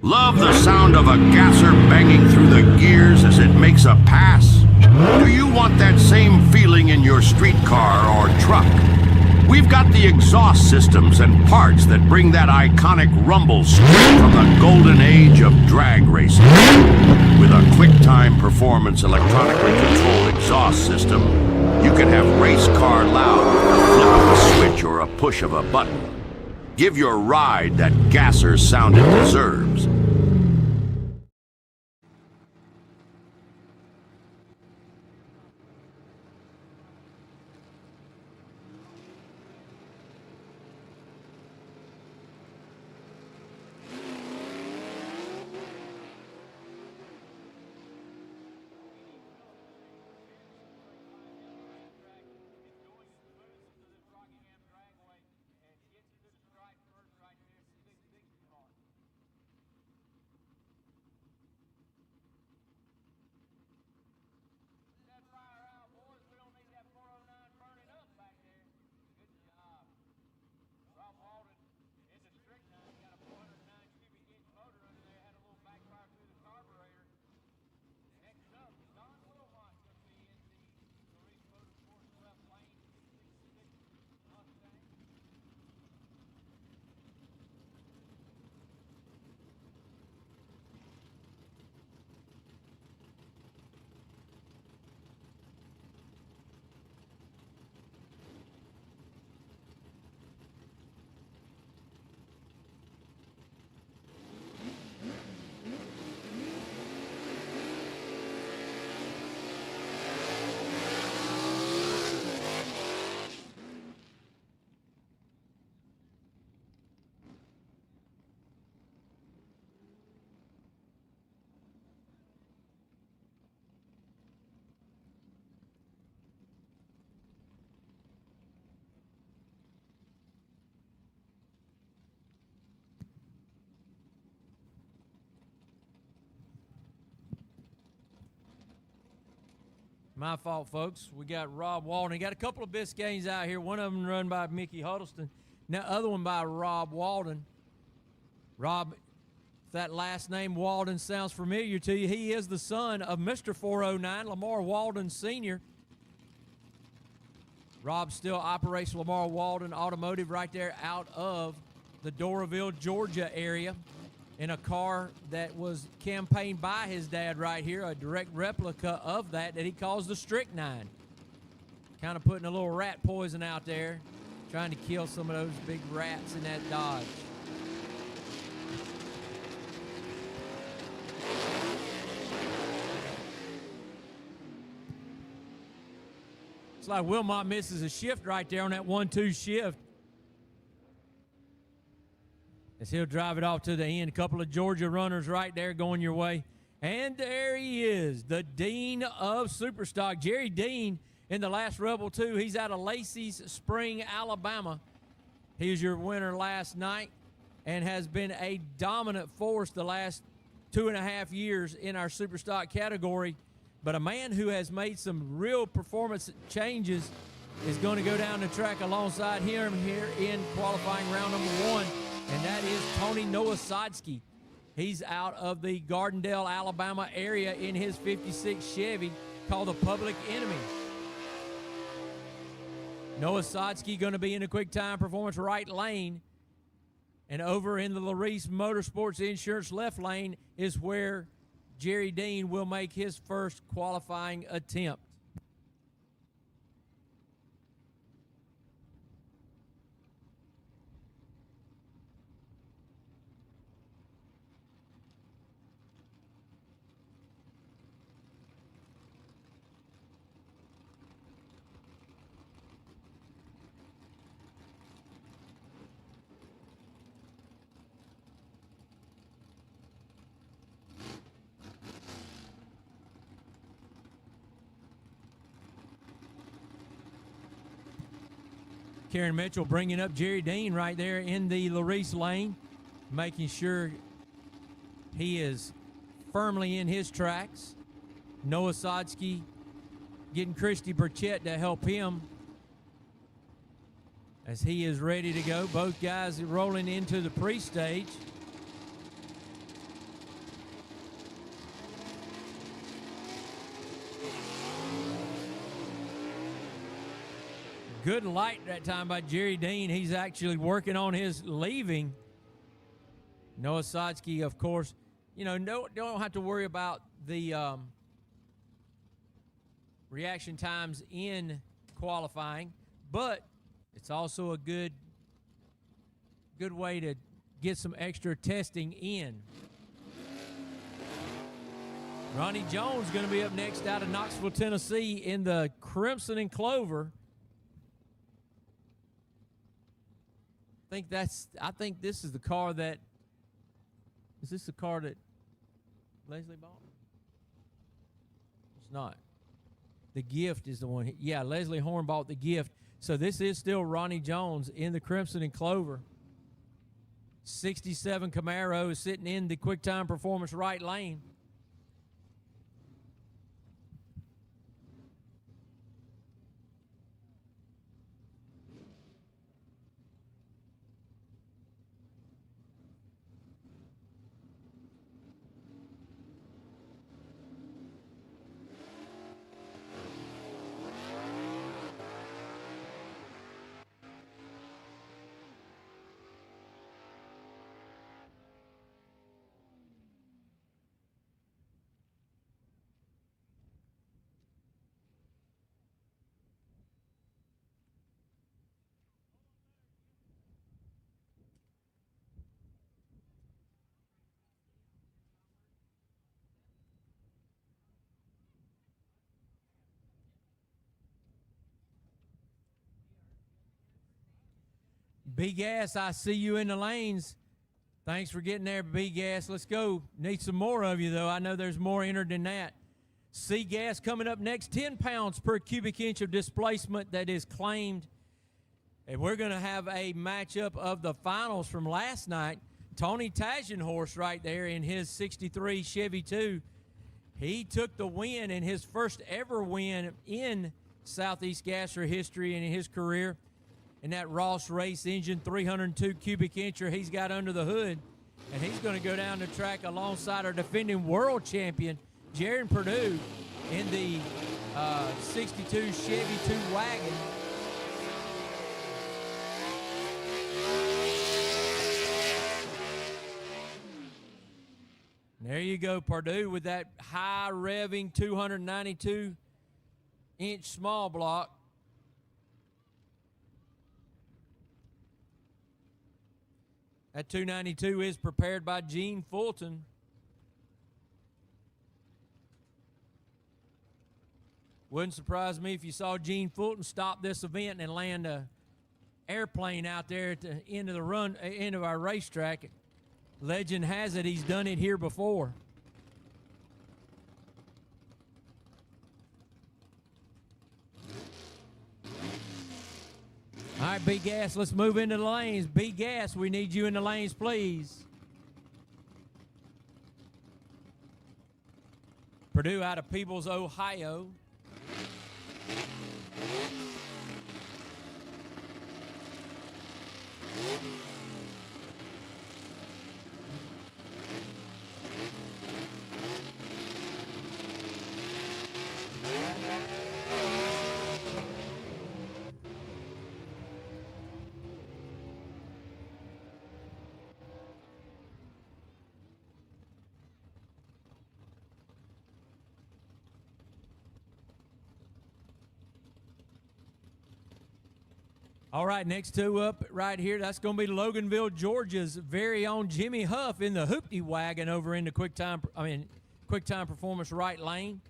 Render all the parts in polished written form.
Love the sound of a gasser banging through the gears as it makes a pass? Do you want that same feeling in your streetcar or truck? We've got the exhaust systems and parts that bring that iconic rumble straight from the golden age of drag racing. With a quick-time performance electronically controlled exhaust system, you can have race car loud with the flip of a switch or a push of a button. Give your ride that gasser sound it deserves. My fault, folks. We got Rob Walden. Got a couple of Biscaynes out here. One of them run by Mickey Huddleston. Now, the other one by Rob Walden. Rob, if that last name Walden sounds familiar to you, he is the son of Mr. 409, Lamar Walden Sr. Rob still operates Lamar Walden Automotive right there out of the Doraville, Georgia area in a car that was campaigned by his dad right here, a direct replica of that he calls the Strychnine. Kind of putting a little rat poison out there, trying to kill some of those big rats in that Dodge. It's like Wilmot misses a shift right there on that 1-2 shift. As he'll drive it off to the end. A couple of Georgia runners right there going your way. And there he is, the Dean of Superstock, Jerry Dean, in the last Rebel 2. He's out of Lacey's Spring, Alabama. He was your winner last night and has been a dominant force the last 2.5 years in our Superstock category. But a man who has made some real performance changes is going to go down the track alongside him here in qualifying round number 1. And that is Tony Nowosadski. He's out of the Gardendale, Alabama area in his 56 Chevy called the Public Enemy. Nowosadski going to be in the quick time performance right lane. And over in the Larice Motorsports Insurance left lane is where Jerry Dean will make his first qualifying attempt. Karen Mitchell bringing up Jerry Dean right there in the Larice lane, making sure he is firmly in his tracks. Nowosadski getting Christy Burchett to help him as he is ready to go. Both guys rolling into the pre-stage. Good light that time by Jerry Dean. He's actually working on his leaving. Noah Sotsky, of course, don't have to worry about the reaction times in qualifying, but it's also a good way to get some extra testing in. Ronnie Jones going to be up next out of Knoxville, Tennessee in the Crimson and Clover. I think this is the car that, is this the car that Leslie bought? It's not. The Gift is the one. Yeah, Leslie Horn bought the Gift. So this is still Ronnie Jones in the Crimson and Clover. 67 Camaro sitting in the QuickTime Performance right lane. B-Gas, I see you in the lanes. Thanks for getting there, B-Gas. Let's go. Need some more of you, though. I know there's more entered than that. C-Gas coming up next, 10 pounds per cubic inch of displacement that is claimed. And we're going to have a matchup of the finals from last night. Tony Tagenhorst right there in his 63 Chevy 2. He took the win in his first ever win in Southeast Gasser history and in his career. And that Ross Race engine, 302 cubic incher he's got under the hood. And he's going to go down the track alongside our defending world champion, Jaron Purdue, in the 62 Chevy 2 wagon. There you go, Purdue, with that high revving 292-inch small block. That 292 is prepared by Gene Fulton. Wouldn't surprise me if you saw Gene Fulton stop this event and land an airplane out there at the end of the run, end of our racetrack. Legend has it he's done it here before. All right, B-Gas, let's move into the lanes. B-Gas, we need you in the lanes, please. Purdue out of Peebles, Ohio. All right, next two up right here, that's going to be Loganville, Georgia's very own Jimmy Huff in the Hoopty wagon over in the QuickTime Performance right lane.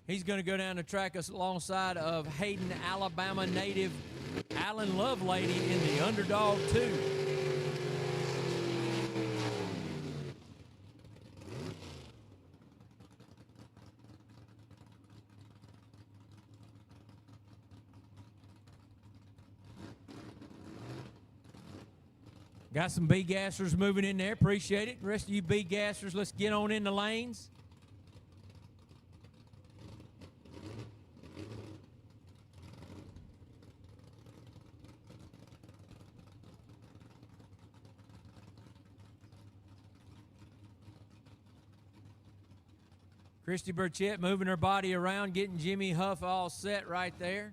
He's going to go down the track alongside of Hayden, Alabama native Alan Lovelady in the Underdog 2. Got some B-Gassers moving in there. Appreciate it. The rest of you B-Gassers, let's get on in the lanes. Christy Burchett moving her body around, getting Jimmy Huff all set right there.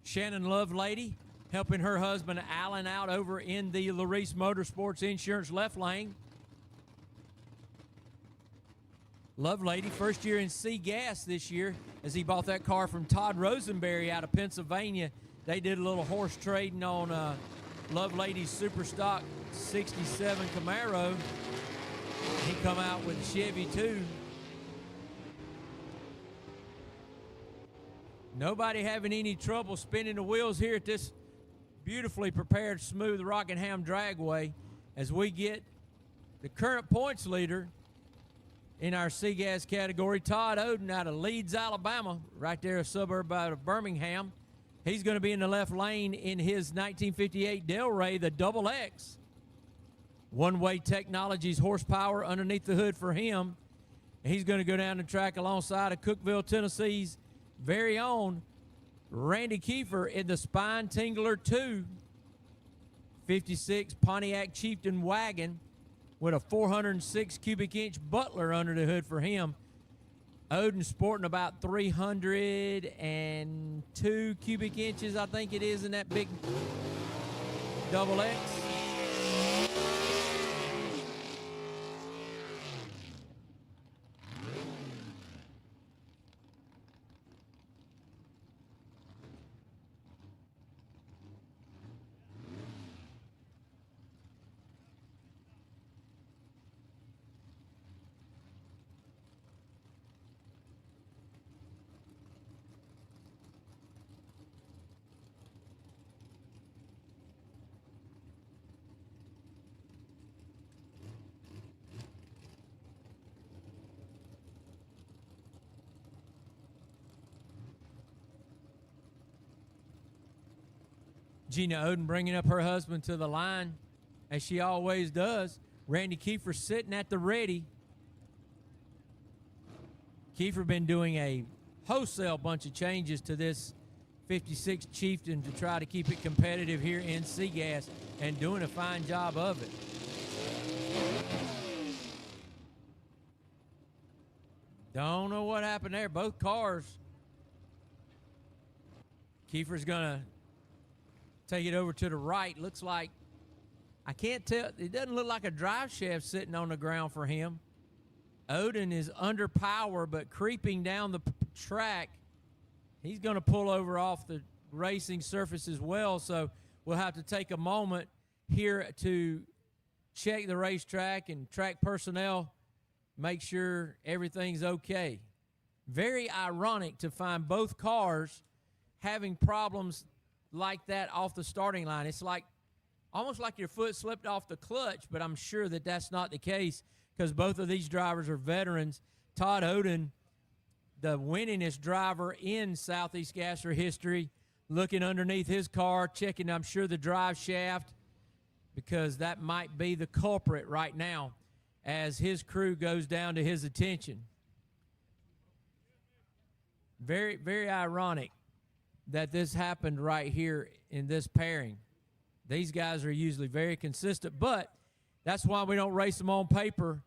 Shannon Lovelady helping her husband Alan out over in the Larice Motorsports Insurance left lane. Lovelady, first year in C-Gas this year, as he bought that car from Todd Rosenberry out of Pennsylvania. They did a little horse trading on Lovelady's Super Stock 67 Camaro. He come out with a Chevy too. Nobody having any trouble spinning the wheels here at this beautifully prepared, smooth Rockingham Dragway as we get the current points leader in our C-Gas category, Todd Oden out of Leeds, Alabama, right there, a suburb out of Birmingham. He's going to be in the left lane in his 1958 Delray, the Double X. One-way technologies, horsepower underneath the hood for him. He's going to go down the track alongside of Cookeville, Tennessee's very own Randy Kiefer in the Spine Tingler 2 56 Pontiac Chieftain wagon with a 406 cubic inch Butler under the hood for him. Oden sporting about 302 cubic inches, I think it is, in that big Double X. Gina Oden bringing up her husband to the line, as she always does. Randy Kiefer sitting at the ready. Kiefer been doing a wholesale bunch of changes to this 56 Chieftain to try to keep it competitive here in C-Gas, and doing a fine job of it. Don't know what happened there. Both cars. Kiefer's going to take it over to the right. Looks like, I can't tell, it doesn't look like a drive shaft sitting on the ground for him. Oden is under power, but creeping down the track. He's going to pull over off the racing surface as well, so we'll have to take a moment here to check the racetrack and track personnel, make sure everything's okay. Very ironic to find both cars having problems like that off the starting line. It's like almost like your foot slipped off the clutch, but I'm sure that that's not the case because both of these drivers are veterans. Todd Oden, the winningest driver in Southeast Gasser history, looking underneath his car, checking, I'm sure, the drive shaft, because that might be the culprit right now as his crew goes down to his attention. Very, very ironic that this happened right here in this pairing. These guys are usually very consistent, but that's why we don't race them on paper.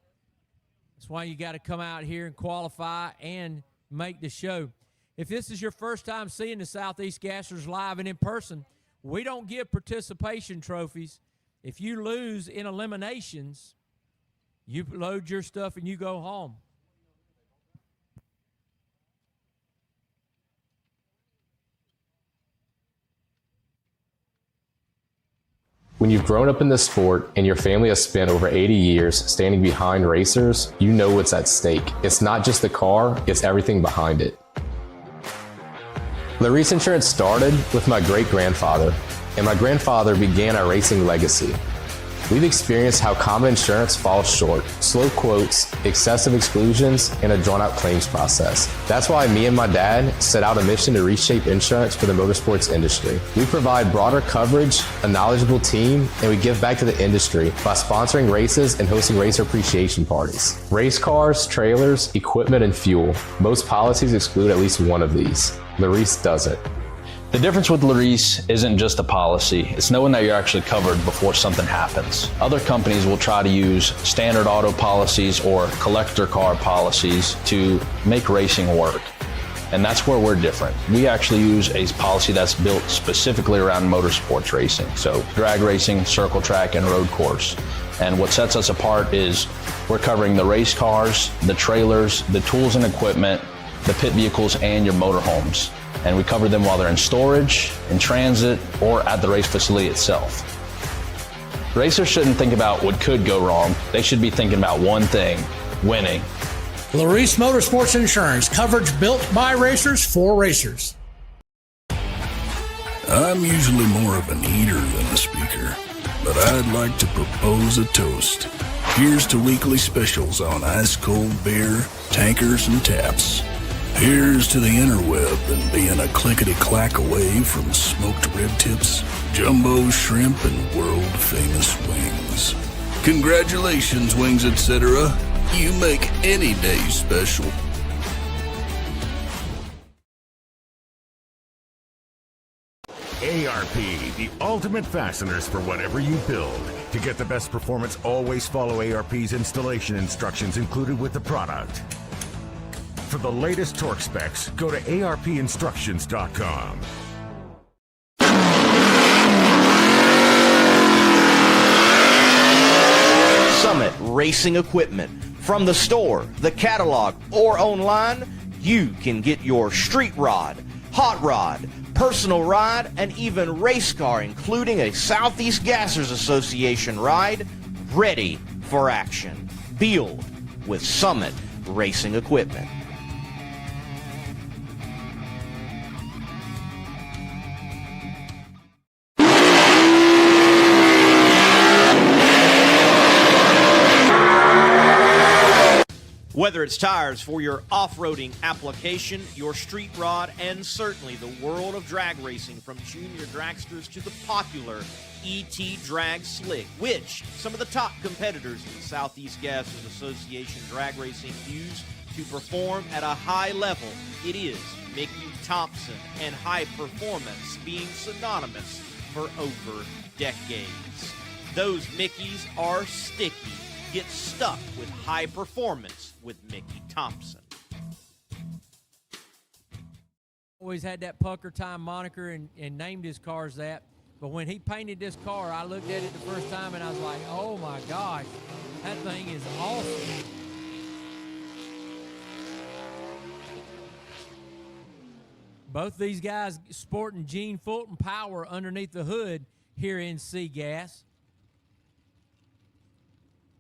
That's why you got to come out here and qualify and make the show. If this is your first time seeing the Southeast Gassers live and in person, we don't give participation trophies. If you lose in eliminations, you load your stuff and you go home. When you've grown up in this sport and your family has spent over 80 years standing behind racers, you know what's at stake. It's not just the car, it's everything behind it. Larice Insurance started with my great-grandfather, and my grandfather began our racing legacy. We've experienced how common insurance falls short, slow quotes, excessive exclusions, and a drawn-out claims process. That's why me and my dad set out a mission to reshape insurance for the motorsports industry. We provide broader coverage, a knowledgeable team, and we give back to the industry by sponsoring races and hosting racer appreciation parties. Race cars, trailers, equipment, and fuel. Most policies exclude at least one of these. Larice doesn't. The difference with Larice isn't just a policy, it's knowing that you're actually covered before something happens. Other companies will try to use standard auto policies or collector car policies to make racing work. And that's where we're different. We actually use a policy that's built specifically around motorsports racing. So drag racing, circle track, and road course. And what sets us apart is we're covering the race cars, the trailers, the tools and equipment, the pit vehicles, and your motorhomes. And we cover them while they're in storage, in transit, or at the race facility itself. Racers shouldn't think about what could go wrong. They should be thinking about one thing: winning. Larice Motorsports Insurance, coverage built by racers for racers. I'm usually more of an eater than a speaker, but I'd like to propose a toast. Here's to weekly specials on ice-cold beer, tankers, and taps. Here's to the interweb and being a clickety-clack away from smoked rib tips, jumbo shrimp, and world-famous wings. Congratulations, Wings Etc. You make any day special. ARP, the ultimate fasteners for whatever you build. To get the best performance, always follow ARP's installation instructions included with the product. For the latest torque specs, go to arpinstructions.com. Summit Racing Equipment. From the store, the catalog, or online, you can get your street rod, hot rod, personal ride, and even race car, including a Southeast Gassers Association ride, ready for action. Build with Summit Racing Equipment. Whether it's tires for your off-roading application, your street rod, and certainly the world of drag racing, from junior dragsters to the popular ET Drag Slick, which some of the top competitors in the Southeast Gassers Association drag racing use to perform at a high level. It is Mickey Thompson, and high performance being synonymous for over decades. Those Mickeys are sticky. Get stuck with high performance with Mickey Thompson. Always had that Pucker Time moniker and named his cars that. But when he painted this car, I looked at it the first time and I was like, oh my gosh, that thing is awesome. Both these guys sporting Gene Fulton power underneath the hood here in C-Gas.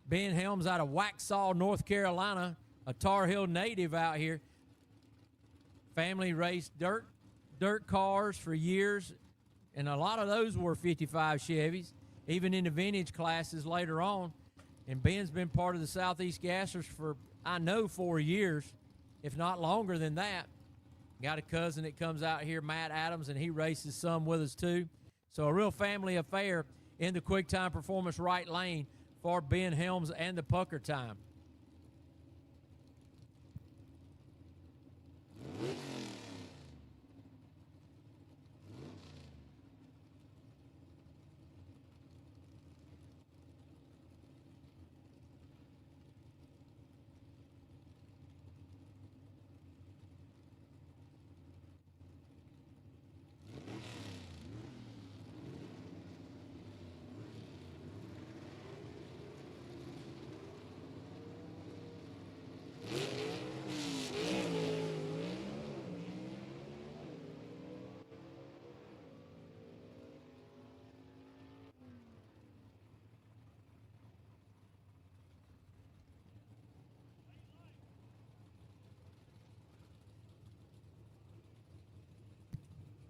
Ben Helms out of Waxhaw, North Carolina, a Tar Heel native out here. Family raced dirt cars for years, and a lot of those were 55 Chevys, even in the vintage classes later on. And Ben's been part of the Southeast Gassers for, I know, 4 years, if not longer than that. Got a cousin that comes out here, Matt Adams, and he races some with us too. So a real family affair in the quick time performance right lane for Ben Helms and the Pucker Time.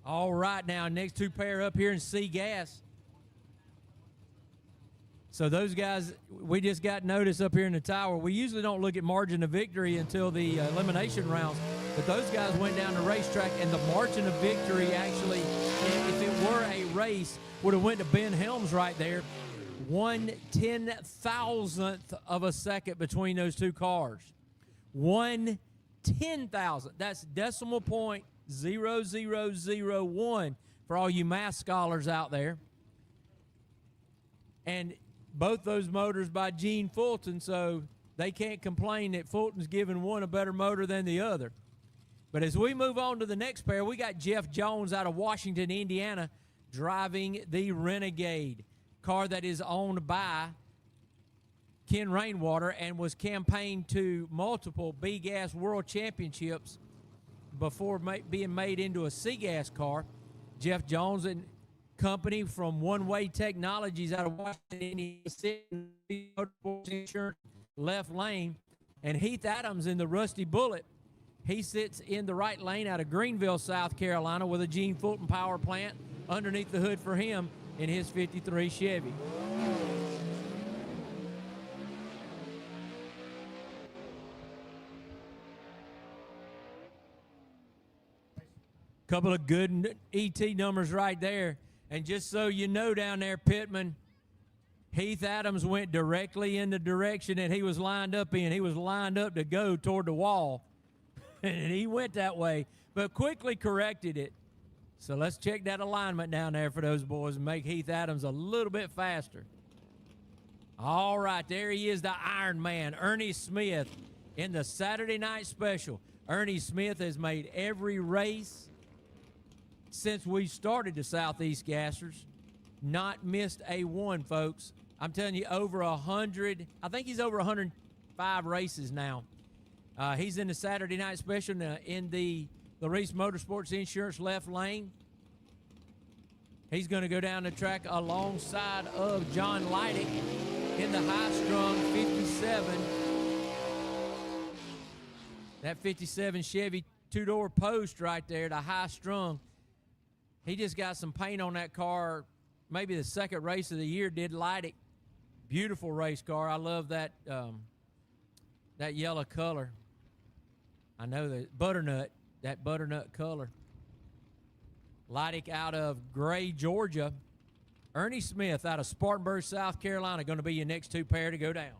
All right, now, next two pair up here in C-Gas. So those guys, we just got notice up here in the tower. We usually don't look at margin of victory until the elimination rounds, but those guys went down the racetrack, and the margin of victory actually, if it were a race, would have went to Ben Helms right there. 1/10,000th of a second between those two cars. 1/10,000th. That's decimal point 0.0001 for all you math scholars out there. And both those motors by Gene Fulton, so they can't complain that Fulton's giving one a better motor than the other. But as we move on to the next pair, we got Jeff Jones out of Washington, Indiana, driving the Renegade, car that is owned by Ken Rainwater and was campaigned to multiple B-Gas World Championships before being made into a C-Gas car. Jeff Jones and company from One Way Technologies out of Washington, Insurance left lane, and Heath Adams in the Rusty Bullet. He sits in the right lane out of Greenville, South Carolina, with a Gene Fulton power plant underneath the hood for him in his 53 Chevy. Couple of good ET numbers right there. And just so you know down there, Pittman, Heath Adams went directly in the direction that he was lined up in. He was lined up to go toward the wall. And he went that way, but quickly corrected it. So let's check that alignment down there for those boys and make Heath Adams a little bit faster. All right, there he is, the Iron Man, Ernie Smith, in the Saturday Night Special. Ernie Smith has made every race since we started the Southeast Gassers, not missed a one, folks. I'm telling you, over 100, I think he's over 105 races now. He's in the Saturday Night Special in the Reese Motorsports Insurance left lane. He's going to go down the track alongside of John Leidick in the high-strung 57. That 57 Chevy two-door post right there, the high-strung. He just got some paint on that car, maybe the second race of the year, did Leidick. Beautiful race car. I love that that yellow color. I know that butternut color. Leidick out of Gray, Georgia. Ernie Smith out of Spartanburg, South Carolina, going to be your next two pair to go down.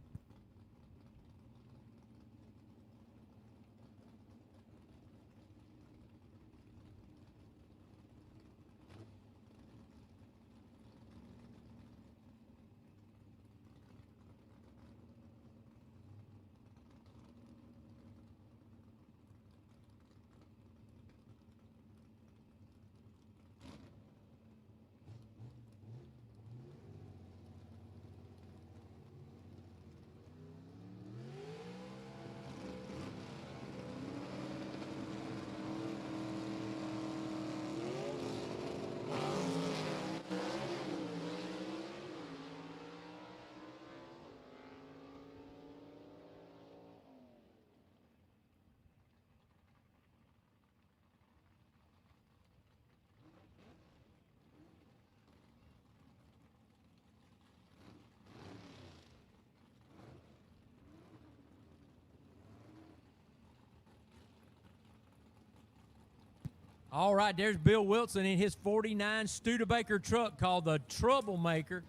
All right, there's Bill Wilson in his 49 Studebaker truck called the Troublemaker.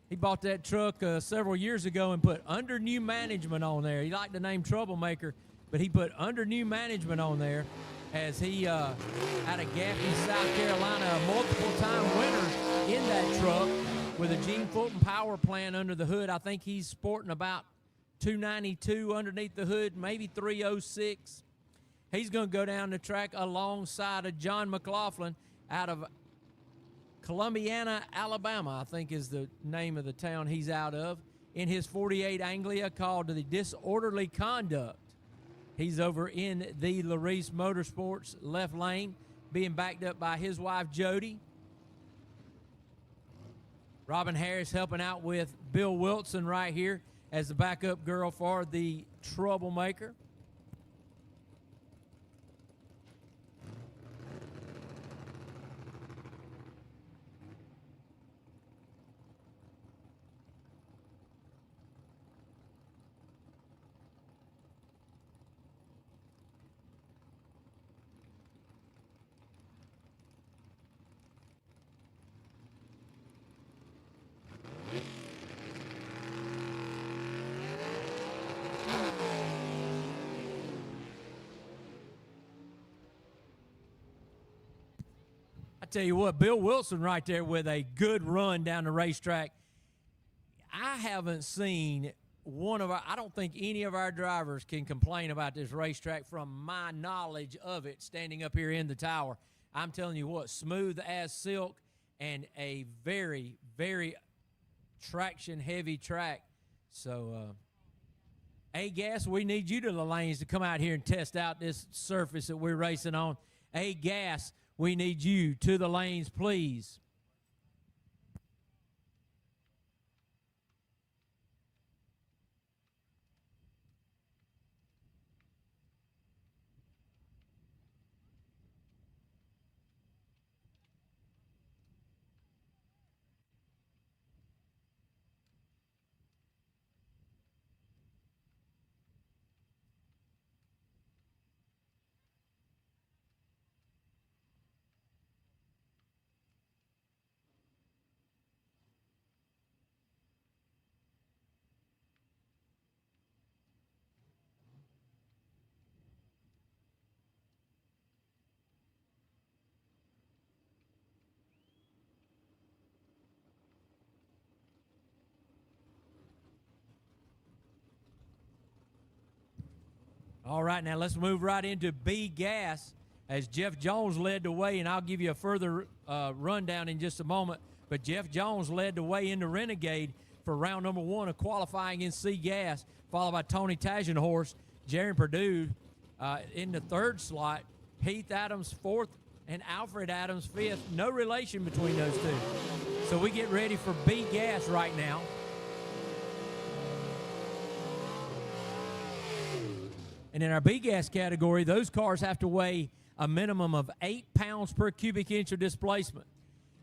He bought that truck several years ago and put under new management on there. He liked the name Troublemaker, but he put under new management on there as he, out of Gaffney, South Carolina, a multiple-time winner in that truck with a Gene Fulton power plant under the hood. I think he's sporting about 292 underneath the hood, maybe 306. He's going to go down the track alongside of John McLaughlin out of Columbiana, Alabama, I think is the name of the town he's out of, in his 48 Anglia called the Disorderly Conduct. He's over in the Larice Motorsports left lane, being backed up by his wife, Jody. Robin Harris helping out with Bill Wilson right here as the backup girl for the Troublemaker. Tell you what, Bill Wilson right there with a good run down the racetrack. I haven't seen I don't think any of our drivers can complain about this racetrack from my knowledge of it standing up here in the tower. I'm telling you what, smooth as silk and a very, very traction-heavy track. So, A-Gas, we need you to the lanes to come out here and test out this surface that we're racing on. A-Gas, we need you to the lanes, please. All right, now let's move right into B-Gas as Jeff Jones led the way, and I'll give you a further rundown in just a moment. But Jeff Jones led the way into Renegade for round number 1 of qualifying in C-Gas, followed by Tony Tagenhorst, Jaron Purdue in the 3rd slot, Heath Adams 4th, and Alfred Adams 5th. No relation between those two. So we get ready for B-Gas right now. And in our B-Gas category, those cars have to weigh a minimum of 8 pounds per cubic inch of displacement.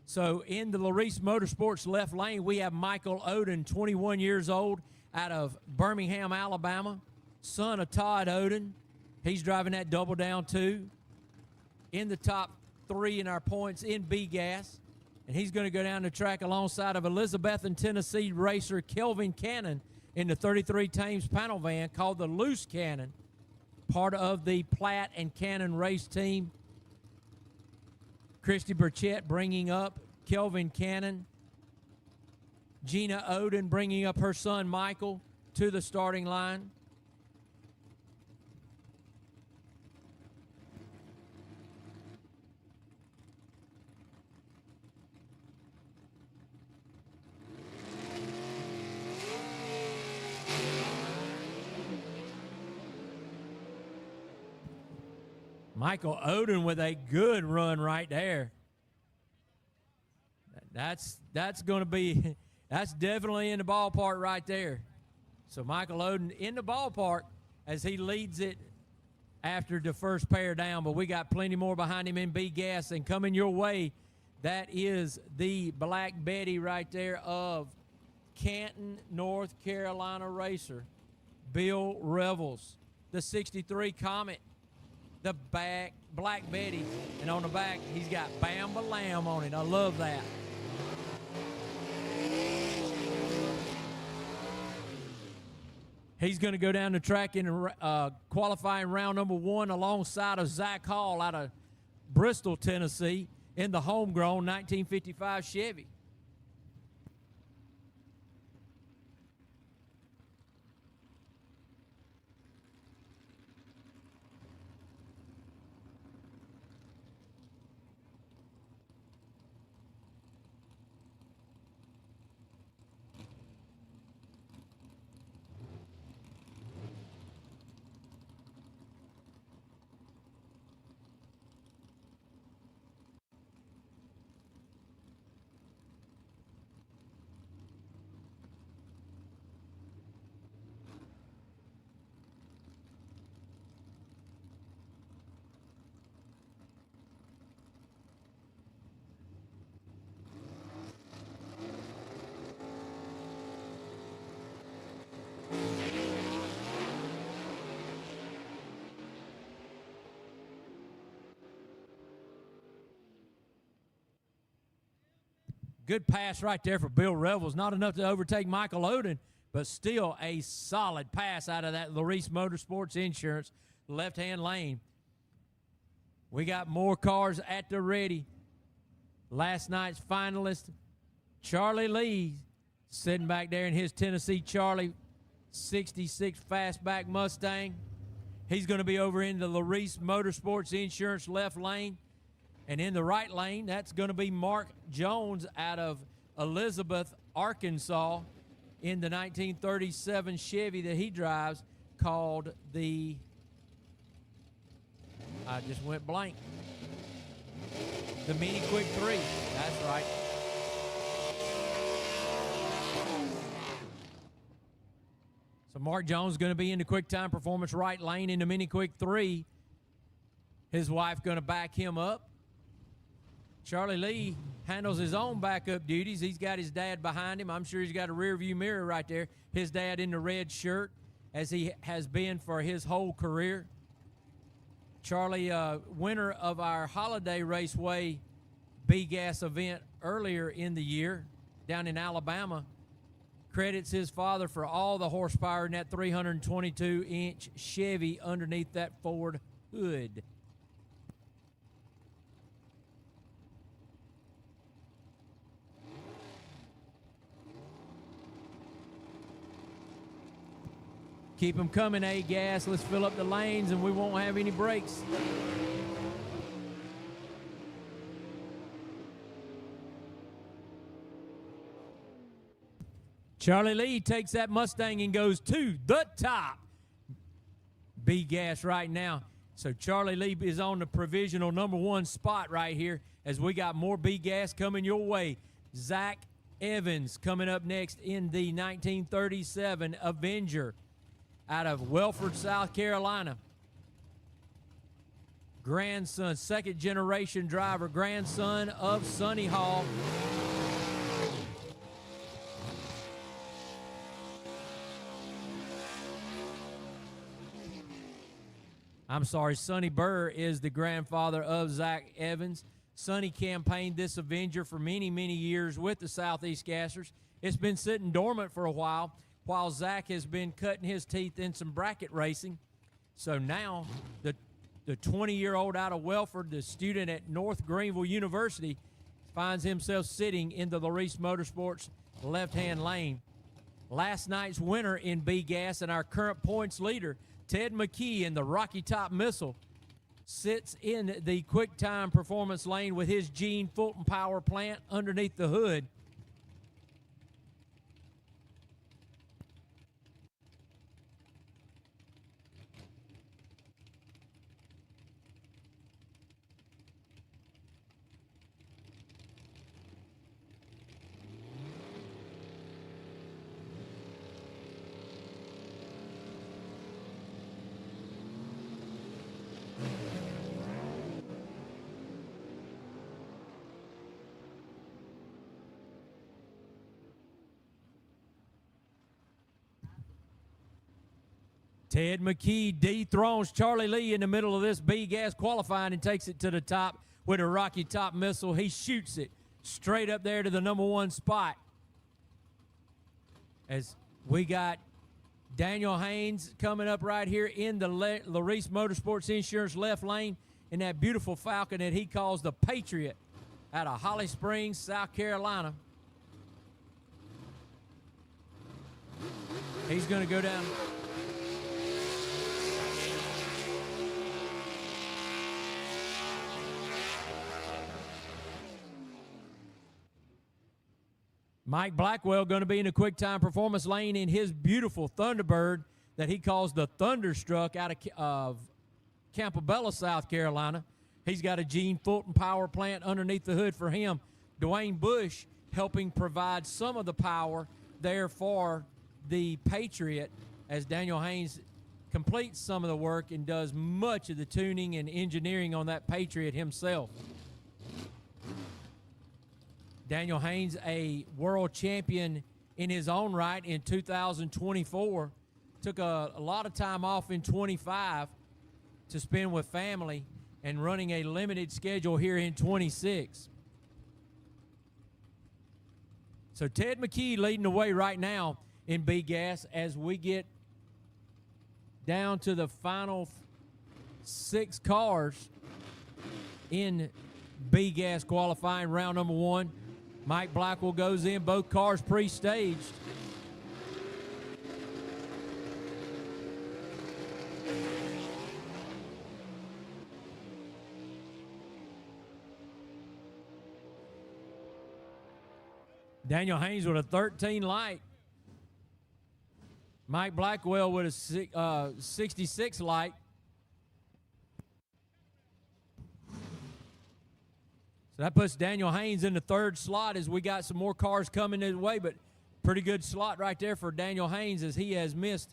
So in the Larice Motorsports left lane, we have Michael Oden, 21 years old, out of Birmingham, Alabama, son of Todd Oden. He's driving that Double Down 2. In the top 3 in our points in B-Gas. And he's going to go down the track alongside of Elizabethan, Tennessee racer Kelvin Cannon in the 33 Thames panel van called the Loose Cannon, part of the Platt and Cannon race team. Christy Burchett bringing up Kelvin Cannon. Gina Oden bringing up her son Michael to the starting line. Michael Oden with a good run right there. That's going to be, that's definitely in the ballpark right there. So Michael Oden in the ballpark as he leads it after the first pair down, but we got plenty more behind him in B-Gas. And coming your way, that is the Black Betty right there of Canton, North Carolina racer, Bill Revels, the 63 Comet. The Black Betty, and on the back, he's got Bamba Lamb on it. I love that. He's going to go down the track in qualifying round number 1 alongside of Zach Hall out of Bristol, Tennessee, in the homegrown 1955 Chevy. Good pass right there for Bill Revels. Not enough to overtake Michael Oden, but still a solid pass out of that Larice Motorsports Insurance left-hand lane. We got more cars at the ready. Last night's finalist, Charlie Lee, sitting back there in his Tennessee Charlie 66 Fastback Mustang. He's going to be over in the Larice Motorsports Insurance left lane. And in the right lane, that's going to be Mark Jones out of Elizabeth, Arkansas, in the 1937 Chevy that he drives called the, I just went blank, the Mini Quick 3. That's right. So Mark Jones is going to be in the Quick Time Performance right lane in the Mini Quick 3. His wife going to back him up. Charlie Lee handles his own backup duties. He's got his dad behind him. I'm sure he's got a rear view mirror right there. His dad in the red shirt, as he has been for his whole career. Charlie, winner of our Holiday Raceway B-Gas event earlier in the year down in Alabama, credits his father for all the horsepower in that 322-inch Chevy underneath that Ford hood. Keep them coming, A-Gas. Let's fill up the lanes and we won't have any brakes. Charlie Lee takes that Mustang and goes to the top. B-Gas right now. So Charlie Lee is on the provisional #1 spot right here as we got more B-Gas coming your way. Zach Evans coming up next in the 1937 Avenger out of Welford, South Carolina. Grandson, second generation driver, grandson of Sonny Hall. I'm sorry, Sonny Burr is the grandfather of Zach Evans. Sonny campaigned this Avenger for many, many years with the Southeast Gassers. It's been sitting dormant for a while Zach has been cutting his teeth in some bracket racing. So now the 20-year-old out of Welford, the student at North Greenville University, finds himself sitting in the Larice Motorsports left-hand lane. Last night's winner in B-Gas and our current points leader, Ted McKee in the Rocky Top Missile, sits in the Quick Time Performance lane with his Gene Fulton power plant underneath the hood. Ted McKee dethrones Charlie Lee in the middle of this B-Gas qualifying and takes it to the top with a Rocky Top Missile. He shoots it straight up there to the #1 spot. As we got Daniel Haynes coming up right here in the Larice Motorsports Insurance left lane in that beautiful Falcon that he calls the Patriot out of Holly Springs, South Carolina. He's going to go down. Mike Blackwell going to be in the Quick Time Performance lane in his beautiful Thunderbird that he calls the Thunderstruck out of Campobello, South Carolina. He's got a Gene Fulton power plant underneath the hood for him. Dwayne Bush helping provide some of the power there for the Patriot as Daniel Haynes completes some of the work and does much of the tuning and engineering on that Patriot himself. Daniel Haynes, a world champion in his own right in 2024, took a lot of time off in 25 to spend with family and running a limited schedule here in 26. So Ted McKee leading the way right now in B-Gas as we get down to the final 6 cars in B-Gas qualifying round #1. Mike Blackwell goes in, both cars pre-staged. Daniel Haynes with a 13 light. Mike Blackwell with a 66 light. So that puts Daniel Haynes in the third slot as we got some more cars coming his way, but pretty good slot right there for Daniel Haynes as he has missed.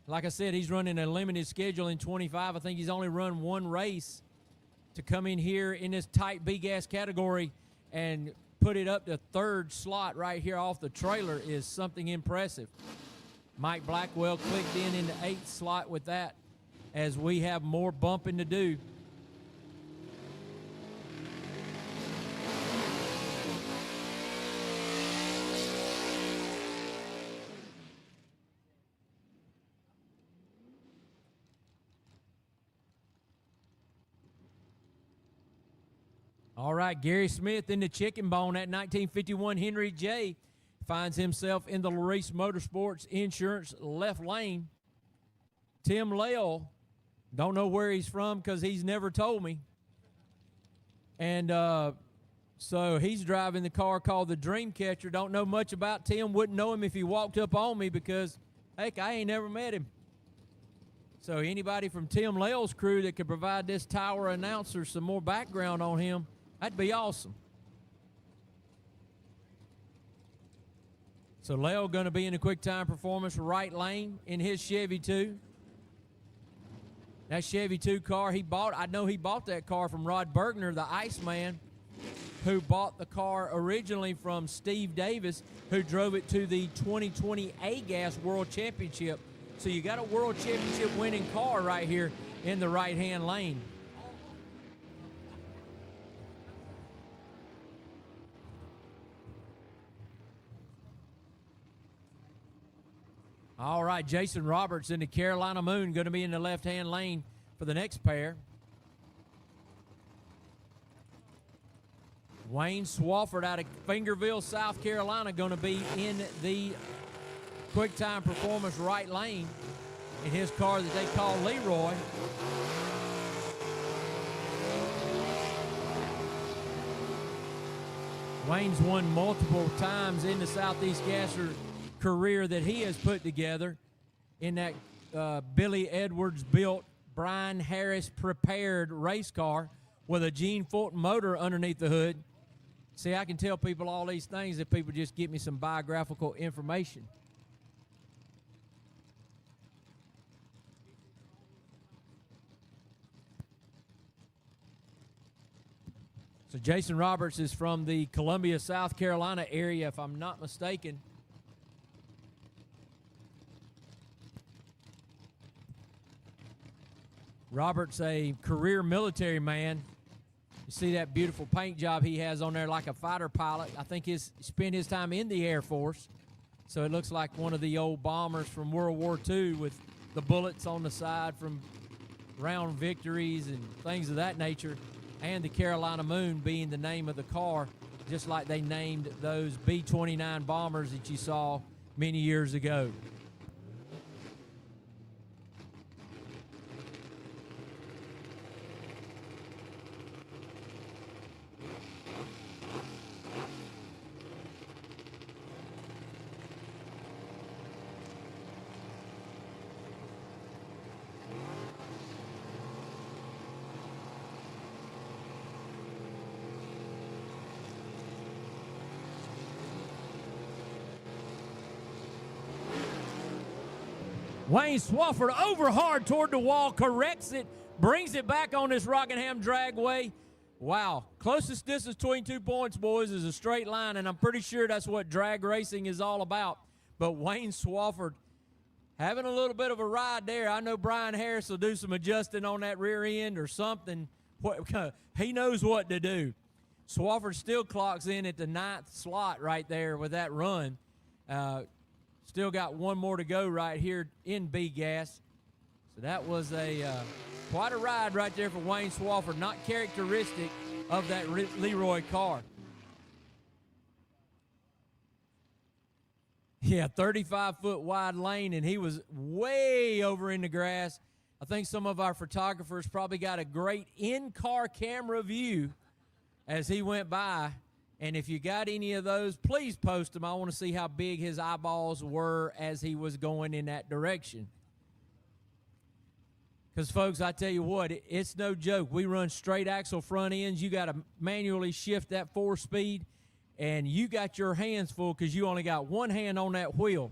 Like I said, he's running a limited schedule in 25. I think he's only run one race. To come in here in this tight B-gas category and put it up to third slot right here off the trailer is something impressive. Mike Blackwell clicked in the eighth slot with that as we have more bumping to do. All right, Gary Smith in the chicken bone at 1951 Henry J. Finds himself in the Larice Motorsports Insurance left lane. Tim Lale, don't know where he's from because he's never told me. And so he's driving the car called the Dreamcatcher. Don't know much about Tim. Wouldn't know him if he walked up on me because, heck, I ain't never met him. So anybody from Tim Lale's crew that could provide this tower announcer some more background on him, that'd be awesome. So Lale going to be in the quick time performance right lane in his Chevy 2. That Chevy 2 car he bought, I know he bought that car from Rod Bergner, the Iceman, who bought the car originally from Steve Davis, who drove it to the 2020 A-Gas World Championship. So you got a World Championship winning car right here in the right-hand lane. All right, Jason Roberts in the Carolina Moon going to be in the left-hand lane for the next pair. Wayne Swafford out of Fingerville, South Carolina, going to be in the quick time performance right lane in his car that they call Leroy. Wayne's won multiple times in the Southeast Gasser career that he has put together in that Billy Edwards built, Brian Harris prepared race car with a Gene Fulton motor underneath the hood. See, I can tell people all these things if people just give me some biographical information. So Jason Roberts is from the Columbia, South Carolina area, if I'm not mistaken. Robert's a career military man. You see that beautiful paint job he has on there like a fighter pilot. I think he spent his time in the Air Force. So it looks like one of the old bombers from World War II with the bullets on the side from round victories and things of that nature. And the Carolina Moon being the name of the car, just like they named those B-29 bombers that you saw many years ago. Wayne Swafford over hard toward the wall, corrects it, brings it back on this Rockingham Dragway. Wow, closest distance between 2 points, boys, is a straight line, and I'm pretty sure that's what drag racing is all about. But Wayne Swafford having a little bit of a ride there. I know Brian Harris will do some adjusting on that rear end or something. He knows what to do. Swafford still clocks in at the 9th slot right there with that run. Still got one more to go right here in B-Gas. So that was quite a ride right there for Wayne Swafford, not characteristic of that Leroy car. Yeah, 35-foot wide lane, and he was way over in the grass. I think some of our photographers probably got a great in-car camera view as he went by And if you got any of those, please post them. I want to see how big his eyeballs were as he was going in that direction. Because, folks, I tell you what, it's no joke. We run straight axle front ends. You got to manually shift that 4-speed, and you got your hands full because you only got one hand on that wheel.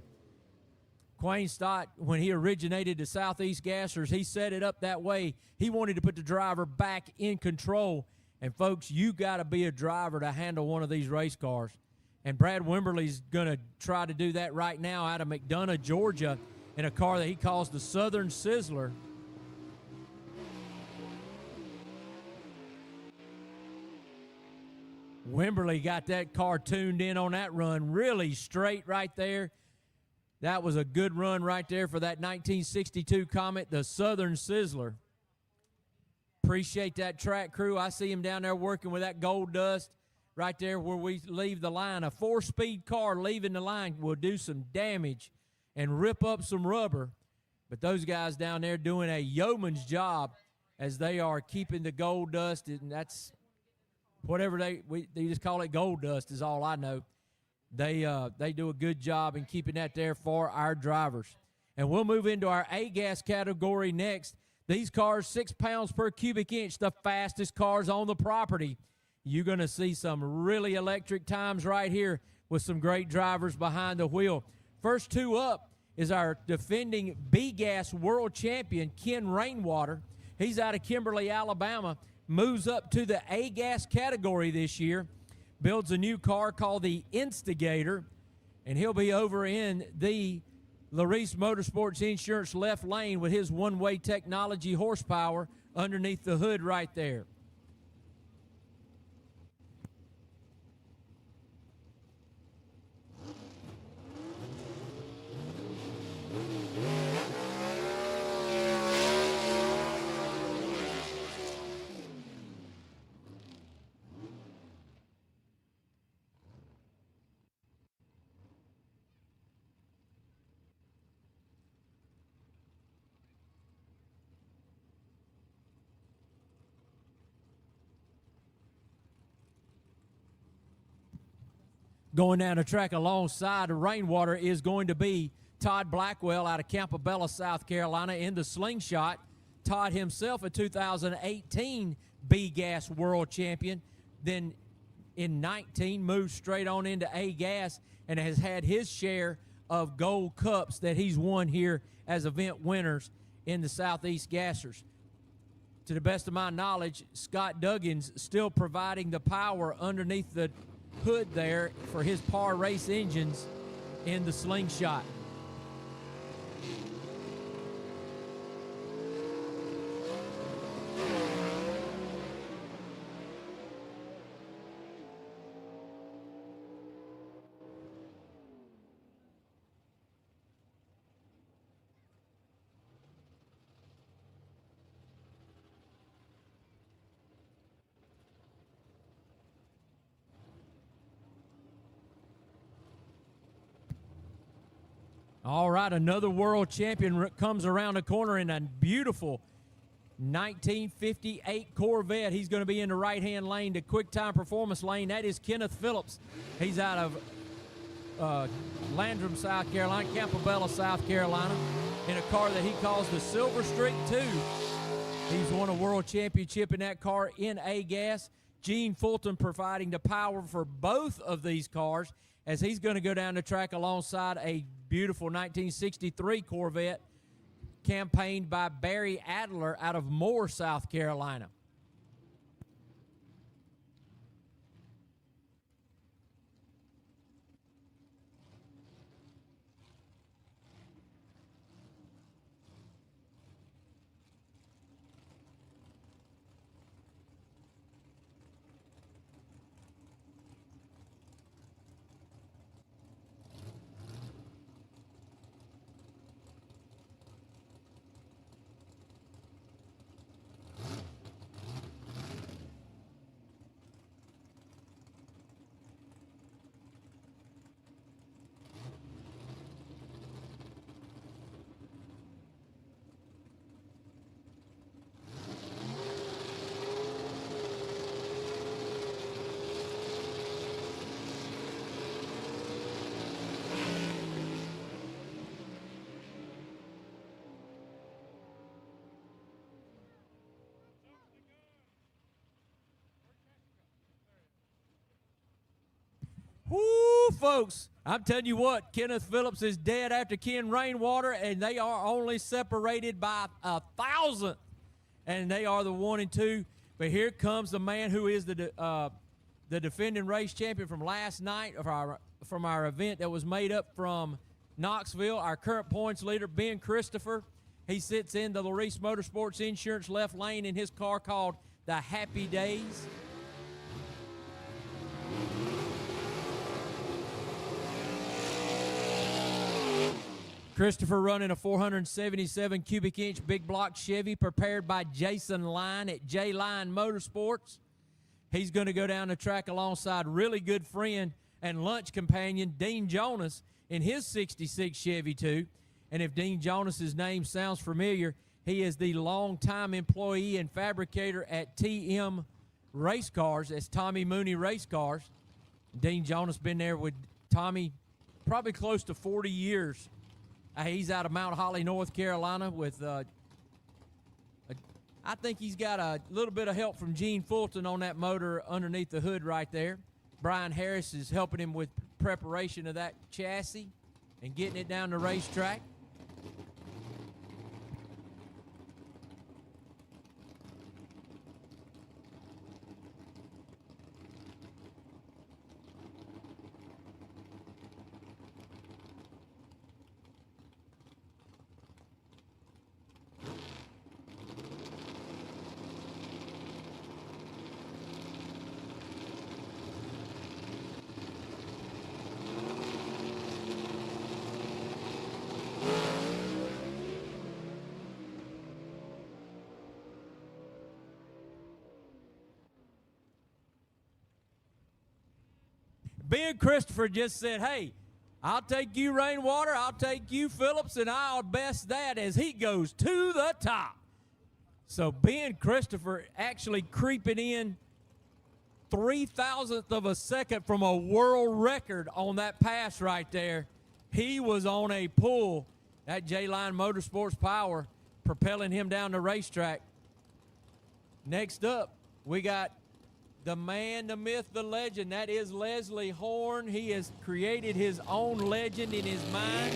Quayne Stott, when he originated the Southeast Gassers, he set it up that way. He wanted to put the driver back in control. And, folks, you got to be a driver to handle one of these race cars. And Brad Wimberly's going to try to do that right now out of McDonough, Georgia, in a car that he calls the Southern Sizzler. Wimberly got that car tuned in on that run really straight right there. That was a good run right there for that 1962 Comet, the Southern Sizzler. Appreciate that track crew. I see him down there working with that gold dust right there where we leave the line. A 4-speed car leaving the line will do some damage and rip up some rubber. But those guys down there doing a yeoman's job as they are keeping the gold dust, and that's whatever they just call it, gold dust is all I know. They do a good job in keeping that there for our drivers. And we'll move into our A-gas category next. These cars, 6 pounds per cubic inch, the fastest cars on the property. You're going to see some really electric times right here with some great drivers behind the wheel. First two up is our defending B-gas world champion, Ken Rainwater. He's out of Kimberly, Alabama, moves up to the A-gas category this year, builds a new car called the Instigator, and he'll be over in the Larice Motorsports Insurance left lane with his one-way technology horsepower underneath the hood right there. Going down the track alongside Rainwater is going to be Todd Blackwell out of Campobello, South Carolina in the Slingshot. Todd himself, a 2018 B-Gas World Champion. Then in 19, moved straight on into A-Gas and has had his share of gold cups that he's won here as event winners in the Southeast Gassers. To the best of my knowledge, Scott Duggins still providing the power underneath the hood there for his Par Race engines in the Slingshot. All right, another world champion comes around the corner in a beautiful 1958 Corvette. He's going to be in the right-hand lane, the quick-time performance lane. That is Kenneth Phillips. He's out of Landrum, South Carolina, Campobello, South Carolina, in a car that he calls the Silver Streak 2. He's won a world championship in that car in A-Gas. Gene Fulton providing the power for both of these cars as he's going to go down the track alongside a beautiful 1963 Corvette campaigned by Barry Adler out of Moore, South Carolina. Whoo, folks, I'm telling you what, Kenneth Phillips is dead after Ken Rainwater, and they are only separated by 1,000, and they are the 1 and 2. But here comes the man who is the defending race champion from last night from our event that was made up from Knoxville, our current points leader, Ben Christopher. He sits in the Larice Motorsports Insurance left lane in his car called the Happy Days. Christopher running a 477 cubic inch big block Chevy prepared by Jason Line at J Line Motorsports. He's going to go down the track alongside really good friend and lunch companion Dean Jonas in his 66 Chevy too. And if Dean Jonas's name sounds familiar, he is the longtime employee and fabricator at TM Race Cars. That's Tommy Mooney Race Cars. Dean Jonas been there with Tommy probably close to 40 years. He's out of Mount Holly, North Carolina with, I think he's got a little bit of help from Gene Fulton on that motor underneath the hood right there. Brian Harris is helping him with preparation of that chassis and getting it down the racetrack. Ben Christopher just said, hey, I'll take you, Rainwater, I'll take you, Phillips, and I'll best that as he goes to the top. So Ben Christopher actually creeping in 0.003 of a second from a world record on that pass right there. He was on a pull. That J-Line Motorsports power propelling him down the racetrack. Next up, we got the man, the myth, the legend. That is Leslie Horn. He has created his own legend in his mind,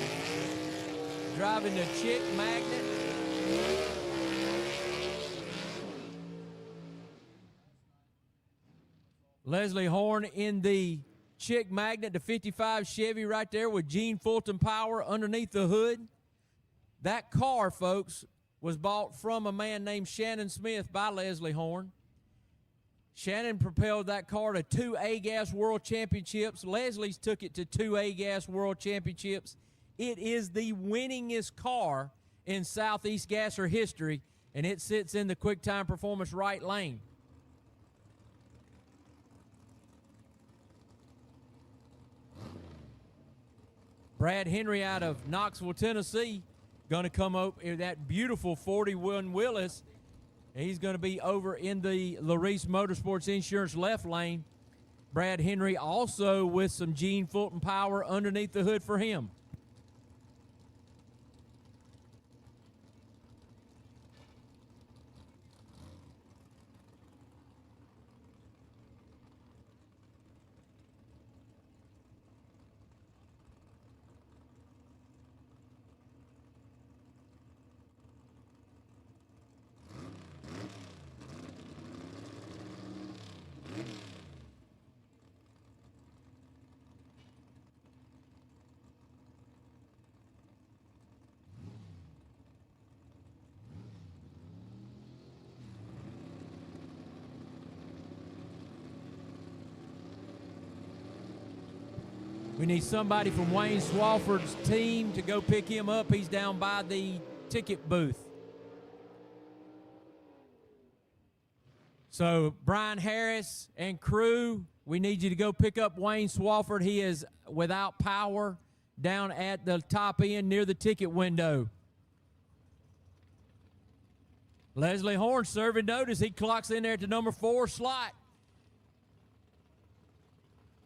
driving the Chick Magnet. Leslie Horn in the Chick Magnet, the 55 Chevy right there with Gene Fulton power underneath the hood. That car, folks, was bought from a man named Shannon Smith by Leslie Horn. Shannon propelled that car to 2 A-Gas World Championships. Leslie's took it to 2 A-Gas World Championships. It is the winningest car in Southeast Gasser history, and it sits in the QuickTime Performance right lane. Brad Henry out of Knoxville, Tennessee, going to come up in that beautiful 41 Willis. He's going to be over in the Larice Motorsports Insurance left lane. Brad Henry also with some Gene Fulton power underneath the hood for him. We need somebody from Wayne Swafford's team to go pick him up. He's down by the ticket booth. So Brian Harris and crew, we need you to go pick up Wayne Swafford. He is without power down at the top end near the ticket window. Leslie Horn serving notice. He clocks in there at the number 4 slot.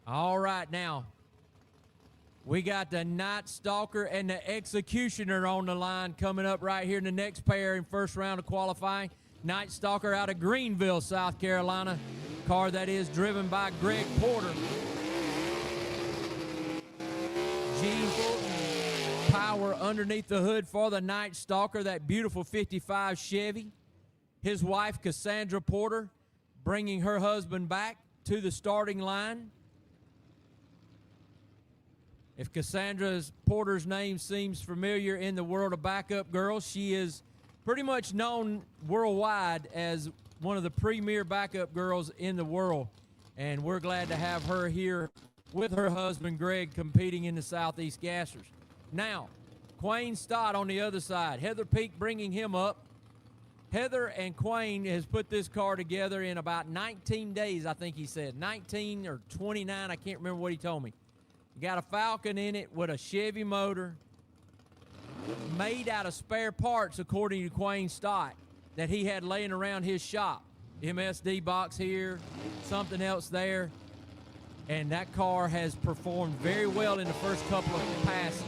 All right, now we got the Night Stalker and the Executioner on the line coming up right here in the next pair in first round of qualifying. Night Stalker out of Greenville, South Carolina. Car that is driven by Greg Porter. Gene Fulton, power underneath the hood for the Night Stalker, that beautiful 55 Chevy. His wife, Cassandra Porter, bringing her husband back to the starting line. If Cassandra Porter's name seems familiar in the world of backup girls, she is pretty much known worldwide as one of the premier backup girls in the world. And we're glad to have her here with her husband, Greg, competing in the Southeast Gassers. Now, Quayne Stott on the other side. Heather Peak bringing him up. Heather and Quayne has put this car together in about 19 days, I think he said. 19 or 29, I can't remember what he told me. You got a Falcon in it with a Chevy motor made out of spare parts, according to Quayne Stott, that he had laying around his shop. MSD box here, something else there. And that car has performed very well in the first couple of passes.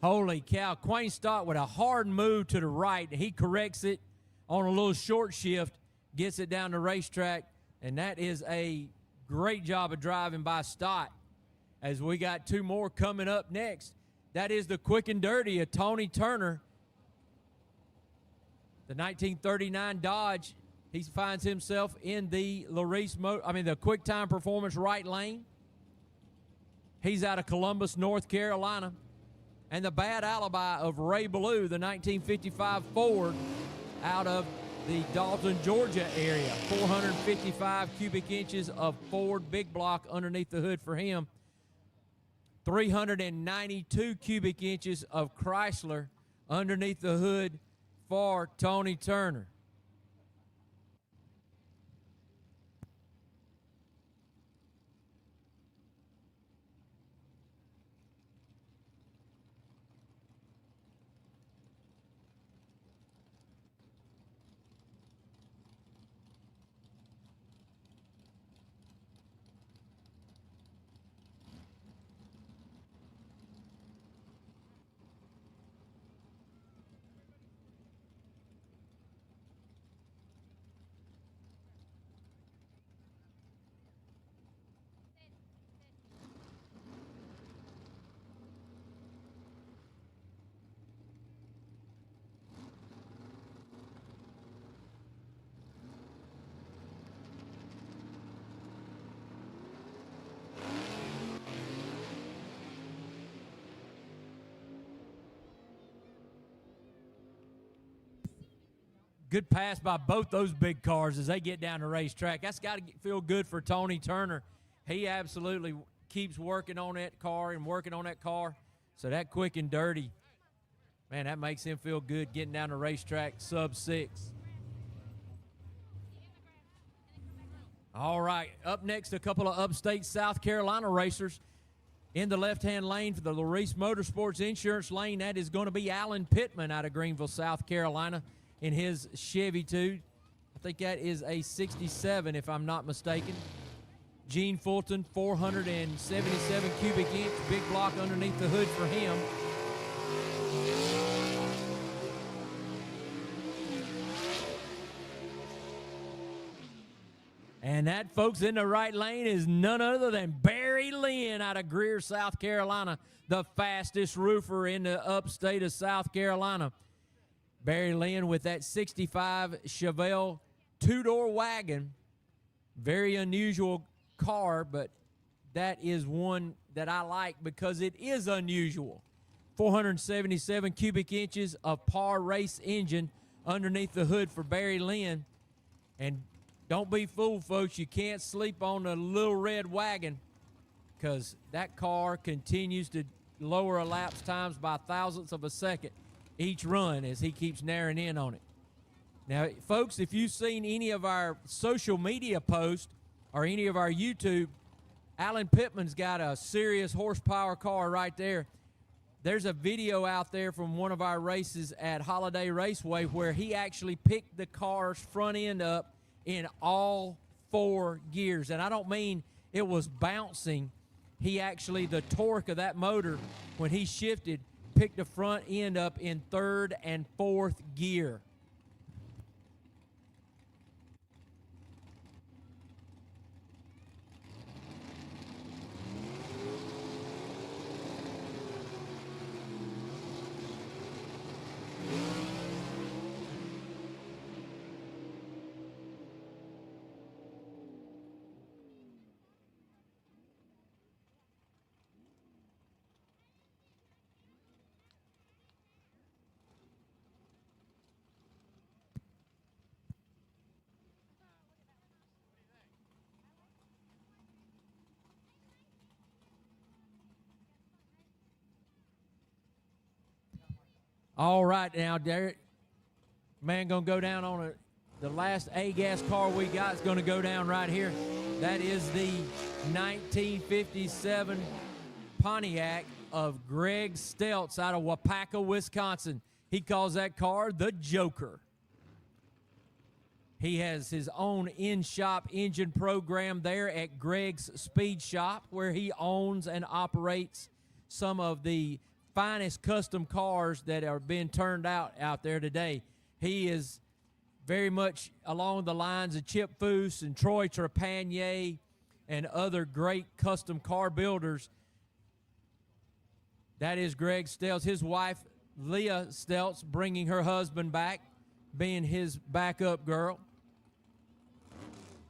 Holy cow, Quayne Stott with a hard move to the right. He corrects it on a little short shift, gets it down the racetrack, and that is a great job of driving by Stott. As we got two more coming up next. That is the quick and dirty of Tony Turner. The 1939 Dodge, he finds himself in the the Quick Time Performance right lane. He's out of Columbus, North Carolina. And the bad alibi of Ray Ballou, the 1955 Ford, out of the Dalton, Georgia area. 455 cubic inches of Ford big block underneath the hood for him. 392 cubic inches of Chrysler underneath the hood for Tony Turner. Good pass by both those big cars as they get down the racetrack. That's got to feel good for Tony Turner. He absolutely keeps working on that car and working on that car. So that quick and dirty, man, that makes him feel good getting down the racetrack sub-6. All right, up next, a couple of upstate South Carolina racers. In the left-hand lane for the Larice Motorsports Insurance lane, that is going to be Alan Pittman out of Greenville, South Carolina, in his Chevy 2. I think that is a 67, if I'm not mistaken. Gene Fulton, 477 cubic inch, big block underneath the hood for him. And that, folks, in the right lane is none other than Barry Lynn out of Greer, South Carolina, the fastest roofer in the upstate of South Carolina. Barry Lynn with that 65 Chevelle two-door wagon. Very unusual car, but that is one that I like because it is unusual. 477 cubic inches of par race engine underneath the hood for Barry Lynn. And don't be fooled, folks. You can't sleep on the little red wagon because that car continues to lower elapsed times by thousandths of a second each run as he keeps narrowing in on it. Now, folks, if you've seen any of our social media posts or any of our YouTube, Alan Pittman's got a serious horsepower car right there. There's a video out there from one of our races at Holiday Raceway where he actually picked the car's front end up in all 4 gears. And I don't mean it was bouncing. He actually, the torque of that motor, when he shifted, picked the front end up in 3rd and 4th gear. All right, now, Derek. Man, going to go down on the last A-gas car we got is going to go down right here. That is the 1957 Pontiac of Greg Stelz out of Wapaka, Wisconsin. He calls that car the Joker. He has his own in-shop engine program there at Greg's Speed Shop, where he owns and operates some of the finest custom cars that are being turned out there today. He is very much along the lines of Chip Foose and Troy Trepanier and other great custom car builders. That is Greg Stelz. His wife, Leah Stelz, bringing her husband back, being his backup girl.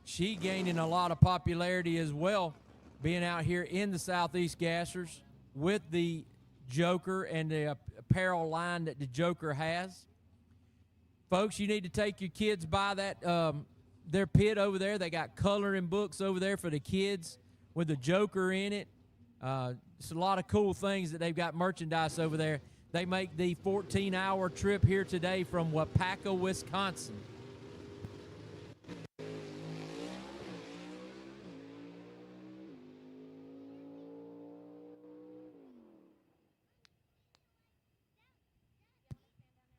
She gaining a lot of popularity as well, being out here in the Southeast Gassers with the Joker and the apparel line that the Joker has. Folks, you need to take your kids by that their pit over there. They got coloring books over there for the kids with the Joker in it. It's a lot of cool things that they've got merchandise over there. They make the 14-hour trip here today from Wapaka, Wisconsin.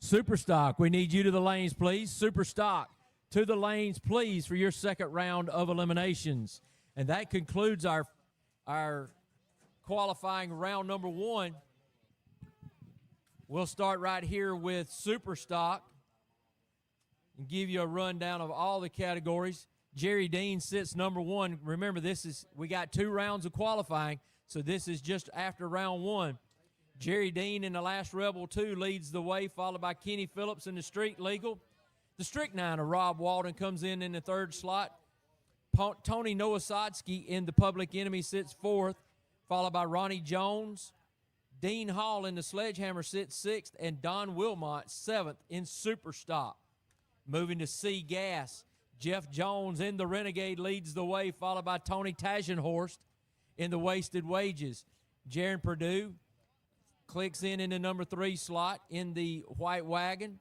Superstock, we need you to the lanes, please. Superstock, to the lanes, please, for your second round of eliminations. And that concludes our qualifying round number one. We'll start right here with Superstock and give you a rundown of all the categories. Jerry Dean sits number one. Remember, we got 2 rounds of qualifying, so this is just after round one. Jerry Dean in the last Rebel 2 leads the way, followed by Kenny Phillips in the Street Legal. The Strychnine of Rob Walden comes in the third slot. Tony Nowosadski in the Public Enemy sits fourth, followed by Ronnie Jones. Dean Hall in the Sledgehammer sits sixth, and Don Wilmot seventh in Superstock. Moving to C Gas, Jeff Jones in the Renegade leads the way, followed by Tony Tagenhorst in the Wasted Wages. Jaron Purdue clicks in the number 3 slot in the White Wagon.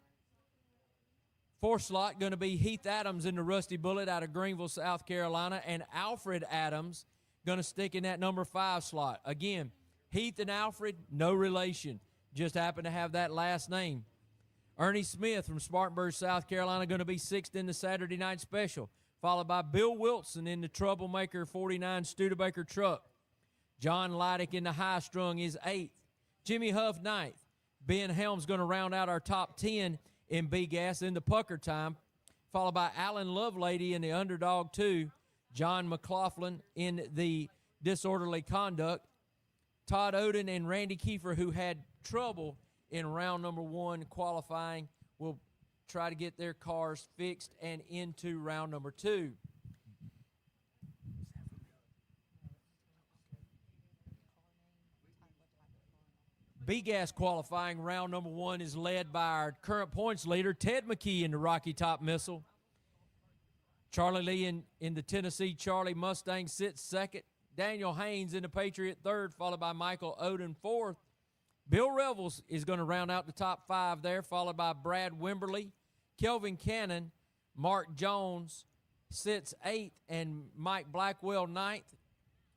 4th slot going to be Heath Adams in the Rusty Bullet out of Greenville, South Carolina, and Alfred Adams going to stick in that number 5 slot. Again, Heath and Alfred, no relation, just happen to have that last name. Ernie Smith from Spartanburg, South Carolina, going to be 6th in the Saturday Night Special, followed by Bill Wilson in the Troublemaker 49 Studebaker truck. John Leidick in the High Strung is 8th. Jimmy Huff 9th. Ben Helms going to round out our top 10 in B-Gas in the Pucker Time, followed by Alan Lovelady in the Underdog 2, John McLaughlin in the Disorderly Conduct, Todd Oden and Randy Kiefer, who had trouble in round number 1 qualifying, will try to get their cars fixed and into round number 2. B-Gas qualifying round number 1 is led by our current points leader, Ted McKee in the Rocky Top Missile. Charlie Lee in the Tennessee Charlie Mustang sits second. Daniel Haynes in the Patriot third, followed by Michael Oden fourth. Bill Revels is going to round out the top 5 there, followed by Brad Wimberly. Kelvin Cannon, Mark Jones sits 8th, and Mike Blackwell 9th.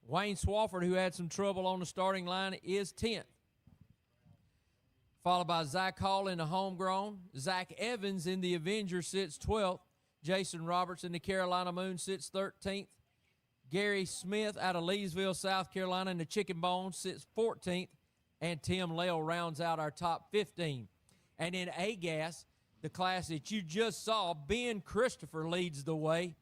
Wayne Swafford, who had some trouble on the starting line, is 10th. Followed by Zach Hall in the Homegrown. Zach Evans in the Avenger sits 12th. Jason Roberts in the Carolina Moon sits 13th. Gary Smith out of Leesville, South Carolina in the Chicken Bone sits 14th. And Tim Lale rounds out our top 15. And in A-Gas, the class that you just saw, Ben Christopher leads the way,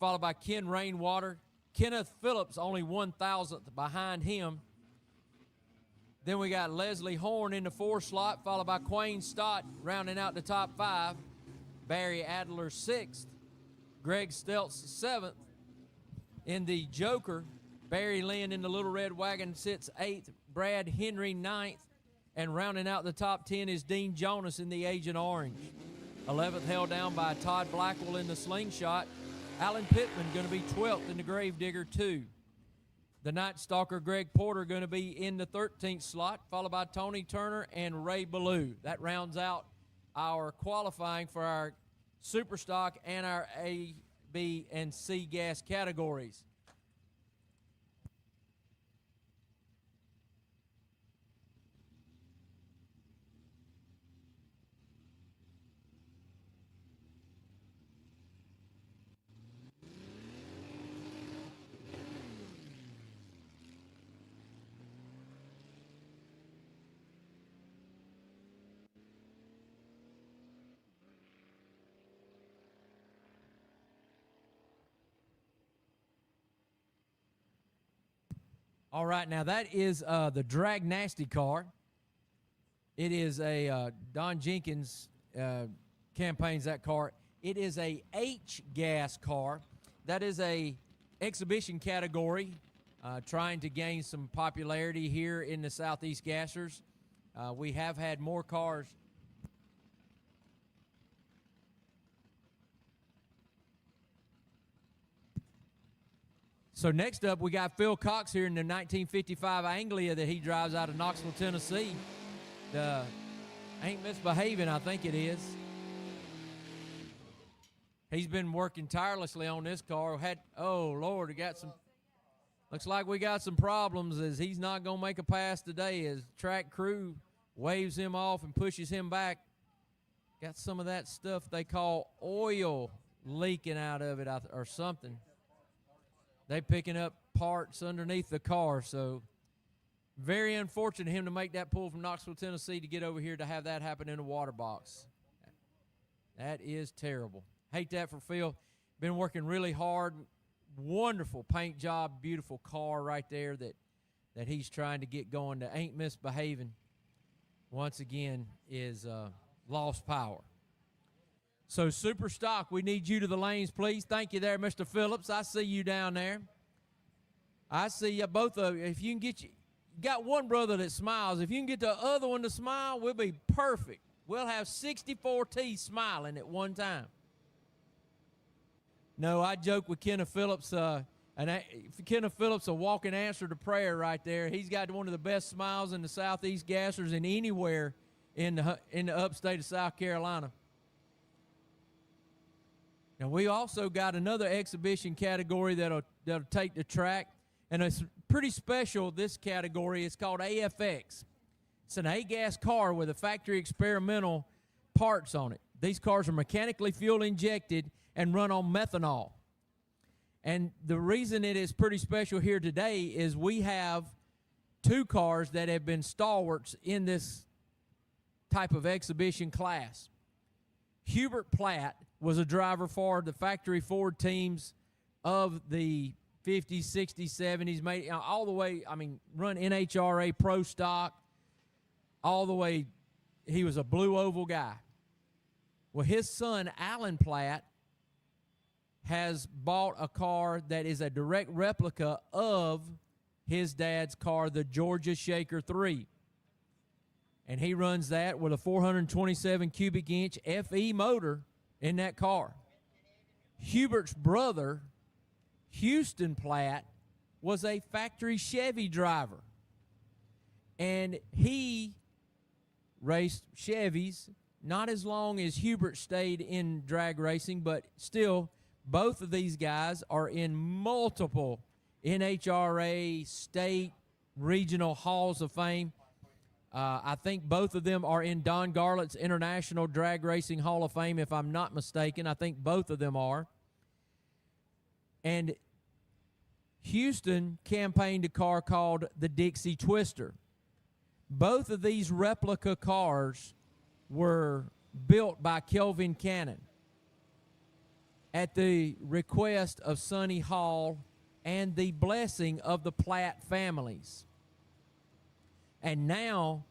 followed by Ken Rainwater. Kenneth Phillips only 1,000th behind him. Then we got Leslie Horn in the 4 slot, followed by Quayne Stott rounding out the top 5. Barry Adler 6th. Greg Stelz 7th. In the Joker, Barry Lynn in the Little Red Wagon sits 8th. Brad Henry 9th. And rounding out the top 10 is Dean Jonas in the Agent Orange. 11th held down by Todd Blackwell in the Slingshot. Alan Pittman going to be 12th in the Gravedigger 2. The Night Stalker Greg Porter going to be in the 13th slot, followed by Tony Turner and Ray Ballou. That rounds out our qualifying for our Super Stock and our A, B, and C gas categories. All right, now that is the Drag Nasty car. It is a Don Jenkins campaigns that car. It is a H-gas car. That is a exhibition category, trying to gain some popularity here in the Southeast Gassers. We have had more cars. So next up, we got Phil Cox here in the 1955 Anglia that he drives out of Knoxville, Tennessee. The Ain't Misbehaving, I think it is. He's been working tirelessly on this car. Oh, Lord, looks like we got some problems as he's not going to make a pass today as track crew waves him off and pushes him back. Got some of that stuff they call oil leaking out of it or something. They picking up parts underneath the car, so very unfortunate him to make that pull from Knoxville, Tennessee to get over here to have that happen in a water box. That is terrible. Hate that for Phil. Been working really hard. Wonderful paint job, beautiful car right there that he's trying to get going. That Ain't Misbehaving, once again, is lost power. So, Super Stock, we need you to the lanes, please. Thank you there, Mr. Phillips. I see you down there. I see you both of you. If you can you got one brother that smiles. If you can get the other one to smile, we'll be perfect. We'll have 64 teeth smiling at one time. No, I joke with Kenneth Phillips. Kenneth Phillips, a walking answer to prayer right there. He's got one of the best smiles in the Southeast Gassers and anywhere in the upstate of South Carolina. Now, we also got another exhibition category that'll take the track, and it's pretty special, this category. It's called AFX. It's an A-gas car with a factory experimental parts on it. These cars are mechanically fuel injected and run on methanol. And the reason it is pretty special here today is we have two cars that have been stalwarts in this type of exhibition class. Hubert Platt was a driver for the factory Ford teams of the 50s, 60s, 70s, all the way, run NHRA Pro Stock, all the way. He was a blue oval guy. Well, his son, Alan Platt, has bought a car that is a direct replica of his dad's car, the Georgia Shaker 3. And he runs that with a 427 cubic inch FE motor in that car. Hubert's brother, Houston Platt, was a factory Chevy driver. And he raced Chevys, not as long as Hubert stayed in drag racing, but still, both of these guys are in multiple NHRA, state, regional halls of fame. I think both of them are in Don Garlett's International Drag Racing Hall of Fame, if I'm not mistaken. I think both of them are. And Houston campaigned a car called the Dixie Twister. Both of these replica cars were built by Kelvin Cannon at the request of Sonny Hall and the blessing of the Platt families. And now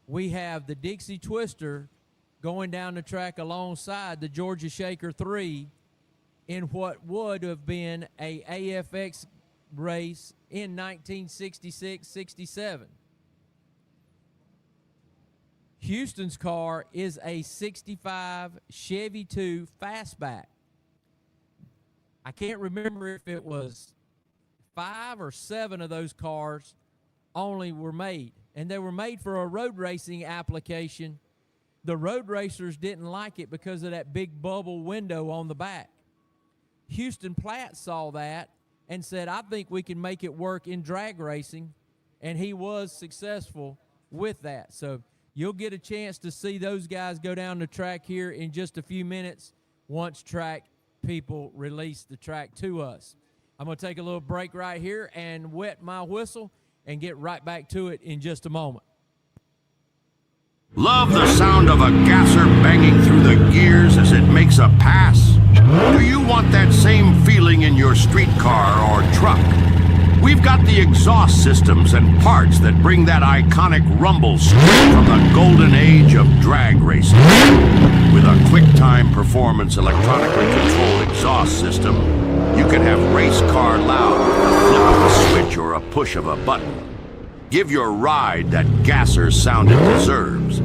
we have the Dixie Twister going down the track alongside the Georgia Shaker 3 in what would have been a AFX race in 1966-67. Houston's car is a 65 Chevy 2 fastback. I can't remember if it was 5 or 7 of those cars only were made, and they were made for a road racing application. The road racers didn't like it because of that big bubble window on the back. Houston Platt saw that and said, I think we can make it work in drag racing, and he was successful with that. So you'll get a chance to see those guys go down the track here in just a few minutes once track people release the track to us. I'm going to take a little break right here and wet my whistle and get right back to it in just a moment. Love the sound of a gasser banging through the gears as it makes a pass? Do you want that same feeling in your street car or truck? We've got the exhaust systems and parts that bring that iconic rumble straight from the golden age of drag racing. With a quick-time performance electronically controlled exhaust system, you can have race car loud with the flip of a switch or a push of a button. Give your ride that gasser sound it deserves.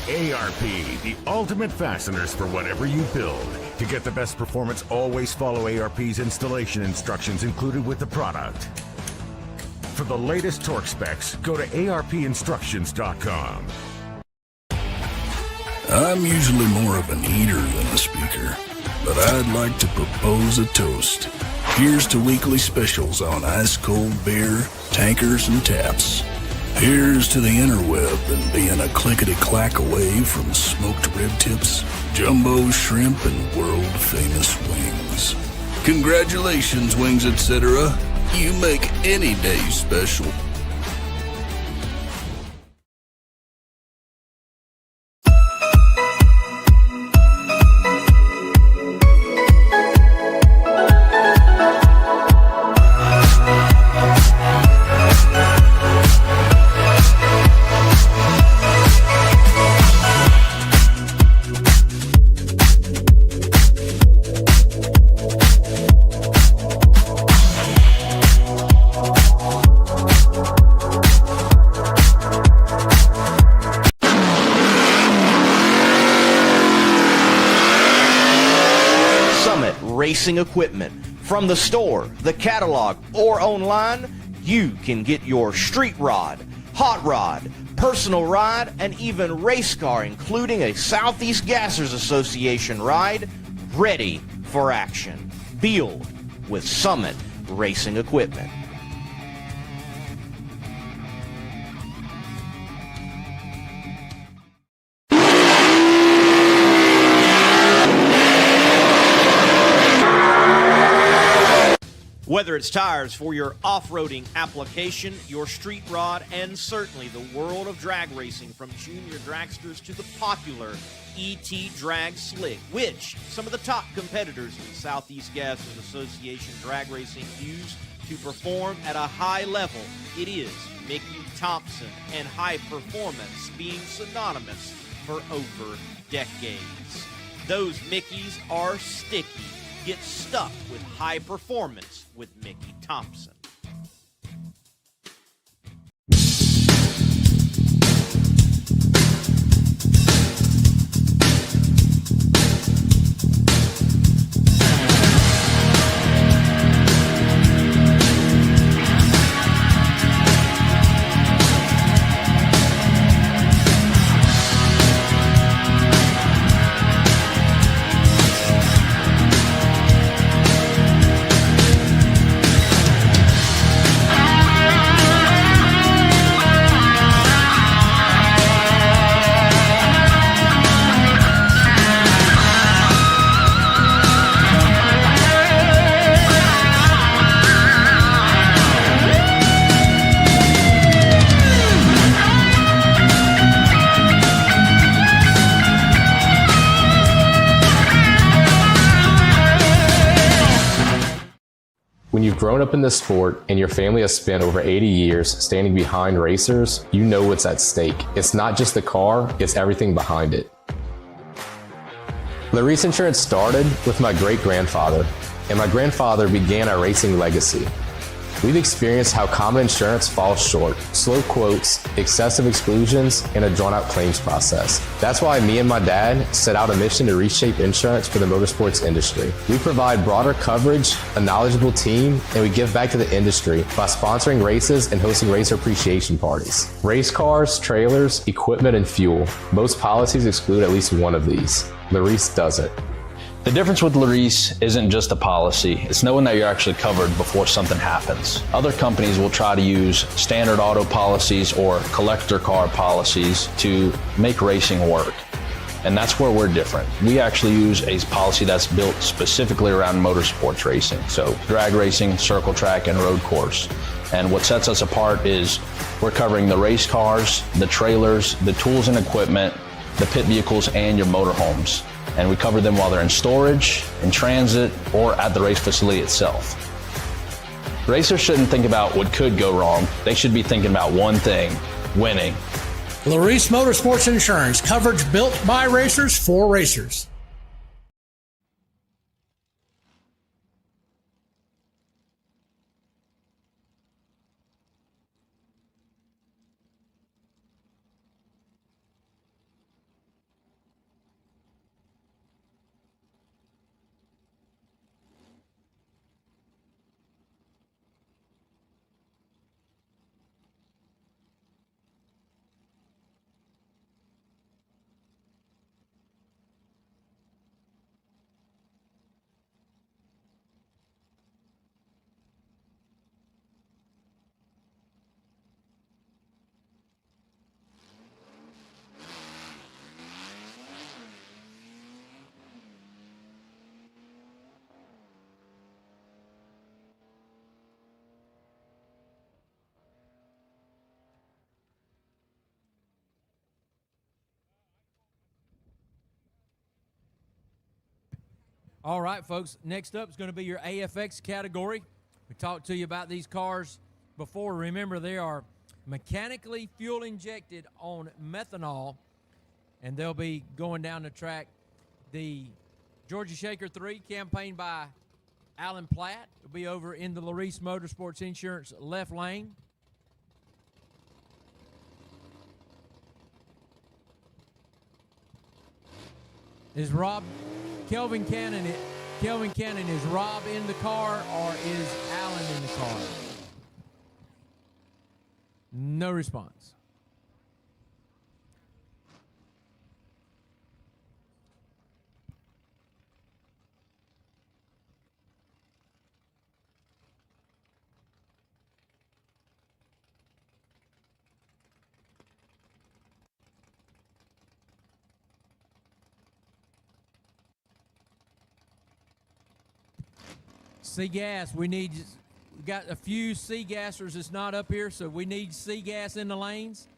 ARP, the ultimate fasteners for whatever you build. To get the best performance, always follow ARP's installation instructions included with the product. For the latest torque specs, go to arpinstructions.com. I'm usually more of an eater than a speaker, but I'd like to propose a toast. Here's to weekly specials on ice-cold beer, tankers, and taps. Here's to the interweb and being a clickety-clack away from smoked rib tips, jumbo shrimp, and world-famous wings. Congratulations, Wings Etc. You make any day special. Racing equipment. From the store, the catalog, or online, you can get your street rod, hot rod, personal ride, and even race car, including a Southeast Gassers Association ride, ready for action. Build with Summit Racing Equipment. Whether it's tires for your off-roading application, your street rod, and certainly the world of drag racing, from junior dragsters to the popular ET Drag Slick, which some of the top competitors in the Southeast Gassers Association drag racing use to perform at a high level. It is Mickey Thompson, and high performance being synonymous for over decades. Those Mickeys are sticky. Get stuck with high performance with Mickey Thompson. When you've grown up in this sport and your family has spent over 80 years standing behind racers, you know what's at stake. It's not just the car, it's everything behind it. The race insurance started with my great-grandfather, and my grandfather began our racing legacy. We've experienced how common insurance falls short, slow quotes, excessive exclusions, and a drawn-out claims process. That's why me and my dad set out a mission to reshape insurance for the motorsports industry. We provide broader coverage, a knowledgeable team, and we give back to the industry by sponsoring races and hosting racer appreciation parties. Race cars, trailers, equipment, and fuel. Most policies exclude at least one of these. Larice doesn't. The difference with Larice isn't just a policy, it's knowing that you're actually covered before something happens. Other companies will try to use standard auto policies or collector car policies to make racing work. And that's where we're different. We actually use a policy that's built specifically around motorsports racing, so drag racing, circle track, and road course. And what sets us apart is we're covering the race cars, the trailers, the tools and equipment, the pit vehicles, and your motorhomes. And we cover them while they're in storage, in transit, or at the race facility itself. Racers shouldn't think about what could go wrong. They should be thinking about one thing: winning. Larice Motorsports Insurance, coverage built by racers for racers. All right, folks, next up is going to be your AFX category. We talked to you about these cars before. Remember, they are mechanically fuel injected on methanol, and they'll be going down the track. The Georgia Shaker 3, campaigned by Alan Platt, will be over in the Larice Motorsports Insurance left lane. Is Kelvin Cannon, is Rob in the car or is Alan in the car? No response. C-Gas, we got a few C-Gassers that's not up here, so we need C-Gas in the lanes.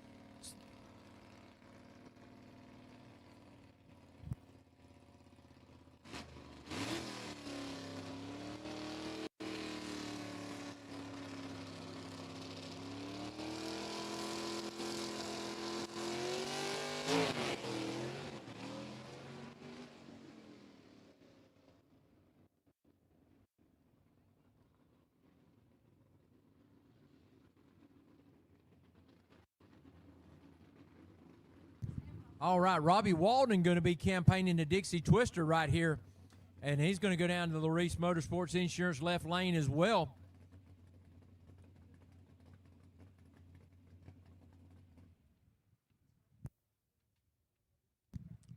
All right, Robbie Walden going to be campaigning the Dixie Twister right here, and he's going to go down to the Larice Motorsports Insurance left lane as well.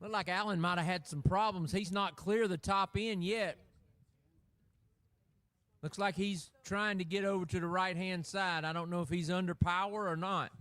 Looked like Allen might have had some problems. He's not clear the top end yet. Looks like he's trying to get over to the right-hand side. I don't know if he's under power or not.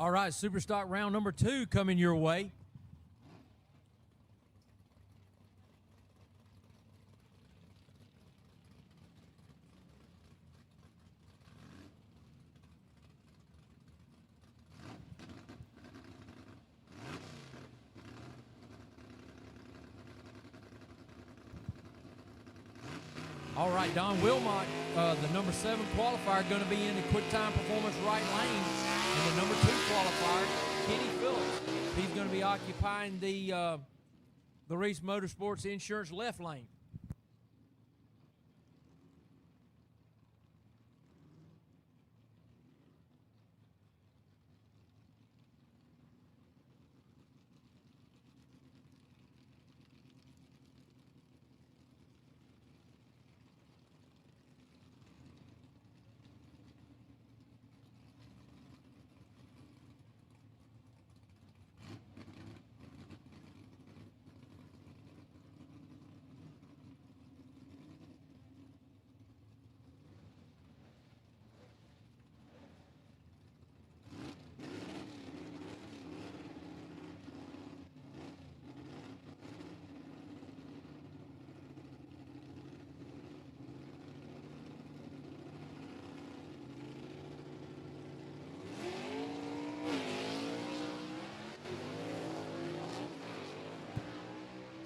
All right, Superstock round number 2 coming your way. All right, Don Wilmot, the number 7 qualifier, going to be in the quick time performance right lane. And the number 2 qualifier, Kenny Phillips, he's going to be occupying the Reese Motorsports Insurance left lane.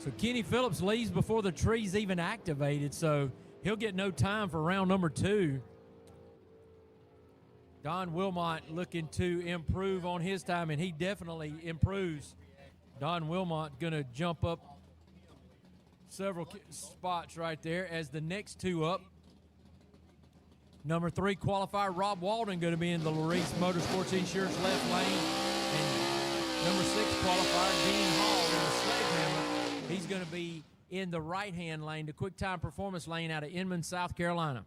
So Kenny Phillips leaves before the tree's even activated, so he'll get no time for round number 2. Don Wilmot looking to improve on his time, and he definitely improves. Don Wilmot going to jump up several spots right there as the next 2 up. Number 3 qualifier, Rob Walden, going to be in the Reese Motorsports Insurance left lane. And number 6 qualifier, Dean Hall, in the Sledgehammer. He's going to be in the right-hand lane, the quick time performance lane out of Inman, South Carolina.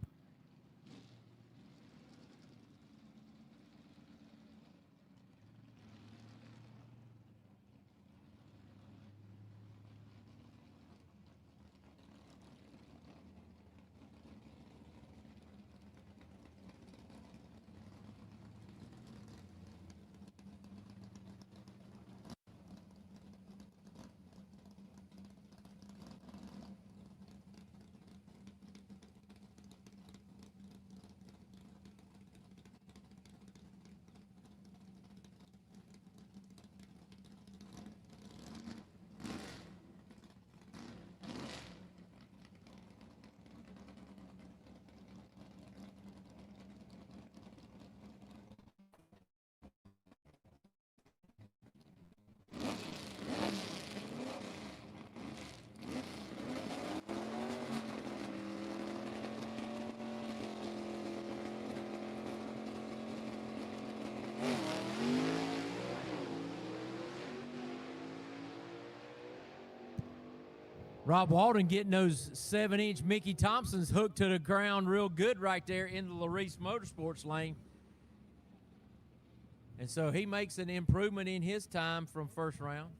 Rob Walden getting those 7-inch Mickey Thompsons hooked to the ground real good right there in the Reese Motorsports lane. And so he makes an improvement in his time from first round.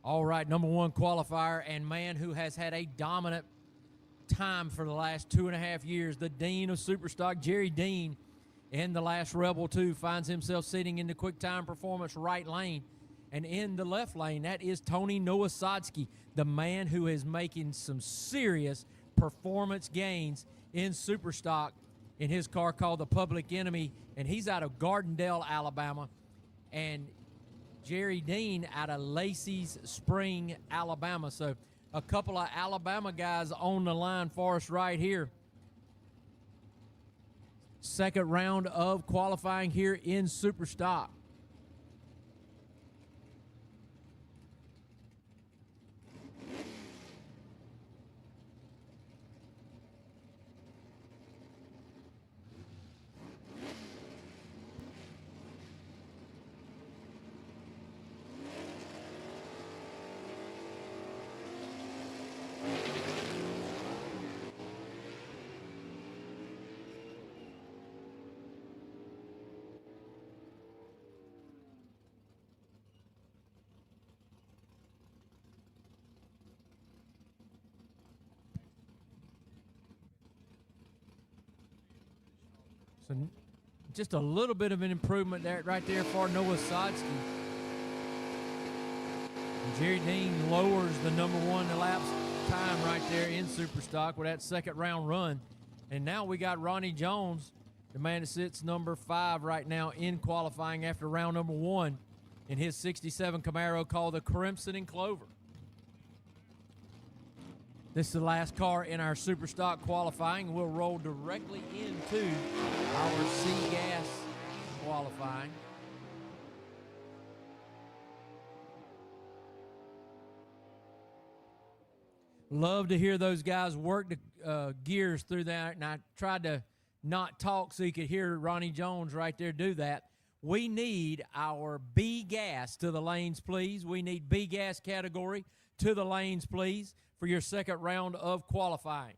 All right, number 1 qualifier and man who has had a dominant time for the last 2.5 years, the Dean of Superstock, Jerry Dean, in the last Rebel 2, finds himself sitting in the quick time performance right lane. And in the left lane, that is Tony Nowosadski, the man who is making some serious performance gains in Superstock in his car called the Public Enemy, and he's out of Gardendale, Alabama. And Jerry Dean out of Lacey's Spring, Alabama. So a couple of Alabama guys on the line for us right here. second round of qualifying here in Superstock. So just a little bit of an improvement there, right there for Noah Sodsky. And Jerry Dean lowers the number one elapsed time right there in Superstock with that second round run. And now we got Ronnie Jones, the man that sits number 5 right now in qualifying after round number 1 in his 67 Camaro called the Crimson and Clover. This is the last car in our Superstock qualifying. We'll roll directly into our C-Gas qualifying. Love to hear those guys work the gears through that, and I tried to not talk so you could hear Ronnie Jones right there do that. We need our B-Gas to the lanes, please. We need B-Gas category to the lanes, please, for your second round of qualifying.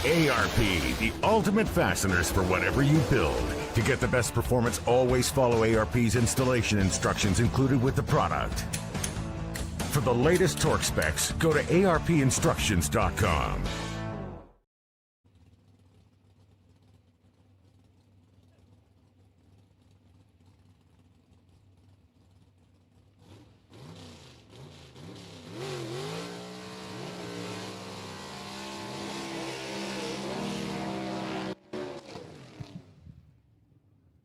ARP, the ultimate fasteners for whatever you build. To get the best performance, always follow ARP's installation instructions included with the product. For the latest torque specs, go to arpinstructions.com.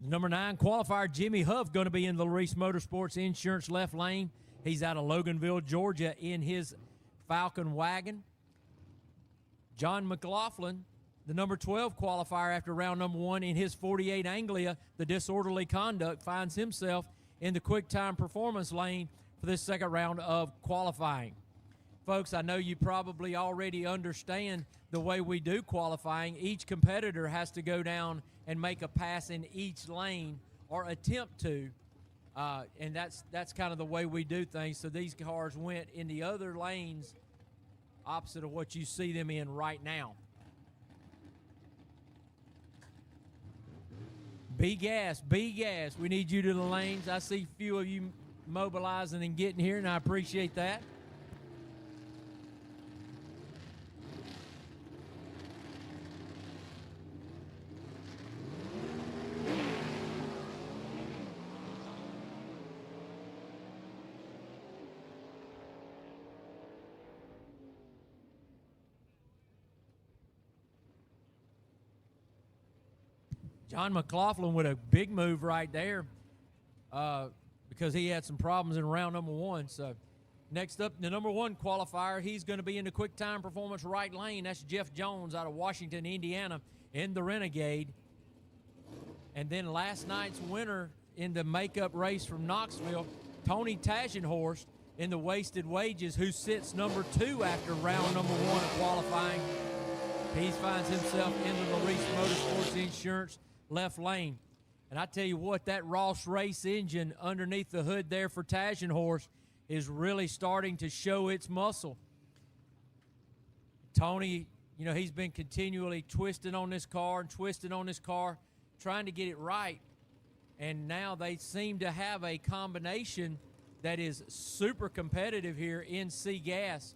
Number 9 qualifier Jimmy Huff going to be in the Reese Motorsports Insurance left lane. He's out of Loganville, Georgia in his Falcon wagon. John McLaughlin, the number 12 qualifier after round number 1 in his 48 Anglia, the disorderly conduct, finds himself in the quick time performance lane for this second round of qualifying. Folks, I know you probably already understand the way we do qualifying. Each competitor has to go down and make a pass in each lane or attempt to, and that's kind of the way we do things. So these cars went in the other lanes opposite of what you see them in right now. B-Gas, B-Gas. We need you to the lanes. I see a few of you mobilizing and getting here, and I appreciate that. John McLaughlin with a big move right there because he had some problems in round number 1. So next up, the number 1 qualifier, he's going to be in the quick time performance right lane. That's Jeff Jones out of Washington, Indiana in the Renegade. And then last night's winner in the makeup race from Knoxville, Tony Tagenhorst in the Wasted Wages, who sits number 2 after round number 1 of qualifying. He finds himself in the Larice Motorsports Insurance left lane. And I tell you what, that Ross Race engine underneath the hood there for Tagenhorst is really starting to show its muscle. Tony, you know, he's been continually twisting on this car and twisting on this car, trying to get it right. And now they seem to have a combination that is super competitive here in C-Gas.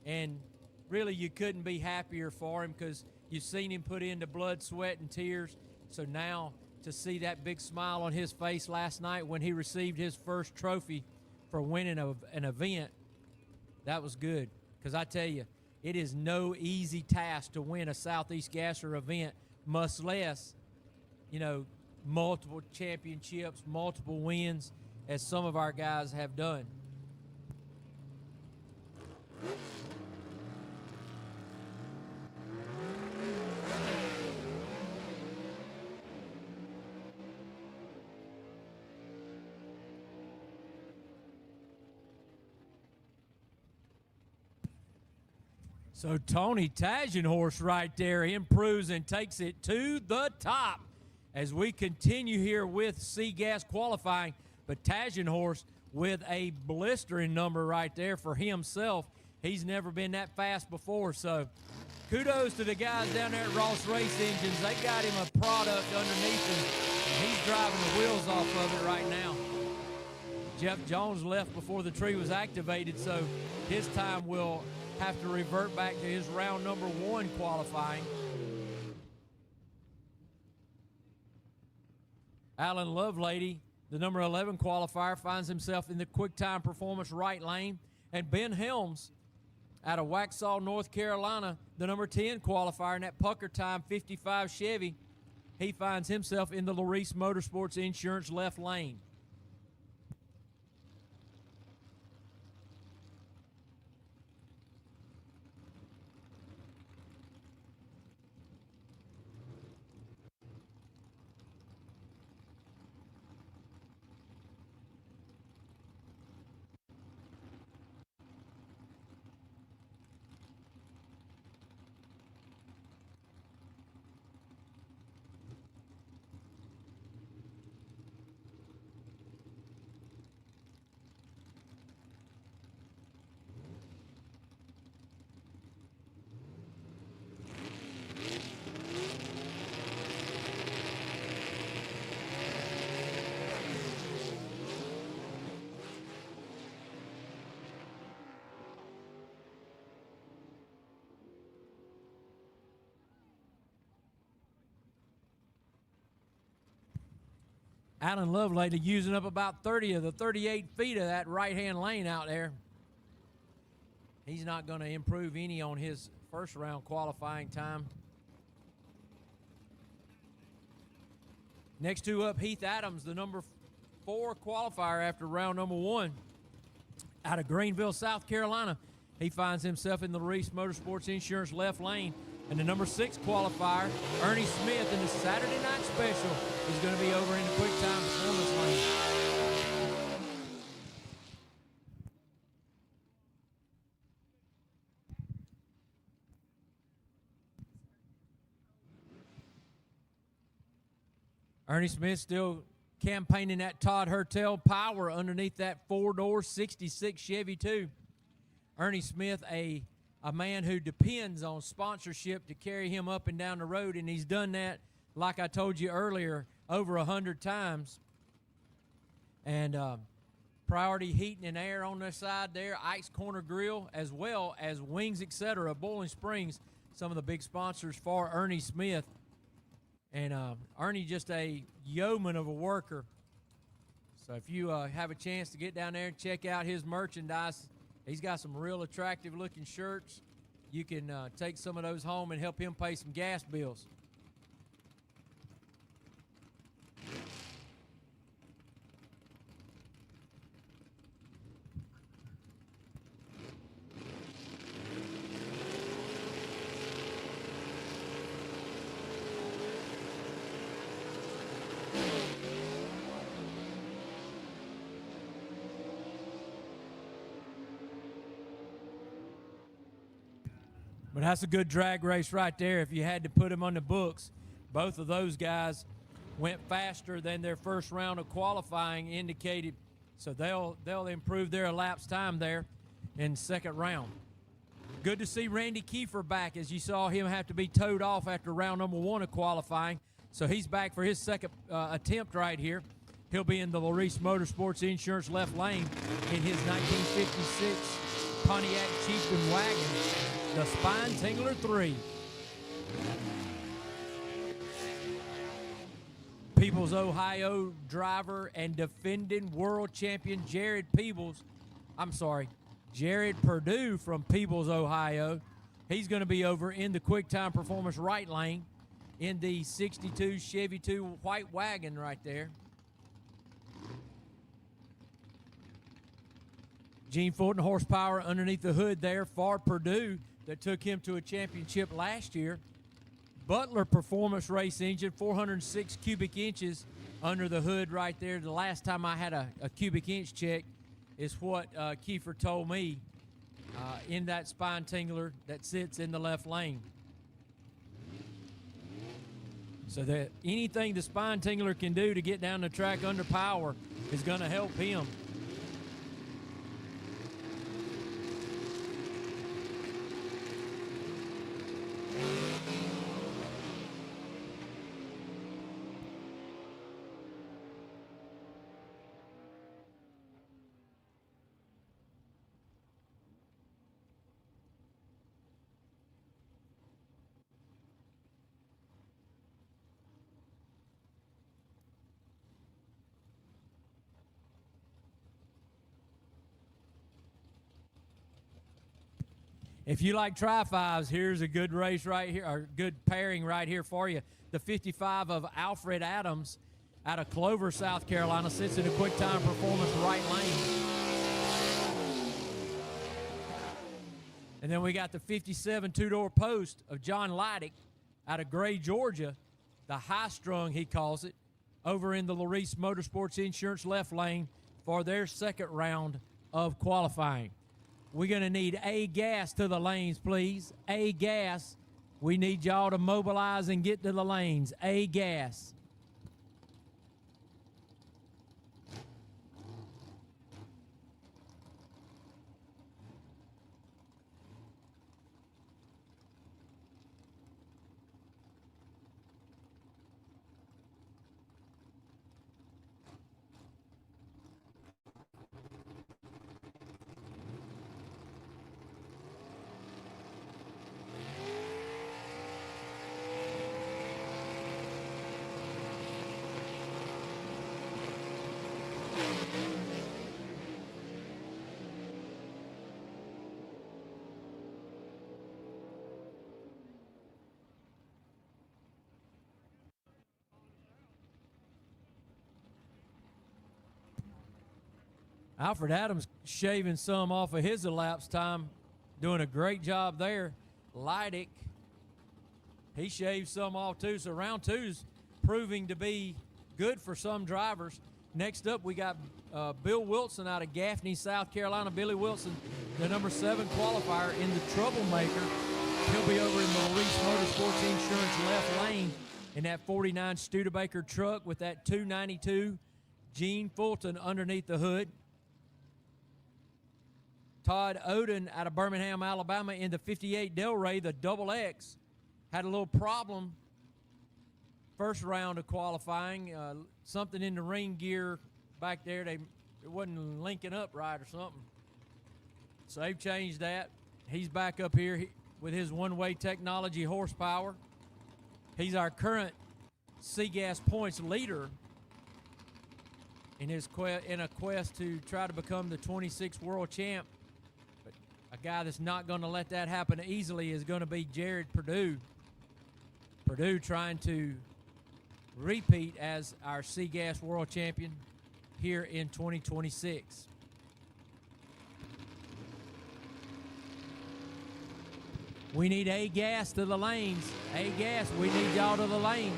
And really, you couldn't be happier for him, because you've seen him put in the blood, sweat, and tears. So now to see that big smile on his face last night when he received his first trophy for winning an event, that was good. Because I tell you, it is no easy task to win a Southeast Gasser event, much less, you know, multiple championships, multiple wins, as some of our guys have done. So Tony Tagenhorst right there improves and takes it to the top as we continue here with C-Gas qualifying. But Tagenhorst with a blistering number right there for himself. He's never been that fast before. So kudos to the guys down there at Ross Race Engines. They got him a product underneath him, and he's driving the wheels off of it right now. Jeff Jones left before the tree was activated, so his time will have to revert back to his round number 1 qualifying. Alan Lovelady, the number 11 qualifier, finds himself in the Quick Time Performance right lane. And Ben Helms out of Waxhaw, North Carolina, the number 10 qualifier in that Pucker Time 55 Chevy, he finds himself in the Larice Motorsports Insurance left lane. Alan Lovelady using up about 30 of the 38 feet of that right-hand lane out there. He's not going to improve any on his first round qualifying time. Next two up, Heath Adams, the number 4 qualifier after round number 1. Out of Greenville, South Carolina, he finds himself in the Larice Motorsports Insurance left lane. And the number 6 qualifier, Ernie Smith, in the Saturday night special, is going to be over in the Quick Time Performance lane. Ernie Smith still campaigning that Todd Hertel power underneath that 4-door 66 Chevy 2. Ernie Smith, a man who depends on sponsorship to carry him up and down the road, and he's done that, like I told you earlier, over 100 times. And Priority Heating and Air on their side there, Ike's Corner Grill, as well as Wings, etc., Bowling Springs, some of the big sponsors for Ernie Smith. And Ernie, just a yeoman of a worker. So if you have a chance to get down there and check out his merchandise, he's got some real attractive looking shirts. You can take some of those home and help him pay some gas bills. But that's a good drag race right there. If you had to put them on the books, both of those guys went faster than their first round of qualifying indicated. So they'll improve their elapsed time there in second round. Good to see Randy Kiefer back, as you saw him have to be towed off after round number 1 of qualifying. So he's back for his second attempt right here. He'll be in the Larice Motorsports Insurance left lane in his 1956 Pontiac Chieftain wagon, the Spine Tingler 3. Peoples, Ohio driver and defending world champion Jared Purdue from Peoples, Ohio. He's going to be over in the QuickTime Performance right lane in the 62 Chevy 2 white wagon right there. Gene Fulton horsepower underneath the hood there for Purdue that took him to a championship last year. Butler Performance Race engine, 406 cubic inches under the hood right there. The last time I had a cubic inch check is what Kiefer told me in that Spine Tingler that sits in the left lane. So that anything the Spine Tingler can do to get down the track under power is going to help him. If you like tri-fives, here's a good race right here, or good pairing right here for you. The 55 of Alfred Adams out of Clover, South Carolina, sits in a QuickTime Performance right lane. And then we got the 57 two-door post of John Leidick out of Gray, Georgia, the high-strung, he calls it, over in the Larice Motorsports Insurance left lane for their second round of qualifying. We're going to need A gas to the lanes, please. A gas. We need y'all to mobilize and get to the lanes. A gas. Alfred Adams shaving some off of his elapsed time, doing a great job there. Leidick, he shaved some off too, so round two's proving to be good for some drivers. Next up, we got Bill Wilson out of Gaffney, South Carolina. Billy Wilson, the number 7 qualifier in the Troublemaker. He'll be over in the Larice Motorsports Insurance left lane in that 49 Studebaker truck with that 292 Gene Fulton underneath the hood. Todd Oden out of Birmingham, Alabama in the 58 Delray, the Double X, had a little problem first round of qualifying. Something in the ring gear back there, it wasn't linking up right or something. So they've changed that. He's back up here with his one-way technology horsepower. He's our current C-Gas points leader in a quest to try to become the 26th world champ. But a guy that's not going to let that happen easily is going to be Jared Purdue. Purdue trying to repeat as our C-Gas world champion here in 2026. We need A gas to the lanes. A gas, we need y'all to the lane.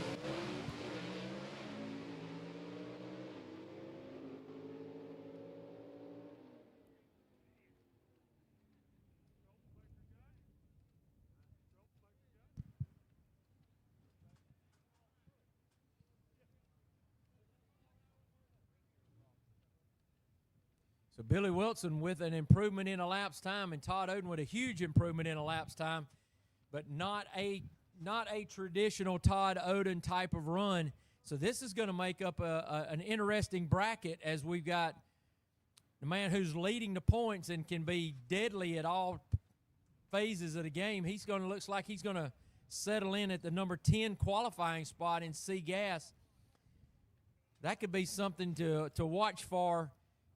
So Billy Wilson with an improvement in elapsed time, and Todd Oden with a huge improvement in elapsed time, but not a traditional Todd Oden type of run. So this is going to make up an interesting bracket, as we've got the man who's leading the points and can be deadly at all phases of the game. Looks like he's going to settle in at the number 10 qualifying spot in C Gas. That could be something to watch for,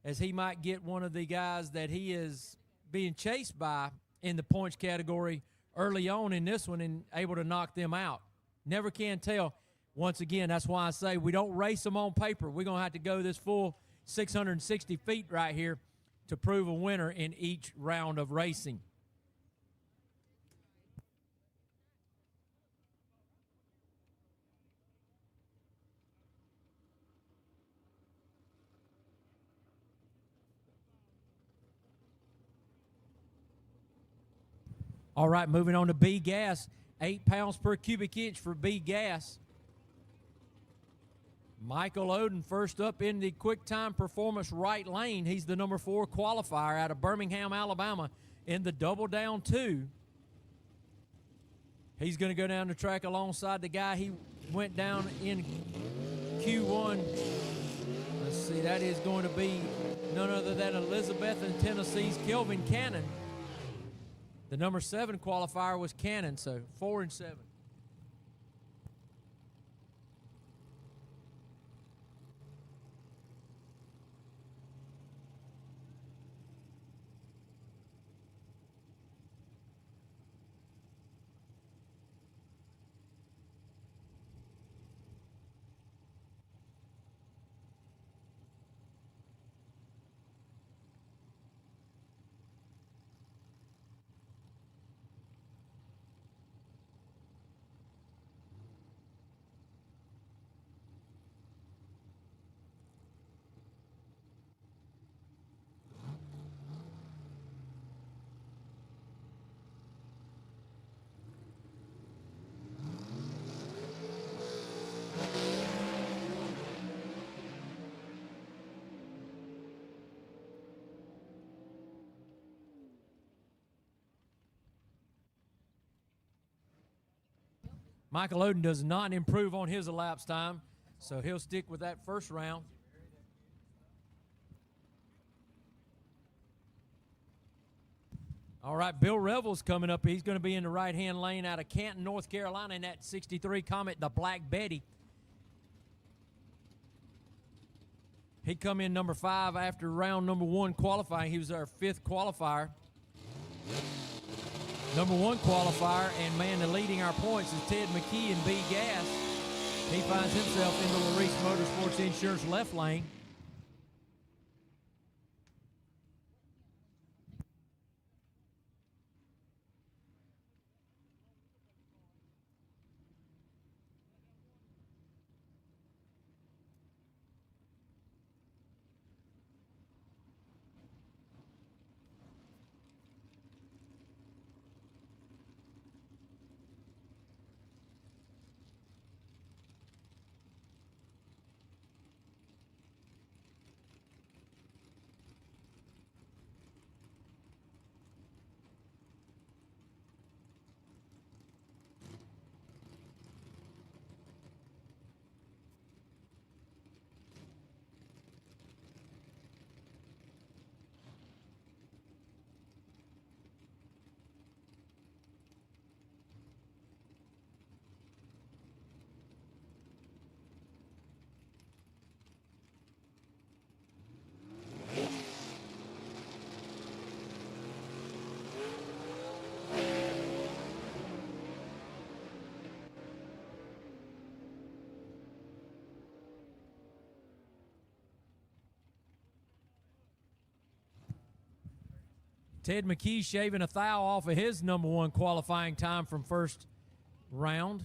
as he might get one of the guys that he is being chased by in the points category early on in this one and able to knock them out. Never can tell. Once again, that's why I say we don't race them on paper. We're going to have to go this full 660 feet right here to prove a winner in each round of racing. All right, moving on to B gas, 8 pounds per cubic inch for B gas. Michael Oden first up in the quick time performance right lane. He's the number 4 qualifier out of Birmingham, Alabama in the double down 2. He's going to go down the track alongside the guy he went down in Q1. Let's see, that is going to be none other than Elizabethton, Tennessee's Kelvin Cannon. The number 7 qualifier was Cannon, so 4 and 7. Michael Oden does not improve on his elapsed time, so he'll stick with that first round. All right, Bill Revel's coming up. He's going to be in the right-hand lane out of Canton, North Carolina, in that 63 Comet, the Black Betty. He come in number 5 after round number 1 qualifying. He was our 5th qualifier. Number 1 qualifier and man leading our points is Ted McKee in B gas. He finds himself in the Larice Motorsports Insurance left lane. Ted McKee shaving a thou off of his number 1 qualifying time from first round.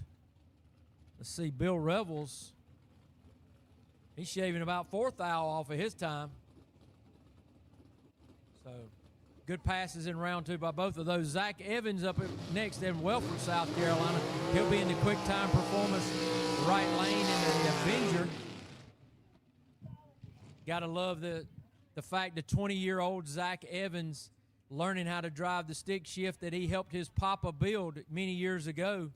Let's see, Bill Revels, he's shaving about 4 thou off of his time. So good passes in round 2 by both of those. Zach Evans up next in Welford, South Carolina. He'll be in the quick time performance right lane in the Avenger. Got to love the the fact that 20-year-old Zach Evans learning how to drive the stick shift that he helped his papa build many years ago.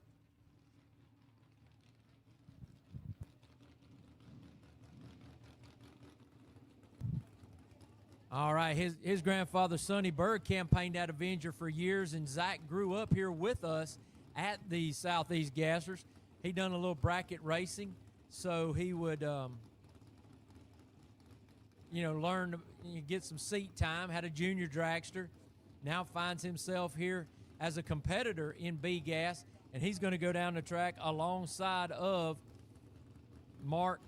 All right, his grandfather, Sonny Berg, campaigned at Avenger for years, and Zach grew up here with us at the Southeast Gassers. He done a little bracket racing, so he would, learn to get some seat time, had a junior dragster, now finds himself here as a competitor in B-Gas, and he's going to go down the track alongside of Mark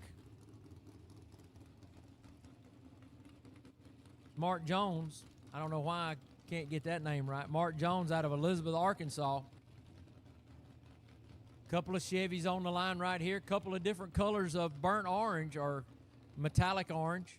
Jones. I don't know why I can't get that name right. Mark Jones out of Elizabeth, Arkansas. Couple of Chevys on the line right here. Couple of different colors of burnt orange or metallic orange.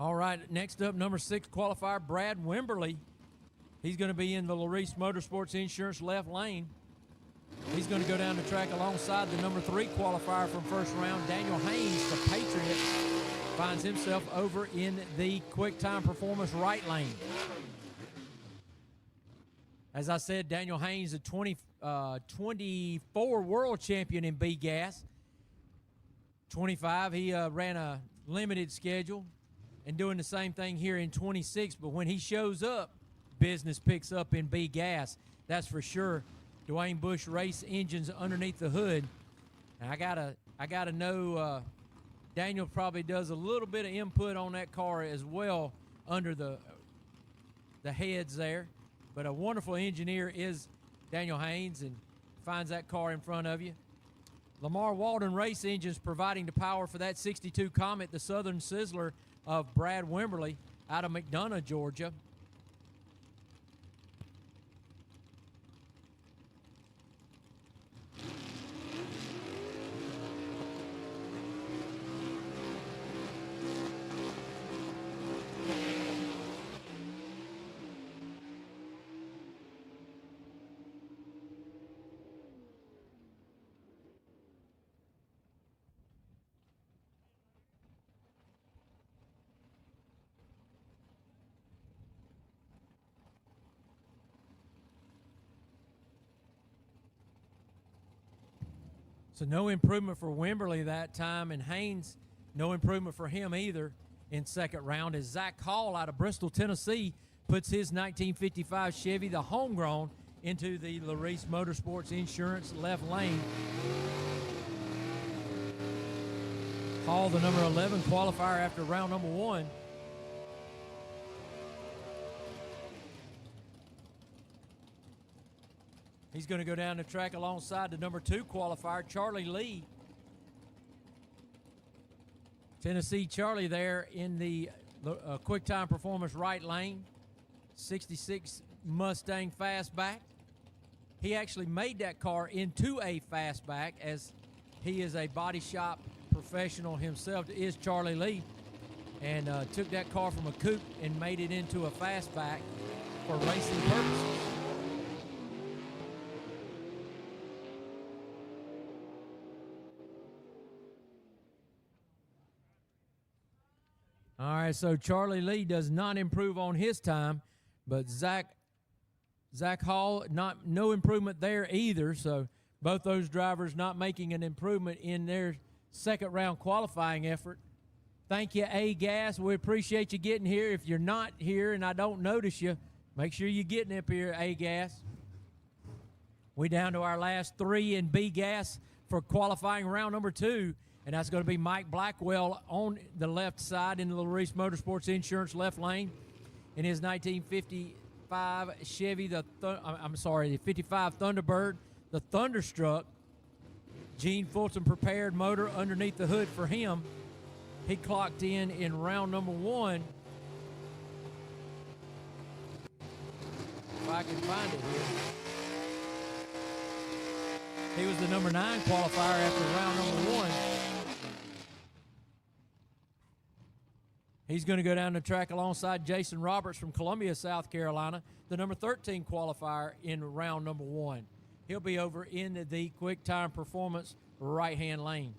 All right, next up, number 6 qualifier, Brad Wimberly. He's going to be in the Larice Motorsports Insurance left lane. He's going to go down the track alongside the number 3 qualifier from first round, Daniel Haynes, the Patriot, finds himself over in the Quick Time Performance right lane. As I said, Daniel Haynes, a 24 world champion in B-Gas. 25, he ran a limited schedule and doing the same thing here in 26, but when he shows up, business picks up in B-Gas. That's for sure. Dwayne Bush race engines underneath the hood. And I gotta know Daniel probably does a little bit of input on that car as well under the heads there. But a wonderful engineer is Daniel Haynes and finds that car in front of you. Lamar Walden race engines providing the power for that 62 Comet, the Southern Sizzler of Brad Wimberly out of McDonough, Georgia. So no improvement for Wimberly that time, and Haynes, no improvement for him either in second round, as Zach Hall out of Bristol, Tennessee, puts his 1955 Chevy, the homegrown, into the Larice Motorsports Insurance left lane. Hall, the number 11 qualifier after round number 1. He's going to go down the track alongside the number 2 qualifier, Charlie Lee. Tennessee Charlie there in the Quick Time Performance right lane. 66 Mustang Fastback. He actually made that car into a Fastback, as he is a body shop professional himself, is Charlie Lee, and took that car from a coupe and made it into a Fastback for racing purposes. All right, so Charlie Lee does not improve on his time, but Zach Hall, no improvement there either. So both those drivers not making an improvement in their second round qualifying effort. Thank you, A-Gas. We appreciate you getting here. If you're not here and I don't notice you, make sure you're getting up here, A-Gas. We down to our last 3 in B-Gas for qualifying round number 2. and that's going to be Mike Blackwell on the left side in the Larice Motorsports Insurance left lane in his 1955 Chevy, the 55 Thunderbird, the Thunderstruck. Gene Fulton prepared motor underneath the hood for him. He clocked in round number 1. If I can find it here. He was the number 9 qualifier after round number 1. He's going to go down the track alongside Jason Roberts from Columbia, South Carolina, the number 13 qualifier in round number 1. He'll be over in the Quick Time Performance right-hand lane.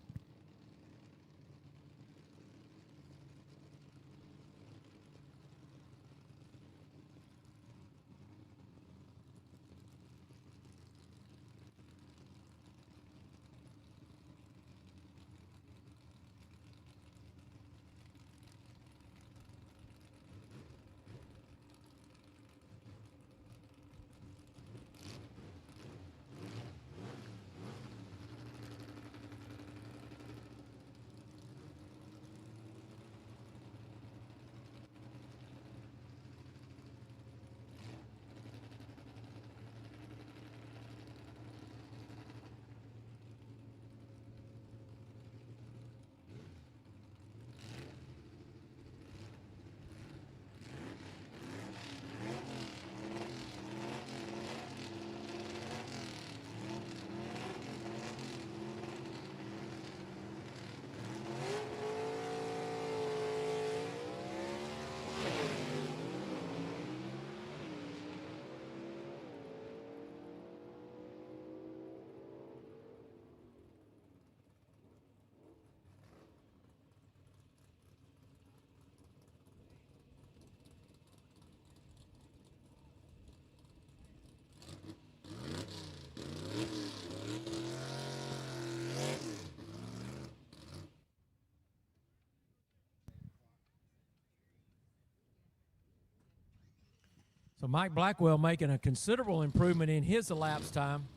So Mike Blackwell making a considerable improvement in his elapsed time.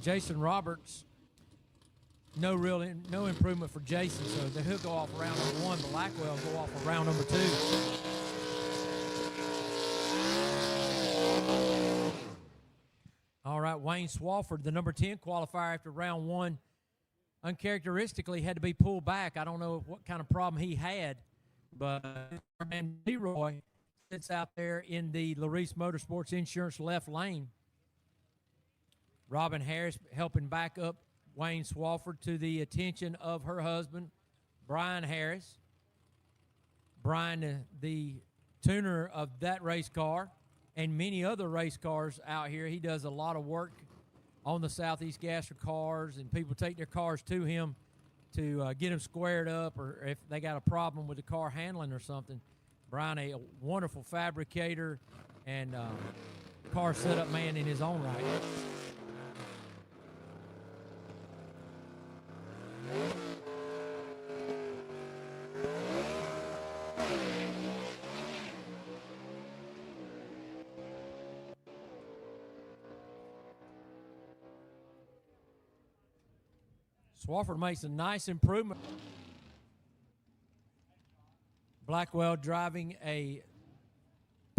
Jason Roberts, no improvement for Jason, so he'll go off round number 1, but Blackwell will go off of round number 2. All right, Wayne Swafford, the number 10 qualifier after round 1, uncharacteristically had to be pulled back. I don't know what kind of problem he had, but Leroy sits out there in the Larice Motorsports Insurance left lane. Robin Harris helping back up Wayne Swafford to the attention of her husband, Brian Harris. Brian, the tuner of that race car and many other race cars out here. He does a lot of work on the Southeast Gasser cars, and people take their cars to him to get them squared up, or if they got a problem with the car handling or something. Brian, a wonderful fabricator and car setup man in his own right. Swafford makes a nice improvement. Blackwell driving a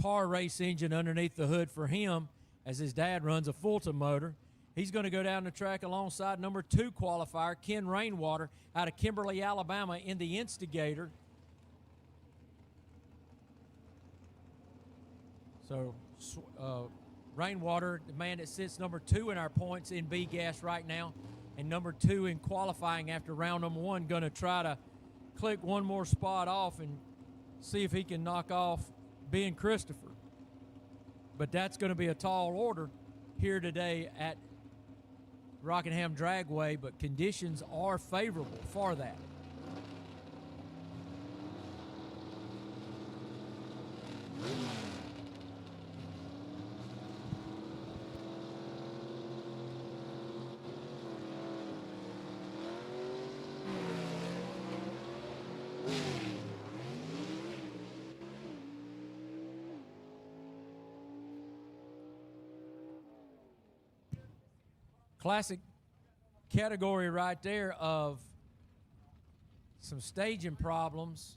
par race engine underneath the hood for him as his dad runs a Fulton motor. He's going to go down the track alongside number 2 qualifier, Ken Rainwater, out of Kimberly, Alabama, in the Instigator. So Rainwater, the man that sits number 2 in our points in B-Gas right now, and number 2 in qualifying after round number 1, going to try to click one more spot off and see if he can knock off Ben Christopher. But that's going to be a tall order here today at Rockingham Dragway, but conditions are favorable for that. Classic category right there of some staging problems.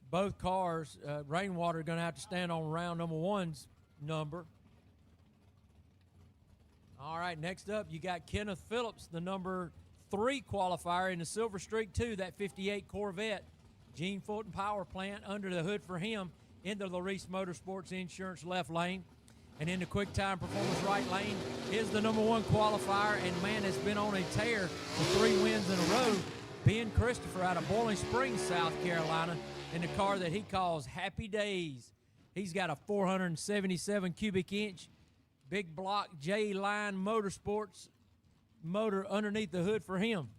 Both cars, Rainwater, are going to have to stand on round number one's number. All right, next up, you got Kenneth Phillips, the number 3 qualifier in the Silver Streak 2, that 58 Corvette. Gene Fulton Power Plant under the hood for him into the Reese Motorsports Insurance left lane. And in the quick time performance right lane is the number 1 qualifier, and man has been on a tear for 3 wins in a row. Ben Christopher out of Boiling Springs, South Carolina, in the car that he calls Happy Days. He's got a 477 cubic inch big block J-Line Motorsports motor underneath the hood for him.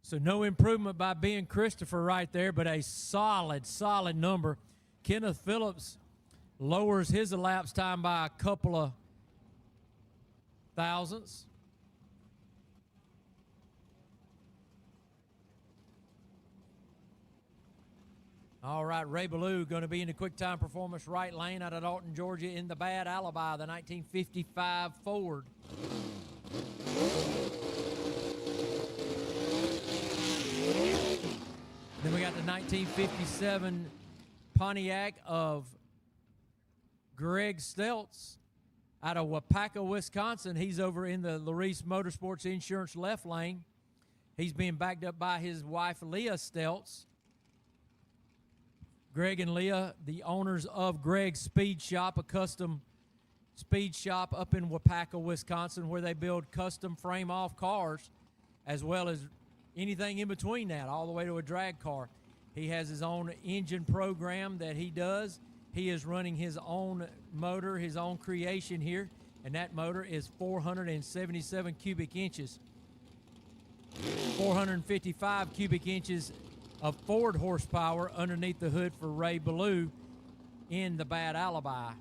So no improvement by Ben Christopher right there, but a solid, solid number. Kenneth Phillips lowers his elapsed time by a couple of thousandths. All right, Ray Ballou going to be in the quick time performance right lane out of Dalton, Georgia in the Bad Alibi, the 1955 Ford. Then we got the 1957 Pontiac of Greg Stelz out of Wapaka, Wisconsin. He's over in the Reese Motorsports Insurance left lane. He's being backed up by his wife, Leah Stelz. Greg and Leah, the owners of Greg's Speed Shop, a custom speed shop up in Wapaka, Wisconsin, where they build custom frame-off cars as well as anything in between that, all the way to a drag car. He has his own engine program that he does. He is running his own motor, his own creation here, and that motor is 477 cubic inches. 455 cubic inches of Ford horsepower underneath the hood for Ray Ballou in the Bad Alibi.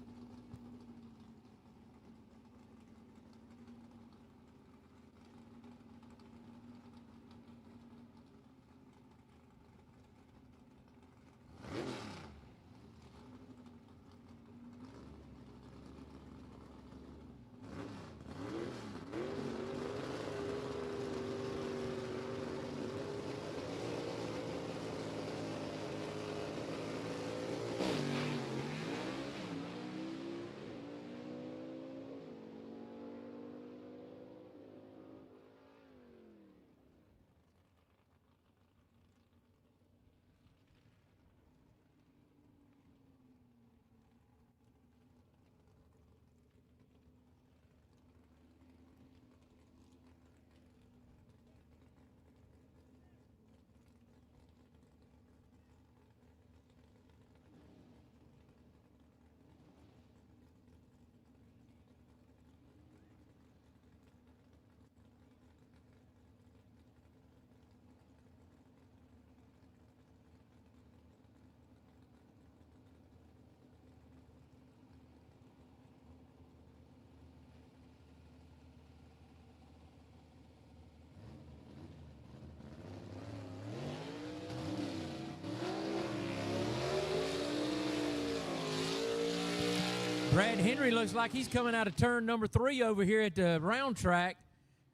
Brad Henry looks like he's coming out of turn number 3 over here at the round track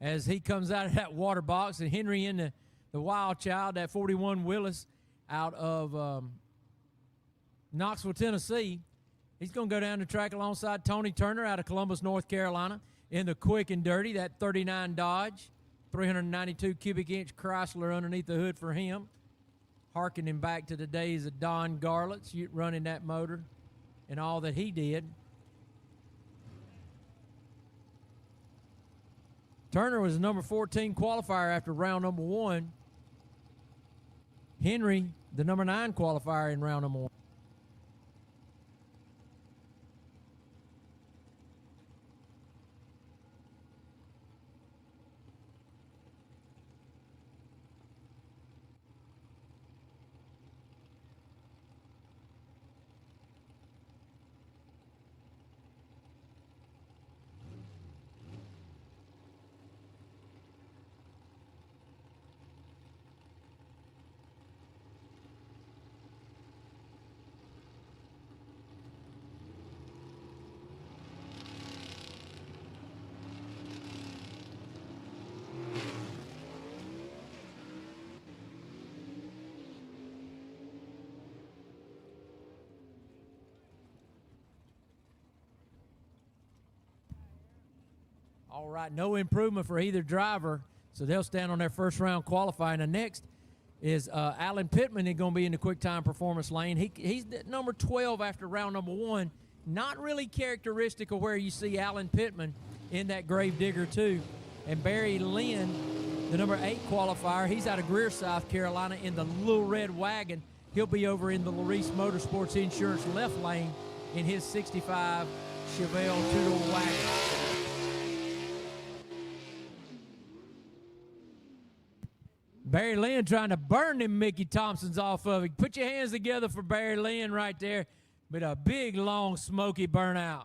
as he comes out of that water box. And Henry in the Wild Child, that 41 Willis out of Knoxville, Tennessee. He's going to go down the track alongside Tony Turner out of Columbus, North Carolina. In the quick and dirty, that 39 Dodge, 392 cubic inch Chrysler underneath the hood for him. Harkening back to the days of Don Garlitz running that motor and all that he did. Turner was the number 14 qualifier after round number 1. Henry, the number 9 qualifier in round number 1. All right, no improvement for either driver, so they'll stand on their first round qualifying. The next is Alan Pittman. He's going to be in the quick time performance lane. He's number 12 after round number 1. Not really characteristic of where you see Alan Pittman in that Gravedigger 2. And Barry Lynn, the number 8 qualifier, he's out of Greer, South Carolina in the Little Red Wagon. He'll be over in the Larice Motorsports Insurance left lane in his 65 Chevelle two-door wagon. Barry Lynn trying to burn them Mickey Thompsons off of it. Put your hands together for Barry Lynn right there. But a big, long, smoky burnout.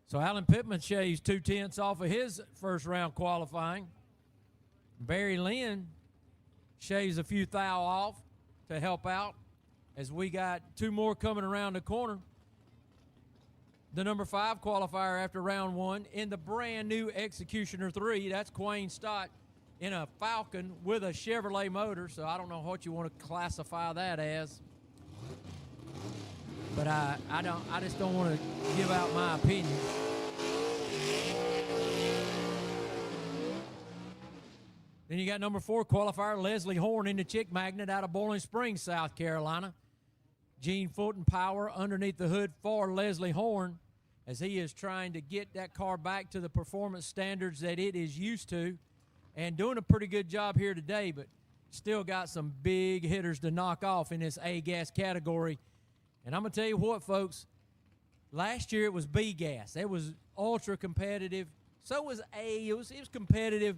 So Alan Pittman shaves 2/10 off of his first round qualifying. Barry Lynn shaves a few thou off to help out as we got 2 more coming around the corner. The number 5 qualifier after round 1 in the brand new Executioner 3. That's Quayne Stott in a Falcon with a Chevrolet motor. So I don't know what you want to classify that as. But I just don't want to give out my opinion. Then you got number 4 qualifier Leslie Horn in the Chick Magnet out of Bowling Springs, South Carolina. Gene Fulton power underneath the hood for Leslie Horn as he is trying to get that car back to the performance standards that it is used to, and doing a pretty good job here today, but still got some big hitters to knock off in this A-gas category. And I'm going to tell you what, folks, last year it was B-gas. It was ultra competitive. So was A. It was competitive,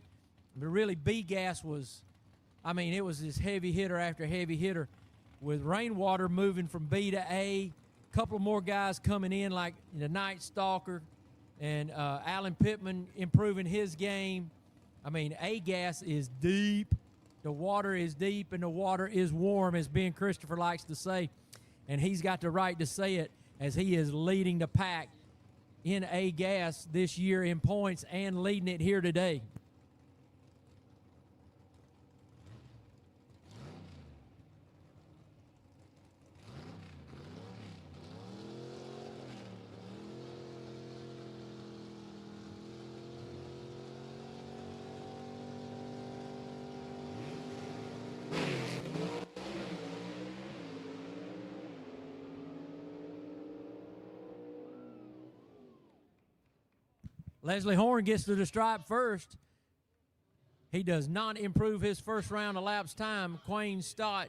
but really B-gas was, I mean, it was this heavy hitter after heavy hitter with Rainwater moving from B to A, a couple more guys coming in like the Night Stalker, and Alan Pittman improving his game. I mean, A-gas is deep. The water is deep and the water is warm, as Ben Christopher likes to say. And he's got the right to say it as he is leading the pack in A-gas this year in points and leading it here today. Leslie Horn gets to the stripe first. He does not improve his first round elapsed time. Quayne Stott,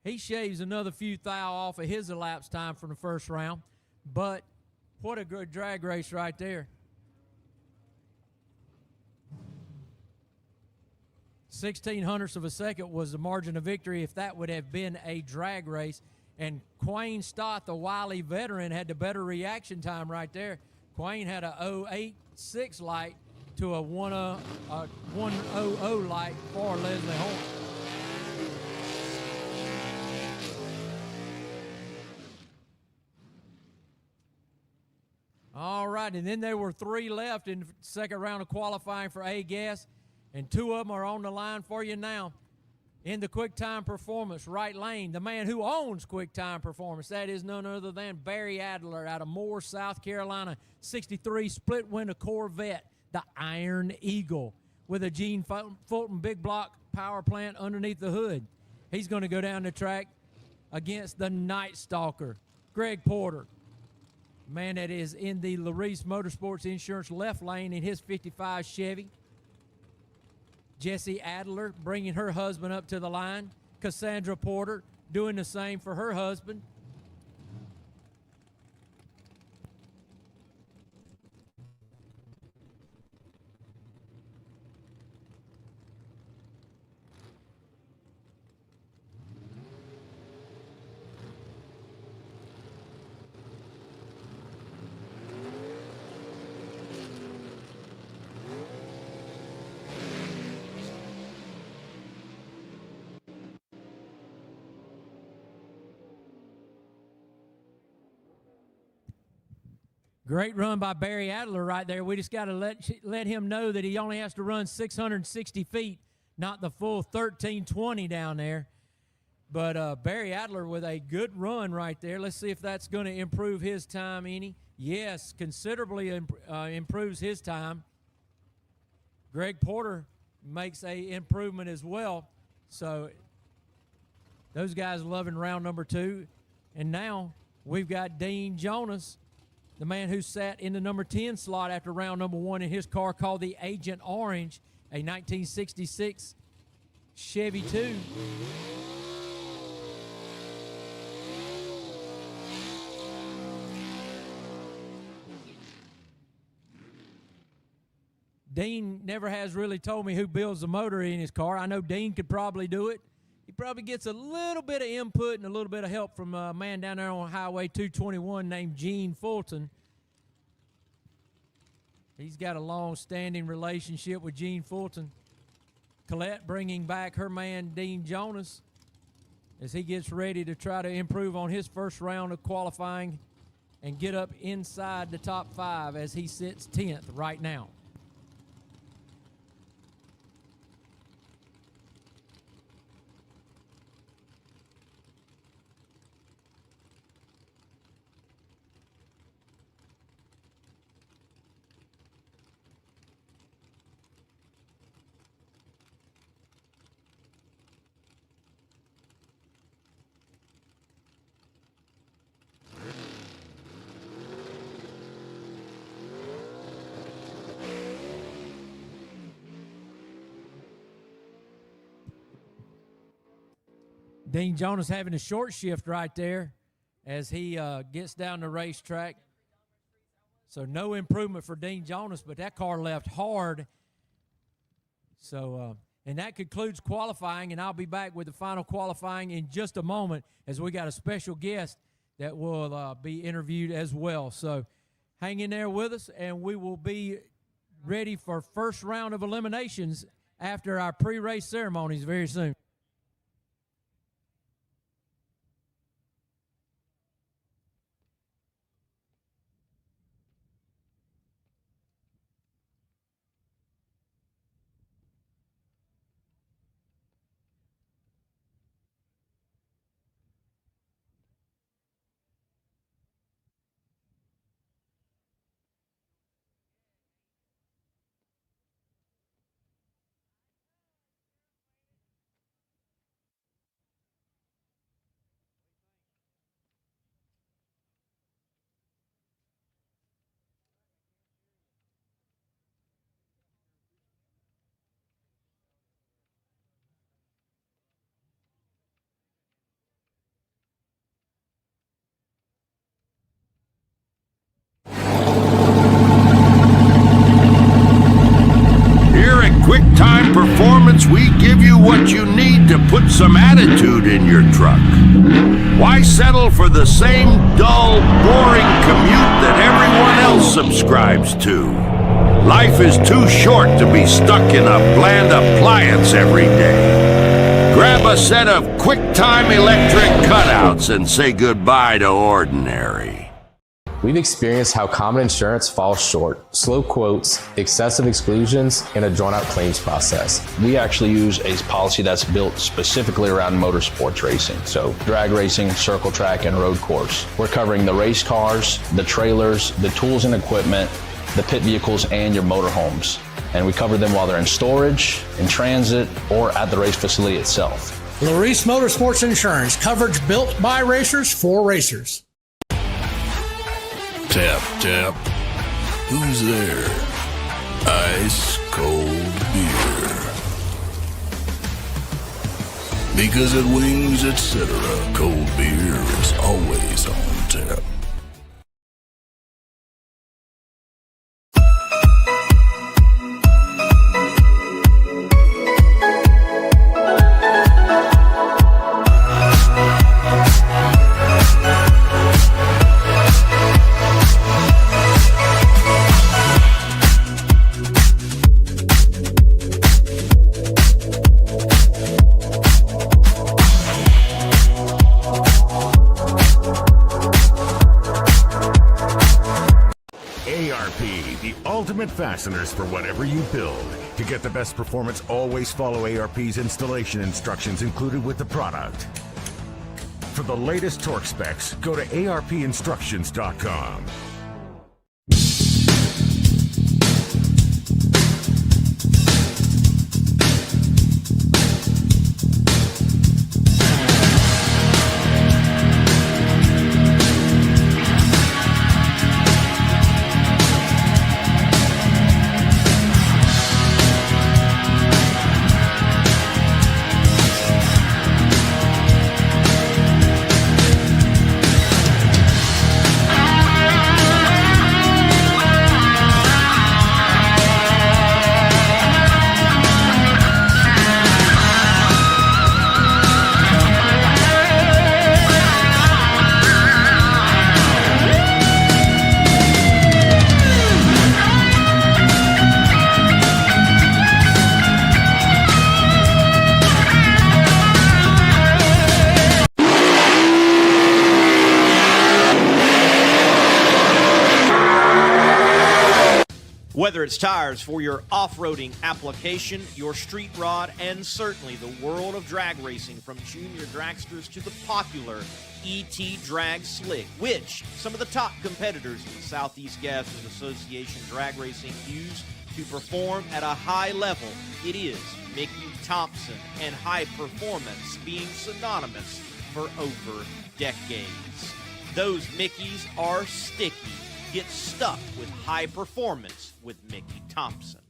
he shaves another few thou off of his elapsed time from the first round. But what a good drag race right there. 1600ths of a second was the margin of victory if that would have been a drag race. And Quayne Stott, the wily veteran, had the better reaction time right there. Quayne had a 0.86 light to a 1:00 light for Leslie Horn. All right, and then there were 3 left in the second round of qualifying for A-Gas, and 2 of them are on the line for you now. In the Quick Time Performance right lane, the man who owns Quick Time Performance, that is none other than Barry Adler out of Moore, South Carolina, 63 split window Corvette, the Iron Eagle, with a Gene Fulton big block power plant underneath the hood. He's going to go down the track against the Night Stalker, Greg Porter, man that is in the Larice Motorsports Insurance left lane in his 55 Chevy. Jessie Adler bringing her husband up to the line. Cassandra Porter doing the same for her husband. Great run by Barry Adler right there. We just got to let him know that he only has to run 660 feet, not the full 1320 down there. But Barry Adler with a good run right there. Let's see if that's going to improve his time any. Yes, considerably improves his time. Greg Porter makes a improvement as well. So those guys loving round number 2. And now we've got Dean Jonas, the man who sat in the number 10 slot after round number 1 in his car called the Agent Orange, a 1966 Chevy 2. Dean never has really told me who builds the motor in his car. I know Dean could probably do it. He probably gets a little bit of input and a little bit of help from a man down there on Highway 221 named Gene Fulton. He's got a long-standing relationship with Gene Fulton. Colette bringing back her man Dean Jonas as he gets ready to try to improve on his first round of qualifying and get up inside the top 5 as he sits 10th right now. Dean Jonas having a short shift right there as he gets down the racetrack. So no improvement for Dean Jonas, but that car left hard. So, and that concludes qualifying, and I'll be back with the final qualifying in just a moment as we got a special guest that will be interviewed as well. So hang in there with us, and we will be ready for first round of eliminations after our pre-race ceremonies very soon. QuickTime Performance, we give you what you need to put some attitude in your truck. Why settle for the same dull, boring commute that everyone else subscribes to? Life is too short to be stuck in a bland appliance every day. Grab a set of QuickTime electric cutouts and say goodbye to ordinary. We've experienced how common insurance falls short, slow quotes, excessive exclusions, and a drawn-out claims process. We actually use a policy that's built specifically around motorsports racing, so drag racing, circle track, and road course. We're covering the race cars, the trailers, the tools and equipment, the pit vehicles, and your motorhomes. And we cover them while they're in storage, in transit, or at the race facility itself. Larice Motorsports Insurance, coverage built by racers for racers. Tap, tap. Who's there? Ice cold beer. Because at Wings, etc., cold beer is always on tap. Ultimate fasteners for whatever you build. To get the best performance, always follow ARP's installation instructions included with the product. For the latest torque specs, go to arpinstructions.com. Whether it's tires for your off-roading application, your street rod, and certainly the world of drag racing, from junior dragsters to the popular ET Drag Slick, which some of the top competitors in the Southeast Gassers Association drag racing use to perform at a high level. It is Mickey Thompson, and high performance being synonymous for over decades. Those Mickeys are sticky. Get stuck with high performance with Mickey Thompson.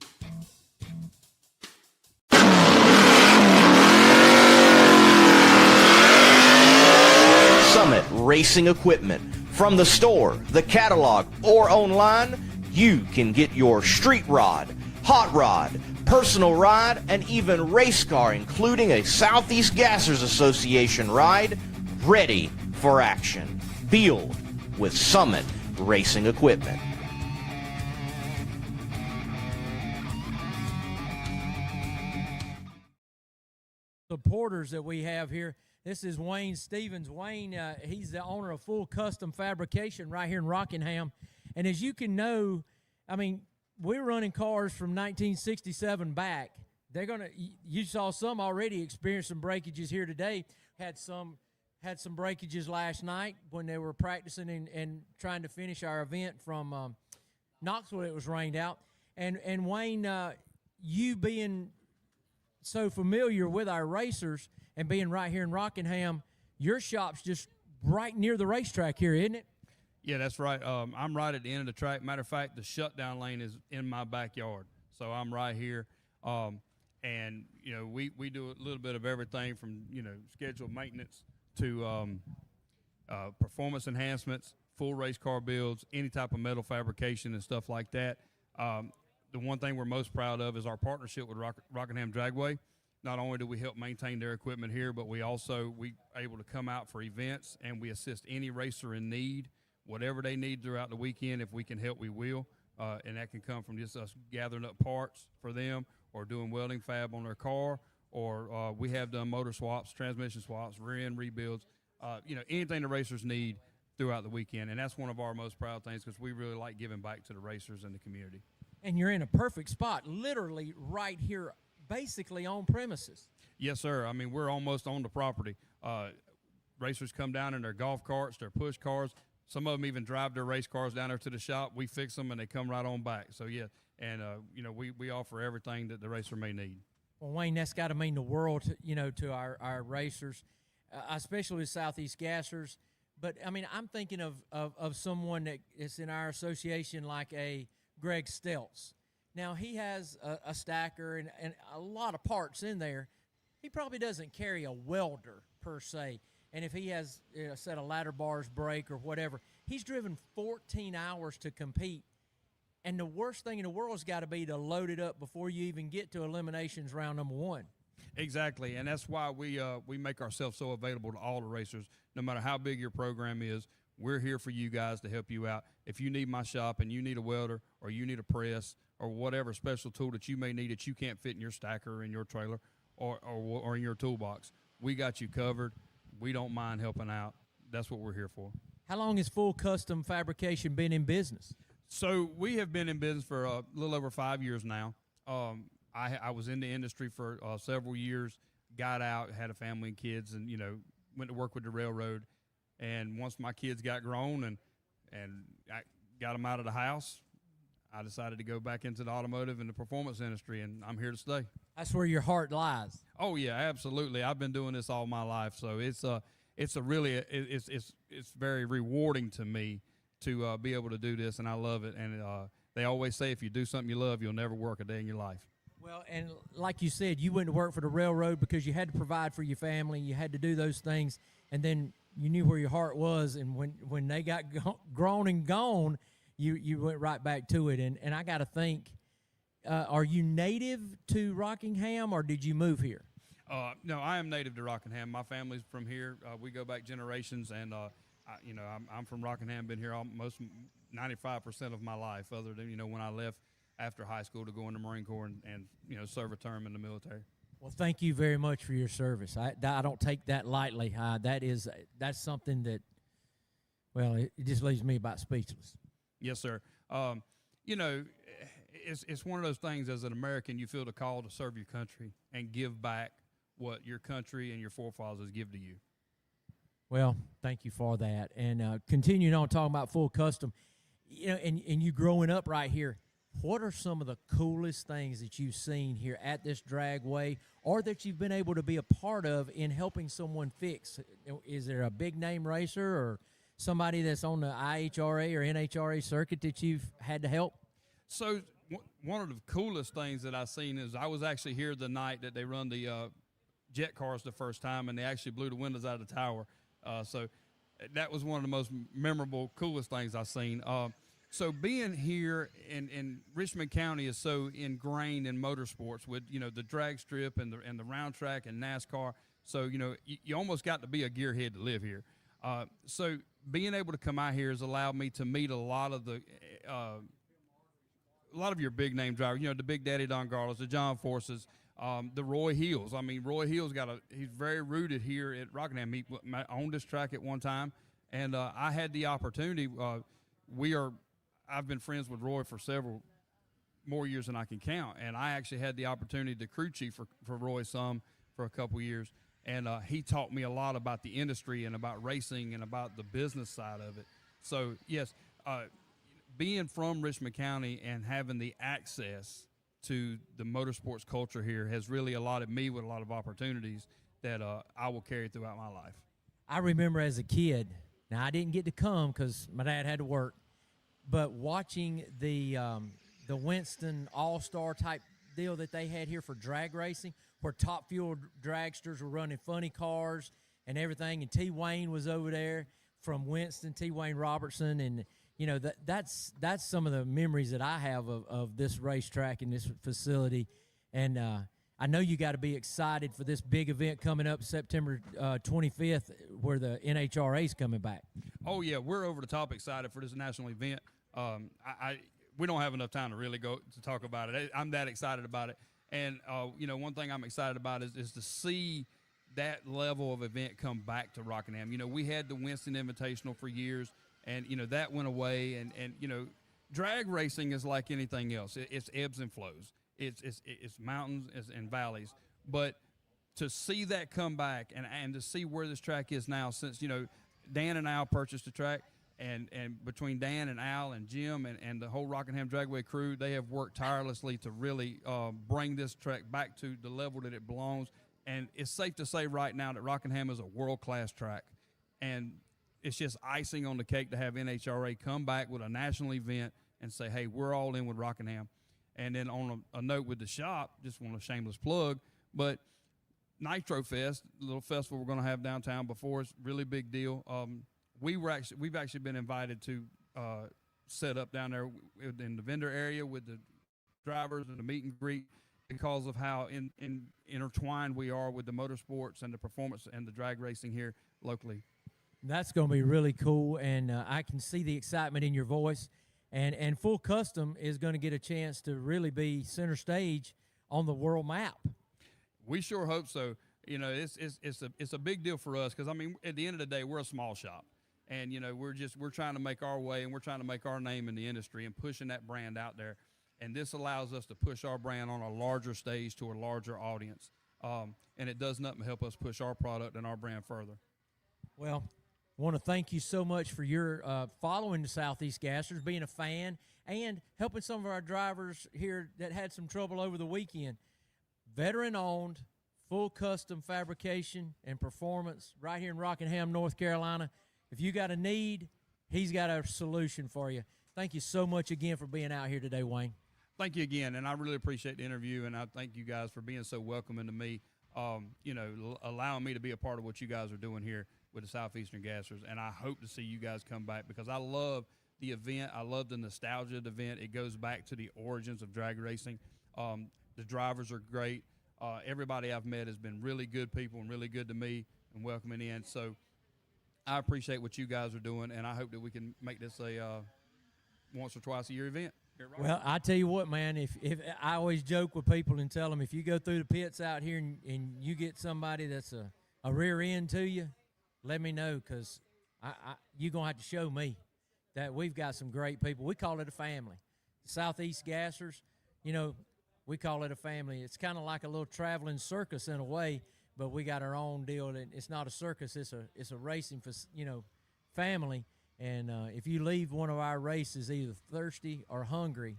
Summit Racing Equipment. From the store, the catalog, or online, you can get your street rod, hot rod, personal ride, and even race car, including a Southeast Gassers Association ride, ready for action. Build with Summit Racing Equipment. Supporters that we have here. This is Wayne Stevens. Wayne, he's the owner of Full Custom Fabrication right here in Rockingham. And as you can know, I mean, we're running cars from 1967 back. They're gonna. You saw some already experience some breakages here today. Had some breakages last night when they were practicing and trying to finish our event from Knoxville. It was rained out. And Wayne, you being so familiar with our racers and being right here in Rockingham, your shop's just right near the racetrack here, isn't it? Yeah, that's right. I'm right at the end of the track. Matter of fact, the shutdown lane is in my backyard, so I'm right here. And you know, we do a little bit of everything from, you know, scheduled maintenance to performance enhancements, full race car builds, any type of metal fabrication and stuff like that. the one thing we're most proud of is our partnership with Rockingham Dragway. Not only do we help maintain their equipment here, but we able to come out for events, and we assist any racer in need, whatever they need throughout the weekend. If we can help, we will. And that can come from just us gathering up parts for them, or doing welding fab on their car, or we have done motor swaps, transmission swaps, rear end rebuilds, anything the racers need throughout the weekend. And that's one of our most proud things, because we really like giving back to the racers and the community. And you're in a perfect spot, literally right here, basically on premises. Yes, sir. I mean, we're almost on the property. Racers come down in their golf carts, their push cars. Some of them even drive their race cars down there to the shop. We fix them, and they come right on back. So, yeah, and, we offer everything that the racer may need. Well, Wayne, that's got to mean the world, to our racers, especially with Southeast Gassers. But, I mean, I'm thinking of someone that is in our association like a Greg Stelz. Now, he has a stacker and a lot of parts in there. He probably doesn't carry a welder per se. And if he has a set of ladder bars break or whatever, he's driven 14 hours to compete. And the worst thing in the world has got to be to load it up before you even get to eliminations round number 1. Exactly, and that's why we make ourselves so available to all the racers. No matter how big your program is, we're here for you guys to help you out. If you need my shop and you need a welder, or you need a press, or whatever special tool that you may need that you can't fit in your stacker or in your trailer or in your toolbox, we got you covered. We don't mind helping out. That's what we're here for. How long has Full Custom Fabrication been in business? So we have been in business for a little over 5 years now. I was in the industry for several years, got out, had a family and kids, and, went to work with the railroad. And once my kids got grown and I got them out of the house, I decided to go back into the automotive and the performance industry, and I'm here to stay. That's where your heart lies. Oh yeah, absolutely. I've been doing this all my life, so it's very rewarding to me to be able to do this, and I love it. And they always say, if you do something you love, you'll never work a day in your life. Well, and like you said, you went to work for the railroad because you had to provide for your family. You had to do those things, and then you knew where your heart was. And when they got grown and gone, you went right back to it. And I got to think, are you native to Rockingham, or did you move here? No, I am native to Rockingham. My family's from here. We go back generations, and I'm from Rockingham. Been here almost 95% of my life, other than when I left after high school to go in the Marine Corps and serve a term in the military. Well, thank you very much for your service. I don't take that lightly. That's something that, well, it just leaves me about speechless. Yes, sir. It's one of those things, as an American, you feel the call to serve your country and give back what your country and your forefathers give to you. Well, thank you for that. And continuing on talking about Full Custom, and you growing up right here, what are some of the coolest things that you've seen here at this dragway, or that you've been able to be a part of in helping someone fix? Is there a big name racer or somebody that's on the IHRA or NHRA circuit that you've had to help? So one of the coolest things that I've seen is I was actually here the night that they run the jet cars the first time, and they actually blew the windows out of the tower. So that was one of the most memorable, coolest things I've seen. So being here in Richmond County is so ingrained in motorsports with, the drag strip and the round track and NASCAR. So, you almost got to be a gearhead to live here. So being able to come out here has allowed me to meet a lot of your big name drivers, the Big Daddy Don Garlos, the John Forces, the Roy Hills. I mean, Roy Hills he's very rooted here at Rockingham. He owned this track at one time, and I had the opportunity. I've been friends with Roy for several more years than I can count, and I actually had the opportunity to crew chief for Roy for a couple years, and he taught me a lot about the industry and about racing and about the business side of it. So, yes, being from Richmond County and having the access to the motorsports culture here has really allotted me with a lot of opportunities that I will carry throughout my life. I remember as a kid, now I didn't get to come because my dad had to work, but watching the Winston All-Star type deal that they had here for drag racing, where Top Fuel dragsters were running funny cars and everything, and T. Wayne was over there from Winston, T. Wayne Robertson, and that's some of the memories that I have of this racetrack and this facility. And I know you got to be excited for this big event coming up September 25th, where the NHRA is coming back. Oh yeah, we're over the top excited for this national event. We don't have enough time to really go to talk about it. I'm that excited about it. And one thing I'm excited about is to see that level of event come back to Rockingham. We had the Winston Invitational for years, and that went away. And drag racing is like anything else. It's ebbs and flows. It's mountains and valleys. But to see that come back and to see where this track is now, since Dan and Al purchased the track, and between Dan and Al and Jim and the whole Rockingham Dragway crew, they have worked tirelessly to really bring this track back to the level that it belongs. And it's safe to say right now that Rockingham is a world-class track. And it's just icing on the cake to have NHRA come back with a national event and say, hey, we're all in with Rockingham. And then on a note with the shop, just want a shameless plug, but Nitro Fest, the little festival we're going to have downtown before us, really big deal. We've actually been invited to set up down there in the vendor area with the drivers and the meet and greet, because of how intertwined we are with the motorsports and the performance and the drag racing here locally. That's going to be really cool, and I can see the excitement in your voice. And Full Custom is going to get a chance to really be center stage on the world map. We sure hope so. It's a big deal for us, because at the end of the day, we're a small shop, and we're trying to make our way, and we're trying to make our name in the industry and pushing that brand out there. And this allows us to push our brand on a larger stage to a larger audience, and it does nothing but help us push our product and our brand further. Well, I want to thank you so much for your following the Southeast Gassers, being a fan, and helping some of our drivers here that had some trouble over the weekend. Veteran-owned, Full Custom fabrication and performance right here in Rockingham, North Carolina. If you got a need, he's got a solution for you. Thank you so much again for being out here today, Wayne. Thank you again, and I really appreciate the interview, and I thank you guys for being so welcoming to me, allowing me to be a part of what you guys are doing here with the Southeastern Gassers, and I hope to see you guys come back, because I love the event. I love the nostalgia of the event. It goes back to the origins of drag racing. The drivers are great. Everybody I've met has been really good people and really good to me and welcoming in, so I appreciate what you guys are doing, and I hope that we can make this a once or twice a year event. Well, I tell you what, man, if I always joke with people and tell them, if you go through the pits out here and you get somebody that's a rear end to you, let me know, because you're going to have to show me that we've got some great people. We call it a family. The Southeast Gassers, we call it a family. It's kind of like a little traveling circus in a way, but we got our own deal. It's not a circus. It's a racing, family. And if you leave one of our races either thirsty or hungry,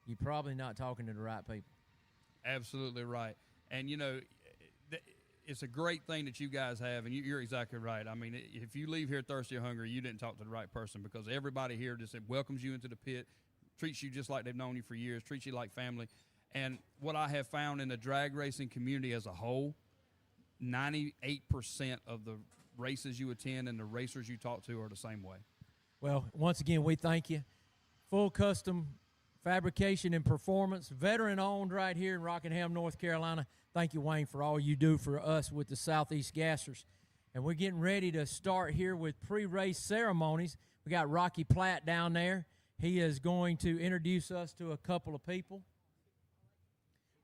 you're probably not talking to the right people. Absolutely right. And, it's a great thing that you guys have, and you're exactly right. If you leave here thirsty or hungry, you didn't talk to the right person, because everybody here just welcomes you into the pit, treats you just like they've known you for years, treats you like family. And what I have found in the drag racing community as a whole, 98% of the races you attend and the racers you talk to are the same way. Well, once again, we thank you. Full Custom fabrication and performance, veteran-owned right here in Rockingham, North Carolina. Thank you, Wayne, for all you do for us with the Southeast Gassers. And we're getting ready to start here with pre-race ceremonies. We got Rocky Platt down there. He is going to introduce us to a couple of people.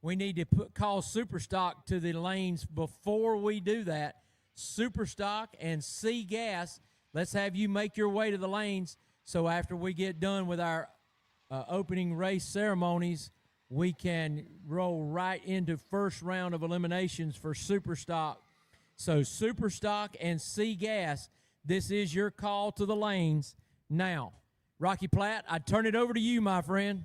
We need to call Superstock to the lanes before we do that. Superstock and C Gas, let's have you make your way to the lanes, so after we get done with our opening race ceremonies, we can roll right into first round of eliminations for Superstock. So Superstock and C Gas, this is your call to the lanes. Now, Rocky Platt, I turn it over to you, my friend.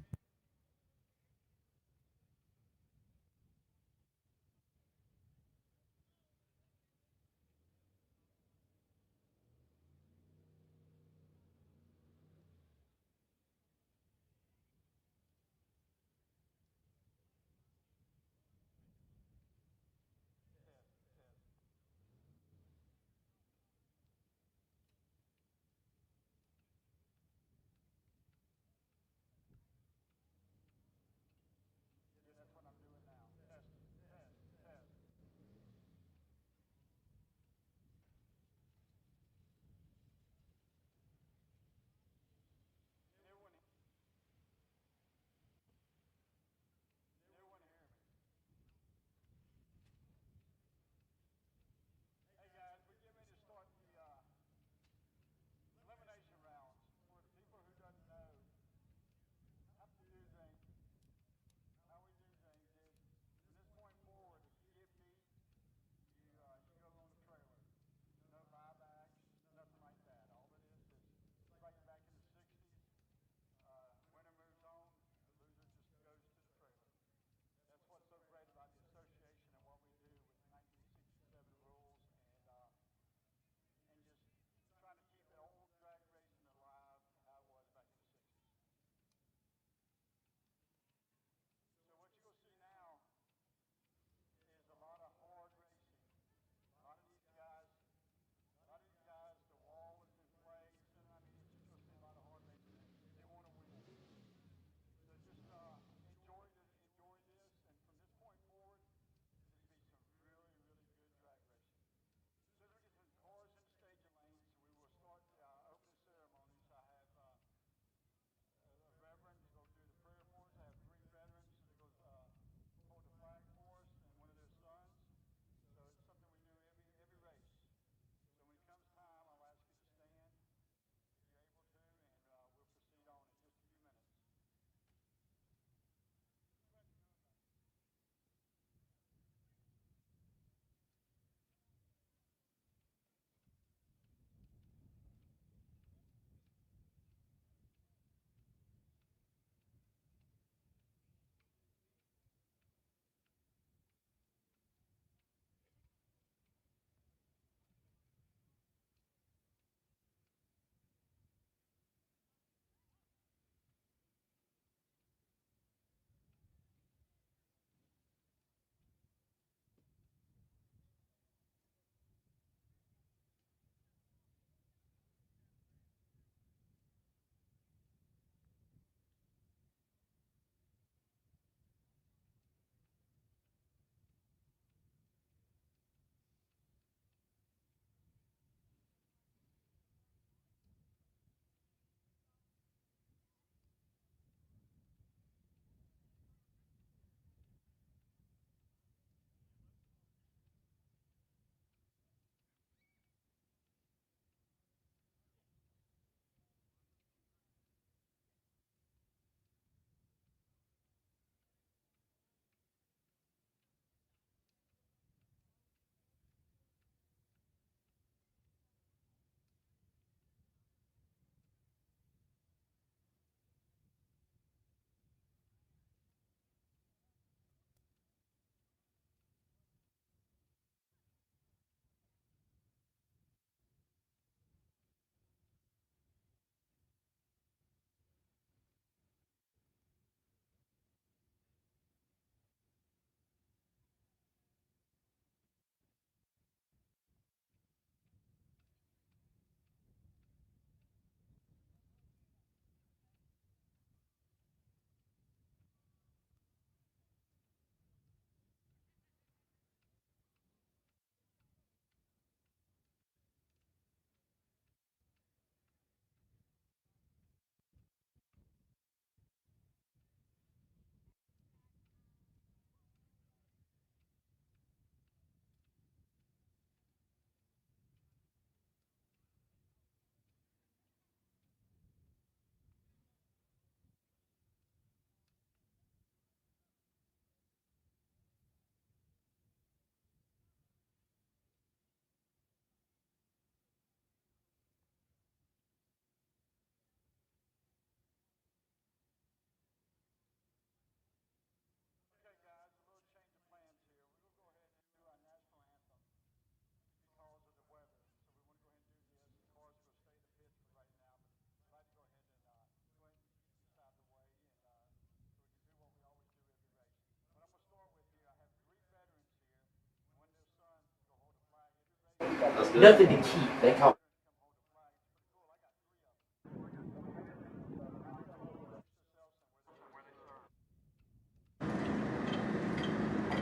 nothing to keep. They call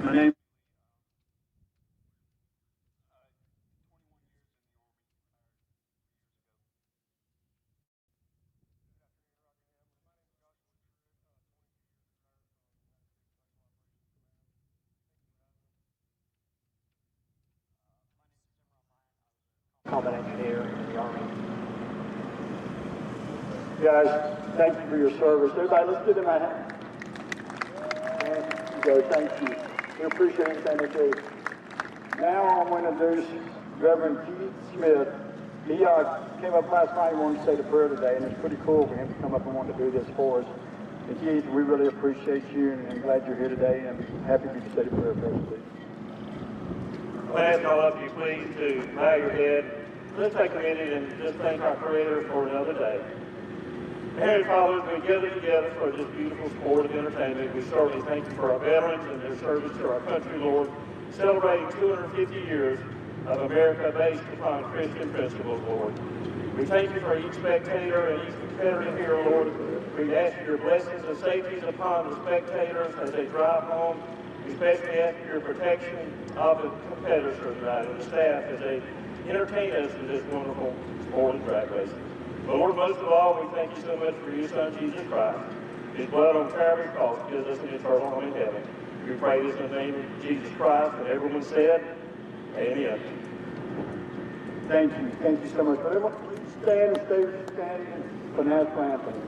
My name. Combat engineer in the Army. Guys, thank you for your service. Everybody, let's give them a hand. And you guys, thank you. We appreciate everything they do. Now I'm going to introduce Reverend Keith Smith. He came up last night and wanted to say the prayer today, and it's pretty cool for him to come up and want to do this for us. And Keith, we really appreciate you, and I'm glad you're here today, and I'm happy for you to say the prayer for us, please. I'll ask all of you, please, to bow your head. Let's take a minute and just thank our Creator for another day. Heavenly Father, as we gather together for this beautiful sport of entertainment, we certainly thank you for our veterans and their service to our country, Lord, celebrating 250 years of America based upon Christian principles, Lord. We thank you for each spectator and each competitor here, Lord. We ask for your blessings and safeties upon the spectators as they drive home. We especially ask for your protection of the competitors tonight and the staff as they entertain us with this wonderful sport of drag racing. But Lord, most of all, we thank you so much for your Son, Jesus Christ. His blood on Calvary's cross gives us an eternal home in heaven. We pray this in the name of Jesus Christ, and everyone said, amen. Thank you. Thank you so much. But everyone, please stand and stay standing for the national anthem.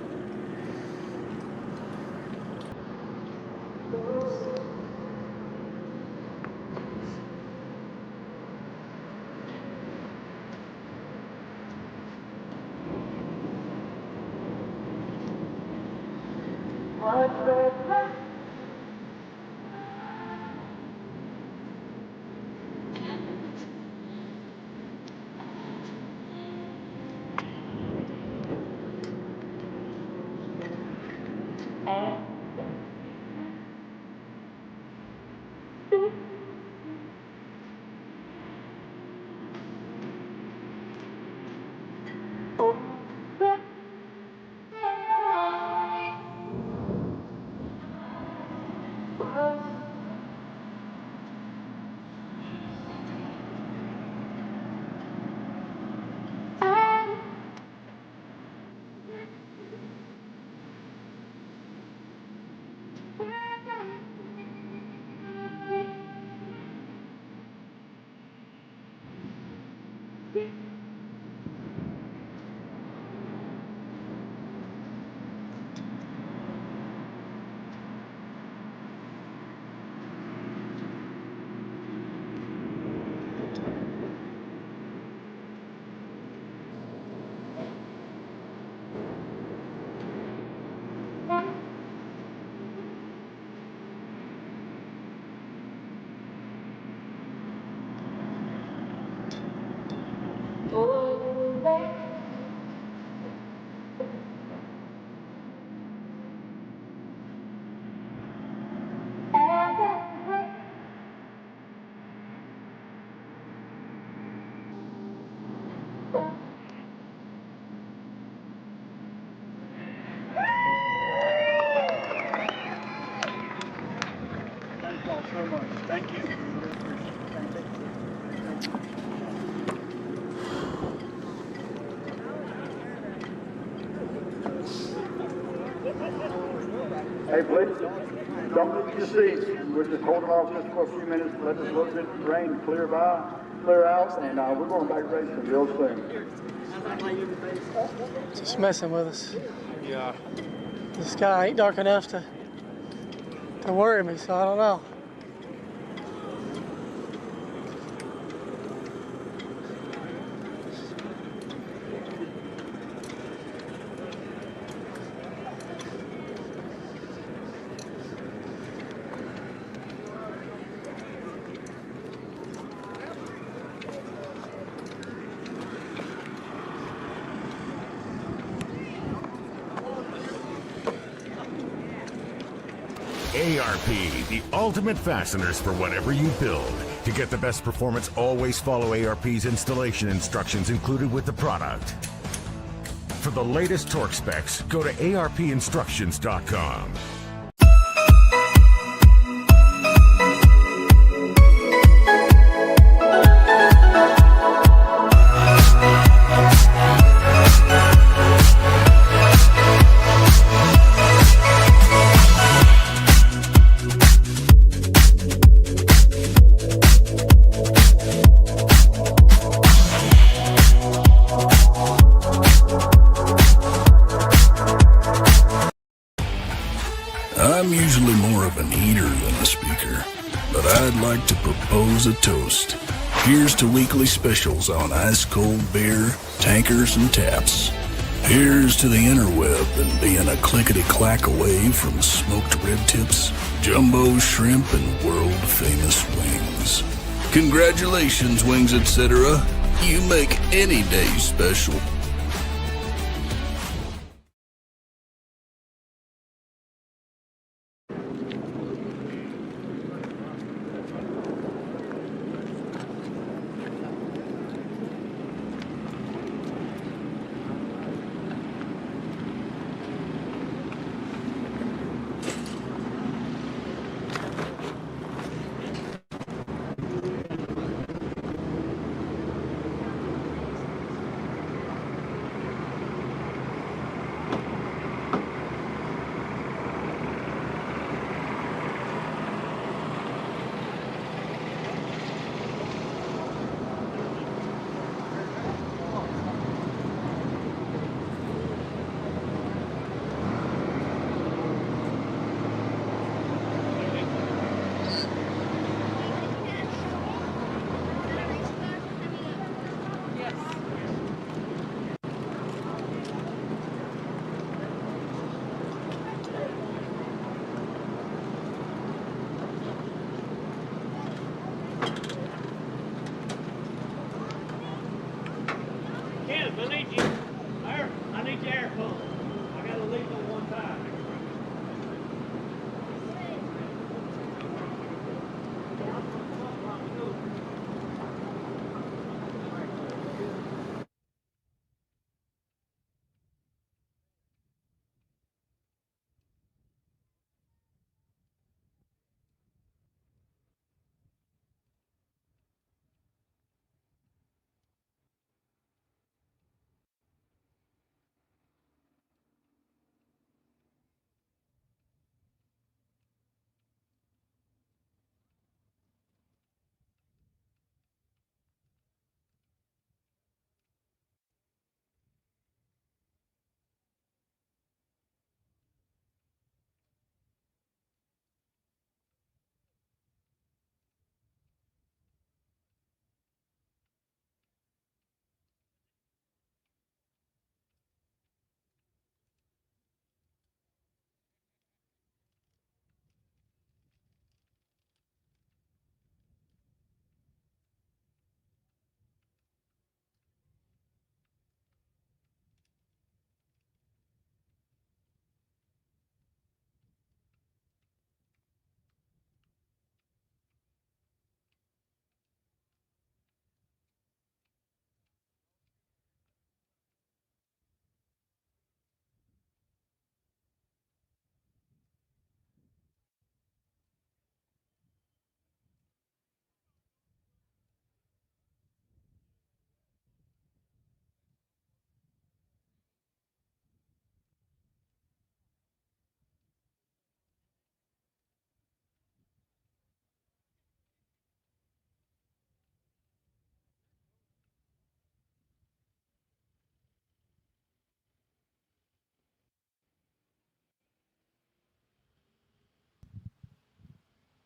So much. Thank you. Hey, please, don't leave your seats. We're just holding off just for a few minutes. Let this little bit of rain clear out, and we're going back racing real soon. Just messing with us. Yeah. The sky ain't dark enough to worry me, so I don't know. ARP, the ultimate fasteners for whatever you build. To get the best performance, always follow ARP's installation instructions included with the product. For the latest torque specs, go to arpinstructions.com. I'm usually more of an eater than a speaker, but I'd like to propose a toast. Here's to weekly specials on ice cold beer, tankers, and taps. Here's to the interweb and being a clickety-clack away from smoked red tips, jumbo shrimp, and world-famous wings. Congratulations, Wings Etc. You make any day special.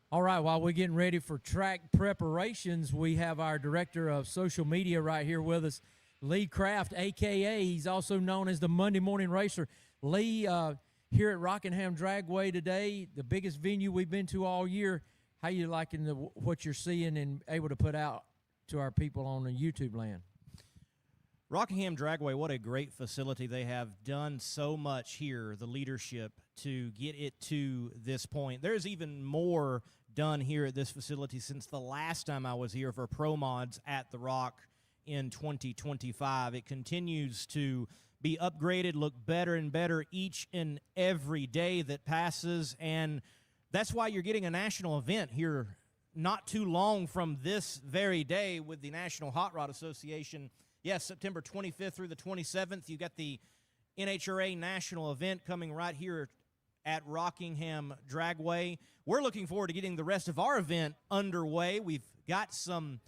All right, while we're getting ready for track preparations, we have our director of social media right here with us, Lee Kraft, a.k.a. he's also known as the Monday Morning Racer. Lee, here at Rockingham Dragway today, the biggest venue we've been to all year. How you liking what you're seeing and able to put out to our people on the YouTube land? Rockingham Dragway, what a great facility. They have done so much here, the leadership, to get it to this point. There's even more done here at this facility since the last time I was here for Pro Mods at the Rock in 2025. It continues to be upgraded, look better and better each and every day that passes, and that's why you're getting a national event here not too long from this very day with the National Hot Rod Association. Yes, September 25th through the 27th, you got the NHRA national event coming right here at Rockingham Dragway. We're looking forward to getting the rest of our event underway. We've got some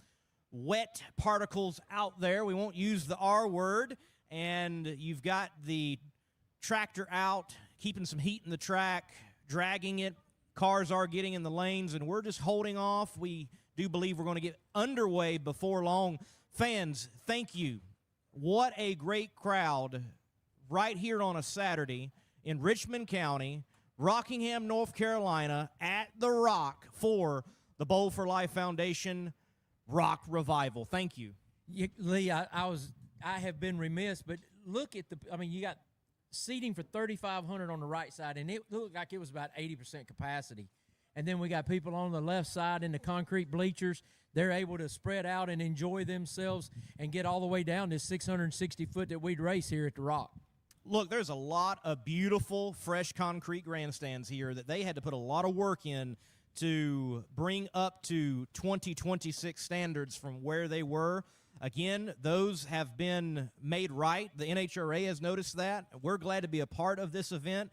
wet particles out there. We won't use the R word. And you've got the tractor out, keeping some heat in the track, dragging it. Cars are getting in the lanes, and we're just holding off. We do believe we're going to get underway before long. Fans, thank you. What a great crowd right here on a Saturday in Richmond County, Rockingham, North Carolina, at the Rock for the Bowl4Life Foundation Rock Revival. Thank you. Lee, I have been remiss, but look at you got seating for 3,500 on the right side, and it looked like it was about 80% capacity. And then we got people on the left side in the concrete bleachers. They're able to spread out and enjoy themselves and get all the way down this 660 foot that we'd race here at the Rock. Look, there's a lot of beautiful, fresh concrete grandstands here that they had to put a lot of work in to bring up to 2026 standards from where they were. Again, those have been made right. The NHRA has noticed that. We're glad to be a part of this event.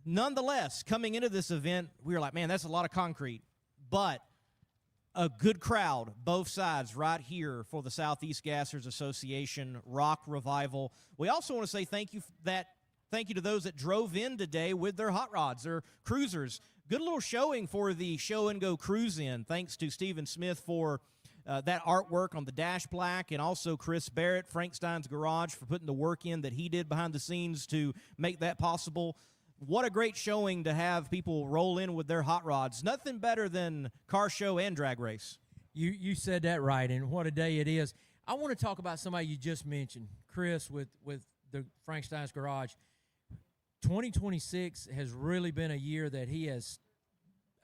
Nonetheless, coming into this event, we were like, man, that's a lot of concrete. But a good crowd, both sides, right here for the Southeast Gassers Association Rock Revival. We also want to say thank you to those that drove in today with their hot rods, their cruisers. Good little showing for the Show and Go Cruise In. Thanks to Stephen Smith for that artwork on the dash plaque, and also Chris Barrett, Frank Stein's Garage, for putting the work in that he did behind the scenes to make that possible. What a great showing to have people roll in with their hot rods. Nothing better than car show and drag race. You said that right, and what a day it is. I want to talk about somebody you just mentioned, Chris, with the Frank Stein's Garage. 2026 has really been a year that he has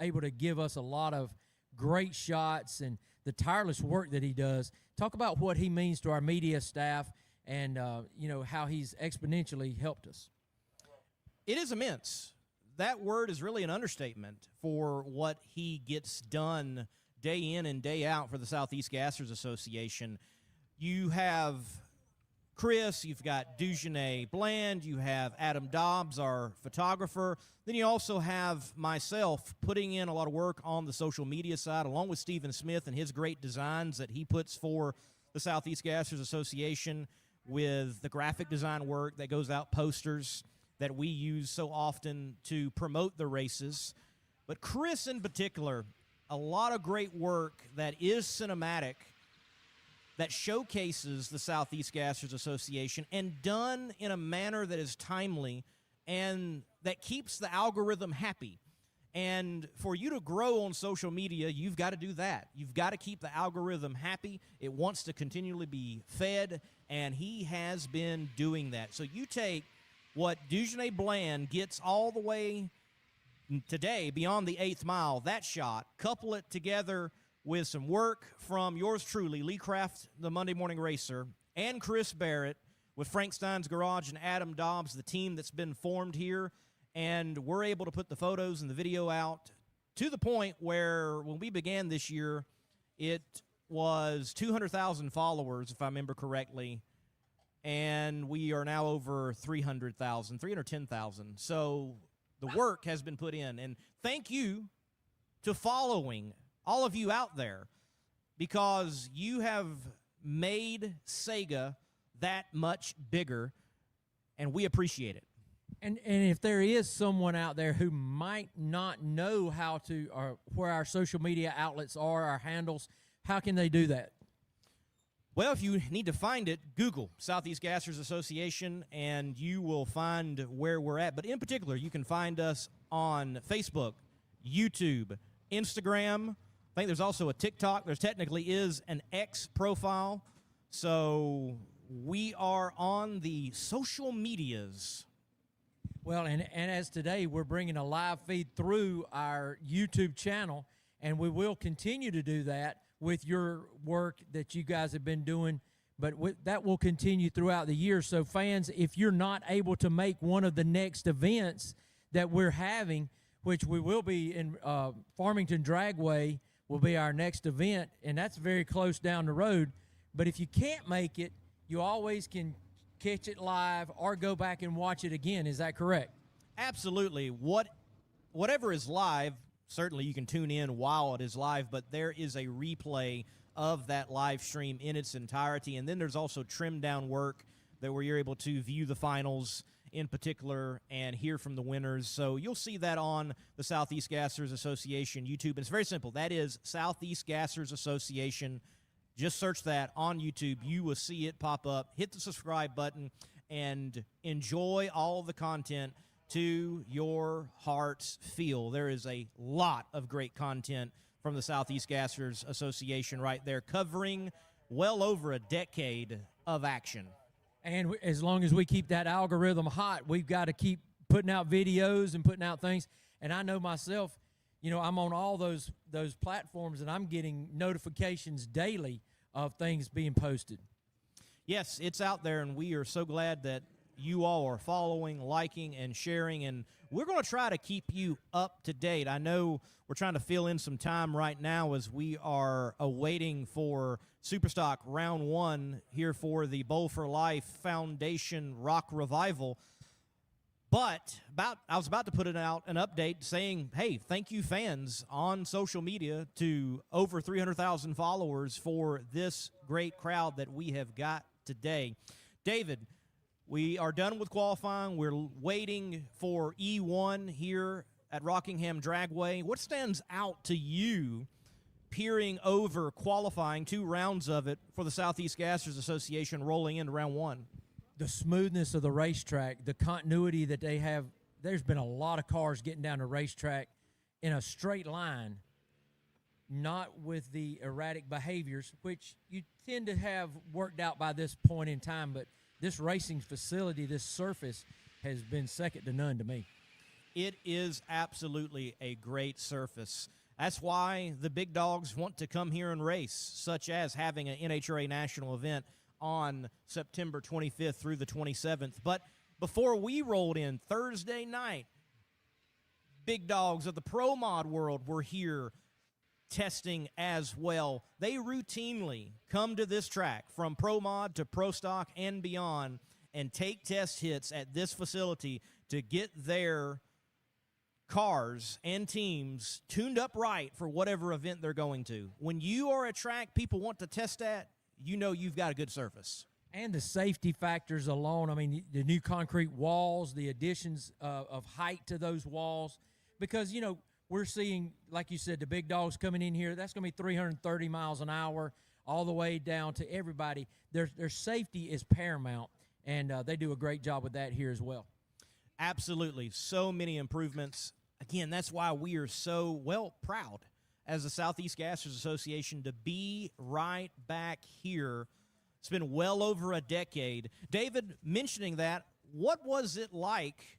able to give us a lot of great shots and the tireless work that he does. Talk about what he means to our media staff and, how he's exponentially helped us. It is immense. That word is really an understatement for what he gets done day in and day out for the Southeast Gassers Association. You have Chris, you've got Dugenay Bland, you have Adam Dobbs, our photographer. Then you also have myself putting in a lot of work on the social media side, along with Stephen Smith and his great designs that he puts for the Southeast Gassers Association, with the graphic design work that goes out, posters that we use so often to promote the races. But Chris in particular, a lot of great work that is cinematic, that showcases the Southeast Gassers Association, and done in a manner that is timely and that keeps the algorithm happy. And for you to grow on social media, you've got to do that. You've got to keep the algorithm happy. It wants to continually be fed, and he has been doing that. So you take what Dugenay Bland gets all the way today beyond the 8th mile, that shot, couple it together with some work from yours truly, Lee Craft, the Monday Morning Racer, and Chris Barrett, with Frank Stein's Garage and Adam Dobbs, the team that's been formed here, and we're able to put the photos and the video out to the point where when we began this year, it was 200,000 followers, if I remember correctly, and we are now over 310,000. So the work has been put in, and thank you to following all of you out there, because you have made Sega that much bigger, and we appreciate it. And if there is someone out there who might not know how to, or where our social media outlets are, our handles, how can they do that? Well, if you need to find it, Google Southeast Gassers Association, and you will find where we're at. But in particular, you can find us on Facebook, YouTube, Instagram. I think there's also a TikTok. There technically is an X profile. So we are on the social medias. Well, and as today, we're bringing a live feed through our YouTube channel, and we will continue to do that with your work that you guys have been doing, but that will continue throughout the year. So fans, if you're not able to make one of the next events that we're having, which we will be in Farmington Dragway will be our next event, and that's very close down the road. But if you can't make it, you always can catch it live or go back and watch it again. Is that correct? Absolutely. Whatever is live, certainly you can tune in while it is live, but there is a replay of that live stream in its entirety. And then there's also trimmed down work where you're able to view the finals in particular and hear from the winners. So you'll see that on the Southeast Gassers Association YouTube. And it's very simple. That is Southeast Gassers Association. Just search that on YouTube. You will see it pop up. Hit the subscribe button and enjoy all the content to your heart's feel. There is a lot of great content from the Southeast Gassers Association right there, covering well over a decade of action. And as long as we keep that algorithm hot, we've got to keep putting out videos and putting out things. And I know myself, you know, I'm on all those platforms, and I'm getting notifications daily of things being posted. Yes, it's out there, and we are so glad that you all are following, liking, and sharing, and we're going to try to keep you up to date. I know we're trying to fill in some time right now as we are awaiting for Superstock Round 1 here for the Bowl4Life Foundation Rock Revival. But I was about to put out an update saying, hey, thank you fans on social media to over 300,000 followers for this great crowd that we have got today. David, we are done with qualifying. We're waiting for E1 here at Rockingham Dragway. What stands out to you peering over qualifying 2 rounds of it for the Southeast Gassers Association rolling into round 1? The smoothness of the racetrack, the continuity that they have. There's been a lot of cars getting down the racetrack in a straight line, not with the erratic behaviors, which you tend to have worked out by this point in time. But this racing facility, this surface, has been second to none to me. It is absolutely a great surface. That's why the big dogs want to come here and race, such as having an NHRA national event on September 25th through the 27th. But before we rolled in Thursday night, big dogs of the Pro Mod world were here testing as well. They routinely come to this track from Pro Mod to Pro Stock and beyond and take test hits at this facility to get their cars and teams tuned up right for whatever event they're going to. When you are a track people want to test at, you know you've got a good surface. And the safety factors alone, I mean, the new concrete walls, the additions of height to those walls, because, you know, we're seeing, like you said, the big dogs coming in here. That's going to be 330 miles an hour all the way down to everybody. Their safety is paramount, and they do a great job with that here as well. Absolutely. So many improvements. Again, that's why we are so, proud as the Southeast Gassers Association to be right back here. It's been well over a decade. David, mentioning that, what was it like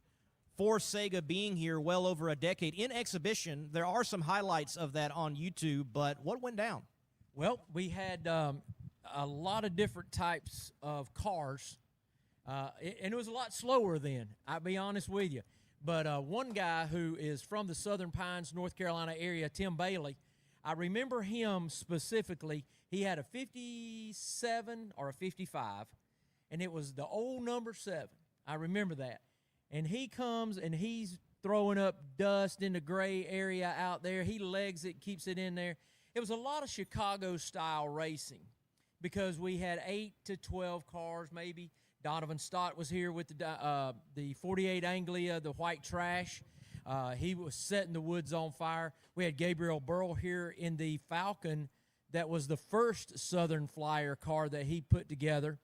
for Sega being here well over a decade? In exhibition, there are some highlights of that on YouTube, but what went down? Well, we had a lot of different types of cars, and it was a lot slower then, I'll be honest with you. But one guy who is from the Southern Pines, North Carolina area, Tim Bailey, I remember him specifically. He had a 57 or a 55, and it was the old number 7. I remember that. And he comes, and he's throwing up dust in the gray area out there. He legs it, keeps it in there. It was a lot of Chicago-style racing because we had 8 to 12 cars maybe. Donovan Stott was here with the 48 Anglia, the white trash. He was setting the woods on fire. We had Gabriel Burrell here in the Falcon. That was the first Southern Flyer car that he put together,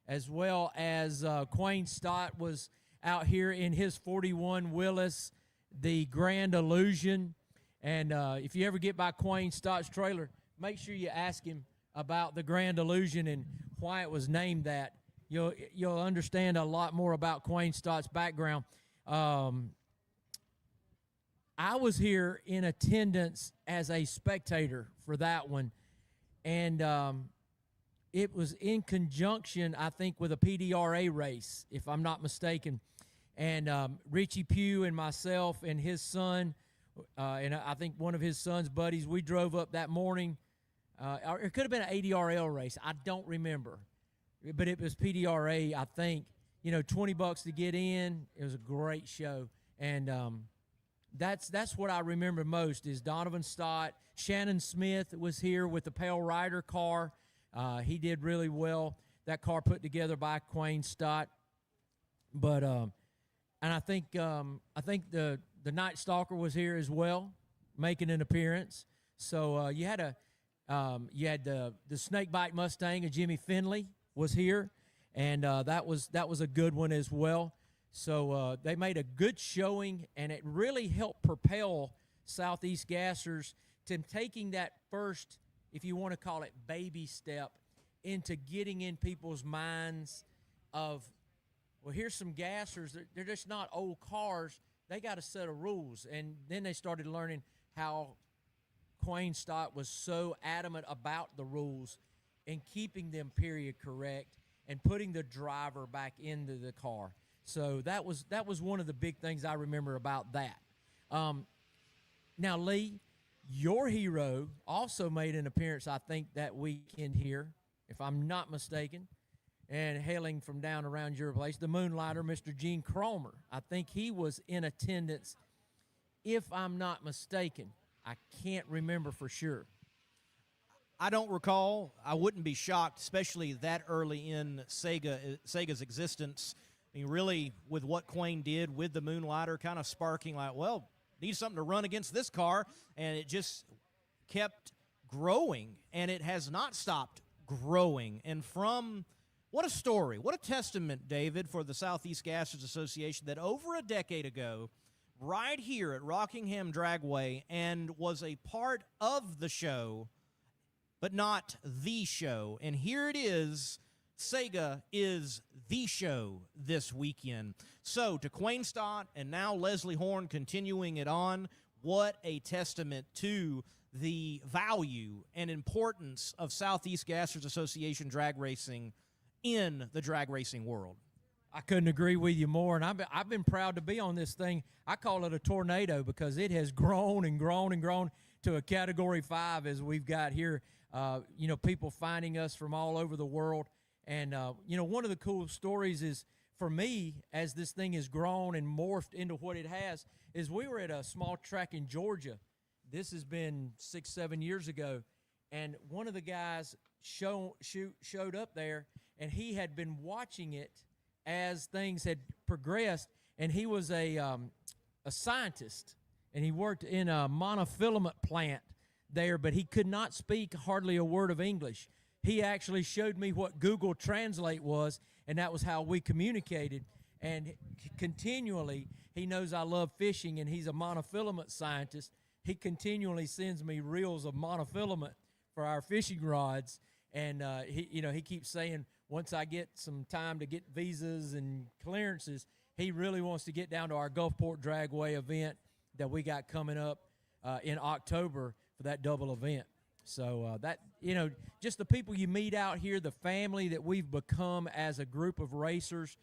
as well as Quayne Stott was out here in his 41 Willis, the Grand Illusion. And if you ever get by Quayne Stott's trailer, make sure you ask him about the Grand Illusion and why it was named that. You'll understand a lot more about Quayne Stott's background. I was here in attendance as a spectator for that one, and it was in conjunction, I think, with a PDRA race, if I'm not mistaken. And Richie Pugh and myself and his son, and I think one of his son's buddies, we drove up that morning. Or it could have been an ADRL race. I don't remember. But it was PDRA, I think. You know, $20 to get in. It was a great show. And that's what I remember most is Donovan Stott. Shannon Smith was here with the Pale Rider car. He did really well. That car put together by Quayne Stott. But and I think the Night Stalker was here as well, making an appearance. So you had the Snakebite Mustang of Jimmy Finley was here, and that was a good one as well. So they made a good showing, and it really helped propel Southeast Gassers to taking that first, if you want to call it, baby step into getting in people's minds of, well, here's some gassers. They're just not old cars. They got a set of rules. And then they started learning how Quayne Stott was so adamant about the rules and keeping them period correct and putting the driver back into the car. So that was one of the big things I remember about that. Now, Lee, your hero also made an appearance, I think, that weekend here, if I'm not mistaken, and hailing from down around your place, the Moonlighter, Mr. Gene Cromer. I think he was in attendance, if I'm not mistaken. I can't remember for sure. I don't recall. I wouldn't be shocked, especially that early in Sega's existence. I mean, really, with what Quayne did with the Moonlighter, kind of sparking like, well, need something to run against this car, and it just kept growing, and it has not stopped growing. And from what a story, what a testament, David, for the Southeast Gassers Association that over a decade ago, right here at Rockingham Dragway, and was a part of the show, but not the show. And here it is. Sega is the show this weekend. So to Quayne Stott and now Leslie Horn continuing it on, what a testament to the value and importance of Southeast Gassers Association drag racing in the drag racing world. I couldn't agree with you more, and I've been proud to be on this thing. I call it a tornado because it has grown and grown and grown to a Category 5 as we've got here, people finding us from all over the world. And, one of the cool stories is, for me, as this thing has grown and morphed into what it has, is we were at a small track in Georgia. This has been 6-7 years ago, and one of the guys showed up there, and he had been watching it as things had progressed, and he was a scientist, and he worked in a monofilament plant there, but he could not speak hardly a word of English. He actually showed me what Google Translate was, and that was how we communicated. And continually, he knows I love fishing, and he's a monofilament scientist. He continually sends me reels of monofilament for our fishing rods, and he keeps saying, once I get some time to get visas and clearances, he really wants to get down to our Gulfport Dragway event that we got coming up in October for that double event. So just the people you meet out here, the family that we've become as a group of racers.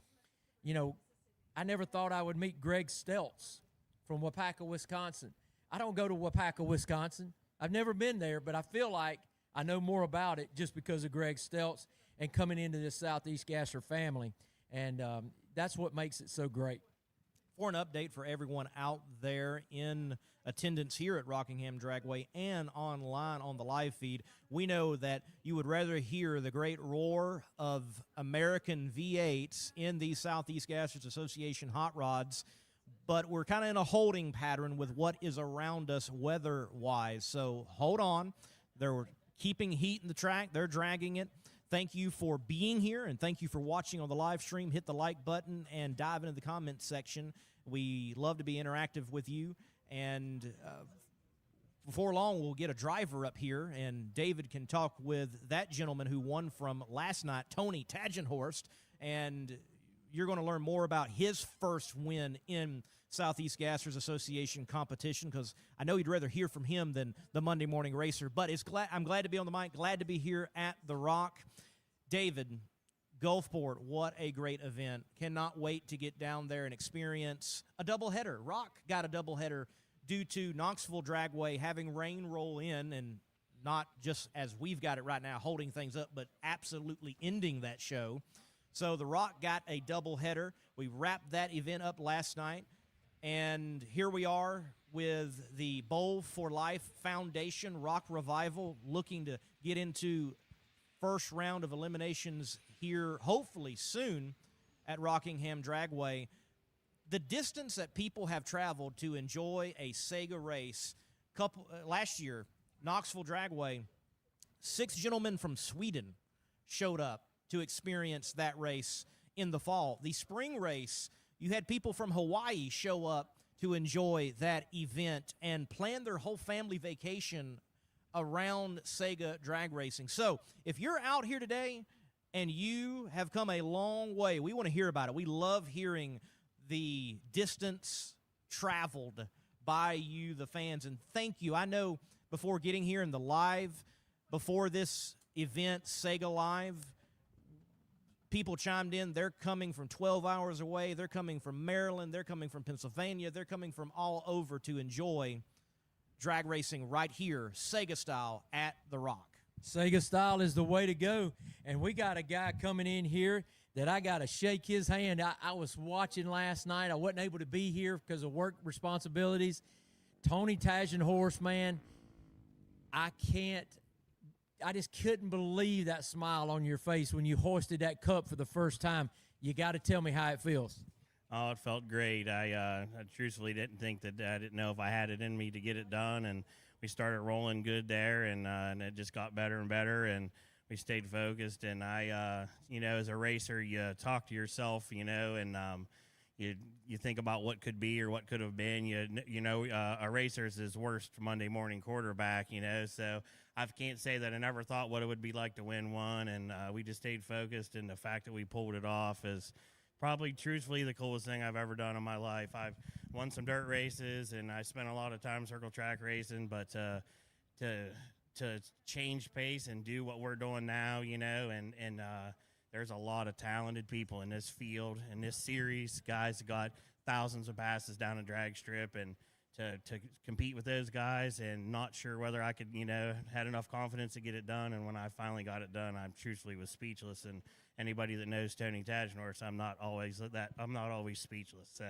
I never thought I would meet Greg Stelz from Wapaka, Wisconsin. I don't go to Wapaka, Wisconsin. I've never been there, but I feel like I know more about it just because of Greg Stelz and coming into this Southeast Gasser family. And that's what makes it so great. For an update for everyone out there in attendance here at Rockingham Dragway and online on the live feed, we know that you would rather hear the great roar of American V8s in the Southeast Gassers Association hot rods, but we're kind of in a holding pattern with what is around us weather-wise. So hold on. They're keeping heat in the track. They're dragging it. Thank you for being here, and thank you for watching on the live stream. Hit the like button and dive into the comments section. We love to be interactive with you, and before long, we'll get a driver up here, and David can talk with that gentleman who won from last night, Tony Tagenhorst, and you're going to learn more about his first win in Southeast Gassers Association competition, because I know you'd rather hear from him than the Monday Morning Racer. But I'm glad to be on the mic, glad to be here at the Rock. David, Gulfport, what a great event. Cannot wait to get down there and experience a doubleheader. Rock got a doubleheader due to Knoxville Dragway having rain roll in, and not just as we've got it right now, holding things up, but absolutely ending that show. So the Rock got a doubleheader. We wrapped that event up last night. And here we are with the Bowl4Life Foundation Rock Revival, looking to get into first round of eliminations here hopefully soon at Rockingham Dragway. The distance that people have traveled to enjoy a Sega race, last year, Knoxville Dragway, 6 gentlemen from Sweden showed up to experience that race in the fall. The spring race, you had people from Hawaii show up to enjoy that event and plan their whole family vacation around Sega drag racing. So if you're out here today and you have come a long way, we want to hear about it. We love hearing the distance traveled by you, the fans, and thank you. I know before getting here in the live, before this event, Sega Live, people chimed in. They're coming from 12 hours away. They're coming from Maryland. They're coming from Pennsylvania. They're coming from all over to enjoy drag racing right here, Sega style, at the Rock. Sega style is the way to go. And we got a guy coming in here that I got to shake his hand. I was watching last night. I wasn't able to be here because of work responsibilities. Tony Tagenhorst, man, I just couldn't believe that smile on your face when you hoisted that cup for the first time. You got to tell me how it feels. Oh, it felt great. I truthfully didn't think that I didn't know if I had it in me to get it done, and we started rolling good there, and it just got better and better, and we stayed focused. And I, as a racer, you talk to yourself, and you think about what could be or what could have been. A racer's his worst Monday morning quarterback, so I can't say that I never thought what it would be like to win one, and we just stayed focused, and the fact that we pulled it off is probably truthfully the coolest thing I've ever done in my life. I've won some dirt races, and I spent a lot of time circle track racing, but to change pace and do what we're doing now, and there's a lot of talented people in this field, in this series. Guys got thousands of passes down a drag strip, and to compete with those guys, and not sure whether I could, had enough confidence to get it done. And when I finally got it done, I truthfully was speechless. And anybody that knows Tony Tagenhorst, I'm not always speechless. So,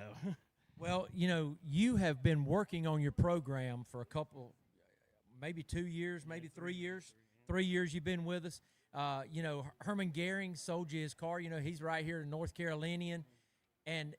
well, you have been working on your program for a couple, maybe 2 years, maybe 3 years. 3 years you've been with us. Herman Gehring sold you his car. He's right here in North Carolinian, and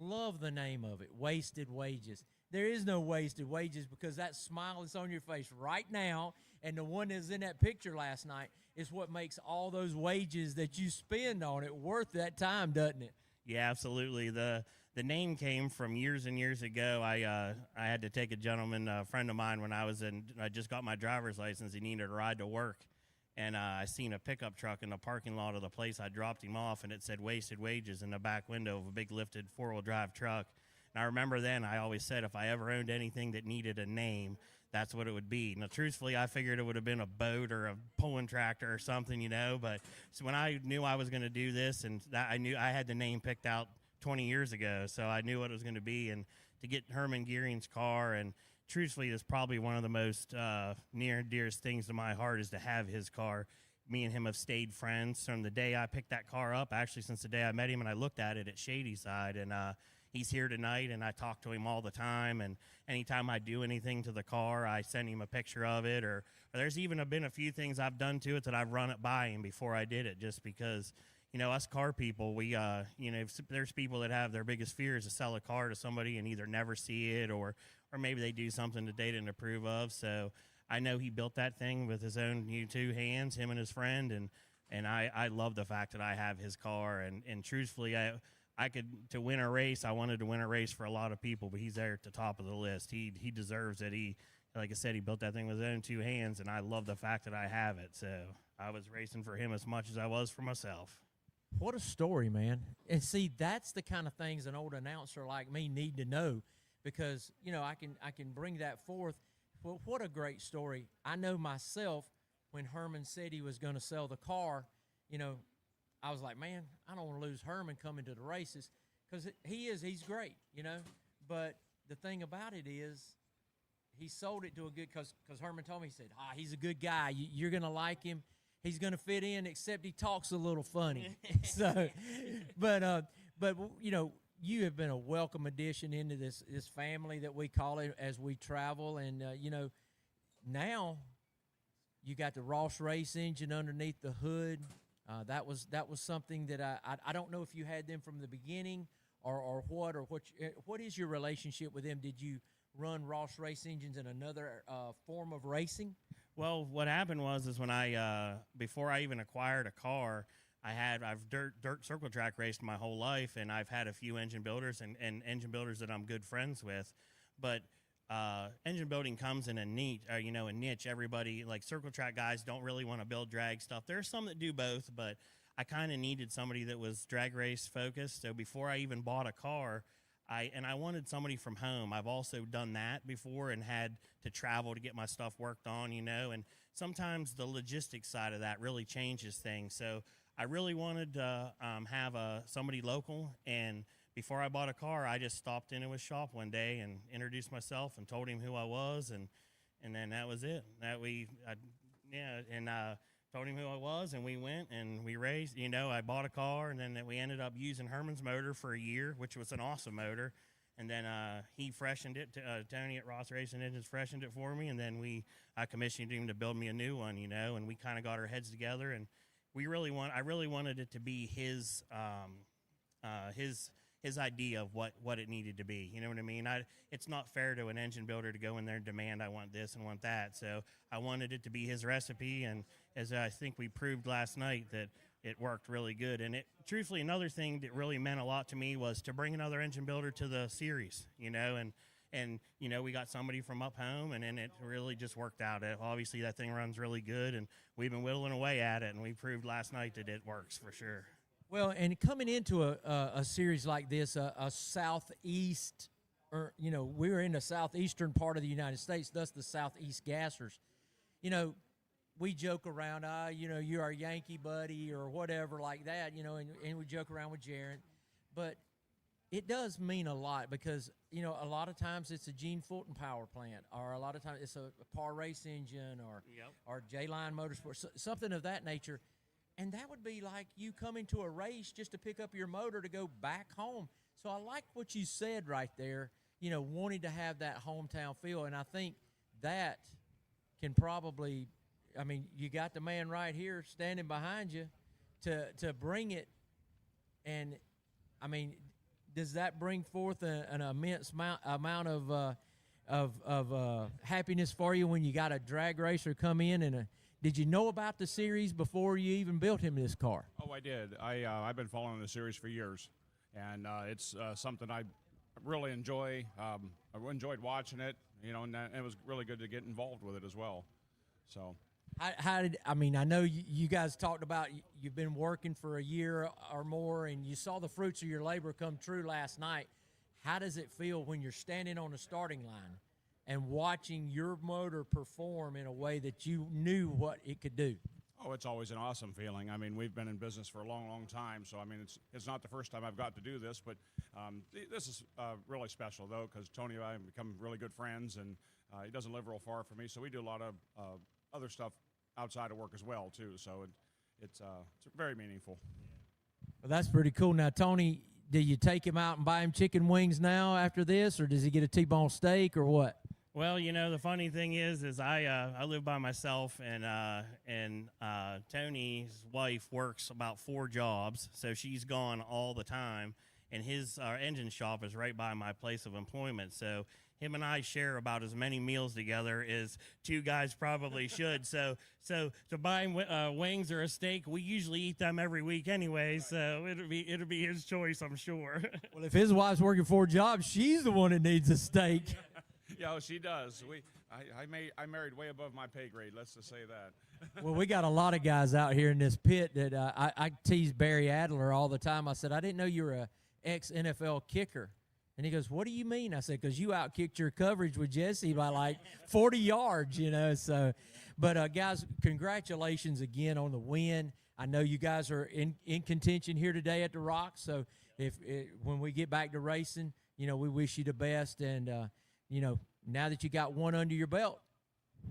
love the name of it, Wasted Wages. There is no wasted wages, because that smile that's on your face right now and the one that's in that picture last night is what makes all those wages that you spend on it worth that time, doesn't it? Yeah, absolutely. The name came from years and years ago. I had to take a gentleman, a friend of mine, when I just got my driver's license. He needed a ride to work. And I seen a pickup truck in the parking lot of the place I dropped him off, and it said Wasted Wages in the back window of a big lifted four-wheel drive truck. And I remember then I always said if I ever owned anything that needed a name, that's what it would be. Now, truthfully, I figured it would have been a boat or a pulling tractor or something, But so when I knew I was going to do this, and I knew I had the name picked out 20 years ago, so I knew what it was going to be. And to get Herman Gehring's car, and truthfully, it's probably one of the most near and dearest things to my heart is to have his car. Me and him have stayed friends from the day I picked that car up, actually since the day I met him and I looked at it at Shadyside. And he's here tonight, and I talk to him all the time. And anytime I do anything to the car, I send him a picture of it. Or there's even been a few things I've done to it that I've run it by him before I did it, just because, us car people, we, there's people that have their biggest fear is to sell a car to somebody and either never see it or maybe they do something that they didn't approve of. So I know he built that thing with his own two hands, him and his friend, and I love the fact that I have his car. And truthfully, to win a race, I wanted to win a race for a lot of people, but he's there at the top of the list. He deserves it. Like I said, he built that thing with his own two hands, and I love the fact that I have it. So I was racing for him as much as I was for myself. What a story, man. And see, that's the kind of things an old announcer like me need to know, because, you know, I can bring that forth. Well, what a great story. I know myself, when Herman said he was going to sell the car, you know, I was like, man, I don't want to lose Herman coming to the races, because he's great, you know. But the thing about it is, he sold it to a good, because Herman told me, he said, he's a good guy. You're going to like him. He's going to fit in, except he talks a little funny. So, but you know, you have been a welcome addition into this family that we call it as we travel. And, you know, now you got the Ross race engine underneath the hood. That was something that I don't know if you had them from the beginning or what is your relationship with them? Did you run Ross race engines in another form of racing? Well, what happened was when I before I even acquired a car, I've dirt circle track raced my whole life, and I've had a few engine builders and engine builders that I'm good friends with, but engine building comes in a niche. Everybody, like circle track guys, don't really want to build drag stuff. There's some that do both, but I kind of needed somebody that was drag race focused. So before I even bought a car, I wanted somebody from home. I've also done that before and had to travel to get my stuff worked on, you know, and sometimes the logistics side of that really changes things. So I really wanted to have somebody local, and before I bought a car, I just stopped into his shop one day and introduced myself and told him who I was, and then that was it. Told him who I was, and we went and we raced. You know, I bought a car, and then we ended up using Herman's motor for a year, which was an awesome motor. And then he freshened it. Tony at Ross Racing Engines freshened it for me, and then I commissioned him to build me a new one. You know, and we kind of got our heads together, and I really wanted it to be his idea of what it needed to be. You know what I mean? It's not fair to an engine builder to go in there and demand I want this and want that. So I wanted it to be his recipe, and as I think we proved last night, that it worked really good. And truthfully, another thing that really meant a lot to me was to bring another engine builder to the series, you know, and you know, we got somebody from up home, and then it really just worked out. Obviously, that thing runs really good, and we've been whittling away at it, and we proved last night that it works for sure. Well, and coming into a series like this, a southeast, or, you know, we're in the southeastern part of the United States, thus the Southeast Gassers. You know, we joke around, you know, you're our Yankee buddy or whatever like that, you know, and we joke around with Jared. But it does mean a lot, because, you know, a lot of times it's a Gene Fulton power plant, or a lot of times it's a Par race engine, or J-Line Motorsports, something of that nature. And that would be like you coming to a race just to pick up your motor to go back home. So I like what you said right there, you know, wanting to have that hometown feel. And I think that can probably, I mean, you got the man right here standing behind you to bring it. And, I mean, does that bring forth an immense amount of happiness for you when you got a drag racer come in? And did you know about the series before you even built him this car? Oh, I did. I've been following the series for years, and it's something I really enjoy. I enjoyed watching it, you know, and it was really good to get involved with it as well. So, I know you guys talked about you've been working for a year or more, and you saw the fruits of your labor come true last night. How does it feel when you're standing on the starting line and watching your motor perform in a way that you knew what it could do? Oh, it's always an awesome feeling. I mean, we've been in business for a long, long time, so I mean, it's not the first time I've got to do this, but this is really special, though, because Tony and I have become really good friends, and he doesn't live real far from me, so we do a lot of other stuff outside of work as well, too. So it's very meaningful. Well, that's pretty cool. Now, Tony, do you take him out and buy him chicken wings now after this, or does he get a T-bone steak, or what? Well, you know, the funny thing is I live by myself, and Tony's wife works about 4 jobs, so she's gone all the time, and his engine shop is right by my place of employment. So him and I share about as many meals together as 2 guys probably should. So to buy wings or a steak, we usually eat them every week anyway. So it'll be his choice, I'm sure. Well, if his wife's working 4 jobs, she's the one that needs a steak. Yeah, she does. I married way above my pay grade. Let's just say that. Well, we got a lot of guys out here in this pit that I tease Barry Adler all the time. I said, I didn't know you were a ex-NFL kicker. And he goes, what do you mean? I said, because you outkicked your coverage with Jesse by like 40 yards, you know. So, but guys, congratulations again on the win. I know you guys are in contention here today at the Rock. So when we get back to racing, you know, we wish you the best. And, you know, now that you got one under your belt,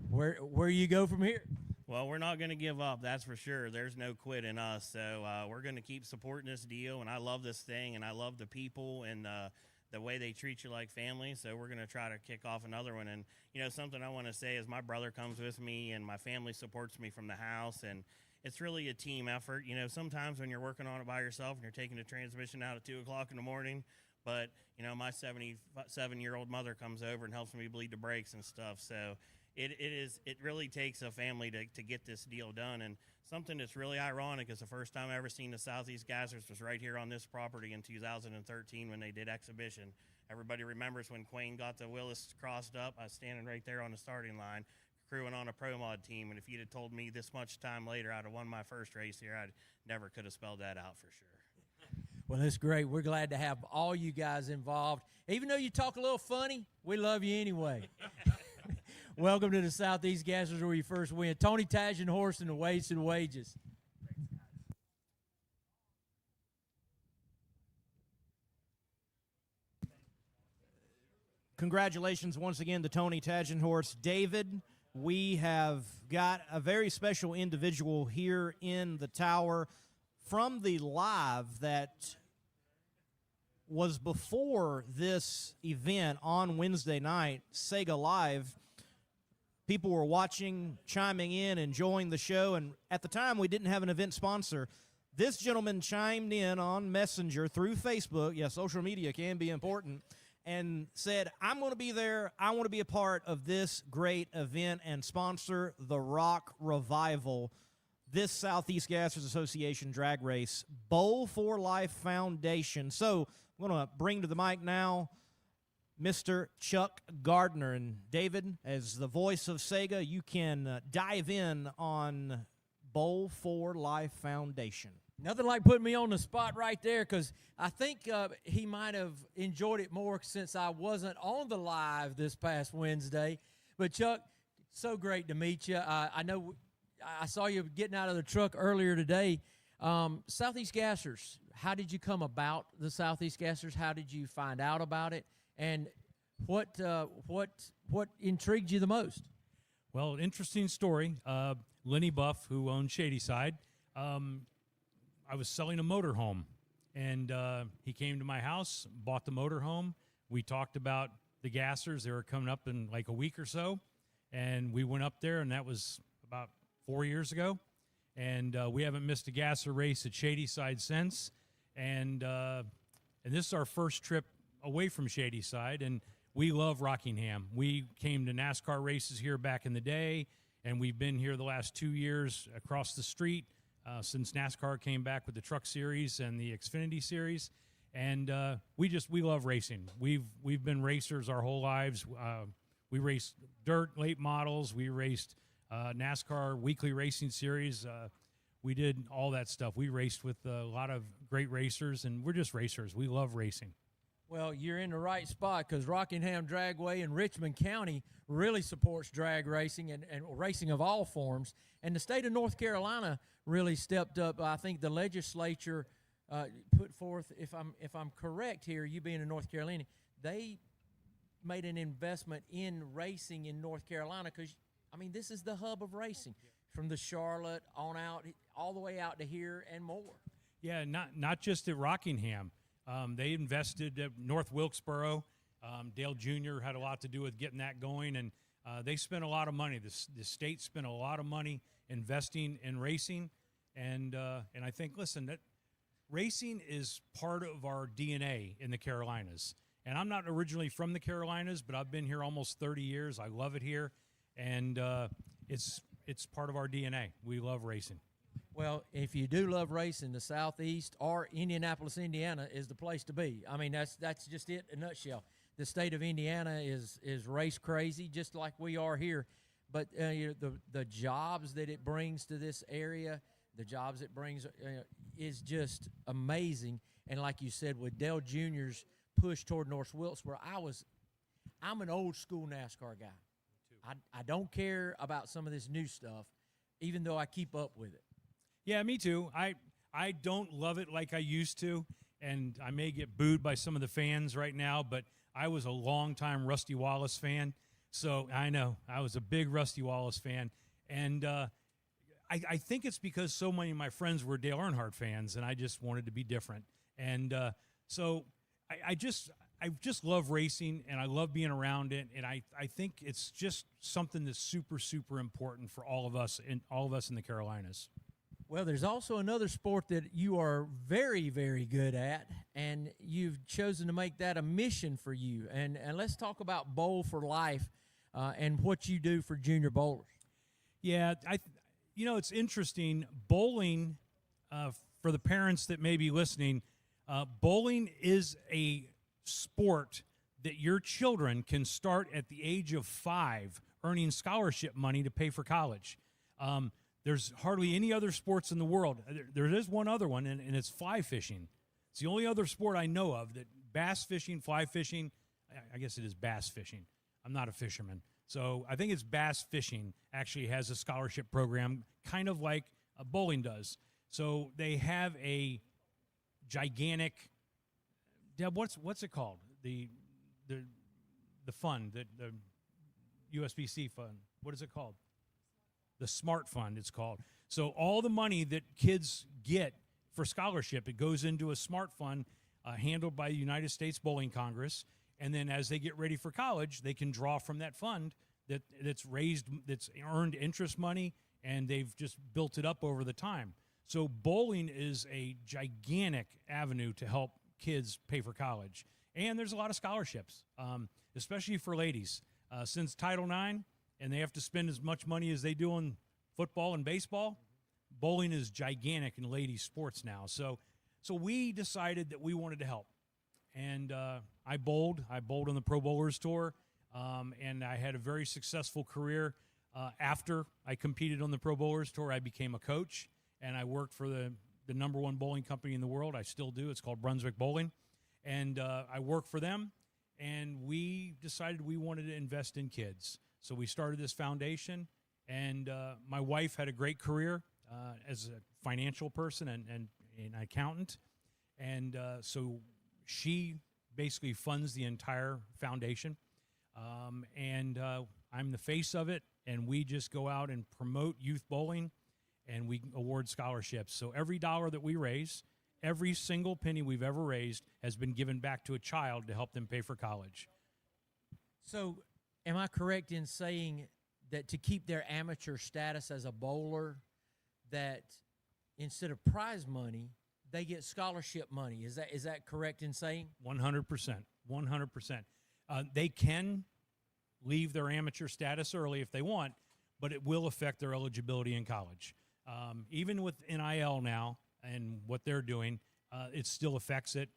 where you go from here? Well, we're not going to give up, that's for sure. There's no quit in us. So we're going to keep supporting this deal. And I love this thing, and I love the people and the way they treat you like family. So we're going to try to kick off another one. And, you know, something I want to say is my brother comes with me and my family supports me from the house. And it's really a team effort. You know, sometimes when you're working on it by yourself and you're taking the transmission out at 2 o'clock in the morning, but, you know, my 77-year-old mother comes over and helps me bleed the brakes and stuff. So it really takes a family to get this deal done. And something that's really ironic is the first time I ever seen the Southeast Gassers was right here on this property in 2013 when they did exhibition. Everybody remembers when Quayne got the Willis crossed up. I was standing right there on the starting line, crewing on a Pro Mod team. And if you'd have told me this much time later I'd have won my first race here, I never could have spelled that out for sure. Well, that's great. We're glad to have all you guys involved. Even though you talk a little funny, we love you anyway. Welcome to the Southeast Gassers where you first win. Tony Tagenhorst and the Weights and Wages. Congratulations once again to Tony Tagenhorst. David, we have got a very special individual here in the tower from the live that was before this event on Wednesday night, Sega Live. People were watching, chiming in, enjoying the show, and at the time we didn't have an event sponsor. This gentleman chimed in on Messenger through Facebook. Yeah, social media can be important. And said, I'm going to be there. I want to be a part of this great event and sponsor the Rock Revival, this Southeast Gassers Association drag race, Bowl4Life Foundation. So I'm going to bring to the mic now Mr. Chuck Gardner. And David, as the voice of Sega, you can dive in on Bowl4Life Foundation. Nothing like putting me on the spot right there, because I think he might have enjoyed it more since I wasn't on the live this past Wednesday. But, Chuck, so great to meet you. I know I saw you getting out of the truck earlier today. Southeast Gassers, how did you come about the Southeast Gassers? How did you find out about it? And what intrigued you the most? Well, interesting story. Lenny Buff, who owned Shadyside, I was selling a motorhome, and he came to my house, bought the motorhome. We talked about the Gassers. They were coming up in like a week or so, and we went up there, and that was about 4 years ago. And we haven't missed a Gasser race at Shadyside since. And this is our first trip away from Shadyside, and we love Rockingham. We came to NASCAR races here back in the day, and we've been here the last 2 years across the street since NASCAR came back with the Truck Series and the Xfinity Series. And we love racing. We've been racers our whole lives. We raced dirt late models. We raced NASCAR weekly racing series. We did all that stuff. We raced with a lot of great racers, and we're just racers. We love racing. Well, you're in the right spot, because Rockingham Dragway in Richmond County really supports drag racing and racing of all forms. And the state of North Carolina really stepped up. I think the legislature put forth, if I'm correct here, you being in North Carolina, they made an investment in racing in North Carolina, because, I mean, this is the hub of racing, from the Charlotte on out, all the way out to here and more. Yeah, not just at Rockingham. They invested at North Wilkesboro. Dale Jr. had a lot to do with getting that going, and they spent a lot of money. The state spent a lot of money investing in racing, and I think, listen, that racing is part of our DNA in the Carolinas. And I'm not originally from the Carolinas, but I've been here almost 30 years. I love it here, and it's part of our DNA. We love racing. Well, if you do love racing, the Southeast or Indianapolis, Indiana is the place to be. I mean, that's just it in a nutshell. The state of Indiana is race crazy, just like we are here. but the jobs that it brings to this area, the jobs it brings is just amazing. And like you said, with Dale Jr.'s push toward North Wilkesboro, I'm an old school NASCAR guy. I don't care about some of this new stuff, even though I keep up with it. Yeah, me too. I don't love it like I used to, and I may get booed by some of the fans right now, but I was a longtime Rusty Wallace fan. So I know I was a big Rusty Wallace fan, and I think it's because so many of my friends were Dale Earnhardt fans, and I just wanted to be different. And so I just love racing, and I love being around it, and I think it's just something that's super, super important for all of us in the Carolinas. Well, there's also another sport that you are very, very good at, and you've chosen to make that a mission for you. And let's talk about Bowl4Life and what you do for junior bowlers. Yeah, it's interesting. Bowling, for the parents that may be listening, bowling is a sport that your children can start at the age of 5 earning scholarship money to pay for college. There's hardly any other sports in the world. There is one other one, and it's fly fishing. It's the only other sport I know of that bass fishing, fly fishing, I guess it is bass fishing. I'm not a fisherman. So I think it's bass fishing actually has a scholarship program kind of like bowling does. So they have a gigantic, Deb, what's it called? The fund, the USBC fund. What is it called? The Smart Fund, it's called. So all the money that kids get for scholarship, it goes into a Smart Fund handled by the United States Bowling Congress. And then as they get ready for college, they can draw from that fund that's earned interest money, and they've just built it up over the time. So bowling is a gigantic avenue to help kids pay for college. And there's a lot of scholarships, especially for ladies. Since Title IX, and they have to spend as much money as they do on football and baseball, bowling is gigantic in ladies' sports now. So we decided that we wanted to help. And I bowled on the Pro Bowlers Tour, and I had a very successful career. After I competed on the Pro Bowlers Tour, I became a coach, and I worked for the number one bowling company in the world. I still do. It's called Brunswick Bowling. And I work for them, and we decided we wanted to invest in kids. So we started this foundation, and my wife had a great career as a financial person and an accountant. And so she basically funds the entire foundation. And I'm the face of it, and we just go out and promote youth bowling, and we award scholarships. So every dollar that we raise, every single penny we've ever raised has been given back to a child to help them pay for college. So am I correct in saying that to keep their amateur status as a bowler, that instead of prize money, they get scholarship money? Is that correct in saying? 100%. 100%. They can leave their amateur status early if they want, but it will affect their eligibility in college. Even with NIL now and what they're doing, it still affects it.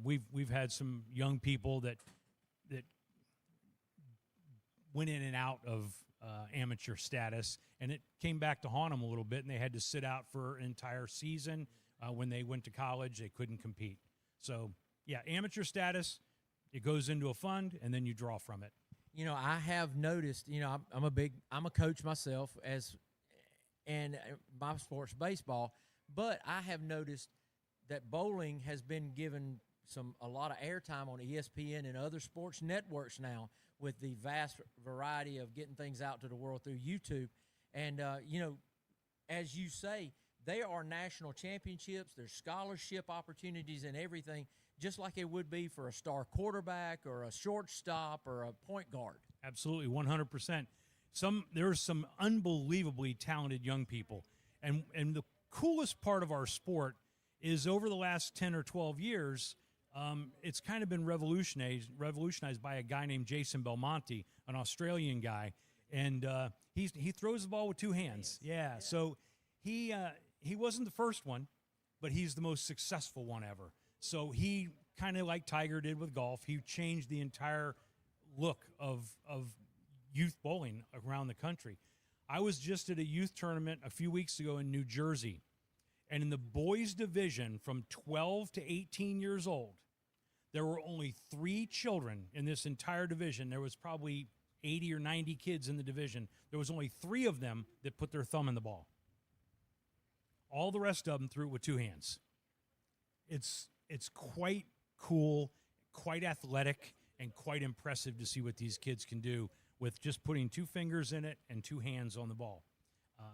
We've had some young people that went in and out of amateur status, and it came back to haunt them a little bit, and they had to sit out for an entire season. When they went to college, they couldn't compete. So, yeah, amateur status, it goes into a fund, and then you draw from it. You know, I have noticed, I'm a coach myself, and my sport's baseball, but I have noticed that bowling has been given a lot of airtime on ESPN and other sports networks now, with the vast variety of getting things out to the world through YouTube. And, as you say, there are national championships, there's scholarship opportunities and everything, just like it would be for a star quarterback or a shortstop or a point guard. Absolutely, 100%. There's some unbelievably talented young people. And the coolest part of our sport is over the last 10 or 12 years, it's kind of been revolutionized by a guy named Jason Belmonte, an Australian guy. And he throws the ball with 2 hands. Yeah, so he wasn't the first one, but he's the most successful one ever. So he, kind of like Tiger did with golf, he changed the entire look of youth bowling around the country. I was just at a youth tournament a few weeks ago in New Jersey, and in the boys division from 12 to 18 years old, there were only 3 children in this entire division. There was probably 80 or 90 kids in the division. There was only 3 of them that put their thumb in the ball. All the rest of them threw it with 2 hands. It's quite cool, quite athletic, and quite impressive to see what these kids can do with just putting 2 fingers in it and 2 hands on the ball.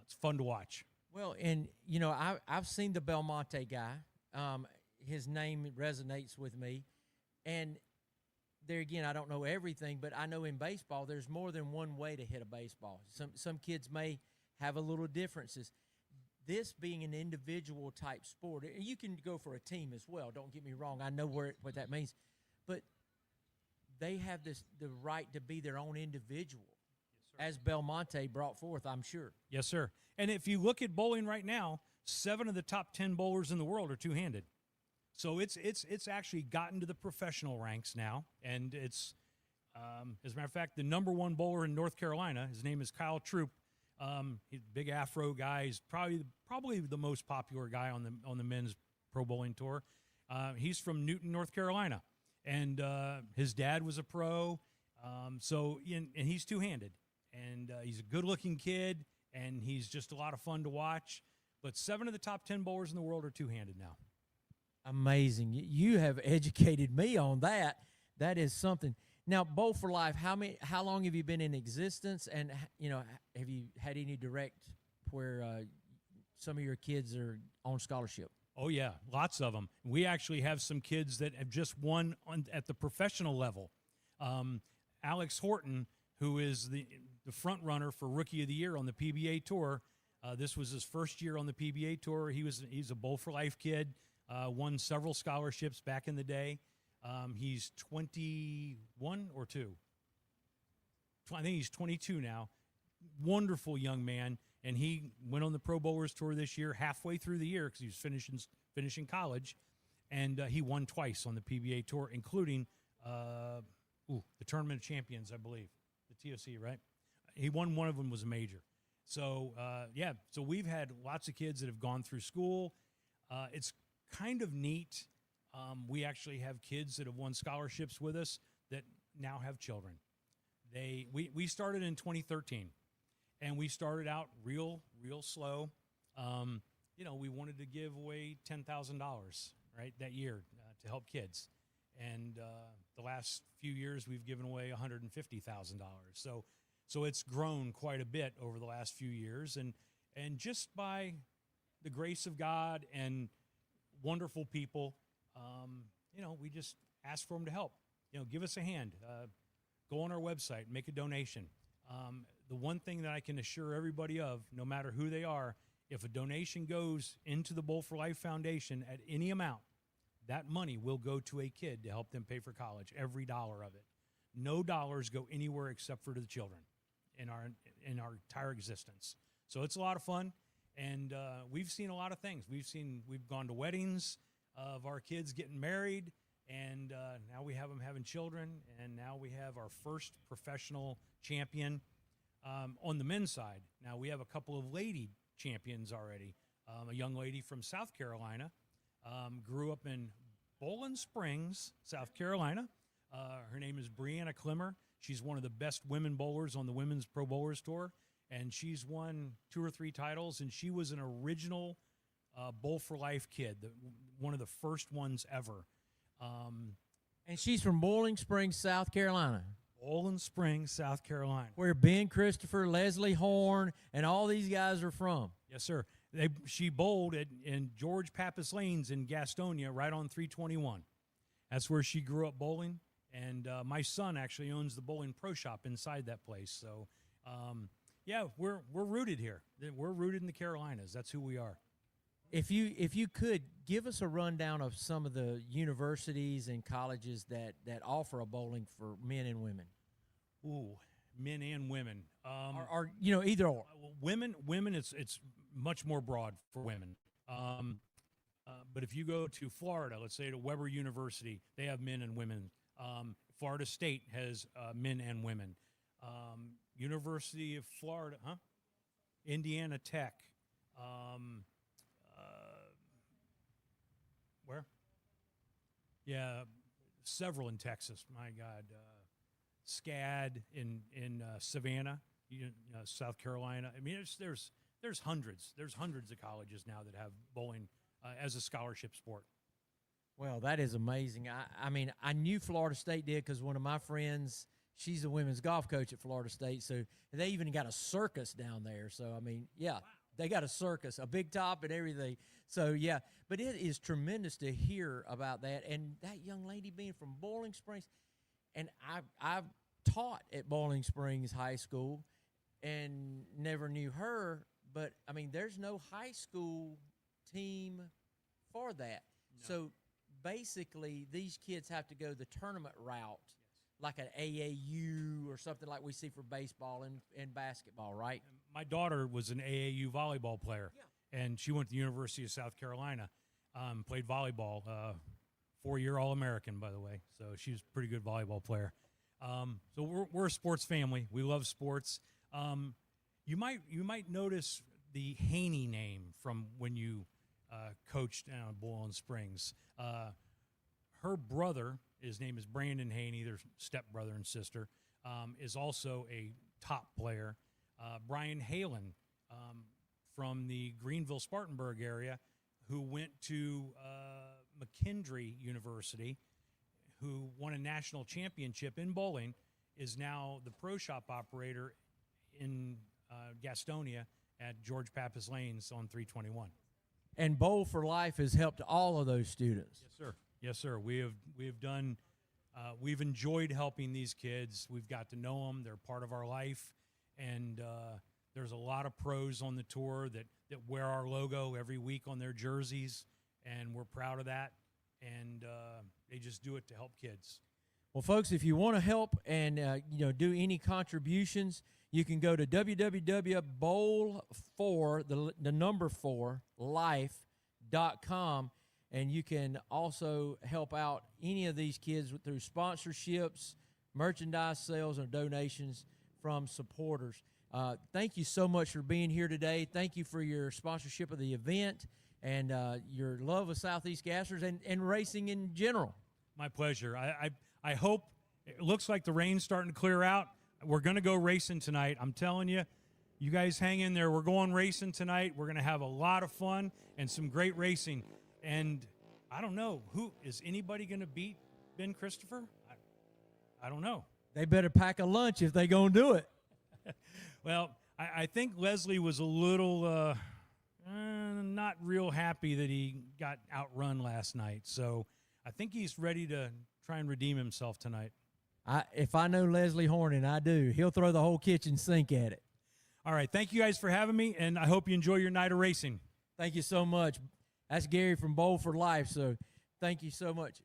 It's fun to watch. Well, and, you know, I've seen the Belmonte guy. His name resonates with me. And there again, I don't know everything, but I know in baseball there's more than one way to hit a baseball. Some kids may have a little differences. This being an individual type sport, you can go for a team as well. Don't get me wrong. I know what that means. But they have the right to be their own individual, as Belmonte brought forth, I'm sure. Yes, sir. And if you look at bowling right now, 7 of the top 10 bowlers in the world are two-handed. So it's actually gotten to the professional ranks now, and it's as a matter of fact, the #1 bowler in North Carolina. His name is Kyle Troop. He's a big Afro guy. He's probably the most popular guy on the men's pro bowling tour. He's from Newton, North Carolina, and his dad was a pro. And he's two-handed, and he's a good-looking kid, and he's just a lot of fun to watch. But 7 of the top 10 bowlers in the world are two-handed now. Amazing. You have educated me on that. That is something. Now, Bowl4Life, how long have you been in existence, and have you had any direct where some of your kids are on scholarship? Oh yeah, lots of them. We actually have some kids that have just won at the professional level. Alex Horton, who is the front runner for Rookie of the Year on the PBA Tour. This was his first year on the PBA Tour. He's a Bowl4Life kid. Won several scholarships back in the day. He's 21 or 2. I think he's 22 now. Wonderful young man, and he went on the Pro Bowlers Tour this year, halfway through the year because he was finishing college, and he won twice on the PBA Tour, including the Tournament of Champions, I believe, the TOC, right? He won one of them, was a major. So so we've had lots of kids that have gone through school. It's kind of neat. We actually have kids that have won scholarships with us that now have children. We started in 2013, and we started out real slow. We wanted to give away $10,000 right that year to help kids, and the last few years we've given away $150,000. So it's grown quite a bit over the last few years, and just by the grace of God and wonderful people, we just ask for them to help. Give us a hand. Go on our website, make a donation. The one thing that I can assure everybody of, no matter who they are, if a donation goes into the Bowl4Life Foundation at any amount, that money will go to a kid to help them pay for college, every dollar of it. No dollars go anywhere except for the children in our entire existence. So it's a lot of fun, and we've seen a lot of things. We've gone to weddings of our kids getting married, and now we have them having children, and now we have our first professional champion on the men's side. Now we have a couple of lady champions already. A young lady from South Carolina, grew up in Bowling Springs, South Carolina. Her name is Brianna Clemmer. She's one of the best women bowlers on the Women's Pro Bowlers Tour, and she's won 2 or 3 titles, and she was an original Bowl4Life kid, one of the first ones ever. And she's from Bowling Springs, South Carolina. Bowling Springs, South Carolina. Where Ben Christopher, Leslie Horn, and all these guys are from. Yes, sir. She bowled in George Pappas Lanes in Gastonia, right on 321. That's where she grew up bowling. And my son actually owns the bowling pro shop inside that place. So, we're rooted here. We're rooted in the Carolinas. That's who we are. If you could give us a rundown of some of the universities and colleges that offer a bowling for men and women. Ooh, men and women. Or either or. Women. It's much more broad for women. But if you go to Florida, let's say to Weber University, they have men and women. Florida State has men and women. University of Florida, Indiana Tech. Where? Yeah, several in Texas. My God, SCAD in Savannah, South Carolina. I mean, there's hundreds. There's hundreds of colleges now that have bowling as a scholarship sport. Well, that is amazing. I mean, I knew Florida State did because one of my friends, she's a women's golf coach at Florida State, so they even got a circus down there. So, I mean, yeah, wow. They got a circus, a big top and everything. So, yeah, but it is tremendous to hear about that. And that young lady being from Boiling Springs, and I've taught at Boiling Springs High School and never knew her, but, I mean, there's no high school team for that. No. So, basically, these kids have to go the tournament route, like an AAU or something like we see for baseball and basketball, right? My daughter was an AAU volleyball player, and she went to the University of South Carolina, played volleyball, 4-year All-American, by the way. So she was a pretty good volleyball player. So we're a sports family. We love sports. You might notice the Haney name from when you coached down at Boiling Springs. Her brother, his name is Brandon Haney, their stepbrother and sister, is also a top player. Brian Halen from the Greenville-Spartanburg area, who went to McKendree University, who won a national championship in bowling, is now the pro shop operator in Gastonia at George Pappas Lanes on 321. And Bowl4Life has helped all of those students. Yes, sir. Yes, sir. We have done. We've enjoyed helping these kids. We've got to know them. They're part of our life, and there's a lot of pros on the tour that wear our logo every week on their jerseys, and we're proud of that. And they just do it to help kids. Well, folks, if you want to help and do any contributions, you can go to www.bowl4life.com, and you can also help out any of these kids through sponsorships, merchandise sales, or donations from supporters. Thank you so much for being here today. Thank you for your sponsorship of the event and your love of Southeast Gassers and racing in general. My pleasure. I hope it looks like the rain's starting to clear out. We're going to go racing tonight. I'm telling you, you guys hang in there. We're going racing tonight. We're going to have a lot of fun and some great racing. And I don't know, is anybody going to beat Ben Christopher? I don't know. They better pack a lunch if they're going to do it. Well, I think Leslie was a little not real happy that he got outrun last night. So I think he's ready to try and redeem himself tonight. If I know Leslie Horning, I do. He'll throw the whole kitchen sink at it. All right. Thank you guys for having me, and I hope you enjoy your night of racing. Thank you so much. That's Gary from Bowl4Life, so thank you so much.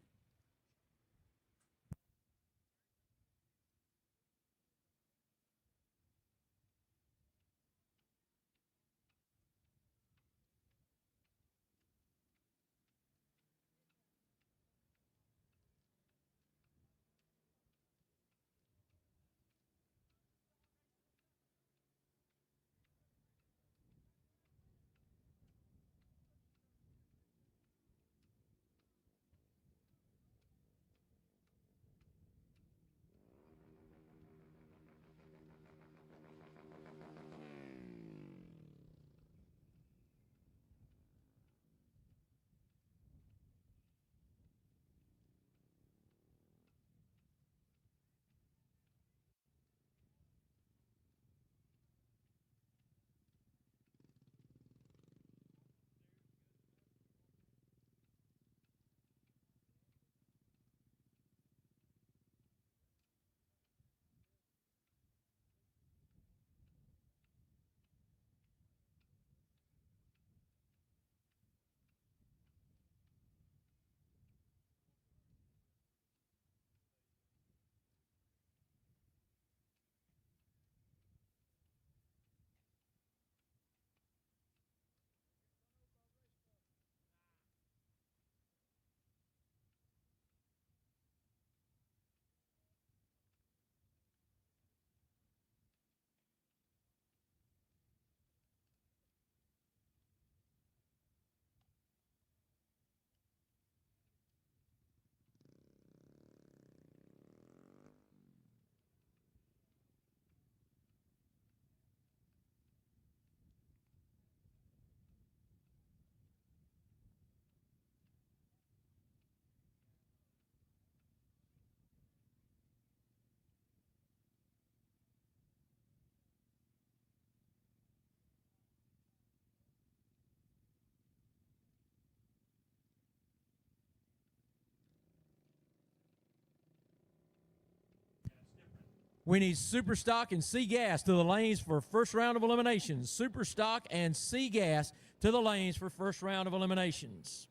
We need Super Stock and C Gas to the lanes for first round of eliminations. Super Stock and C Gas to the lanes for first round of eliminations.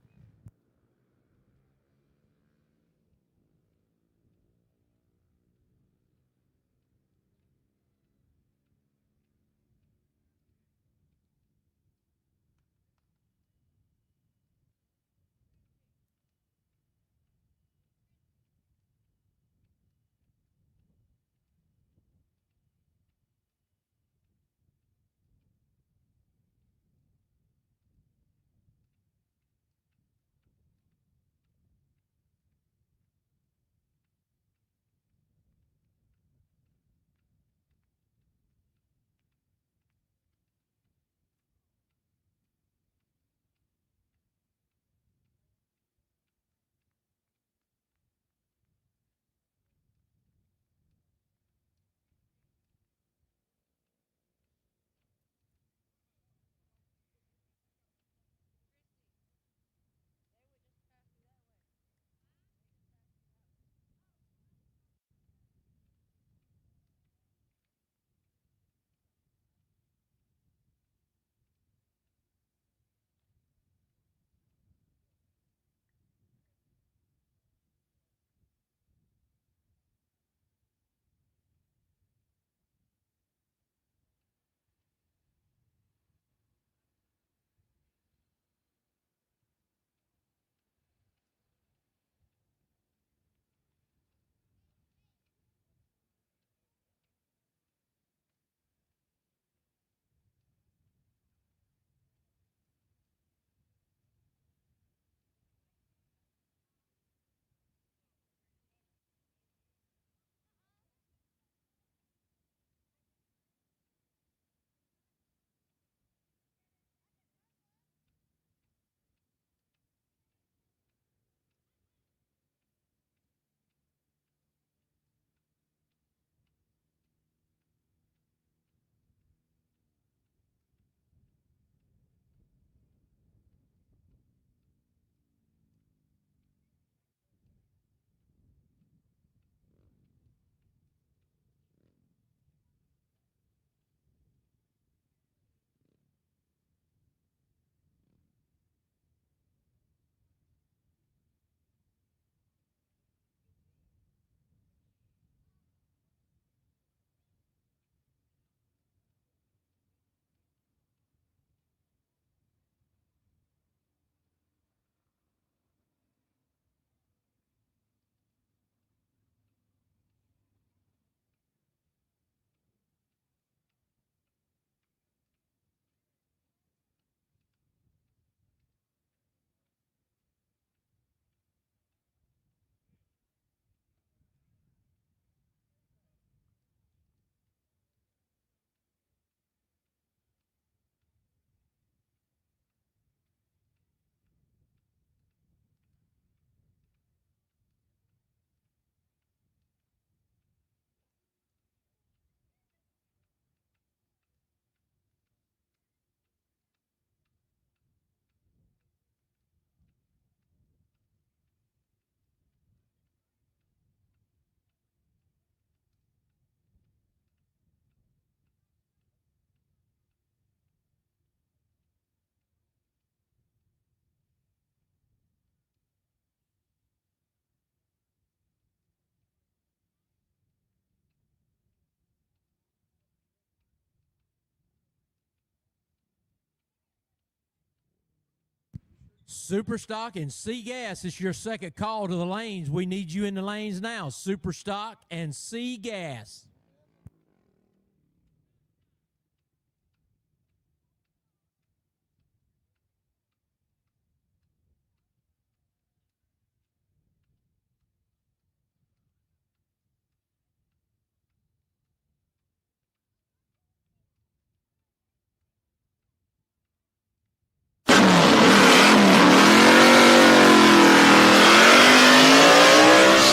Super Stock and C Gas is your second call to the lanes. We need you in the lanes now. Super Stock and C Gas.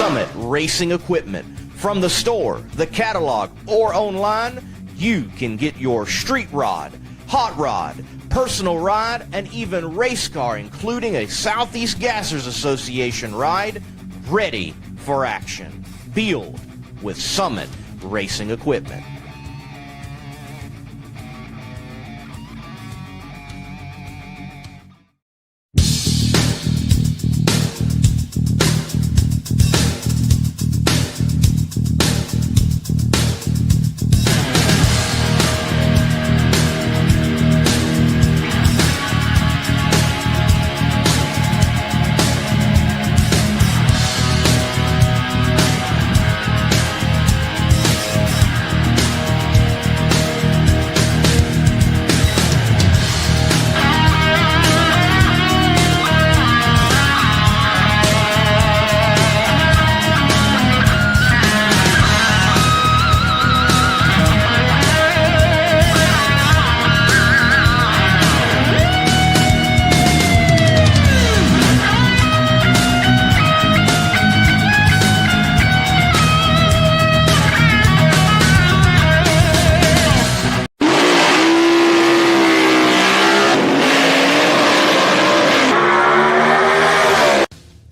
Summit Racing Equipment. From the store, the catalog, or online, you can get your street rod, hot rod, personal ride, and even race car, including a Southeast Gassers Association ride, ready for action. Build with Summit racing equipment.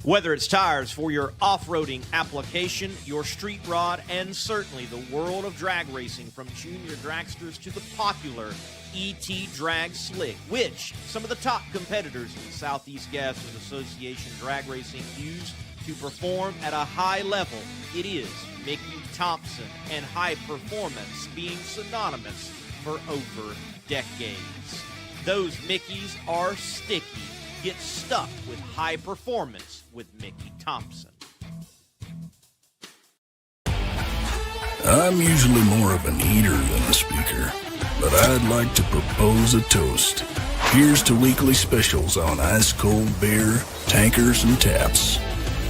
Whether it's tires for your off-roading application, your street rod, and certainly the world of drag racing from junior dragsters to the popular ET Drag Slick, which some of the top competitors in the Southeast Gassers Association drag racing use to perform at a high level. It is Mickey Thompson, and high performance being synonymous for over decades. Those Mickeys are sticky. Get stuck with high performance with Mickey Thompson. I'm usually more of an eater than a speaker, but I'd like to propose a toast. Here's to weekly specials on ice-cold beer, tankers, and taps.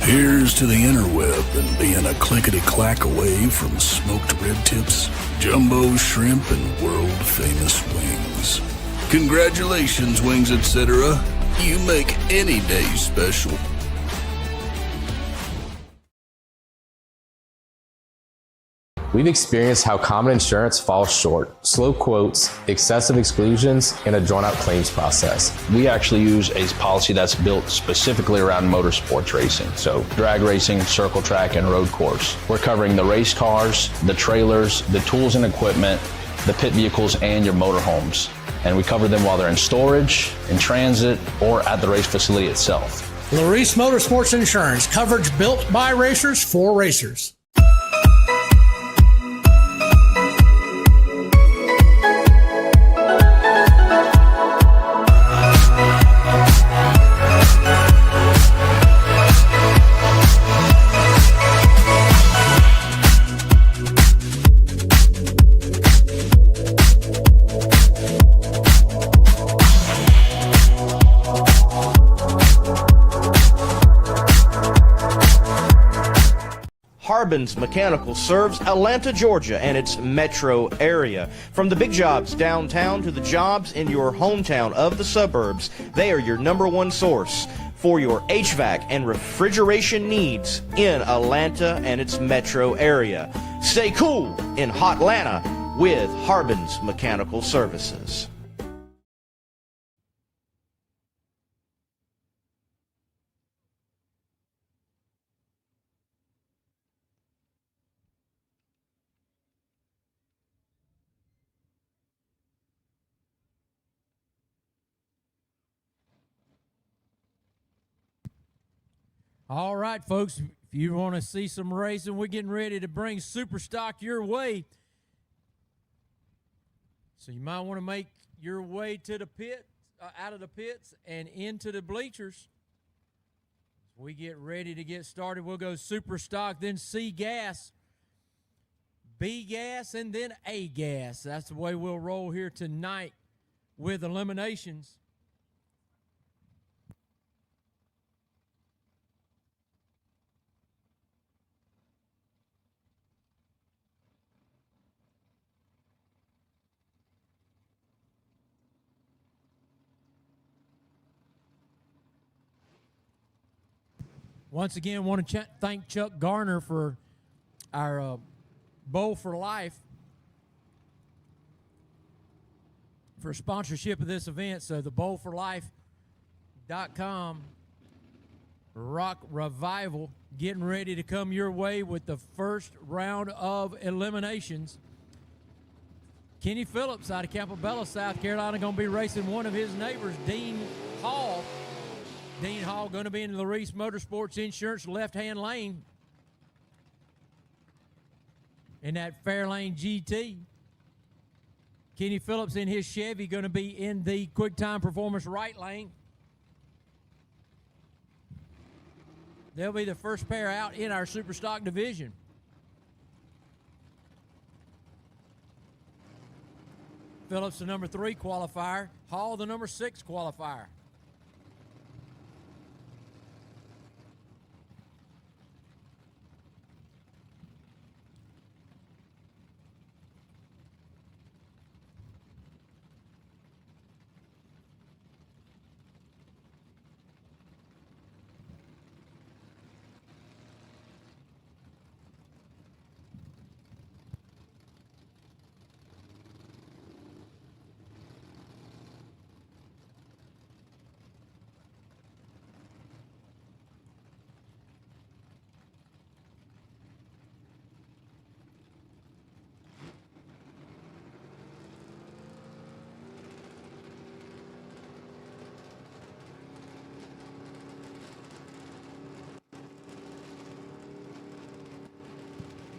Here's to the interweb and being a clickety-clack away from smoked red tips, jumbo shrimp, and world-famous wings. Congratulations, Wings Etc. You make any day special. We've experienced how common insurance falls short, slow quotes, excessive exclusions, and a drawn-out claims process. We actually use a policy that's built specifically around motorsports racing, so drag racing, circle track, and road course. We're covering the race cars, the trailers, the tools and equipment, the pit vehicles, and your motorhomes. And we cover them while they're in storage, in transit, or at the race facility itself. Larice Motorsports Insurance, coverage built by racers for racers. Harbin's Mechanical serves Atlanta, Georgia, and its metro area. From the big jobs downtown to the jobs in your hometown of the suburbs, they are your #1 source for your HVAC and refrigeration needs in Atlanta and its metro area. Stay cool in Hotlanta with Harbin's Mechanical Services. All right, folks, if you want to see some racing, we're getting ready to bring Super Stock your way. So you might want to make your way to the pit, out of the pits and into the bleachers. As we get ready to get started, we'll go Super Stock, then C gas, B gas, and then A gas. That's the way we'll roll here tonight with eliminations. Once again, want to thank Chuck Garner for our Bowl4Life for sponsorship of this event. So the Bowl4Life.com Rock Revival getting ready to come your way with the first round of eliminations. Kenny Phillips out of Campobello, South Carolina, going to be racing one of his neighbors, Dean Hall. Dean Hall going to be in the Reese Motorsports Insurance left-hand lane in that Fairlane GT. Kenny Phillips in his Chevy going to be in the Quick Time Performance right lane. They'll be the first pair out in our Superstock division. Phillips, the number 3 qualifier. Hall, the number 6 qualifier.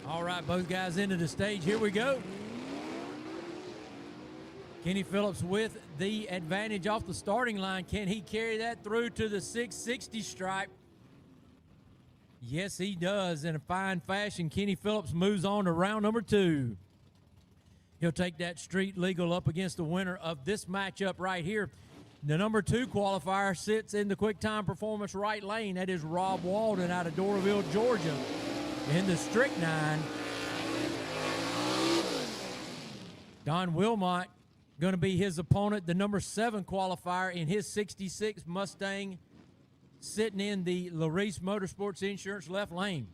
All right, both guys into the stage. Here we go. Kenny Phillips with the advantage off the starting line. Can he carry that through to the 660 stripe? Yes, he does in a fine fashion. Kenny Phillips moves on to round number 2. He'll take that street legal up against the winner of this matchup right here. The number 2 qualifier sits in the Quick Time Performance right lane. That is Rob Walden out of Doraville, Georgia. In the strychnine, Don Wilmot going to be his opponent, the number 7 qualifier in his 66 Mustang, sitting in the Reese Motorsports Insurance left lane.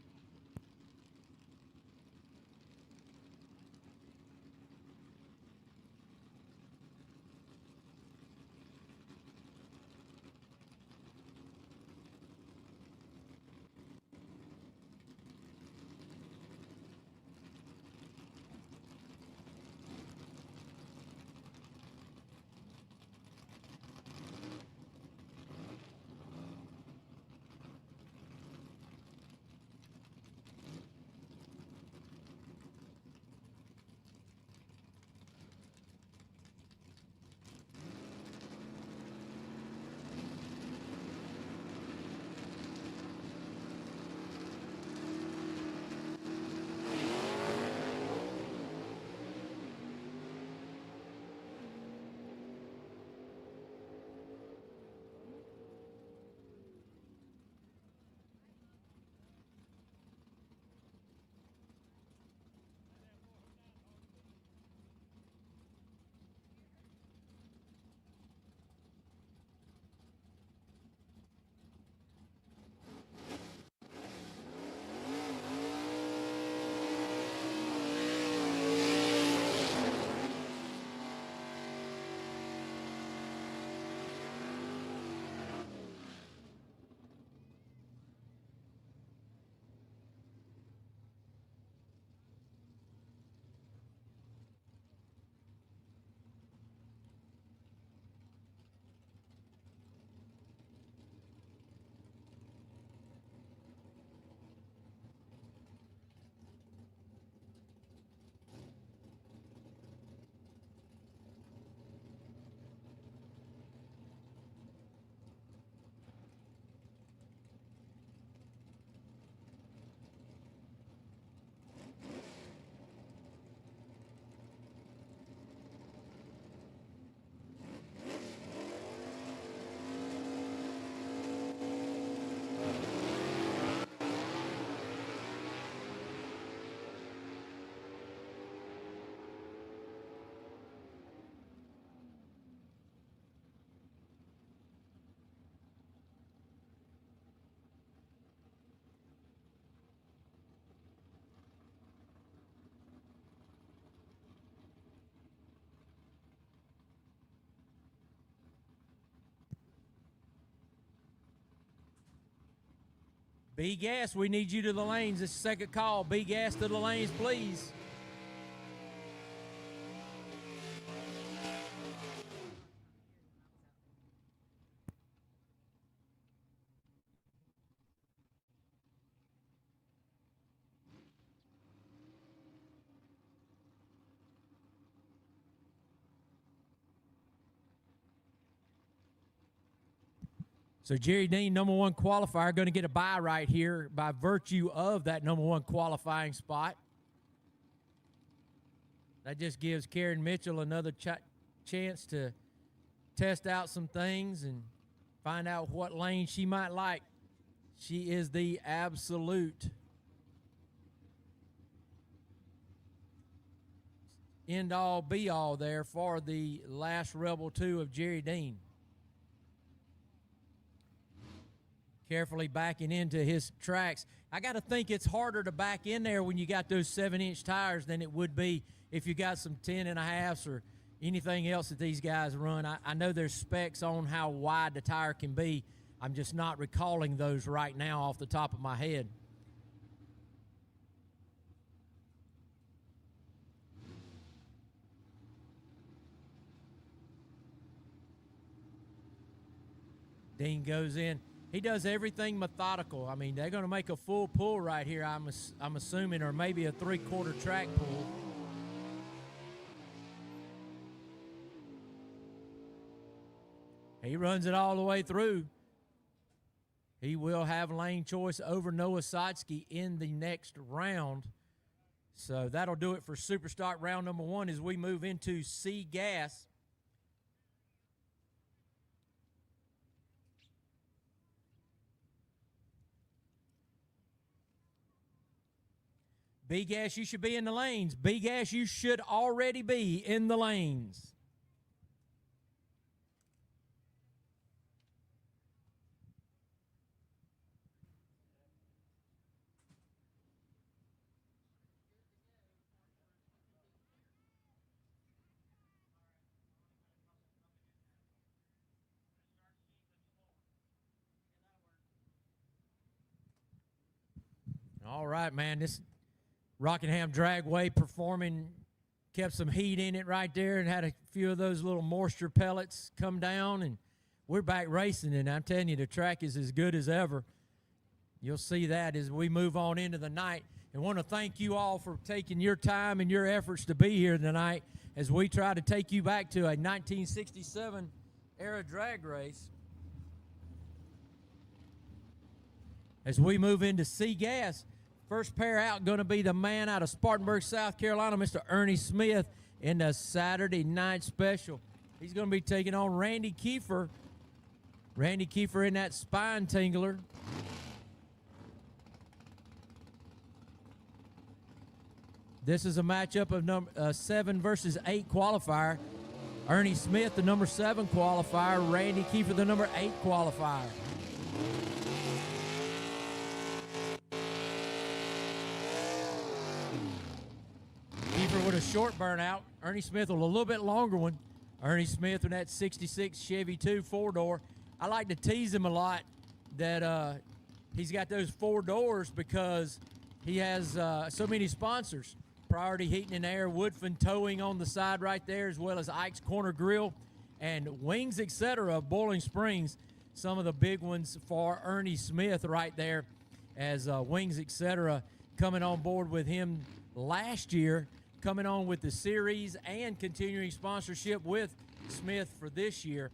B Gas, we need you to the lanes. This is second call. B Gas to the lanes, please. So Jerry Dean, number one qualifier, going to get a bye right here by virtue of that number one qualifying spot. That just gives Karen Mitchell another chance to test out some things and find out what lane she might like. She is the absolute end-all, be-all there for the last Rebel 2 of Jerry Dean. Carefully backing into his tracks. I got to think it's harder to back in there when you got those 7-inch tires than it would be if you got some 10.5s or anything else that these guys run. I know there's specs on how wide the tire can be. I'm just not recalling those right now off the top of my head. Dean goes in. He does everything methodical. I mean, they're going to make a full pull right here, I'm assuming, or maybe a 3/4 track pull. He runs it all the way through. He will have lane choice over Noah Sotsky in the next round. So that'll do it for Superstock round number 1 as we move into C Gas. B Gas, you should be in the lanes. B Gas, you should already be in the lanes. All right, man. This Rockingham Dragway performing, kept some heat in it right there and had a few of those little moisture pellets come down, and we're back racing, and I'm telling you, the track is as good as ever. You'll see that as we move on into the night. And want to thank you all for taking your time and your efforts to be here tonight as we try to take you back to a 1967 era drag race. As we move into C Gas, first pair out going to be the man out of Spartanburg, South Carolina, Mr. Ernie Smith, in the Saturday night special. He's going to be taking on Randy Kiefer. Randy Kiefer in that spine tingler. This is a matchup of 7 versus 8 qualifier. Ernie Smith, the number 7 qualifier. Randy Kiefer, the number 8 qualifier. Kiefer with a short burnout. Ernie Smith with a little bit longer one. Ernie Smith with that 66 Chevy 2 4-door. I like to tease him a lot that he's got those 4 doors because he has so many sponsors. Priority Heating and Air, Woodfin Towing on the side right there, as well as Ike's Corner Grill and Wings, etc. of Boiling Springs. Some of the big ones for Ernie Smith right there, as Wings, etc. coming on board with him last year, coming on with the series and continuing sponsorship with Smith for this year.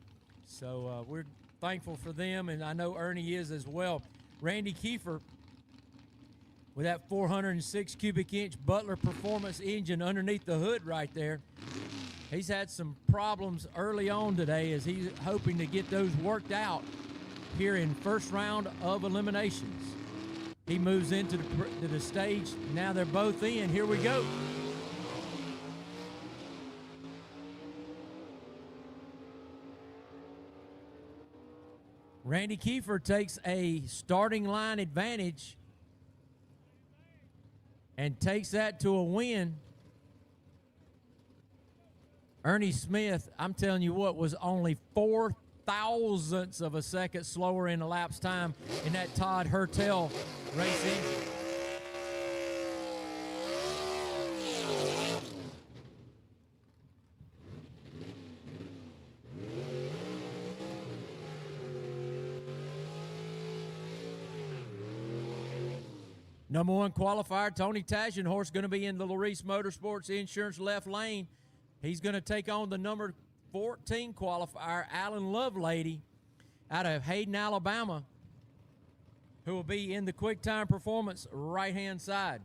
So we're thankful for them, and I know Ernie is as well. Randy Kiefer with that 406 cubic inch Butler Performance engine underneath the hood right there. He's had some problems early on today as he's hoping to get those worked out here in first round of eliminations. He moves into the stage. Now they're both in. Here we go. Randy Kiefer takes a starting line advantage and takes that to a win. Ernie Smith, I'm telling you what, was only 4 thousandths of a second slower in elapsed time in that Todd Hertel race engine. Number one qualifier, Tony Tagenhorst, going to be in the Larice Motorsports Insurance left lane. He's going to take on the number 14 qualifier, Alan Lovelady, out of Hayden, Alabama, who will be in the Quick Time Performance right-hand side.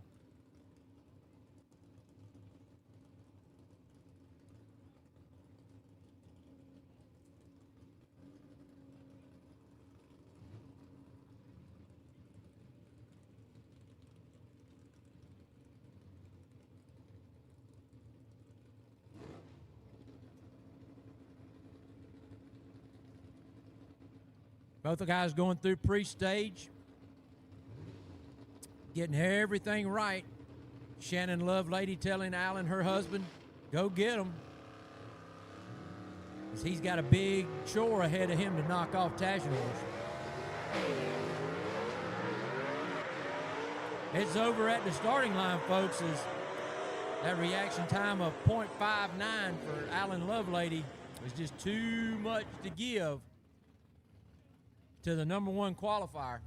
Both the guys going through pre-stage, getting everything right. Shannon Lovelady telling Alan, her husband, go get him. As he's got a big chore ahead of him to knock off Tagenhorst. It's over at the starting line, folks, as that reaction time of 0.59 for Alan Lovelady was just too much to give to the number one qualifier.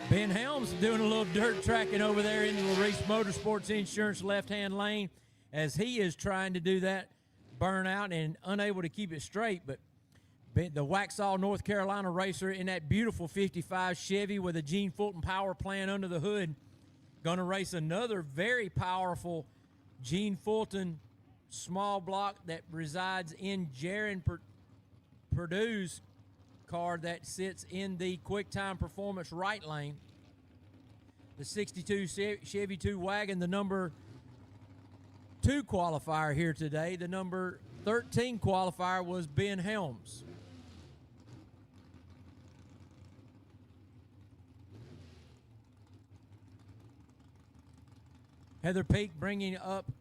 Ben Helms doing a little dirt tracking over there in the Larice Motorsports Insurance left-hand lane as he is trying to do that burnout and unable to keep it straight. But the Waxhaw, North Carolina racer in that beautiful 55 Chevy with a Gene Fulton power plant under the hood, going to race another very powerful Gene Fulton small block that resides in Jaron Purdue's car that sits in the Quick Time Performance right lane. The 62 Chevy 2 wagon, the number 2 qualifier here today. The number 13 qualifier was Ben Helms. Heather Peak bringing up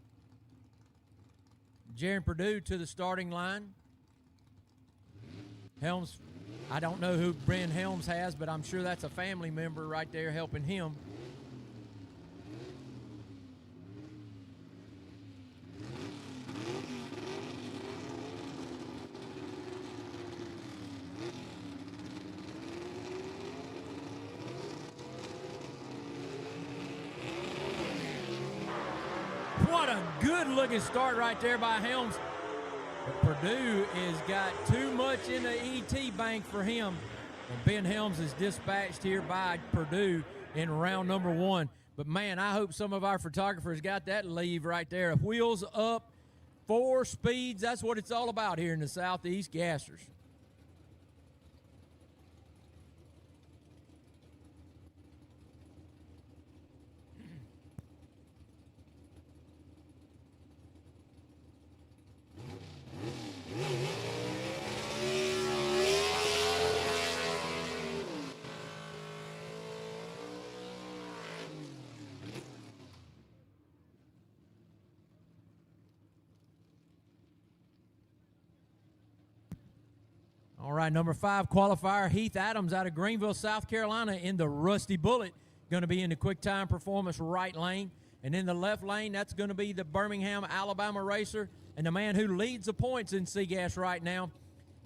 Jaron Purdue to the starting line. Helms, I don't know who Ben Helms has, but I'm sure that's a family member right there helping him. What a good-looking start right there by Helms. But Purdue has got too much in the ET bank for him. And Ben Helms is dispatched here by Purdue in round number 1. But, man, I hope some of our photographers got that leave right there. Wheels up, 4 speeds. That's what it's all about here in the Southeast Gassers. All right, number 5 qualifier, Heath Adams out of Greenville, South Carolina in the Rusty Bullet. Going to be in the Quick Time Performance right lane. And in the left lane, that's going to be the Birmingham, Alabama racer and the man who leads the points in CGAS right now,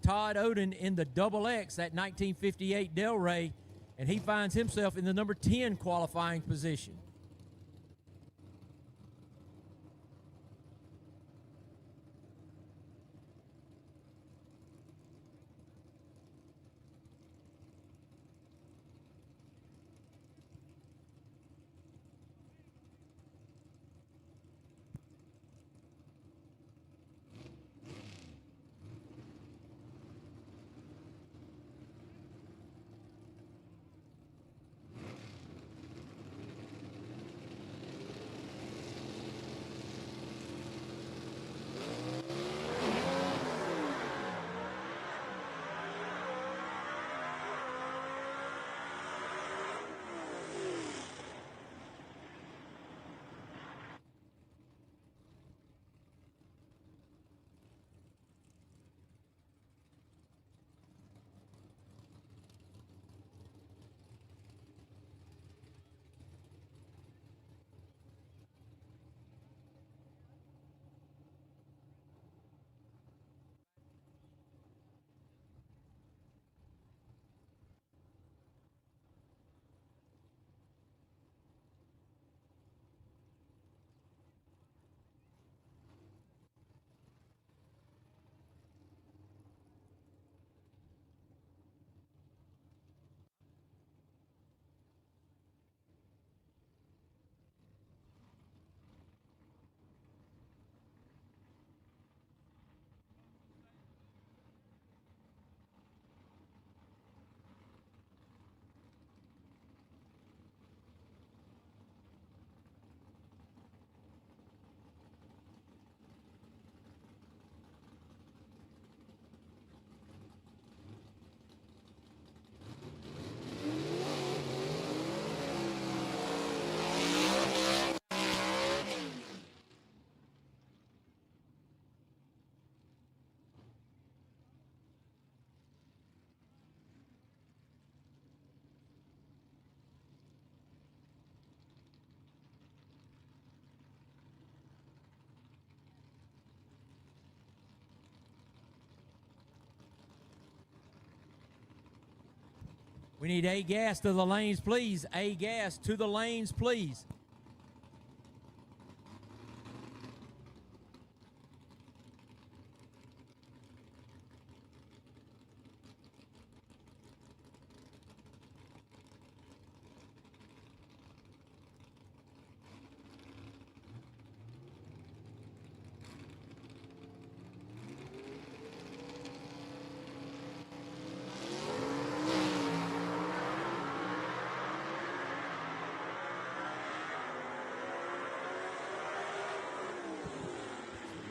Todd Oden in the Double X, that 1958 Delray. And he finds himself in the number 10 qualifying position. We need A gas to the lanes, please. A gas to the lanes, please.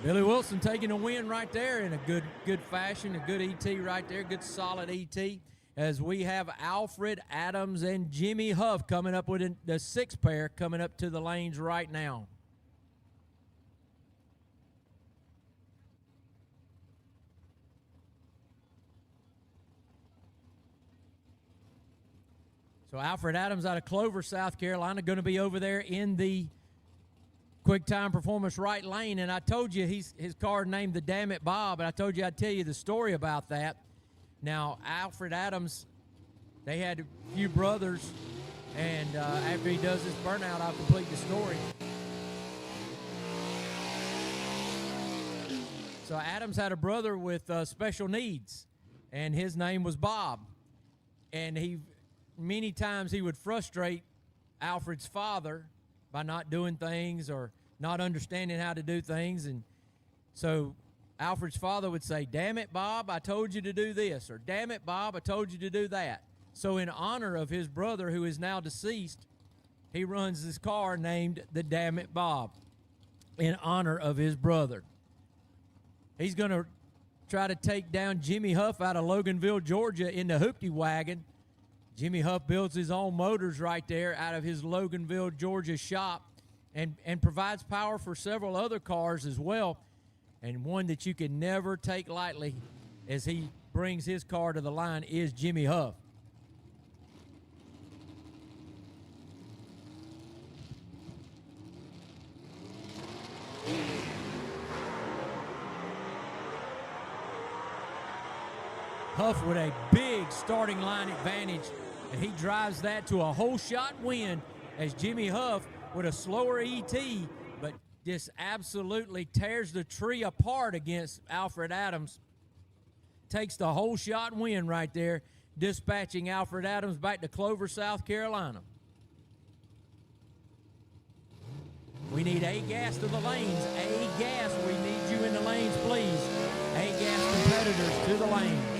Billy Wilson taking a win right there in a good fashion, a good ET right there, good solid ET. As we have Alfred Adams and Jimmy Huff coming up with the 6 pair coming up to the lanes right now. So Alfred Adams out of Clover, South Carolina, going to be over there in the Quick Time Performance right lane. And I told you his car named the Damn It Bob, and I told you I'd tell you the story about that. Now, Alfred Adams, they had a few brothers, and after he does this burnout, I'll complete the story. So Adams had a brother with special needs, and his name was Bob. And many times he would frustrate Alfred's father by not doing things or not understanding how to do things. And so Alfred's father would say, "Damn it, Bob, I told you to do this," or "Damn it, Bob, I told you to do that." So in honor of his brother, who is now deceased, he runs this car named the Damn It Bob in honor of his brother. He's going to try to take down Jimmy Huff out of Loganville, Georgia in the Hoopty Wagon. Jimmy Huff builds his own motors right there out of his Loganville, Georgia shop, and provides power for several other cars as well. And one that you can never take lightly as he brings his car to the line is Jimmy Huff. Huff with a big starting line advantage, and he drives that to a whole shot win as Jimmy Huff with a slower ET, but just absolutely tears the tree apart against Alfred Adams. Takes the whole shot win right there, dispatching Alfred Adams back to Clover, South Carolina. We need A gas to the lanes. A gas, we need you in the lanes, please. A gas competitors to the lanes.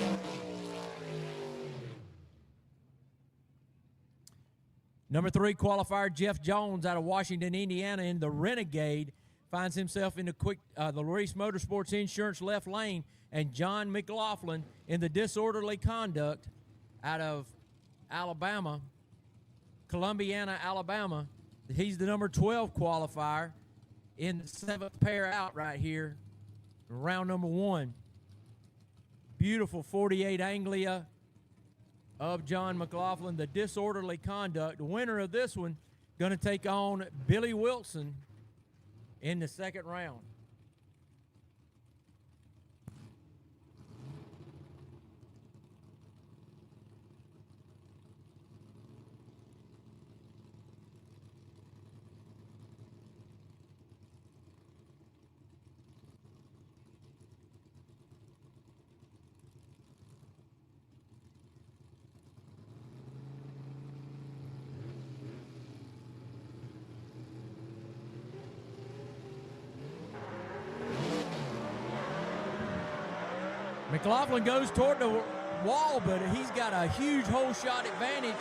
Number 3 qualifier Jeff Jones out of Washington, Indiana in the Renegade finds himself in the Reese Motorsports Insurance left lane, and John McLaughlin in the Disorderly Conduct out of Alabama, Columbiana, Alabama. He's the number 12 qualifier in the 7th pair out right here, round number 1. Beautiful 48 Anglia of John McLaughlin, the Disorderly Conduct. The winner of this one going to take on Billy Wilson in the 2nd round. McLaughlin goes toward the wall, but he's got a huge hole shot advantage,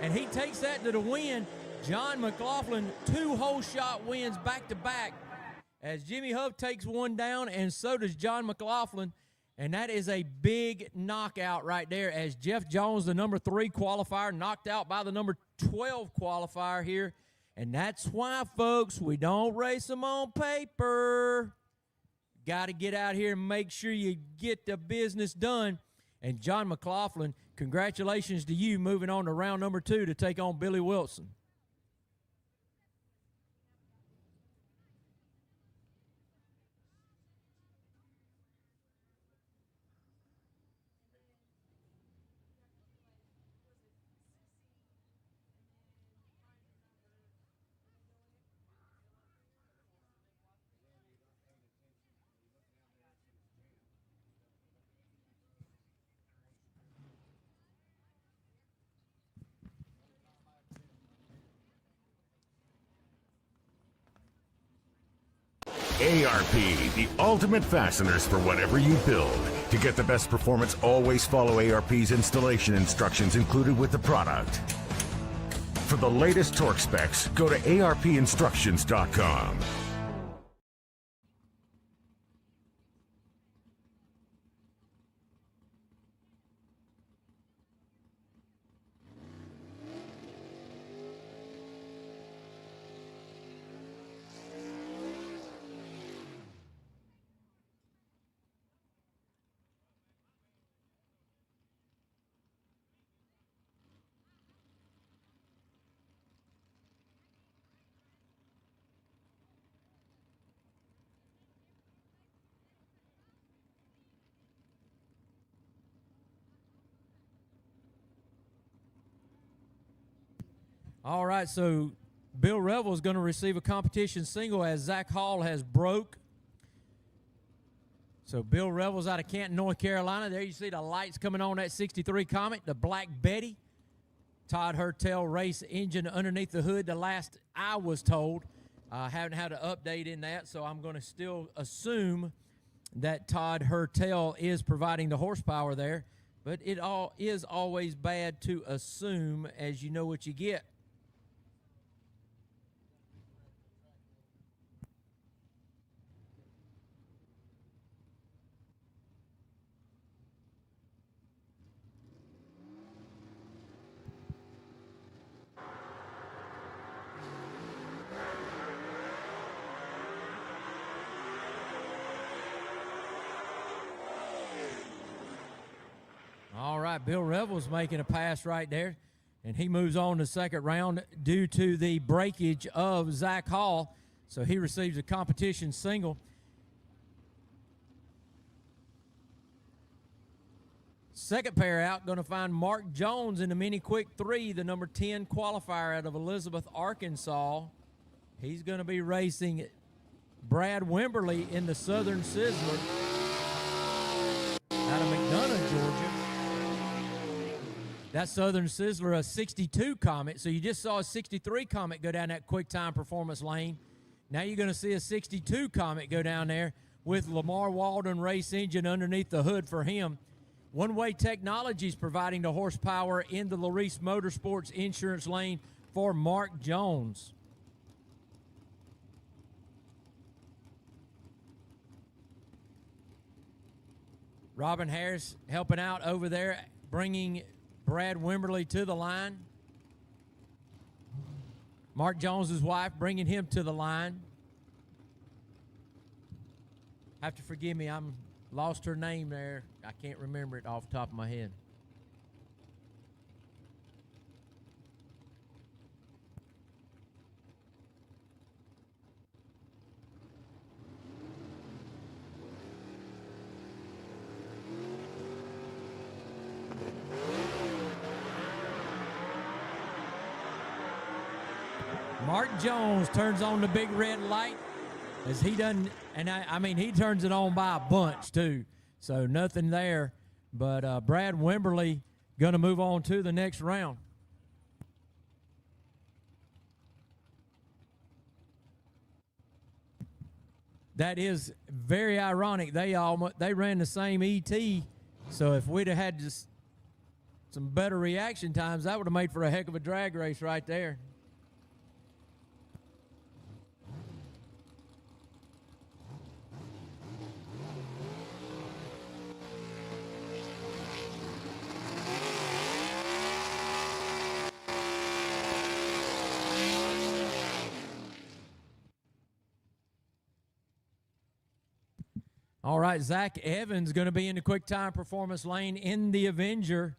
and he takes that to the win. John McLaughlin, 2 hole shot wins back to back as Jimmy Huff takes one down, and so does John McLaughlin. And that is a big knockout right there as Jeff Jones, the number 3 qualifier, knocked out by the number 12 qualifier here. And that's why, folks, we don't race them on paper. Got to get out here and make sure you get the business done. And John McLaughlin, congratulations to you moving on to round number 2 to take on Billy Wilson. ARP, the ultimate fasteners for whatever you build. To get the best performance, always follow ARP's installation instructions included with the product. For the latest torque specs, go to arpinstructions.com. All right, so Bill Revel is going to receive a competition single as Zach Hall has broke. So Bill Revel's out of Canton, North Carolina. There you see the lights coming on that 63 Comet, the Black Betty. Todd Hertel race engine underneath the hood. The last I was told, I haven't had an update in that, so I'm going to still assume that Todd Hertel is providing the horsepower there. But it all is always bad to assume, as you know what you get. All right, Bill Revel's making a pass right there, and he moves on to second round due to the breakage of Zach Hall, so he receives a competition single. Second pair out, going to find Mark Jones in the Mini Quick 3, the number 10 qualifier out of Elizabeth, Arkansas. He's going to be racing Brad Wimberly in the Southern Sizzler out of McDonough, Georgia. That Southern Sizzler, a 62 Comet. So you just saw a 63 Comet go down that quick time performance lane. Now you're going to see a 62 Comet go down there with Lamar Walden race engine underneath the hood for him. One Way Technologies providing the horsepower in the Larice Motorsports insurance lane for Mark Jones. Robin Harris helping out over there, bringing Brad Wimberly to the line. Mark Jones's wife bringing him to the line. Have to forgive me, I'm lost her name there. I can't remember it off the top of my head. Mark Jones turns on the big red light as he doesn't, and I mean, he turns it on by a bunch too. So nothing there, but Brad Wimberly going to move on to the next round. That is very ironic. They ran the same ET, so if we'd have had just some better reaction times, that would have made for a heck of a drag race right there. All right, Zach Evans going to be in the quick time performance lane in the Avenger.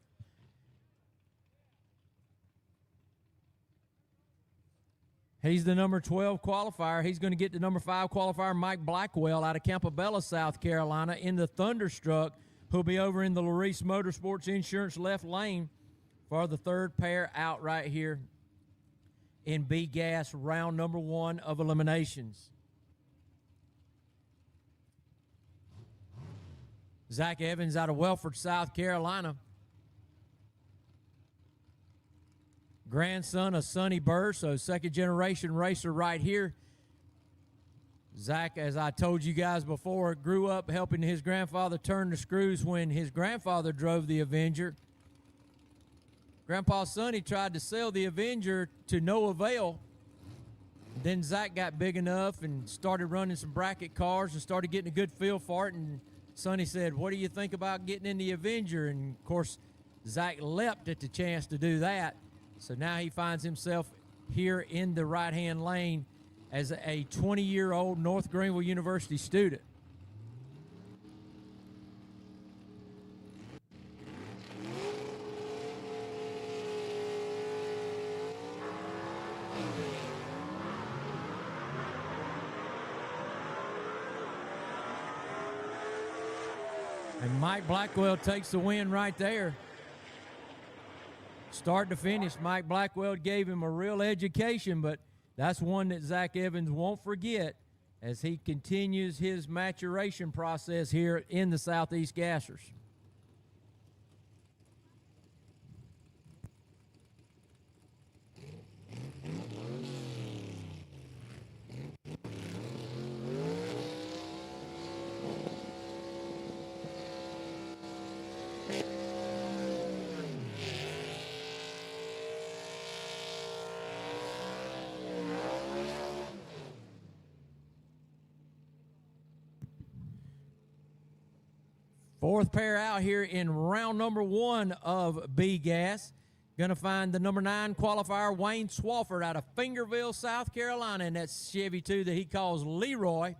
He's the number 12 qualifier. He's going to get the number 5 qualifier, Mike Blackwell, out of Campobella, South Carolina, in the Thunderstruck, who'll be over in the Larice Motorsports Insurance left lane for the third pair out right here in B-Gas round number 1 of eliminations. Zach Evans out of Welford, South Carolina. Grandson of Sonny Burr, so second-generation racer right here Zach, as I told you guys before, grew up helping his grandfather turn the screws when his grandfather drove the Avenger. Grandpa Sonny tried to sell the Avenger to no avail. Then Zach got big enough and started running some bracket cars and started getting a good feel for it. And Sonny said, "What do you think about getting in the Avenger?" And, of course, Zach leapt at the chance to do that. So now he finds himself here in the right-hand lane as a 20-year-old North Greenville University student. And Mike Blackwell takes the win right there. Start to finish, Mike Blackwell gave him a real education, but that's one that Zach Evans won't forget as he continues his maturation process here in the Southeast Gassers. Fourth pair out here in round number 1 of B-Gas. Going to find the number 9 qualifier, Wayne Swafford, out of Fingerville, South Carolina, and that's Chevy 2 that he calls Leroy.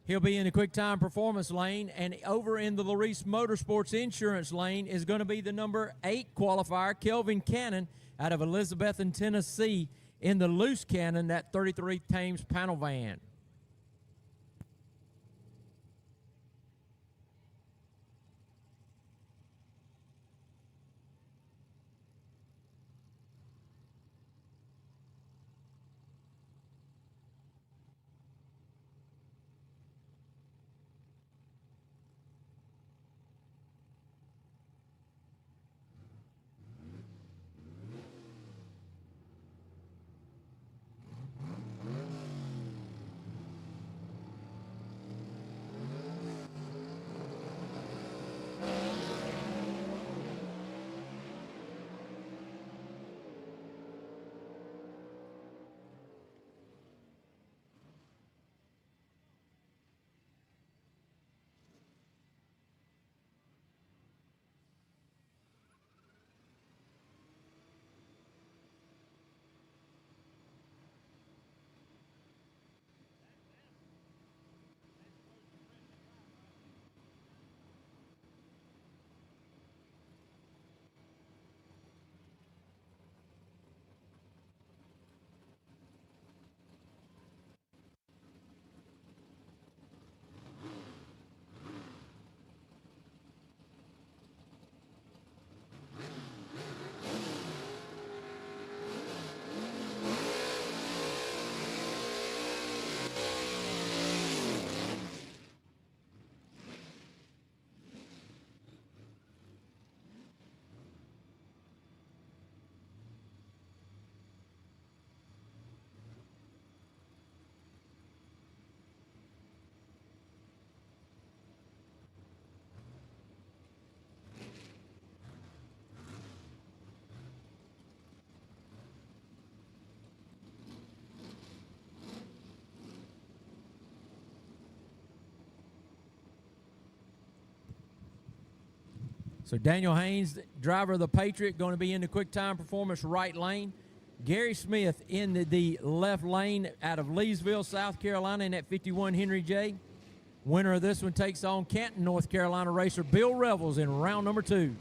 He'll be in the quick time performance lane, and over in the Larice Motorsports Insurance lane is going to be the number 8 qualifier, Kelvin Cannon, out of Elizabethton, Tennessee, in the loose cannon, that 33 Thames panel van. So Daniel Haynes, driver of the Patriot, going to be in the quick time performance right lane. Gary Smith in the left lane out of Leesville, South Carolina, in that 51 Henry J. Winner of this one takes on Canton, North Carolina racer Bill Revels in round number 2.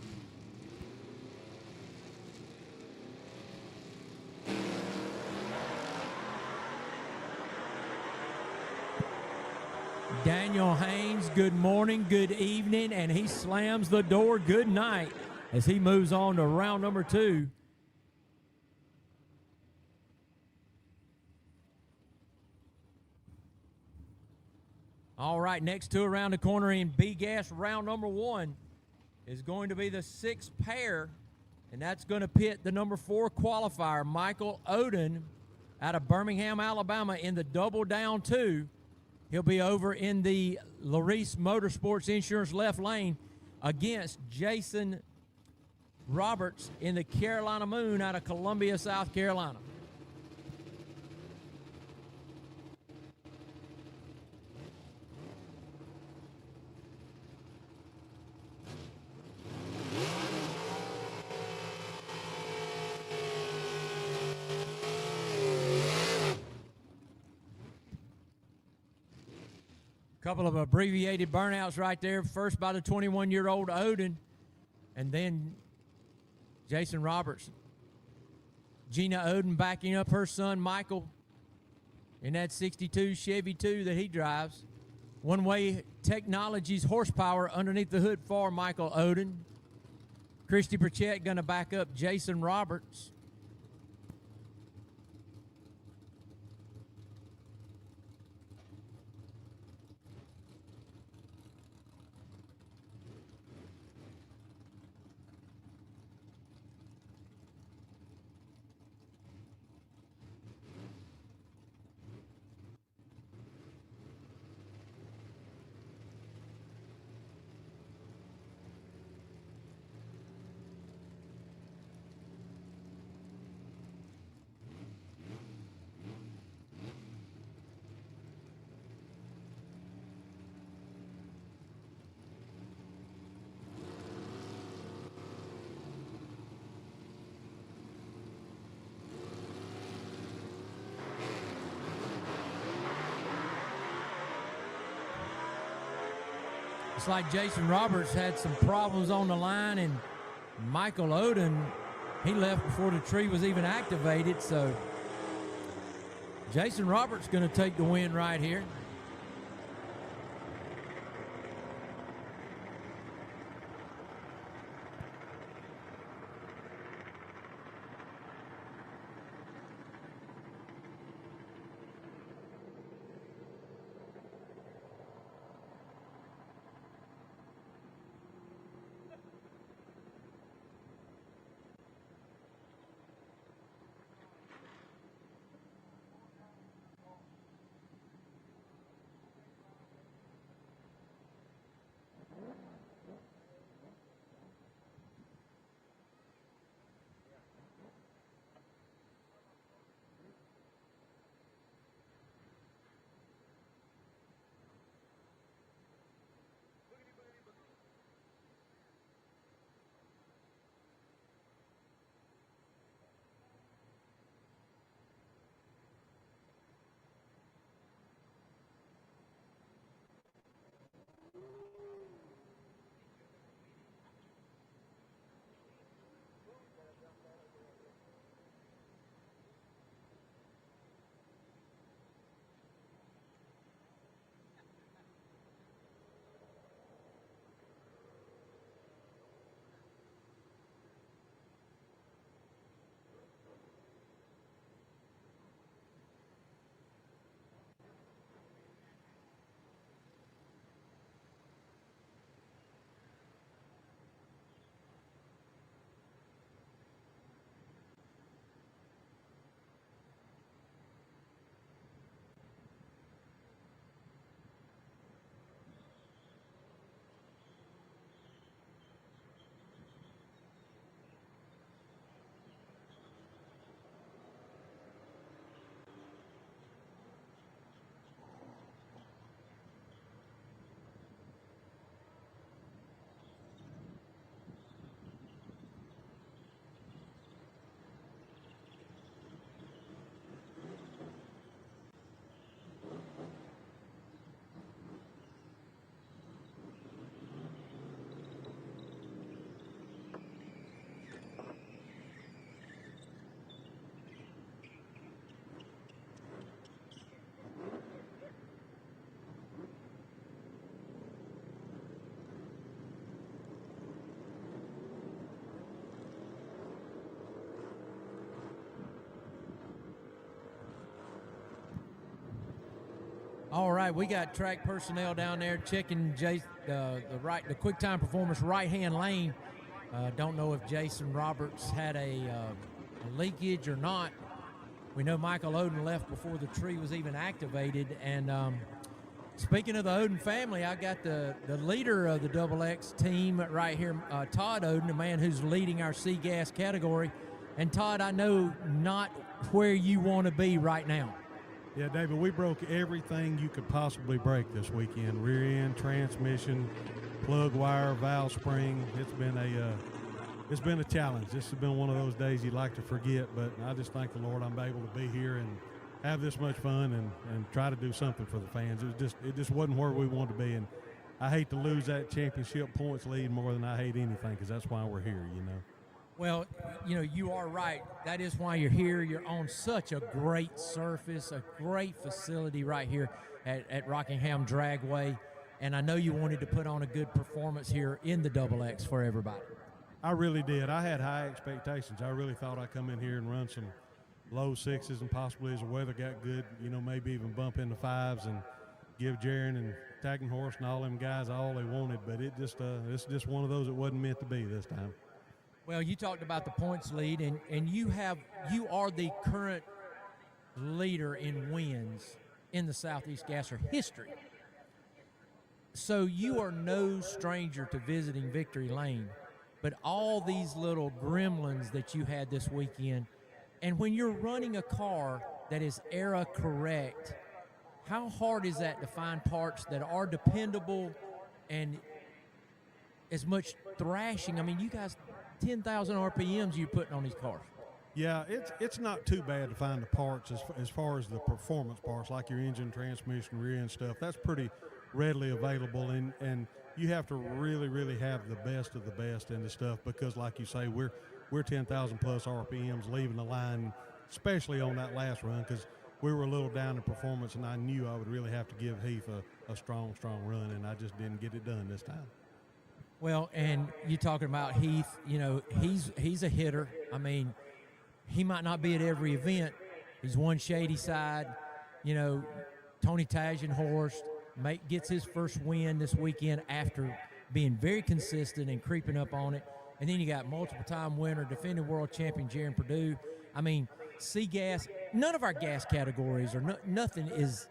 Daniel Haynes, good morning, good evening, and he slams the door good night as he moves on to round number 2. All right, next two around the corner in B-Gas, round number 1 is going to be the 6th pair, and that's going to pit the number 4 qualifier, Michael Oden, out of Birmingham, Alabama, in the double down 2, He'll be over in the Larice Motorsports Insurance left lane against Jason Roberts in the Carolina Moon out of Columbia, South Carolina. Couple of abbreviated burnouts right there. First by the 21-year-old Odin, and then Jason Roberts. Gina Odin backing up her son Michael in that 62 Chevy 2 that he drives. One-Way Technologies horsepower underneath the hood for Michael Odin. Christy Burchett going to back up Jason Roberts. It's like Jason Roberts had some problems on the line, and Michael Odin, he left before the tree was even activated, so Jason Roberts going to take the win right here. All right, we got track personnel down there checking the quick time performance right-hand lane. Don't know if Jason Roberts had a leakage or not. We know Michael Odin left before the tree was even activated, and speaking of the Oden family, I got the leader of the Double X team right here, Todd Oden, the man who's leading our sea gas category. And Todd, I know not where you want to be right now. Yeah, David, we broke everything you could possibly break this weekend. Rear end, transmission, plug wire, valve spring. It's been a challenge. This has been one of those days you'd like to forget, but I just thank the Lord I'm able to be here and have this much fun and try to do something for the fans. It just wasn't where we wanted to be, and I hate to lose that championship points lead more than I hate anything, because that's why we're here, you know. Well, you know, you are right. That is why you're here. You're on such a great surface, a great facility right here at Rockingham Dragway, and I know you wanted to put on a good performance here in the Double X for everybody. I really did. I had high expectations. I really thought I'd come in here and run some low sixes, and possibly as the weather got good, you know, maybe even bump into fives and give Jaron and Tagging Horse and all them guys all they wanted. But it's just one of those that wasn't meant to be this time. Well, you talked about the points lead, and you are the current leader in wins in the Southeast Gasser history. So you are no stranger to visiting Victory Lane, but all these little gremlins that you had this weekend, and when you're running a car that is era correct, how hard is that to find parts that are dependable and as much thrashing? I mean, you guys, 10,000 RPMs you're putting on these cars. Yeah, it's not too bad to find the parts as far as the performance parts, like your engine, transmission, rear end stuff. That's pretty readily available, and you have to really have the best of the best in the stuff, because like you say, we're 10,000 plus RPMs leaving the line, especially on that last run, because we were a little down in performance, and I knew I would really have to give Heath a strong run, and I just didn't get it done this time. Well, and you talking about Heath, you know, he's a hitter. I mean, he might not be at every event. He's one shady side. You know, Tony Tagenhorst gets his first win this weekend after being very consistent and creeping up on it. And then you got multiple-time winner, defending world champion Jaron Purdue. I mean, C-Gas, none of our gas categories or nothing is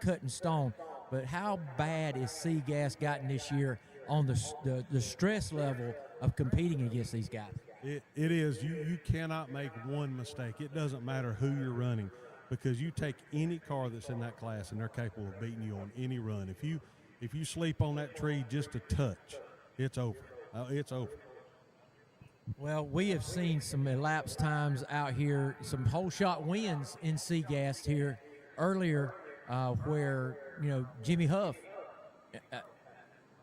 cut in stone. But how bad is C-Gas gotten this year on the stress level of competing against these guys? It is. You cannot make one mistake. It doesn't matter who you're running, because you take any car that's in that class and they're capable of beating you on any run. If you sleep on that tree just a touch, it's over. It's over. Well, we have seen some elapsed times out here, some whole shot wins in C-Gas here earlier, where, you know, Jimmy Huff,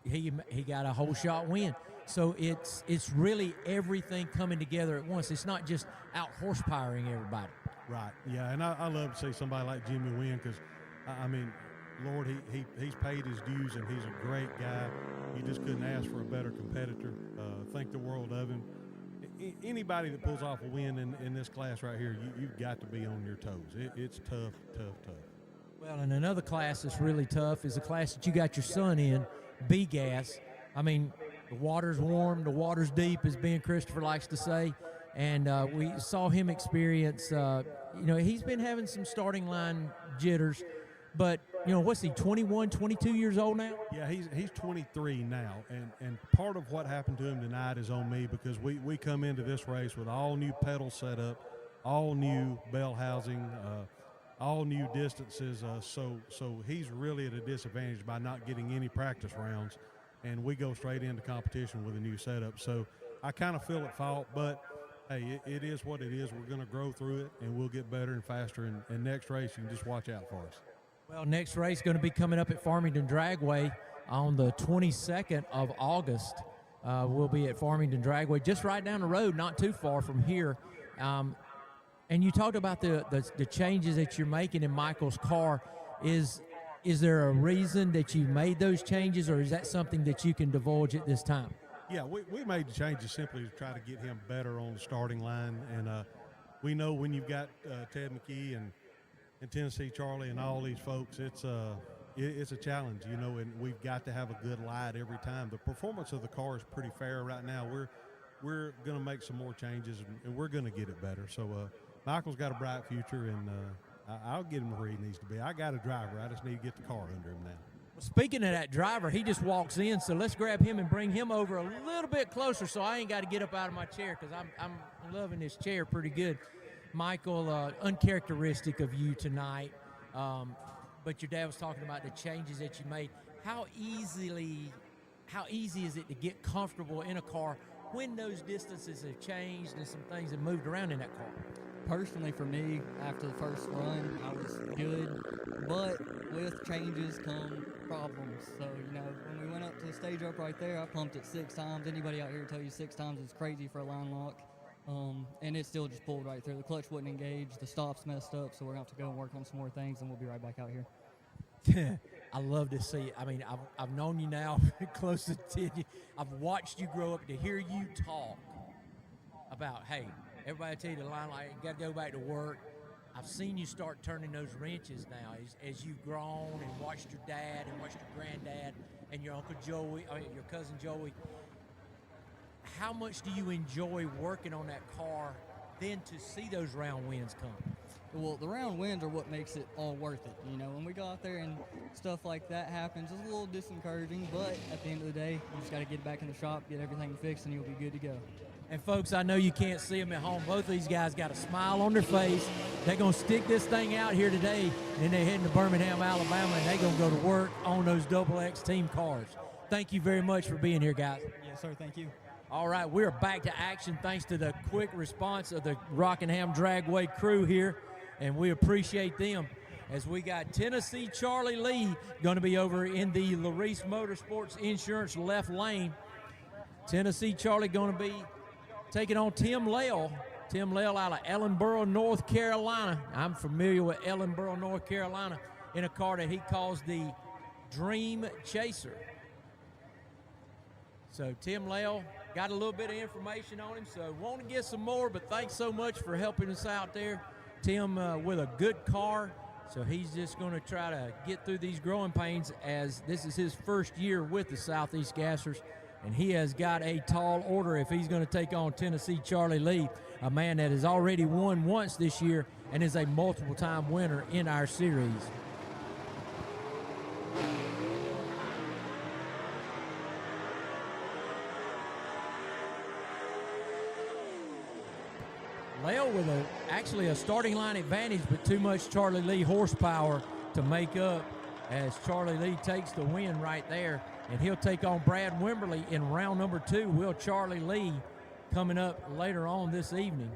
he got a whole shot win. So it's really everything coming together at once. It's not just out horsepowering everybody. Right. Yeah, and I love to see somebody like Jimmy win, because I mean, Lord, he's paid his dues, and he's a great guy. You just couldn't ask for a better competitor. Think the world of him. Anybody that pulls off a win in this class right here, you've got to be on your toes. It's tough. Well, and another class that's really tough is a class that you got your son in, B-Gas. I mean, the water's warm, the water's deep, as Ben Christopher likes to say. And we saw him experience, you know, he's been having some starting line jitters. But, you know, what's he, 21, 22 years old now? Yeah, he's 23 now. And part of what happened to him tonight is on me, because we come into this race with all new pedal setup, all new bell housing, all new distances. So he's really at a disadvantage by not getting any practice rounds. And we go straight into competition with a new setup. So I kind of feel at fault, but hey, it is what it is. We're going to grow through it, and we'll get better and faster. And next race, you can just watch out for us. Well, next race going to be coming up at Farmington Dragway on the 22nd of August. We'll be at Farmington Dragway, just right down the road, not too far from here. And you talked about the changes that you're making in Michael's car. Is there a reason that you made those changes, or is that something that you can divulge at this time? Yeah, we made the changes simply to try to get him better on the starting line. And we know when you've got Ted McKee and Tennessee Charlie and all these folks, it's a challenge, you know, and we've got to have a good light every time. The performance of the car is pretty fair right now. We're going to make some more changes, and we're going to get it better. So Michael's got a bright future, and I'll get him where he needs to be. I got a driver. I just need to get the car under him now. Speaking of that driver, he just walks in, so let's grab him and bring him over a little bit closer so I ain't got to get up out of my chair because I'm loving this chair pretty good. Michael, uncharacteristic of you tonight, but your dad was talking about the changes that you made. How easy is it to get comfortable in a car when those distances have changed and some things have moved around in that car? Personally, for me, after the first run, I was good, but with changes come problems. So, when we went up to the stage up right there, I pumped it 6 times. Anybody out here tell you 6 times is crazy for a line lock, and it still just pulled right through. The clutch wouldn't engage, the stops messed up, so we're going to have to go and work on some more things, and we'll be right back out here. I love to see it. I mean, I've known you now close to 10 years. I've watched you grow up. To hear you talk about, hey, everybody tell you the line, like, you got to go back to work. I've seen you start turning those wrenches now as you've grown and watched your dad and watched your granddad and your Uncle Joey, your cousin Joey. How much do you enjoy working on that car then to see those round wins come? Well, the round wins are what makes it all worth it. When we go out there and stuff like that happens, it's a little discouraging, but at the end of the day, you just got to get back in the shop, get everything fixed, and you'll be good to go. And folks, I know you can't see them at home. Both of these guys got a smile on their face. They're going to stick this thing out here today, and then they're heading to Birmingham, Alabama, and they're going to go to work on those XX team cars. Thank you very much for being here, guys. Yes, sir. Thank you. All right, we're back to action thanks to the quick response of the Rockingham Dragway crew here, and we appreciate them as we got Tennessee Charlie Lee going to be over in the Larice Motorsports Insurance left lane. Tennessee Charlie going to be taking on Tim Lale. Tim Lale out of Ellenboro, North Carolina. I'm familiar with Ellenboro, North Carolina, in a car that he calls the Dream Chaser. So Tim Lale got a little bit of information on him, so want to get some more, but thanks so much for helping us out there. Tim with a good car, so he's just going to try to get through these growing pains as this is his first year with the Southeast Gassers. And he has got a tall order if he's going to take on Tennessee Charlie Lee, a man that has already won once this year and is a multiple-time winner in our series. Lale with actually a starting line advantage, but too much Charlie Lee horsepower to make up as Charlie Lee takes the win right there. And he'll take on Brad Wimberly in round number 2. Will Charlie Lee coming up later on this evening.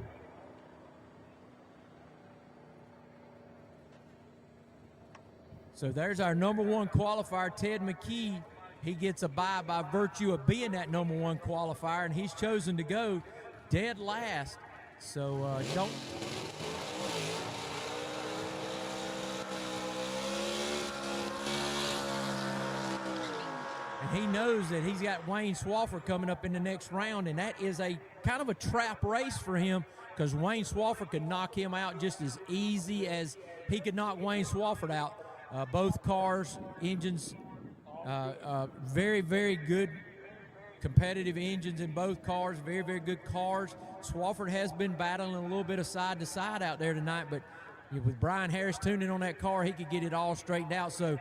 So there's our number 1 qualifier, Ted McKee. He gets a bye by virtue of being that number 1 qualifier, and he's chosen to go dead last. So don't... And he knows that he's got Wayne Swafford coming up in the next round, and that is a kind of a trap race for him because Wayne Swafford could knock him out just as easy as he could knock Wayne Swafford out. Both cars, engines, very, very good competitive engines in both cars, very, very good cars. Swafford has been battling a little bit of side-to-side out there tonight, but with Brian Harris tuning on that car, he could get it all straightened out. So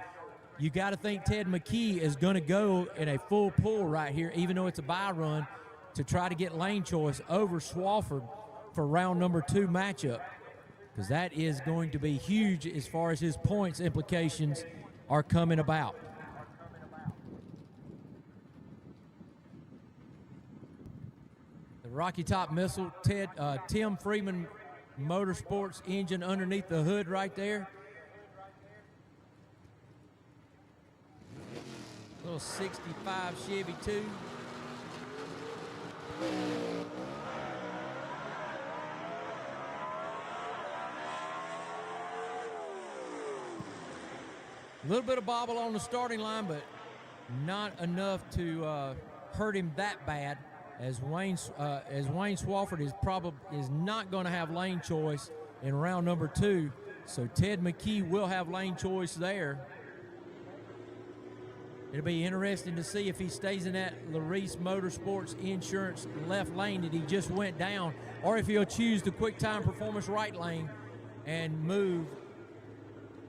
you got to think Ted McKee is going to go in a full pull right here, even though it's a bye run, to try to get lane choice over Swafford for round number 2 matchup, because that is going to be huge as far as his points implications are coming about. The Rocky Top Missile, Tim Freeman Motorsports engine underneath the hood right there. Little 65 Chevy 2. A little bit of bobble on the starting line, but not enough to hurt him that bad. As Wayne Swafford is not going to have lane choice in round number 2, so Ted McKee will have lane choice there. It'll be interesting to see if he stays in that Larice Motorsports Insurance left lane that he just went down, or if he'll choose the Quick Time Performance right lane and move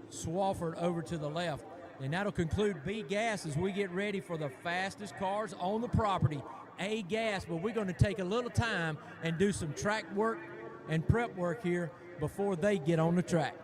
Swafford over to the left. And that'll conclude B Gas as we get ready for the fastest cars on the property, A Gas. But we're going to take a little time and do some track work and prep work here before they get on the track.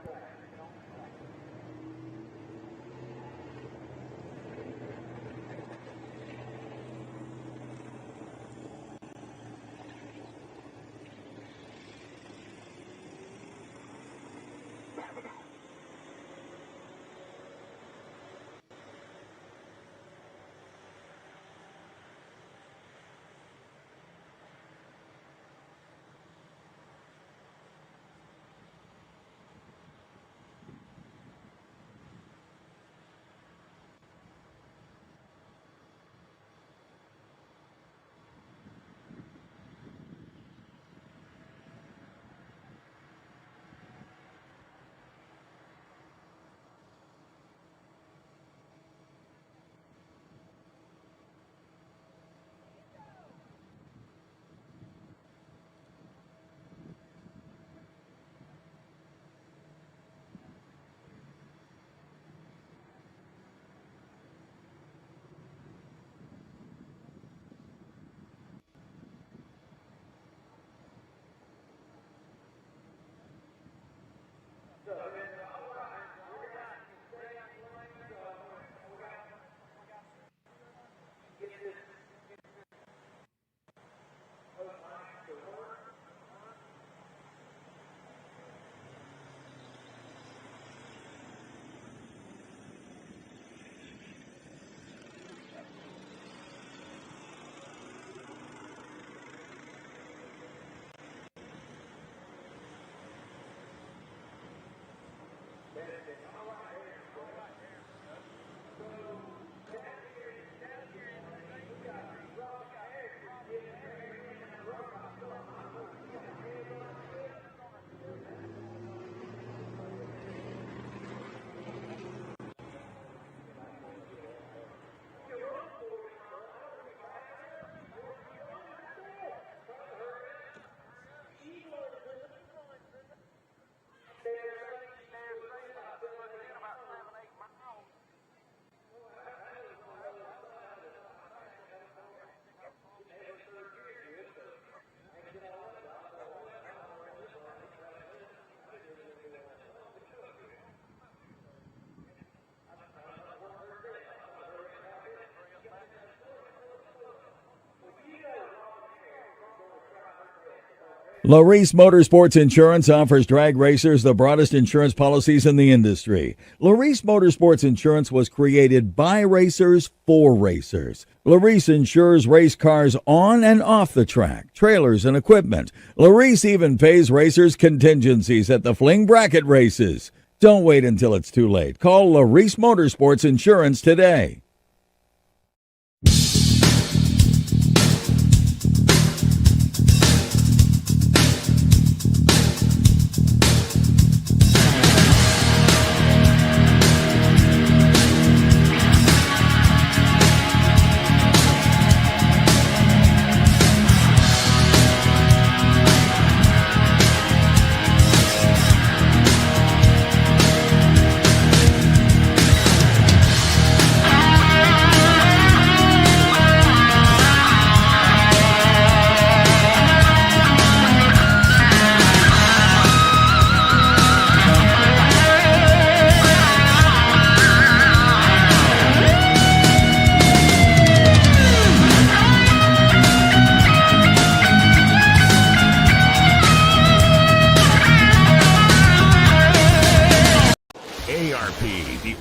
Larice Motorsports Insurance offers drag racers the broadest insurance policies in the industry. Larice Motorsports Insurance was created by racers for racers. Larice insures race cars on and off the track, trailers and equipment. Larice even pays racers contingencies at the fling bracket races. Don't wait until it's too late. Call Larice Motorsports Insurance today.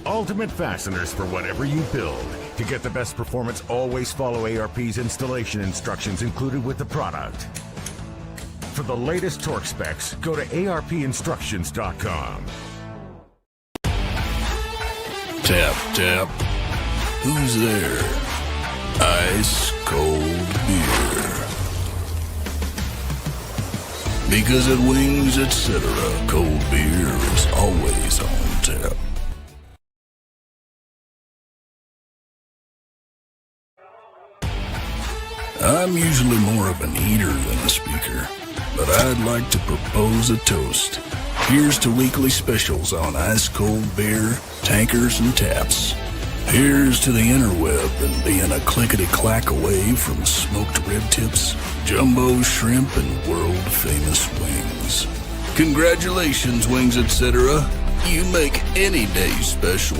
Ultimate fasteners for whatever you build. To get the best performance, always follow ARP's installation instructions included with the product. For the latest torque specs, go to arpinstructions.com. Tap, tap. Who's there? Ice cold beer. Because at Wings, etc., cold beer is always on tap. I'm usually more of an eater than a speaker, but I'd like to propose a toast. Here's to weekly specials on ice cold beer, tankers, and taps. Here's to the interweb and being a clickety-clack away from smoked rib tips, jumbo shrimp, and world-famous wings. Congratulations, Wings Etc. You make any day special.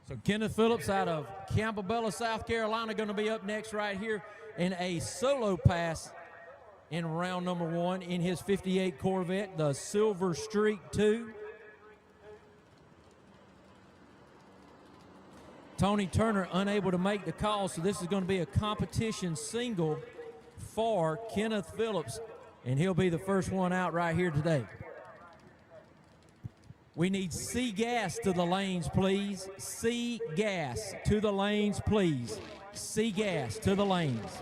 So Kenneth Phillips out of Campbell, South Carolina, going to be up next right here in a solo pass in round number 1 in his 58 Corvette, the Silver Streak 2. Tony Turner unable to make the call, so this is going to be a competition single for Kenneth Phillips, and he'll be the first one out right here today. We need C gas to the lanes, please. C gas to the lanes, please. C gas to the lanes.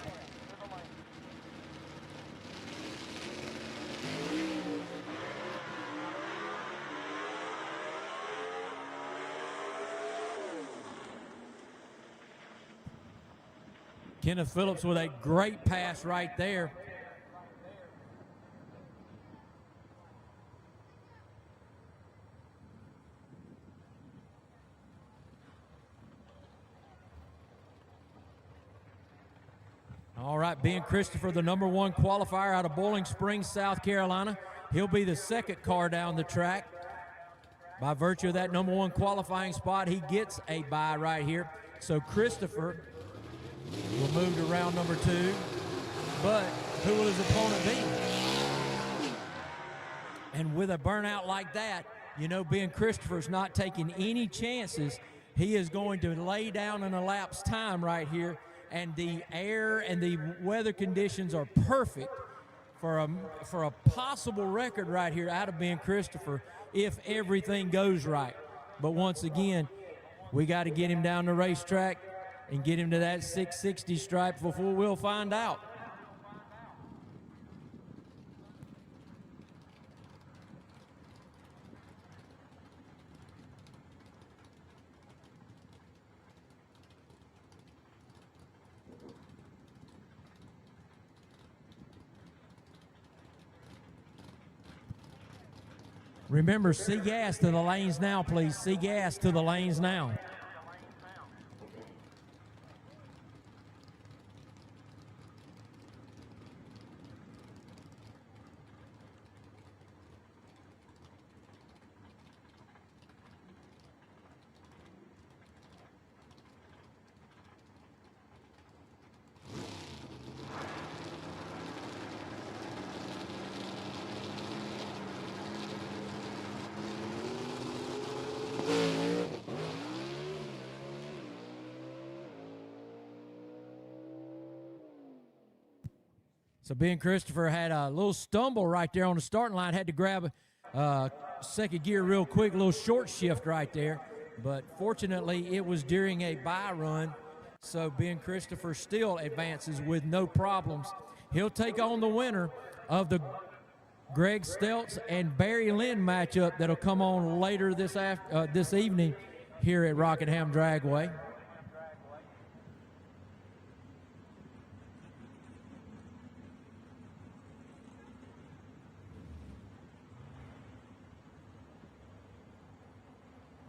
Kenneth Phillips with a great pass right there. All right, Ben Christopher, the number 1 qualifier out of Bowling Springs, South Carolina. He'll be the second car down the track. By virtue of that number 1 qualifying spot, he gets a bye right here. So Christopher will move to round number 2. But who will his opponent be? And with a burnout like that, you know Ben Christopher's not taking any chances. He is going to lay down an elapsed time right here. And the air and the weather conditions are perfect for a possible record right here out of Ben Christopher if everything goes right. But once again, we got to get him down the racetrack and get him to that 660 stripe before we'll find out. Remember, see gas to the lanes now, please. See gas to the lanes now. So Ben Christopher had a little stumble right there on the starting line, had to grab second gear real quick, a little short shift right there. But fortunately, it was during a bye run, so Ben Christopher still advances with no problems. He'll take on the winner of the Greg Stelz and Barry Lynn matchup that'll come on later this evening here at Rockingham Dragway.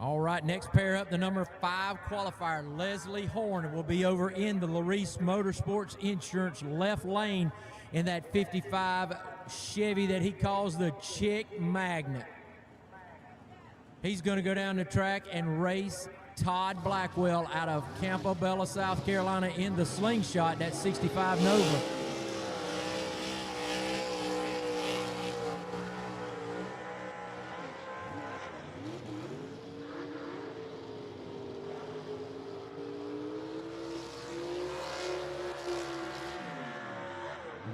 All right, next pair up, the number 5 qualifier, Leslie Horn, will be over in the Larice Motorsports Insurance left lane in that 55 Chevy that he calls the Chick Magnet. He's going to go down the track and race Todd Blackwell out of Campbell, South Carolina in the Slingshot, that 65 Nova.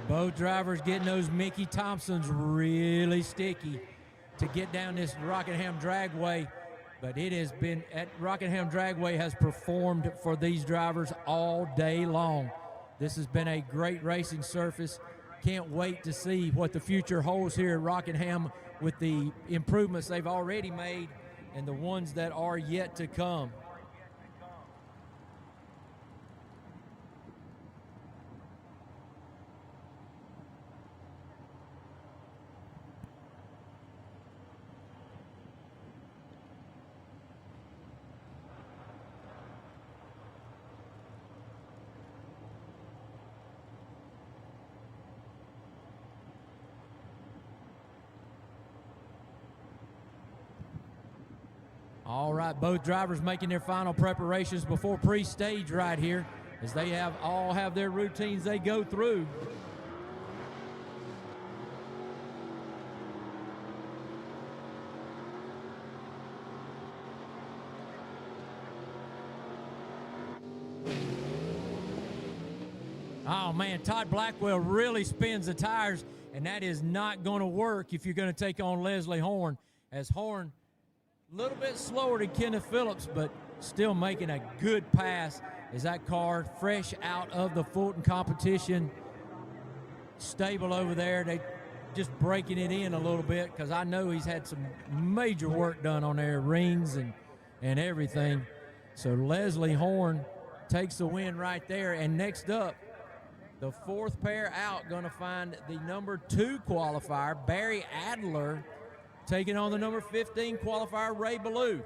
Both drivers getting those Mickey Thompsons really sticky to get down this Rockingham Dragway, but it has been, Rockingham Dragway has performed for these drivers all day long. This has been a great racing surface. Can't wait to see what the future holds here at Rockingham with the improvements they've already made and the ones that are yet to come. All right, both drivers making their final preparations before pre-stage right here, as they all have their routines they go through. Oh, man, Todd Blackwell really spins the tires, and that is not going to work if you're going to take on Leslie Horn, as Horn a little bit slower than Kenneth Phillips, but still making a good pass as that car fresh out of the Fulton competition stable over there. They just breaking it in a little bit because I know he's had some major work done on their rings and everything. So Leslie Horn takes the win right there. And next up, the fourth pair out, going to find the number 2 qualifier, Barry Adler, taking on the number 15 qualifier, Ray Ballou.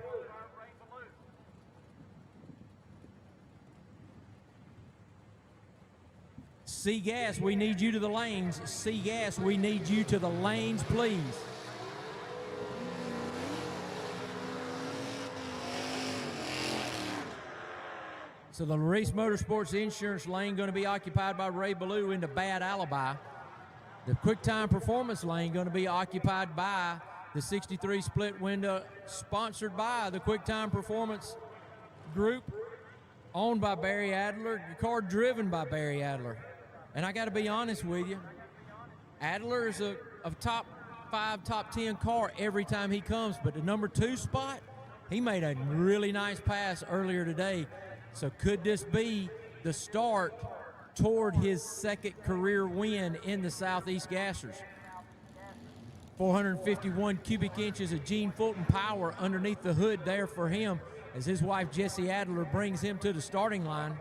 C-Gas, we need you to the lanes. C-Gas, we need you to the lanes, please. So the Larice Motorsports Insurance lane going to be occupied by Ray Ballou into Bad Alibi. The QuickTime Performance lane going to be occupied by the 63 split window, sponsored by the QuickTime Performance Group, owned by Barry Adler, the car driven by Barry Adler. And I got to be honest with you, Adler is a top 5, top 10 car every time he comes, but the number 2 spot, he made a really nice pass earlier today. So could this be the start toward his second career win in the Southeast Gassers? 451 cubic inches of Gene Fulton power underneath the hood there for him as his wife Jessie Adler brings him to the starting line.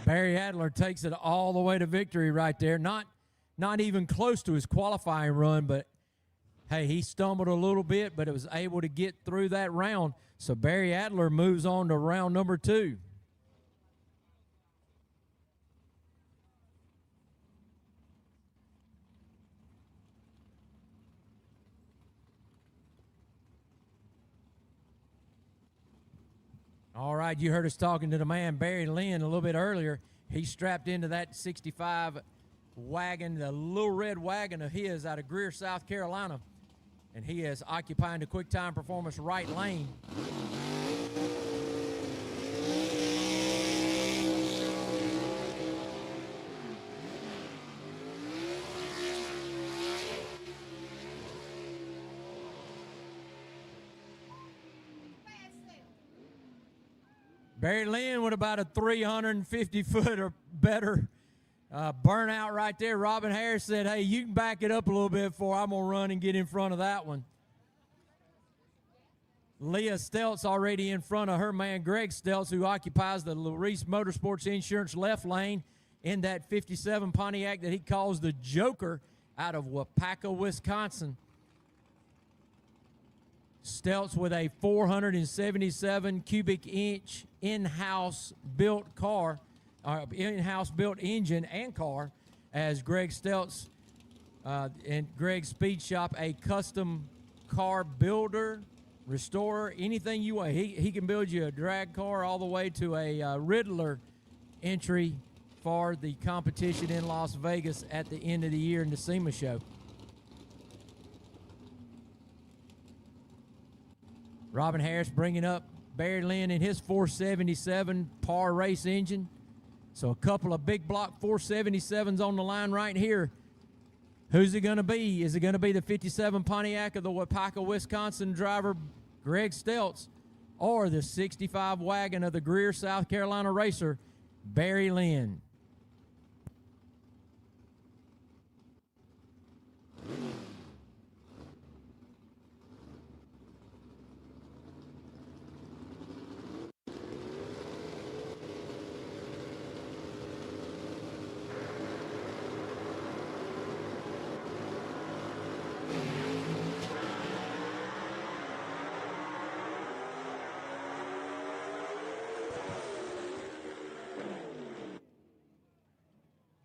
Barry Adler takes it all the way to victory right there. Not even close to his qualifying run, but hey, he stumbled a little bit, but it was able to get through that round. So Barry Adler moves on to round number 2. All right, you heard us talking to the man, Barry Lynn, a little bit earlier. He strapped into that 65 wagon, the little red wagon of his out of Greer, South Carolina, and he is occupying the QuickTime Performance right lane. Barry Lynn with about a 350-foot or better burnout right there. Robin Harris said, hey, you can back it up a little bit before I'm going to run and get in front of that one. Leah Stelz already in front of her man, Greg Stelz, who occupies the Larice Motorsports Insurance left lane in that 57 Pontiac that he calls the Joker out of Wapaka, Wisconsin. Stelz with a 477 cubic inch in-house built car, in-house built engine and car, as Greg Stelz and Greg's Speed Shop, a custom car builder, restorer, anything you want. He can build you a drag car all the way to a Riddler entry for the competition in Las Vegas at the end of the year in the SEMA show. Robin Harris bringing up Barry Lynn in his 477 par race engine. So a couple of big block 477s on the line right here. Who's it going to be? Is it going to be the 57 Pontiac of the Wapaka, Wisconsin driver, Greg Stelz, or the 65 wagon of the Greer, South Carolina racer, Barry Lynn?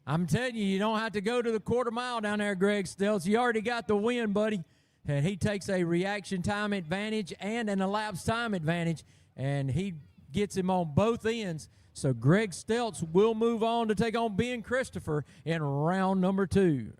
I'm telling you, you don't have to go to the quarter mile down there, Greg Stilts. You already got the win, buddy. And he takes a reaction time advantage and an elapsed time advantage, and he gets him on both ends. So Greg Stilts will move on to take on Ben Christopher in round number 2.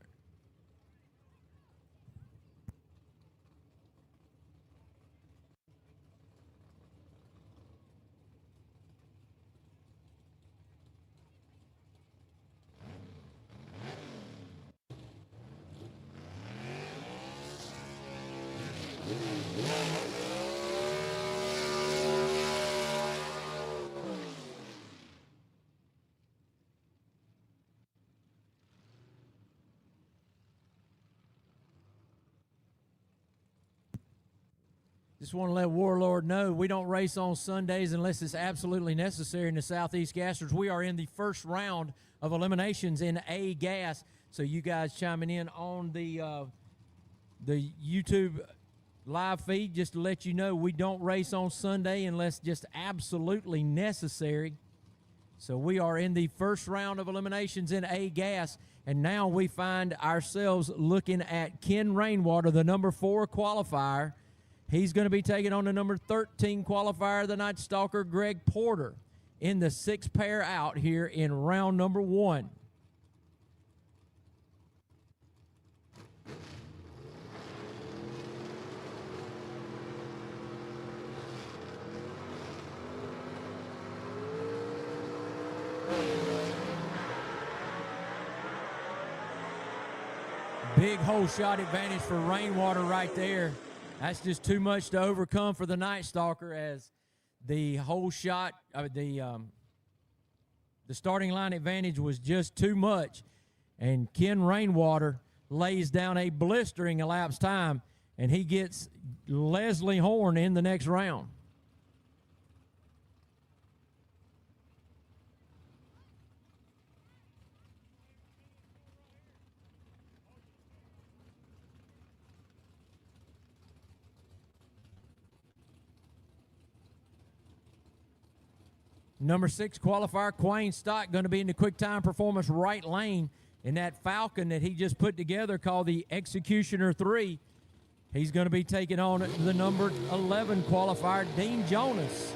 Just want to let Warlord know we don't race on Sundays unless it's absolutely necessary in the Southeast Gassers. We are in the first round of eliminations in A gas. So you guys chiming in on the YouTube live feed, just to let you know we don't race on Sunday unless just absolutely necessary. So we are in the first round of eliminations in A gas, and now we find ourselves looking at Ken Rainwater, the number 4 qualifier. He's going to be taking on the number 13 qualifier, the Night Stalker, Greg Porter, in the 6 pair out here in round number 1. Big hole shot advantage for Rainwater right there. That's just too much to overcome for the Night Stalker, as the hole shot, the starting line advantage was just too much. And Ken Rainwater lays down a blistering elapsed time, and he gets Leslie Horn in the next round. Number 6 qualifier, Quayne Stott, going to be in the quick time performance right lane in that Falcon that he just put together called the Executioner 3. He's going to be taking on the number 11 qualifier, Dean Jonas.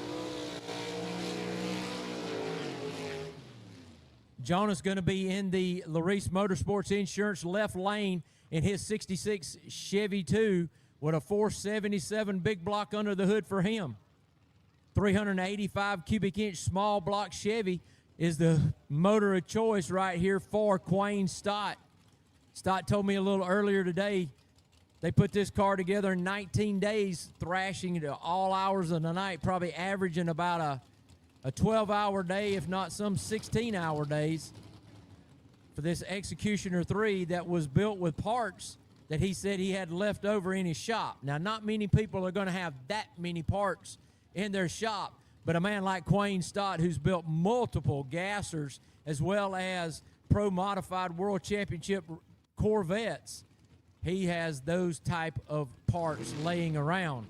Jonas going to be in the Larice Motorsports Insurance left lane in his 66 Chevy 2 with a 477 big block under the hood for him. 385 cubic inch small block Chevy is the motor of choice right here for Quayne Stott. Stott told me a little earlier today they put this car together in 19 days, thrashing it all hours of the night, probably averaging about a 12-hour day, if not some 16-hour days, for this Executioner 3 that was built with parts that he said he had left over in his shop. Now, not many people are going to have that many parts in their shop, but a man like Quayne Stott, who's built multiple gassers as well as pro modified world championship Corvettes, he has those type of parts laying around.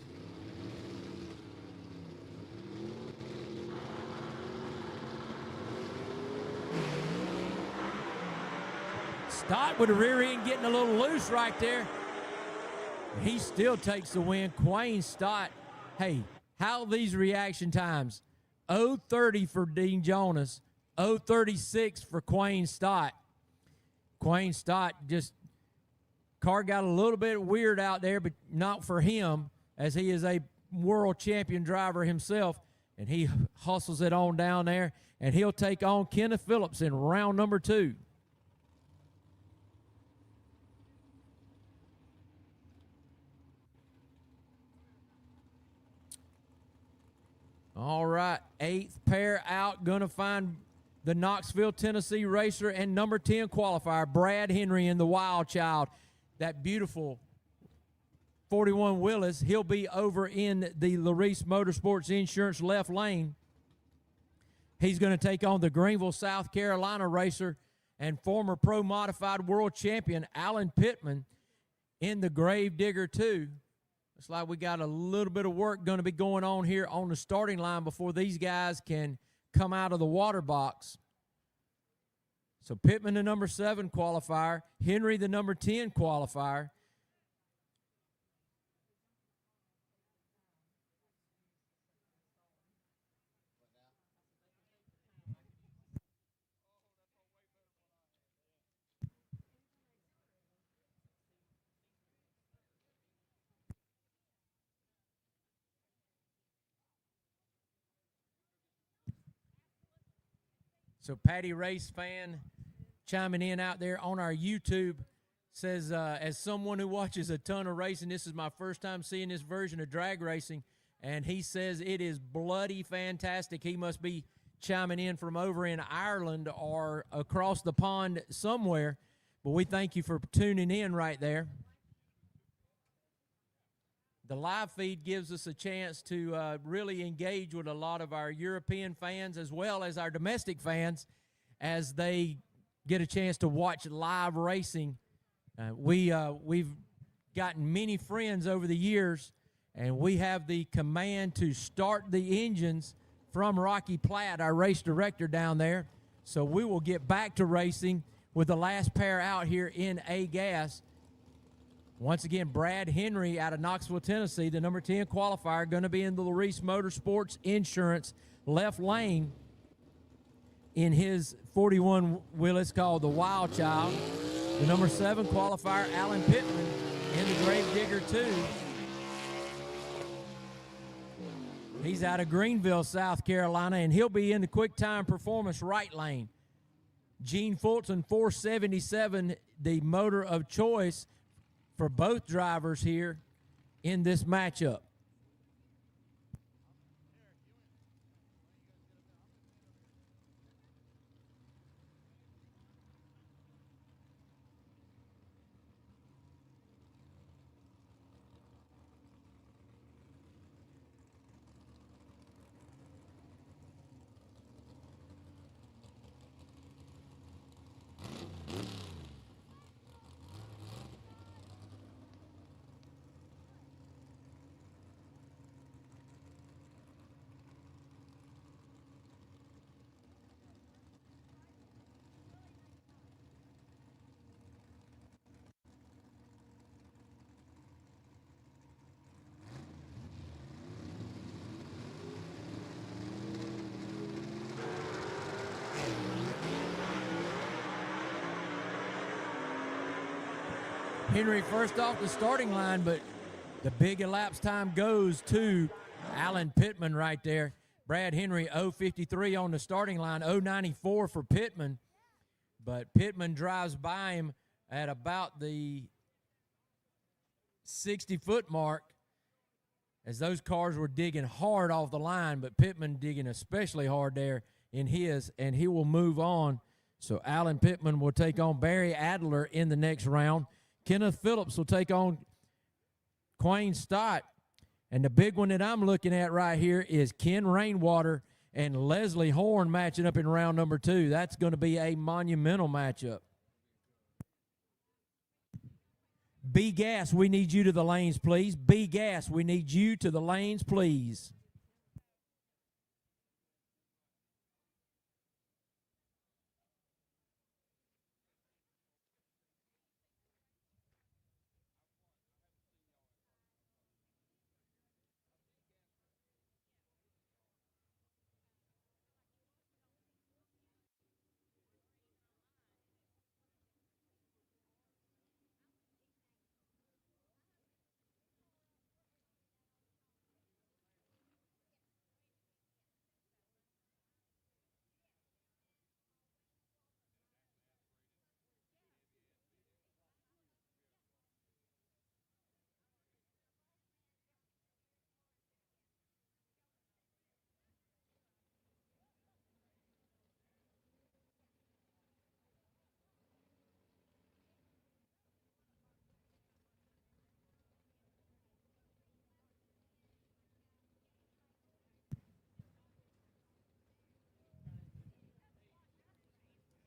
Stott with the rear end getting a little loose right there. He still takes the win. Quayne Stott, hey, how these reaction times? 0:30 for Dean Jonas, 0:36 for Quayne Stott. Quayne Stott just, car got a little bit weird out there, but not for him, as he is a world champion driver himself, and he hustles it on down there, and he'll take on Kenneth Phillips in round number 2. All right, 8th pair out, going to find the Knoxville, Tennessee racer and number 10 qualifier, Brad Henry in the Wild Child. That beautiful 41 Willis. He'll be over in the Larice Motorsports Insurance left lane. He's going to take on the Greenville, South Carolina racer and former pro modified world champion, Alan Pittman, in the Gravedigger 2. Looks like we got a little bit of work going to be going on here on the starting line before these guys can come out of the water box. So Pittman, the number 7 qualifier. Henry, the number 10 qualifier. So Patty Race fan chiming in out there on our YouTube says, as someone who watches a ton of racing, this is my first time seeing this version of drag racing, and he says it is bloody fantastic. He must be chiming in from over in Ireland or across the pond somewhere, but we thank you for tuning in right there. The live feed gives us a chance to really engage with a lot of our European fans as well as our domestic fans as they get a chance to watch live racing. We've gotten many friends over the years, and we have the command to start the engines from Rocky Platt, our race director down there. So we will get back to racing with the last pair out here in A-Gas. Once again, Brad Henry out of Knoxville, Tennessee, the number 10 qualifier, going to be in the Larice Motorsports Insurance left lane in his 41 Willys called the Wild Child. The number 7 qualifier, Alan Pittman, in the Gravedigger 2. He's out of Greenville, South Carolina, and he'll be in the Quick Time Performance right lane. Gene Fulton, 477, the motor of choice for both drivers here in this matchup. Henry first off the starting line, but the big elapsed time goes to Alan Pittman right there. Brad Henry, 0.53 on the starting line, 0.94 for Pittman. But Pittman drives by him at about the 60-foot mark as those cars were digging hard off the line, but Pittman digging especially hard there in his, and he will move on. So Alan Pittman will take on Barry Adler in the next round. Kenneth Phillips will take on Quayne Stott. And the big one that I'm looking at right here is Ken Rainwater and Leslie Horn matching up in round number 2. That's going to be a monumental matchup. B-Gas, we need you to the lanes, please. B-Gas, we need you to the lanes, please.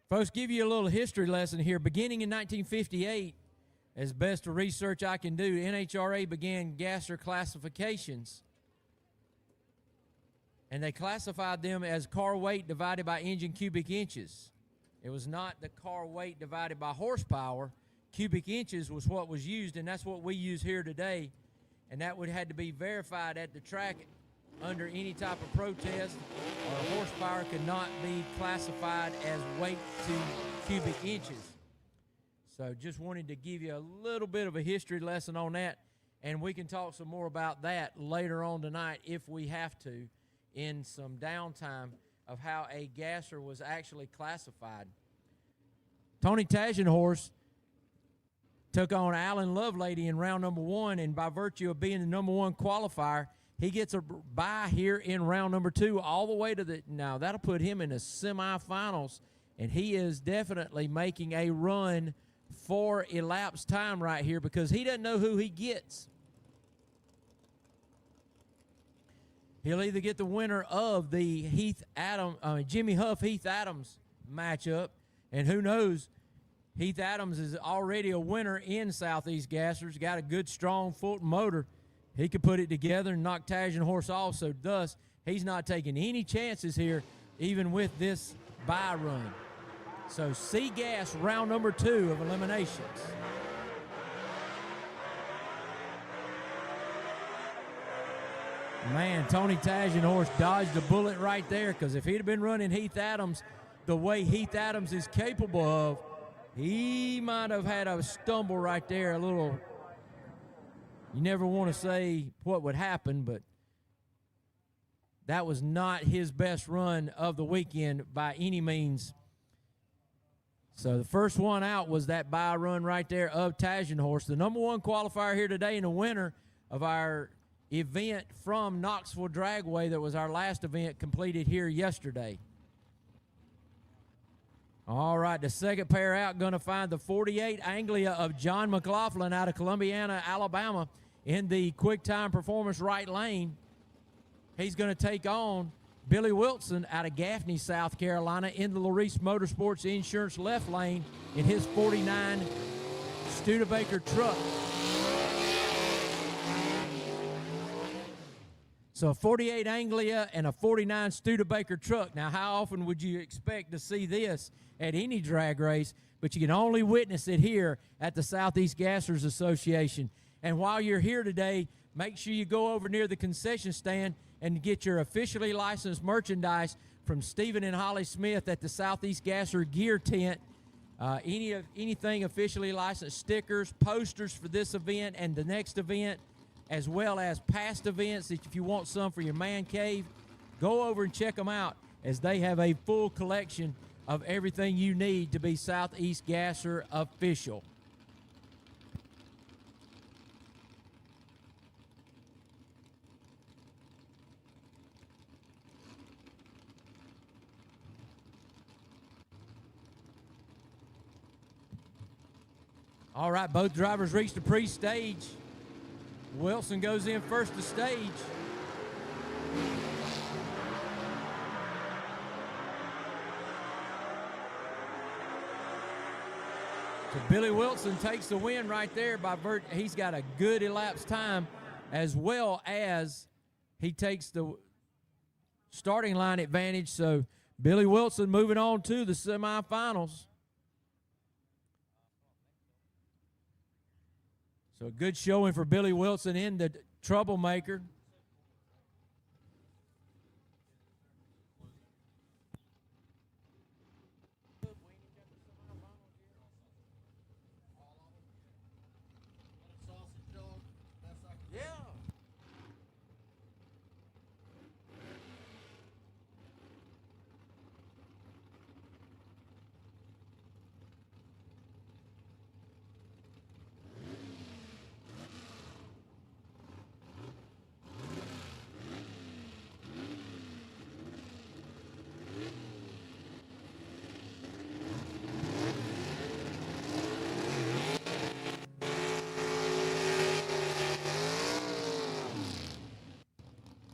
Folks, give you a little history lesson here. Beginning in 1958, as best of research I can do, NHRA began gasser classifications. And they classified them as car weight divided by engine cubic inches. It was not the car weight divided by horsepower. Cubic inches was what was used, and that's what we use here today. And that would had to be verified at the track under any type of protest, or horsepower could not be classified as weight to cubic inches. So just wanted to give you a little bit of a history lesson on that, and we can talk some more about that later on tonight if we have to in some downtime of how a gasser was actually classified. Tony Tagenhorst took on Alan Lovelady in round number 1, and by virtue of being the number 1 qualifier, he gets a bye here in round number 2 all the way to the – now, that'll put him in the semifinals, and he is definitely making a run for elapsed time right here because he doesn't know who he gets. He'll either get the winner of the Jimmy Huff-Heath Adams matchup, and who knows, Heath Adams is already a winner in Southeast Gassers, got a good, strong Fulton motor. He could put it together and knock Tagenhorst off, so thus he's not taking any chances here, even with this bye run. So C-Gas round number 2 of eliminations. Man, Tony Tagenhorst dodged a bullet right there, because if he'd have been running Heath Adams the way Heath Adams is capable of, he might have had a stumble right there, a little. You never want to say what would happen, but that was not his best run of the weekend by any means. So the first one out was that bye run right there of Tagenhorst, the number 1 qualifier here today and the winner of our event from Knoxville Dragway. That was our last event completed here yesterday. All right, the second pair out going to find the 48 Anglia of John McLaughlin out of Columbiana, Alabama, in the quick time performance right lane. He's going to take on Billy Wilson out of Gaffney, South Carolina, in the Larice Motorsports Insurance left lane in his 49 Studebaker truck. So a 48 Anglia and a 49 Studebaker truck. Now, how often would you expect to see this at any drag race? But you can only witness it here at the Southeast Gassers Association. And while you're here today, make sure you go over near the concession stand and get your officially licensed merchandise from Stephen and Holly Smith at the Southeast Gasser Gear Tent. Anything officially licensed, stickers, posters for this event and the next event, as well as past events that if you want some for your man cave, go over and check them out, as they have a full collection of everything you need to be Southeast Gasser official. All right, both drivers reached the pre-stage. Wilson goes in first to stage. So Billy Wilson takes the win right there by he's got a good elapsed time, as well as he takes the starting line advantage. So Billy Wilson moving on to the semifinals. So a good showing for Billy Wilson in the troublemaker.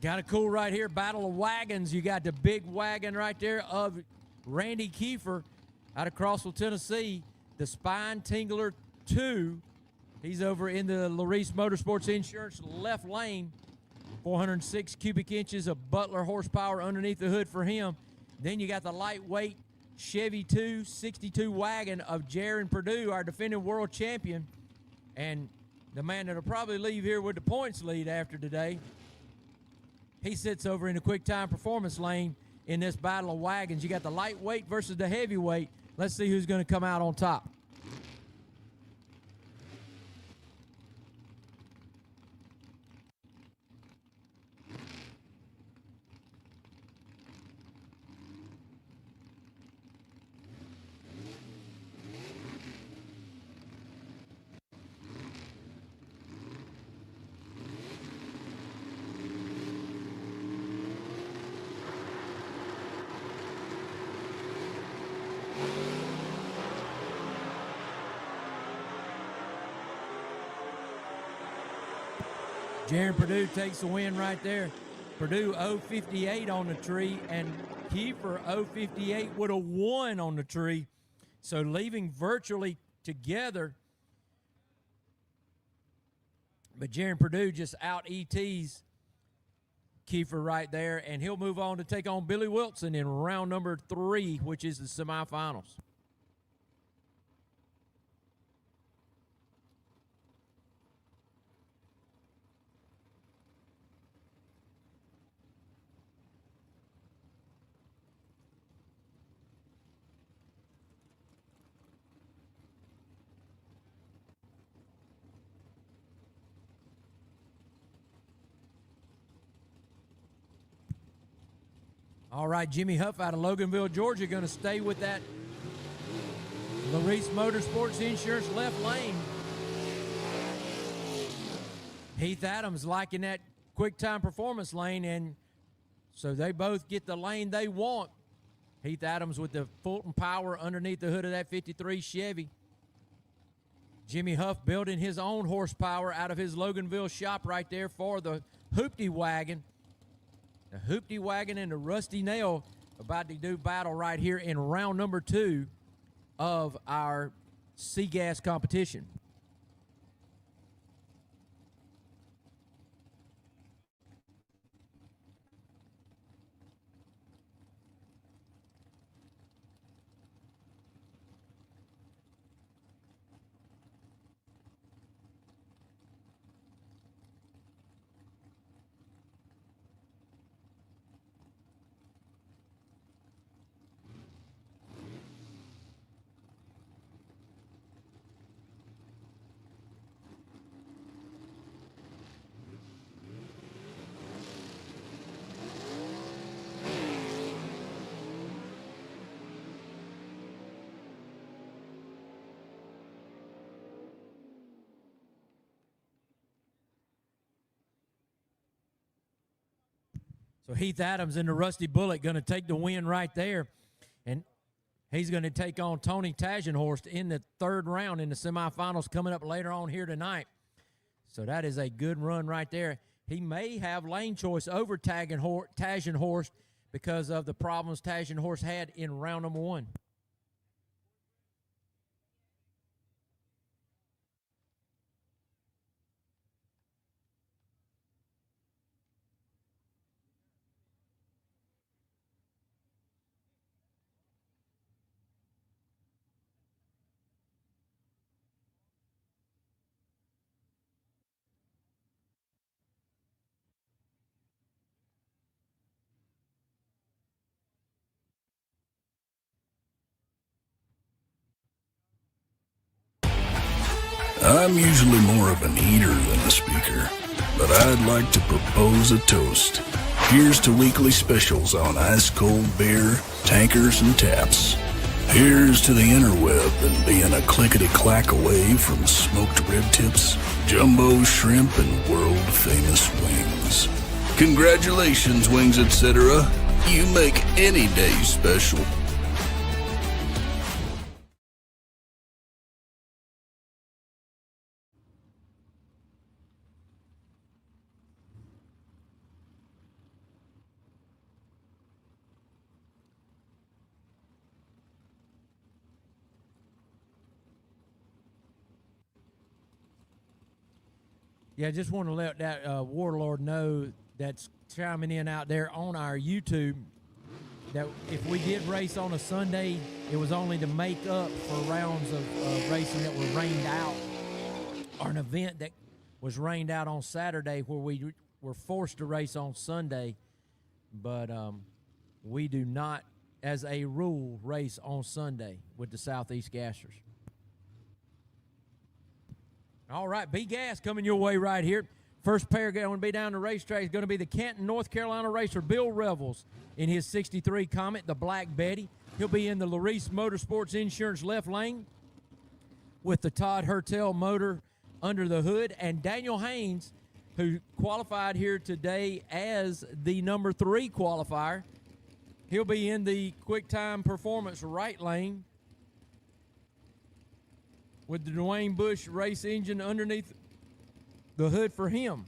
Kind of cool right here, battle of wagons. You got the big wagon right there of Randy Kiefer out of Crossville, Tennessee. The Spine Tingler 2. He's over in the Larice Motorsports Insurance left lane. 406 cubic inches of Butler horsepower underneath the hood for him. Then you got the lightweight Chevy 262 wagon of Jaron Purdue, our defending world champion, and the man that'll probably leave here with the points lead after today. He sits over in the quick time performance lane in this battle of wagons. You got the lightweight versus the heavyweight. Let's see who's going to come out on top. Jaron Purdue takes the win right there. Purdue 058 on the tree, and Kiefer 058 with a 1 on the tree. So leaving virtually together. But Jaron Purdue just out ETs Kiefer right there, and he'll move on to take on Billy Wilson in round number 3, which is the semifinals. All right, Jimmy Huff out of Loganville, Georgia, going to stay with that Larice Motorsports Insurance left lane. Heath Adams liking that quick time performance lane, and so they both get the lane they want. Heath Adams with the Fulton Power underneath the hood of that 53 Chevy. Jimmy Huff building his own horsepower out of his Loganville shop right there for the Hoopty wagon. The Hoopty wagon and the Rusty Nail about to do battle right here in round number 2 of our C-Gas competition. So Heath Adams and the Rusty Bullet going to take the win right there. And he's going to take on Tony Tagenhorst in the 3rd round in the semifinals coming up later on here tonight. So that is a good run right there. He may have lane choice over Tagenhorst because of the problems Tagenhorst had in round number 1. I'm usually more of an eater than a speaker, but I'd like to propose a toast. Here's to weekly specials on ice-cold beer, tankers, and taps. Here's to the interweb and being a clickety-clack away from smoked rib tips, jumbo shrimp, and world-famous wings. Congratulations, Wings Etc. You make any day special. Yeah, I just want to let that Warlord know that's chiming in out there on our YouTube. that if we did race on a Sunday, it was only to make up for rounds of racing that were rained out, or an event that was rained out on Saturday where we were forced to race on Sunday. But we do not, as a rule, race on Sunday with the Southeast Gassers. All right, B-Gas coming your way right here. First pair going to be down the racetrack is going to be the Canton, North Carolina racer Bill Revels in his 63 Comet, the Black Betty. He'll be in the Larice Motorsports Insurance left lane with the Todd Hertel motor under the hood. And Daniel Haynes, who qualified here today as the number 3 qualifier, he'll be in the Quick Time Performance right lane with the Dwayne Bush race engine underneath the hood for him.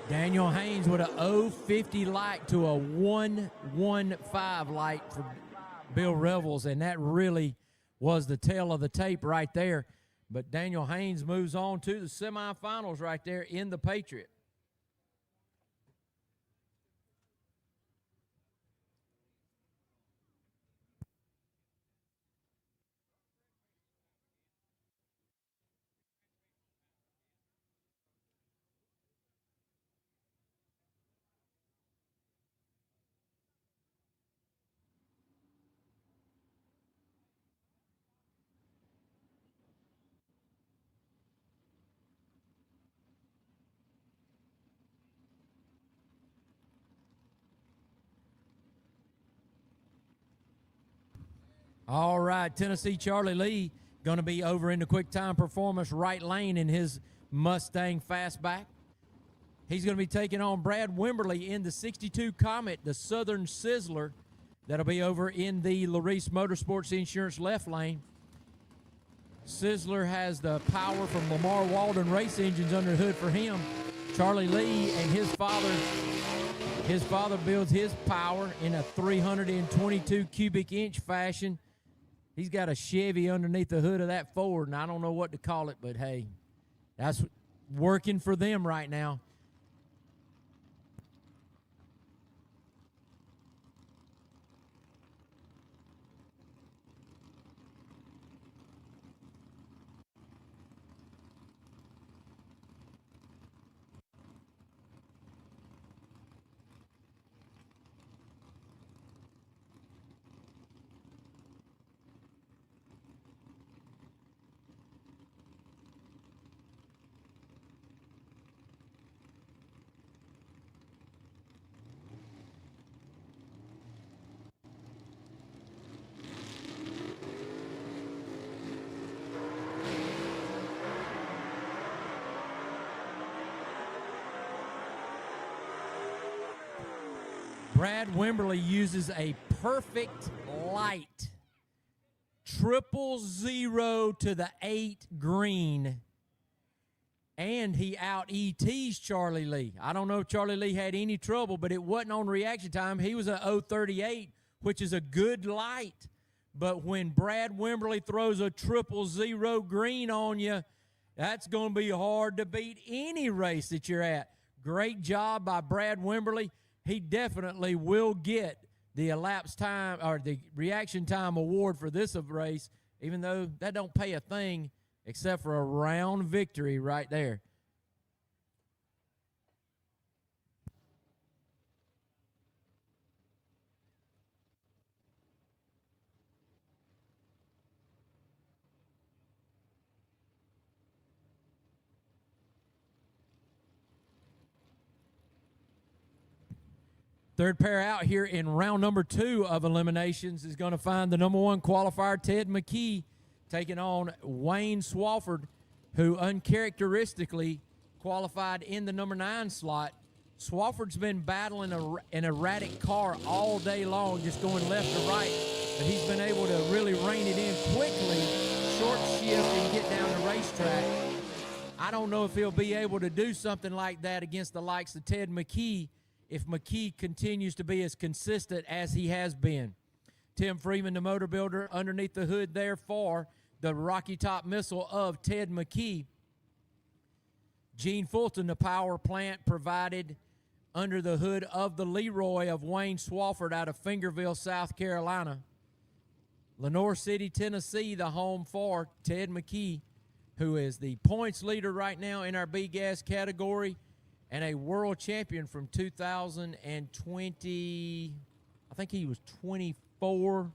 Daniel Haynes with a 050 light to a 115 light for Bill Revels, and that really was the tail of the tape right there. But Daniel Haynes moves on to the semifinals right there in the Patriot. All right, Tennessee Charlie Lee going to be over in the Quick Time Performance right lane in his Mustang Fastback. He's going to be taking on Brad Wimberly in the 62 Comet, the Southern Sizzler. That'll be over in the Larice Motorsports Insurance left lane. Sizzler has the power from Lamar Walden race engines under the hood for him. Charlie Lee and his father builds his power in a 322 cubic inch fashion. He's got a Chevy underneath the hood of that Ford, and I don't know what to call it, but hey, that's working for them right now. Brad Wimberly uses a perfect light, 000 to the 8 green, and he out ETs Charlie Lee. I don't know if Charlie Lee had any trouble, but it wasn't on reaction time. He was a 038, which is a good light. But when Brad Wimberly throws a 000 green on you, that's going to be hard to beat any race that you're at. Great job by Brad Wimberly. He definitely will get the elapsed time or the reaction time award for this race, even though that don't pay a thing except for a round victory right there. Third pair out here in round number 2 of eliminations is going to find the number 1 qualifier, Ted McKee, taking on Wayne Swafford, who uncharacteristically qualified in the number 9 slot. Swofford's been battling an erratic car all day long, just going left to right, but he's been able to really rein it in quickly, short shift, and get down the racetrack. I don't know if he'll be able to do something like that against the likes of Ted McKee if McKee continues to be as consistent as he has been. Tim Freeman, the motor builder, underneath the hood there for the Rocky Top missile of Ted McKee. Gene Fulton, the power plant provided under the hood of the Leroy of Wayne Swofford out of Fingerville, South Carolina. Lenoir City, Tennessee, the home for Ted McKee, who is the points leader right now in our B-Gas category and a world champion from 2020. I think he was 24.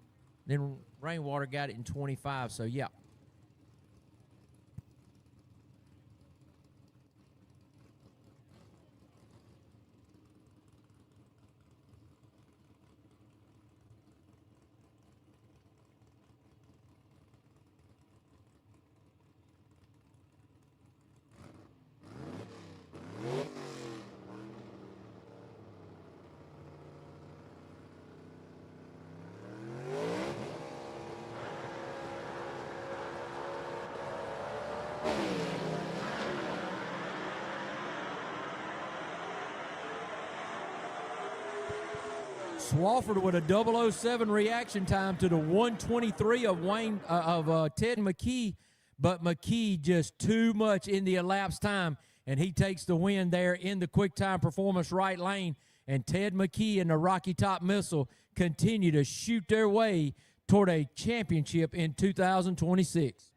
Then Rainwater got it in 25, so yeah. Swofford with a 007 reaction time to the 123 of Ted McKee, but McKee just too much in the elapsed time, and he takes the win there in the quick time performance right lane. And Ted McKee and the Rocky Top missile continue to shoot their way toward a championship in 2026.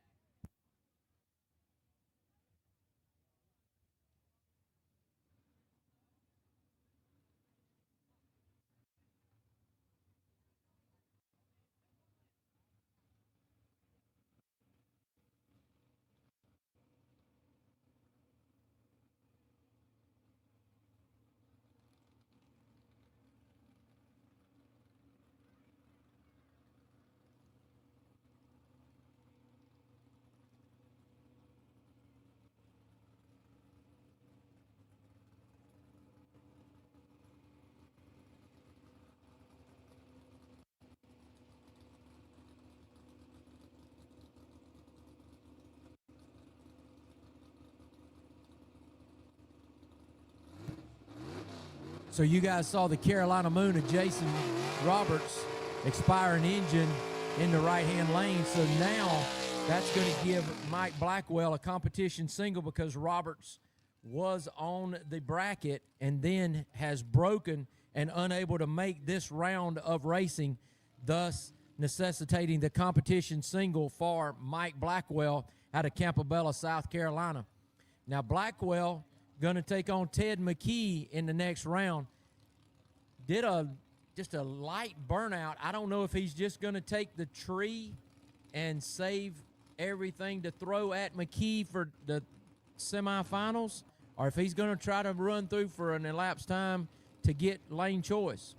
So you guys saw the Carolina Moon of Jason Roberts expiring engine in the right-hand lane. So now that's going to give Mike Blackwell a competition single because Roberts was on the bracket and then has broken and unable to make this round of racing, thus necessitating the competition single for Mike Blackwell out of Campobello, South Carolina. Now Blackwell going to take on Ted McKee in the next round. Did just a light burnout. I don't know if he's just going to take the tree and save everything to throw at McKee for the semifinals, or if he's going to try to run through for an elapsed time to get lane choice.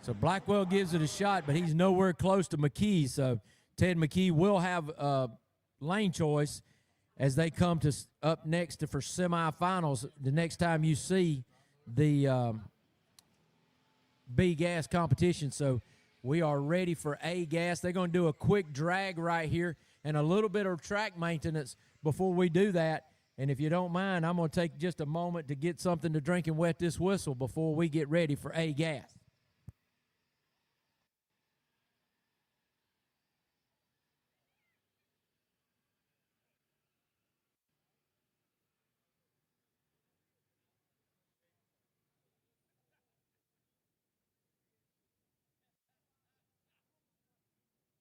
So Blackwell gives it a shot, but he's nowhere close to McKee. So Ted McKee will have lane choice as they come to up next for semifinals. The next time you see the B-Gas competition. So we are ready for A-Gas. They're going to do a quick drag right here and a little bit of track maintenance before we do that. And if you don't mind, I'm going to take just a moment to get something to drink and wet this whistle before we get ready for A-Gas.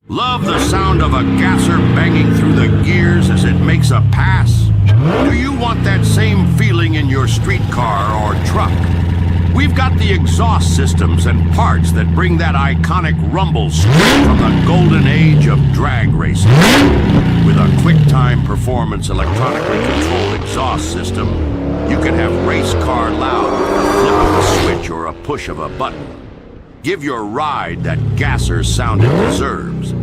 Love the sound of a gasser banging through the gears as it makes a pass? Do you want that same feeling in your streetcar or truck? We've got the exhaust systems and parts that bring that iconic rumble straight from the golden age of drag racing. With a QuickTime Performance electronically controlled exhaust system, you can have race car loud with the flip of a switch or a push of a button. Give your ride that gasser sound it deserves.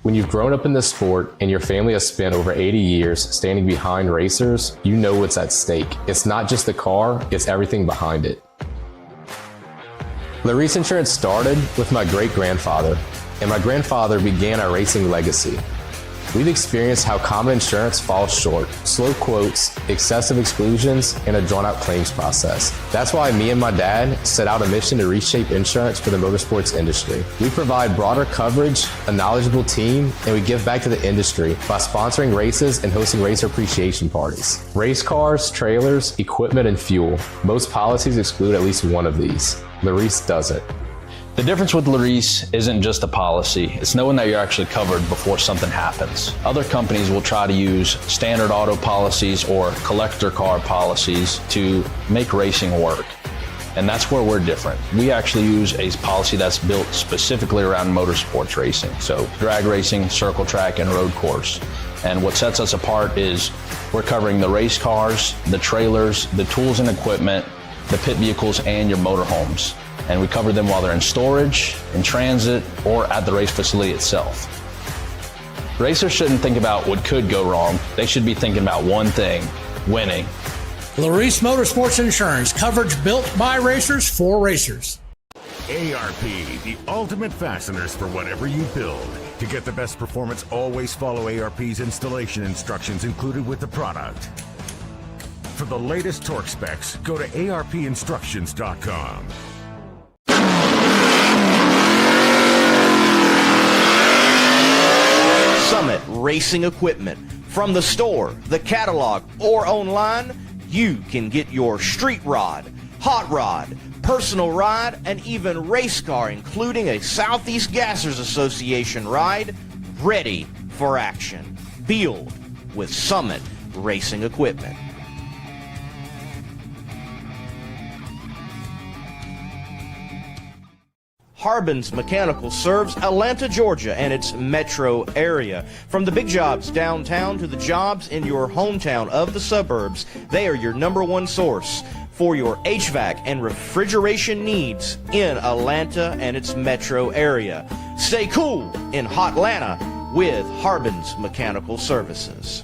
When you've grown up in this sport and your family has spent over 80 years standing behind racers, you know what's at stake. It's not just the car, it's everything behind it. Larice Insurance started with my great-grandfather, and my grandfather began our racing legacy. We've experienced how common insurance falls short, slow quotes, excessive exclusions, and a drawn-out claims process. That's why me and my dad set out a mission to reshape insurance for the motorsports industry. We provide broader coverage, a knowledgeable team, and we give back to the industry by sponsoring races and hosting racer appreciation parties. Race cars, trailers, equipment, and fuel. Most policies exclude at least one of these. Larice doesn't. The difference with Larice isn't just a policy, it's knowing that you're actually covered before something happens. Other companies will try to use standard auto policies or collector car policies to make racing work. And that's where we're different. We actually use a policy that's built specifically around motorsports racing. So drag racing, circle track, and road course. And what sets us apart is we're covering the race cars, the trailers, the tools and equipment, the pit vehicles, and your motorhomes. And we cover them while they're in storage, in transit, or at the race facility itself. Racers shouldn't think about what could go wrong. They should be thinking about one thing: winning. Larice Motorsports Insurance, coverage built by racers for racers. ARP, the ultimate fasteners for whatever you build. To get the best performance, always follow ARP's installation instructions included with the product. For the latest torque specs, go to arpinstructions.com. Summit Racing Equipment. From the store, the catalog, or online, you can get your street rod, hot rod, personal ride, and even race car, including a Southeast Gassers Association ride, ready for action. Build with Summit Racing Equipment. Harbin's Mechanical serves Atlanta, Georgia, and its metro area. From the big jobs downtown to the jobs in your hometown of the suburbs, they are your #1 source for your HVAC and refrigeration needs in Atlanta and its metro area. Stay cool in Hotlanta with Harbin's Mechanical Services.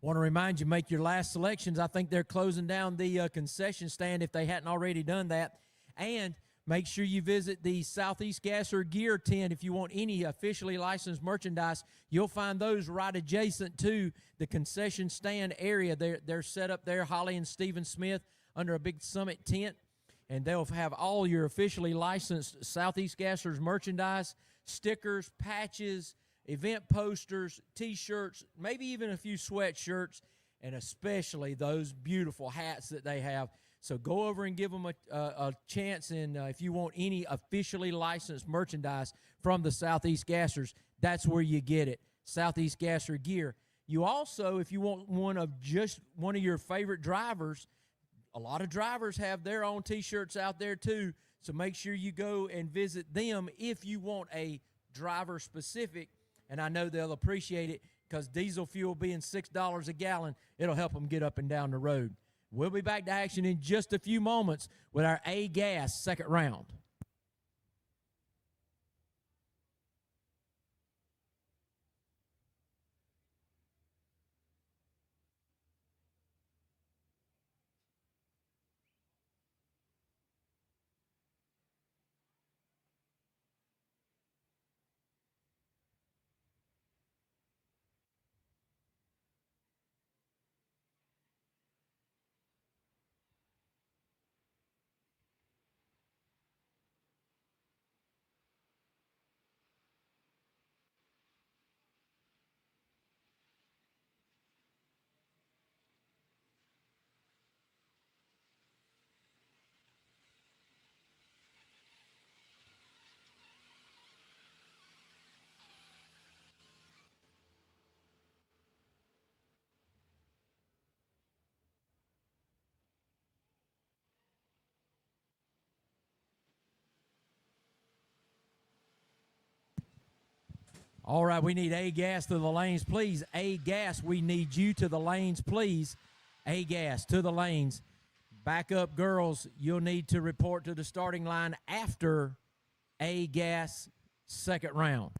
Want to remind you, make your last selections. I think they're closing down the concession stand if they hadn't already done that. And make sure you visit the Southeast Gasser Gear tent if you want any officially licensed merchandise. You'll find those right adjacent to the concession stand area. They're set up there, Holly and Stephen Smith, under a big summit tent. And they'll have all your officially licensed Southeast Gassers merchandise, stickers, patches, event posters, T-shirts, maybe even a few sweatshirts, and especially those beautiful hats that they have. So go over and give them a chance, and if you want any officially licensed merchandise from the Southeast Gassers, that's where you get it, Southeast Gasser Gear. You also, if you want one of your favorite drivers, a lot of drivers have their own T-shirts out there too, so make sure you go and visit them if you want a driver specific, and I know they'll appreciate it because diesel fuel being $6 a gallon, it'll help them get up and down the road. We'll be back to action in just a few moments with our A-Gas second round. All right, we need A-Gas to the lanes, please. A-Gas, we need you to the lanes, please. A-Gas to the lanes. Back up, girls. You'll need to report to the starting line after A-Gas second round.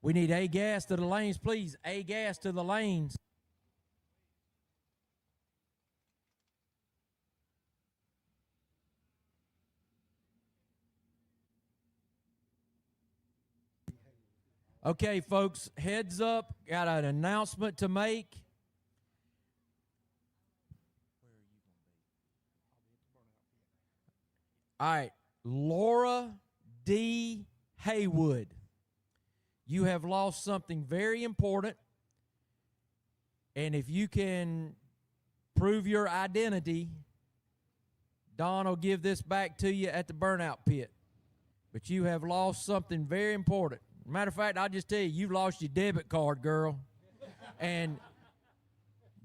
We need A gas to the lanes, please. A gas to the lanes. Okay, folks, heads up. Got an announcement to make. All right, Laura D. Haywood. You have lost something very important, and if you can prove your identity, Don will give this back to you at the burnout pit. But you have lost something very important. Matter of fact, I'll just tell you, you've lost your debit card, girl. And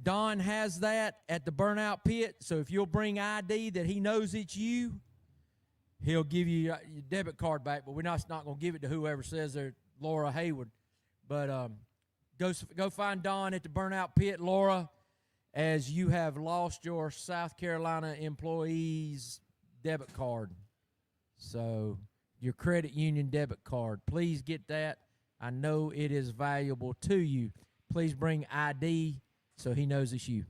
Don has that at the burnout pit, so if you'll bring ID that he knows it's you, he'll give you your debit card back, but we're not going to give it to whoever says they're Laura Hayward. But go find Don at the burnout pit, Laura, as you have lost your South Carolina employee's debit card. So your credit union debit card. Please get that. I know it is valuable to you. Please bring ID so he knows it's you.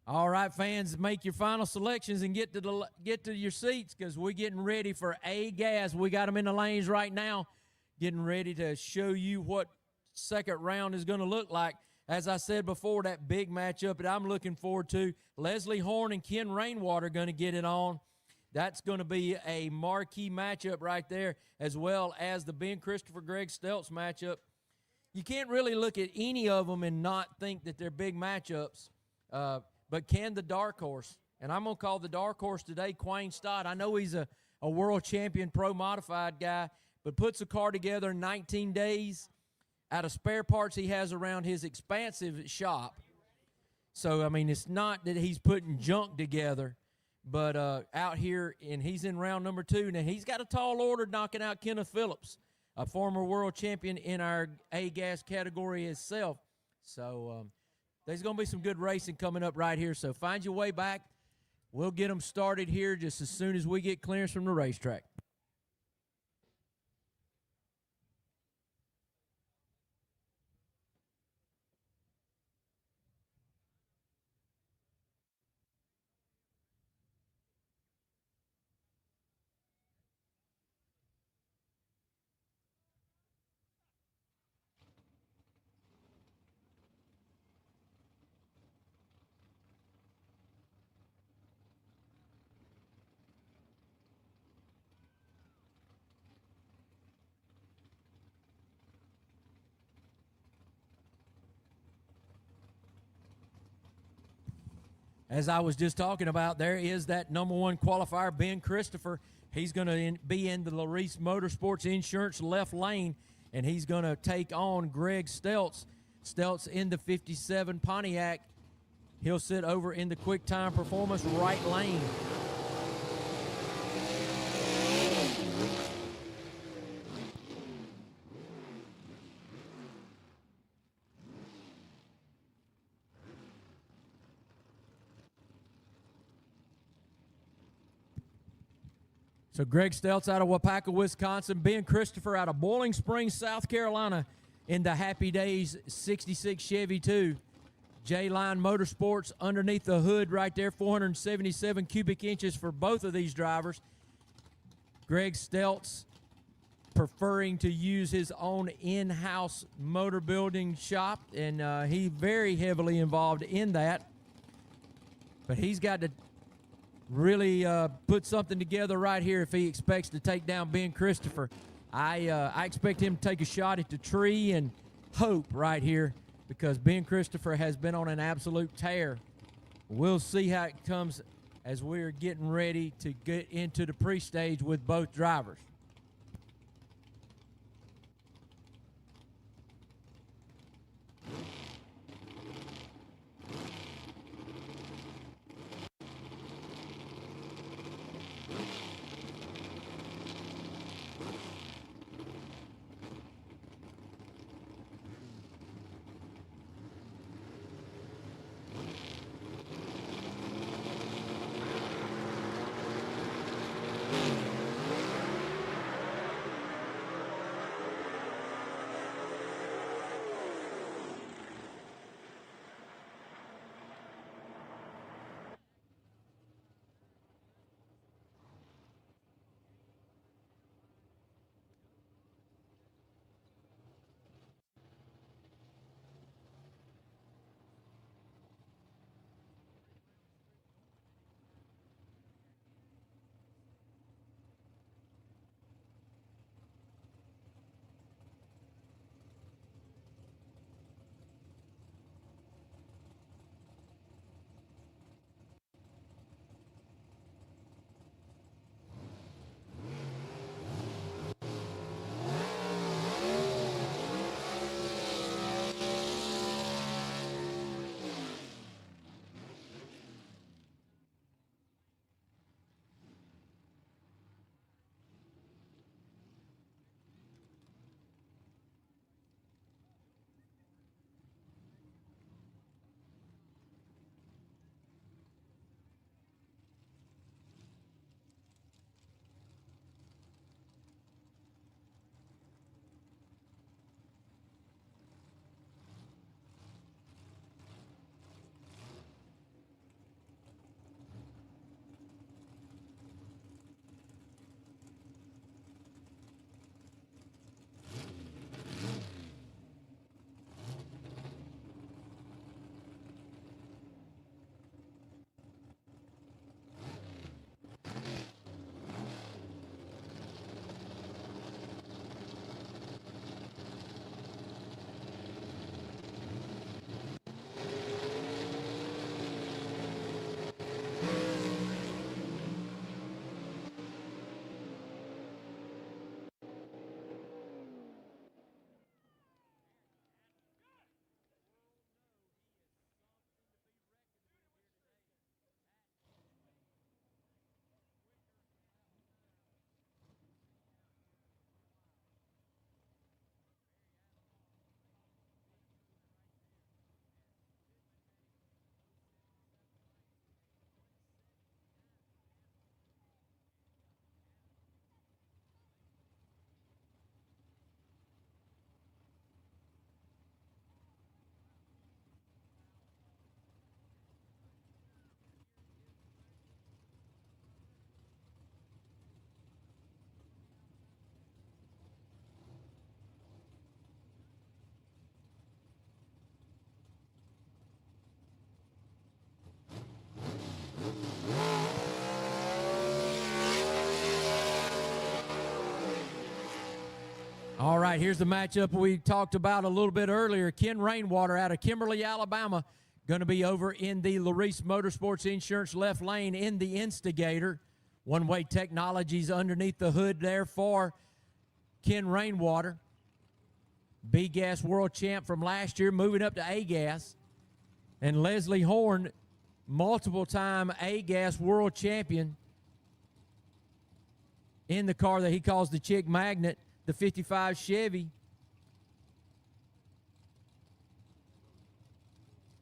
All right, fans, make your final selections and get to your seats because we're getting ready for A gas. We got them in the lanes right now, getting ready to show you what second round is going to look like. As I said before, that big matchup that I'm looking forward to, Leslie Horn and Ken Rainwater going to get it on. That's going to be a marquee matchup right there, as well as the Ben Christopher Greg Stelz matchup. You can't really look at any of them and not think that they're big matchups. But can the dark horse And I'm going to call the dark horse today Quayne Stott. I know he's a world champion pro modified guy, but puts a car together in 19 days out of spare parts he has around his expansive shop. So, I mean, it's not that he's putting junk together, but out here, and he's in round number 2. Now, he's got a tall order knocking out Kenneth Phillips, a former world champion in our A-gas category itself. So, there's going to be some good racing coming up right here. So, find your way back. We'll get them started here just as soon as we get clearance from the racetrack. As I was just talking about, there is that number 1 qualifier, Ben Christopher. He's going to be in the Larice Motorsports Insurance left lane, and he's going to take on Greg Stelz. Stelz in the 57 Pontiac. He'll sit over in the Quick Time Performance right lane. So Greg Stelz out of Wapaka, Wisconsin. Ben Christopher out of Boiling Springs, South Carolina in the Happy Days 66 Chevy 2. J-Line Motorsports underneath the hood right there, 477 cubic inches for both of these drivers. Greg Stelz preferring to use his own in-house motor building shop, and he's very heavily involved in that. But he's got to really put something together right here if he expects to take down Ben Christopher. I expect him to take a shot at the tree and hope right here, because Ben Christopher has been on an absolute tear. We'll see how it comes as we're getting ready to get into the pre-stage with both drivers. All right, here's the matchup we talked about a little bit earlier. Ken Rainwater out of Kimberly, Alabama, going to be over in the Larice Motorsports Insurance left lane in the Instigator. One-way technologies underneath the hood there for Ken Rainwater. B-Gas World Champ from last year, moving up to A-Gas. And Leslie Horn, multiple-time A-Gas World Champion in the car that he calls the Chick Magnet, the 55 Chevy.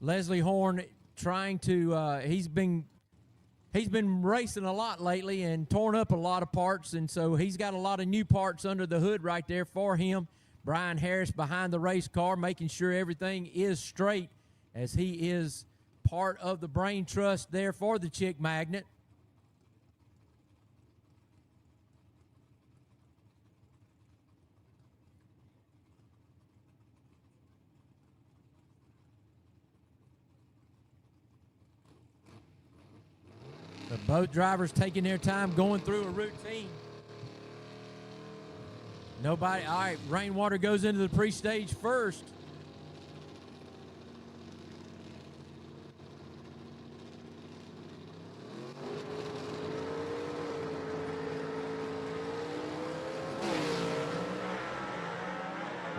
Leslie Horn trying to, he's been racing a lot lately and torn up a lot of parts, and so he's got a lot of new parts under the hood right there for him. Brian Harris behind the race car, making sure everything is straight as he is part of the brain trust there for the Chick Magnet. The both drivers taking their time going through a routine. Nobody, all right, Rainwater goes into the pre-stage first.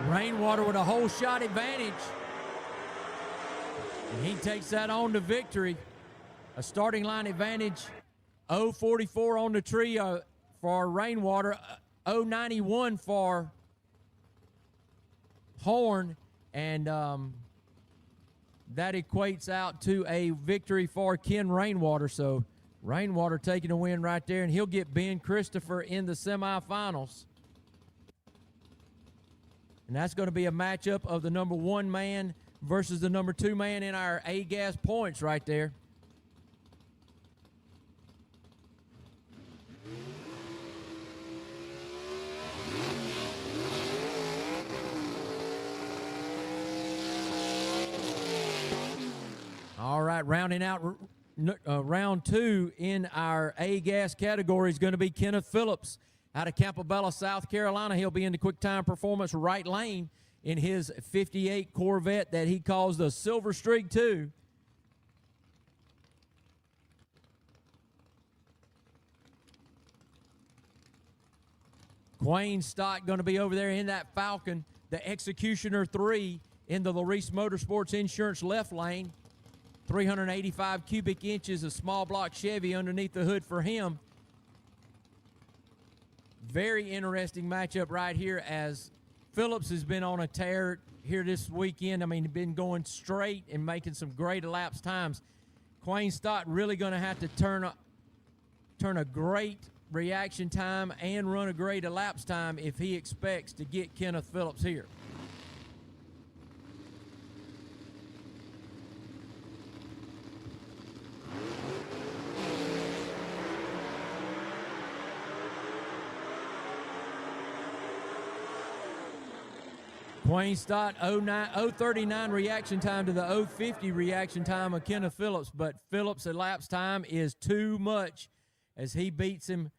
Rainwater with a whole shot advantage. And he takes that on to victory. A starting line advantage, 0.44 on the tree for Rainwater, 0.91 for Horn, and that equates out to a victory for Ken Rainwater. So Rainwater taking a win right there, and he'll get Ben Christopher in the semifinals. And that's going to be a matchup of the number 1 man versus the number 2 man in our A-Gas points right there. All right, rounding out round 2 in our A-Gas category is going to be Kenneth Phillips out of Campobello, South Carolina. He'll be in the Quick Time Performance right lane in his 58 Corvette that he calls the Silver Streak 2. Quayne Stott going to be over there in that Falcon, the Executioner 3 in the Larice Motorsports Insurance left lane. 385 cubic inches of small block Chevy underneath the hood for him. Very interesting matchup right here as Phillips has been on a tear here this weekend. I mean, he's been going straight and making some great elapsed times. Quayne Stott really going to have to turn a great reaction time and run a great elapsed time if he expects to get Kenneth Phillips here. Quayne Stott, 0.39 reaction time to the 0.50 reaction time of Kenneth Phillips, but Phillips' elapsed time is too much as he beats him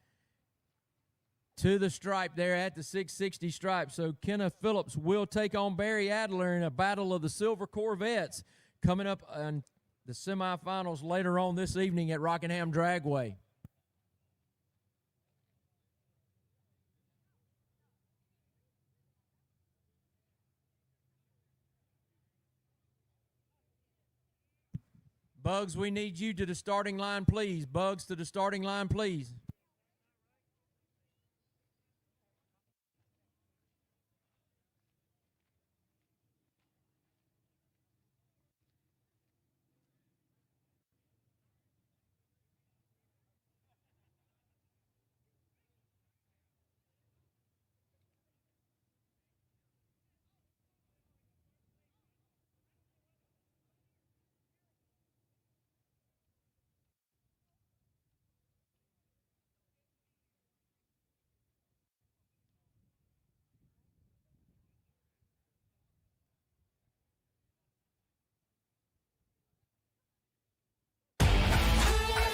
to the stripe there at the 660 stripe. So Kenneth Phillips will take on Barry Adler in a battle of the Silver Corvettes coming up on the semifinals later on this evening at Rockingham Dragway. Bugs, we need you to the starting line, please. Bugs, to the starting line, please.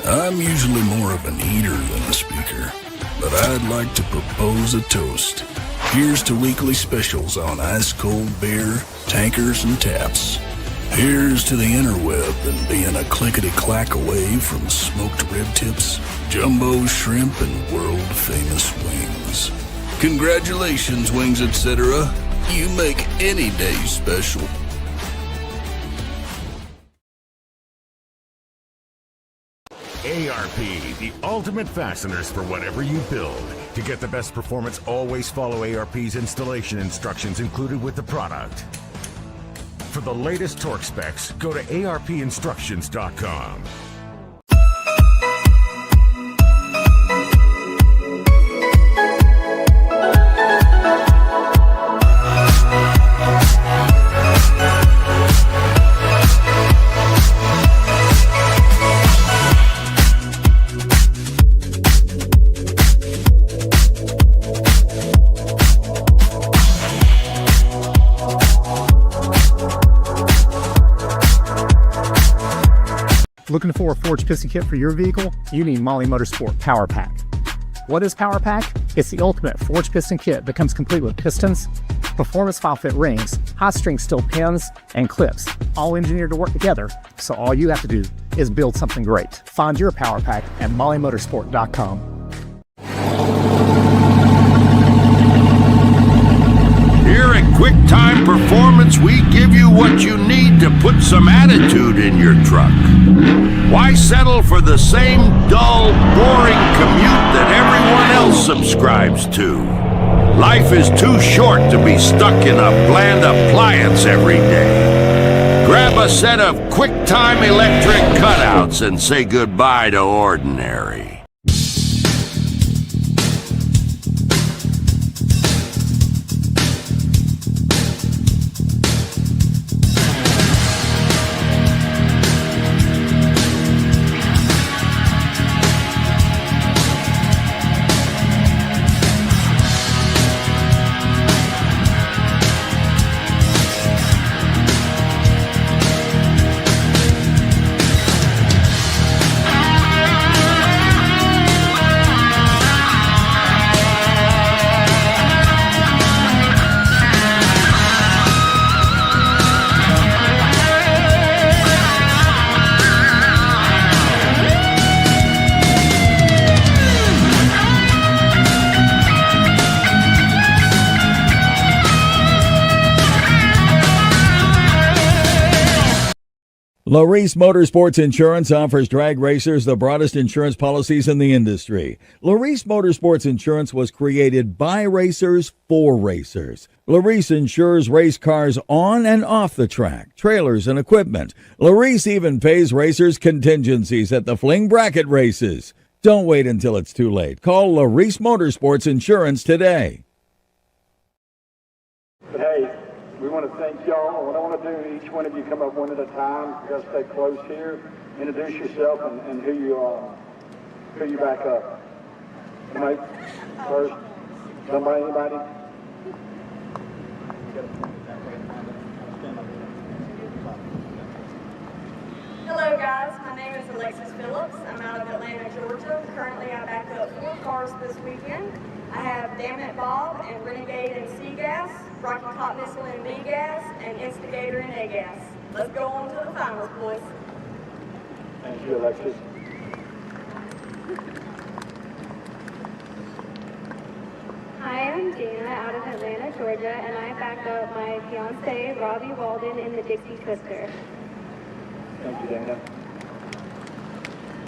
I'm usually more of an eater than a speaker, but I'd like to propose a toast. Here's to weekly specials on ice cold beer, tankers, and taps. Here's to the interweb and being a clickety-clack away from smoked rib tips, jumbo shrimp, and world-famous wings. Congratulations, Wings Etc. You make any day special. ARP, the ultimate fasteners for whatever you build. To get the best performance, always follow ARP's installation instructions included with the product. For the latest torque specs, go to arpinstructions.com. Looking for a forged piston kit for your vehicle? You need Molly Motorsport Power Pack. What is Power Pack? It's the ultimate forged piston kit that comes complete with pistons, performance file fit rings, hot string steel pins, and clips, all engineered to work together, so all you have to do is build something great. Find your Power Pack at mollymotorsport.com. Here at QuickTime Performance, we give you what you need to put some attitude in your truck. Why settle for the same dull, boring commute that everyone else subscribes to? Life is too short to be stuck in a bland appliance every day. Grab a set of QuickTime electric cutouts and say goodbye to ordinary. Larice Motorsports Insurance offers drag racers the broadest insurance policies in the industry. Larice Motorsports Insurance was created by racers for racers. Larice insures race cars on and off the track, trailers and equipment. Larice even pays racers contingencies at the fling bracket races. Don't wait until it's too late. Call Larice Motorsports Insurance today. But hey, we want to thank y'all. What I want to do, each one of you come up one at a time. You got to stay close here. Introduce yourself and who you are. Who you back up. Mike, first. Somebody, anybody? Hello guys, my name is Alexis Phillips. I'm out of Atlanta, Georgia. Currently I backed up 4 cars this weekend. I have Damn It Bob and Renegade and C-Gas, Rocky Top Missile and B-Gas, and Instigator and A-Gas. Let's go on to the finals, boys. Thank you, Alexis. Hi, I'm Dana out of Atlanta, Georgia, and I backed up my fiance, Robbie Walden, in the Dixie Twister. Thank you, Dana.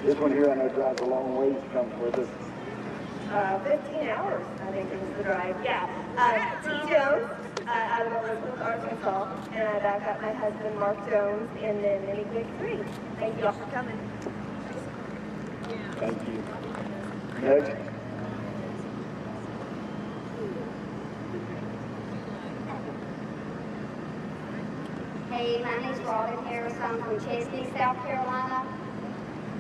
This one here, I know, drives a long ways to come with us. 15 hours, I think it was the drive. Yeah. T. Jones out of Elizabeth, Arkansas, and I backed up my husband, Mark Jones, in the Mini Big 3. Thank y'all for coming. Thank you. Next. Hey, my name's Robin Harris. I'm from Chesney, South Carolina.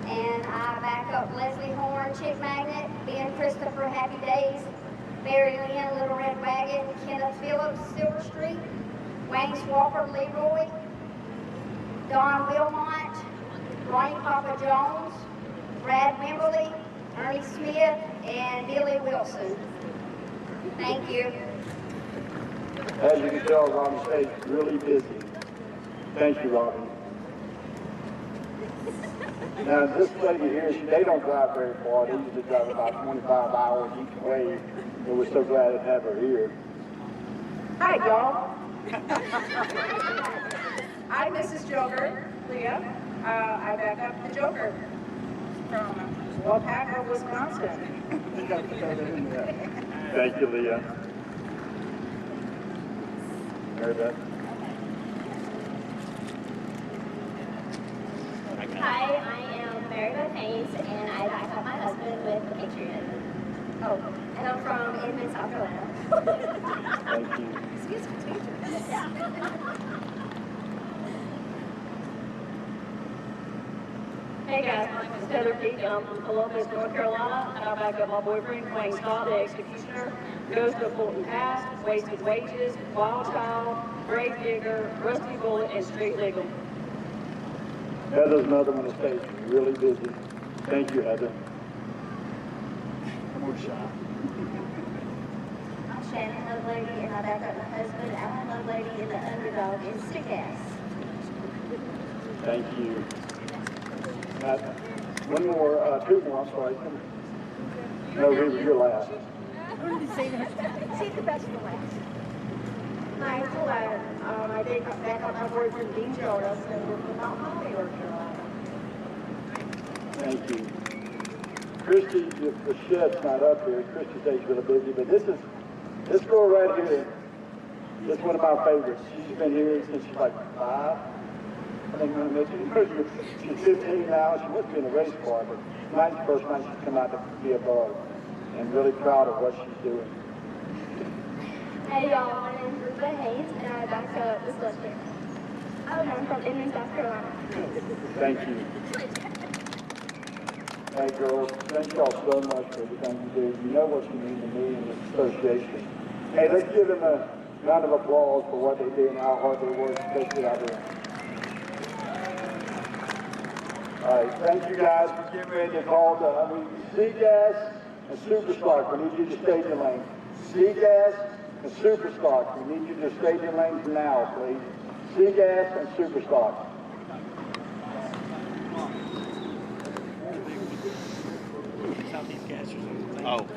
And I back up Leslie Horn, Chick Magnet, Ben Christopher, Happy Days, Mary Lynn, Little Red Wagon, Kenneth Phillips, Silver Street, Wayne Swalker, Leroy, Don Wilmot, Ronnie Papa Jones, Brad Wimberly, Ernie Smith, and Billy Wilson. Thank you. As you can tell, Robin stays really busy. Thank you, Robin. Now, this lady here, they don't drive very far. They usually drive about 25 hours each way. And we're so glad to have her here. Hi, y'all. I'm Mrs. Joker, Leah. I back up the Joker from Waupaca, Wisconsin. Thank you, Leah. Mary Beth. Hi, I am Mary Beth Haynes, and I back up my husband with the Patriot. Oh, and I'm from Inman, South Carolina. Thank you. Excuse me, teacher. Hey guys, my name is Heather Peak. I'm from Columbus, North Carolina, and I back up my boyfriend, Wayne Scott, the executioner, Ghost of Fulton Pass, Wasted Wages, Wild Child, Grave Digger, Rusty Bullet, and Street Legal. Heather's another one that stays really busy. Thank you, Heather. Come on, Sean. I'm Shannon Lovelady, and I back up my husband, Alan Lovelady, and the underdog is Stick Ass. Thank you. One more, two more, I'm sorry. No, Reba, you're last. See the best for last. Hi, it's Alana. I back up my boyfriend, Dean Jonas, and we're from Mount Holly, North Carolina. Thank you. Christy, the shed's not up here. Christy stays really busy, but this girl right here is one of my favorites. She's been here since she's like 5. I think I'm going to mention her. She's 15 now. She must be in a race car, but tonight's the first night she's come out to be above, and really proud of what she's doing. Hey y'all, my name is Rupa Haynes, and I back up the Slusher. I'm from Inman, South Carolina. Thank you. Hey girls, thank y'all so much for everything you do. You know what you mean to me and the association. Hey, let's give them a round of applause for what they do and how hard they work, especially out here. All right, thank you guys for getting ready to call the C-Gas and Super Stock. We need you to stay in your lane. C-Gas and Super Stock. We need you to stay in your lanes now, please. C-Gas and Super Stock. Southeast Casters. Oh.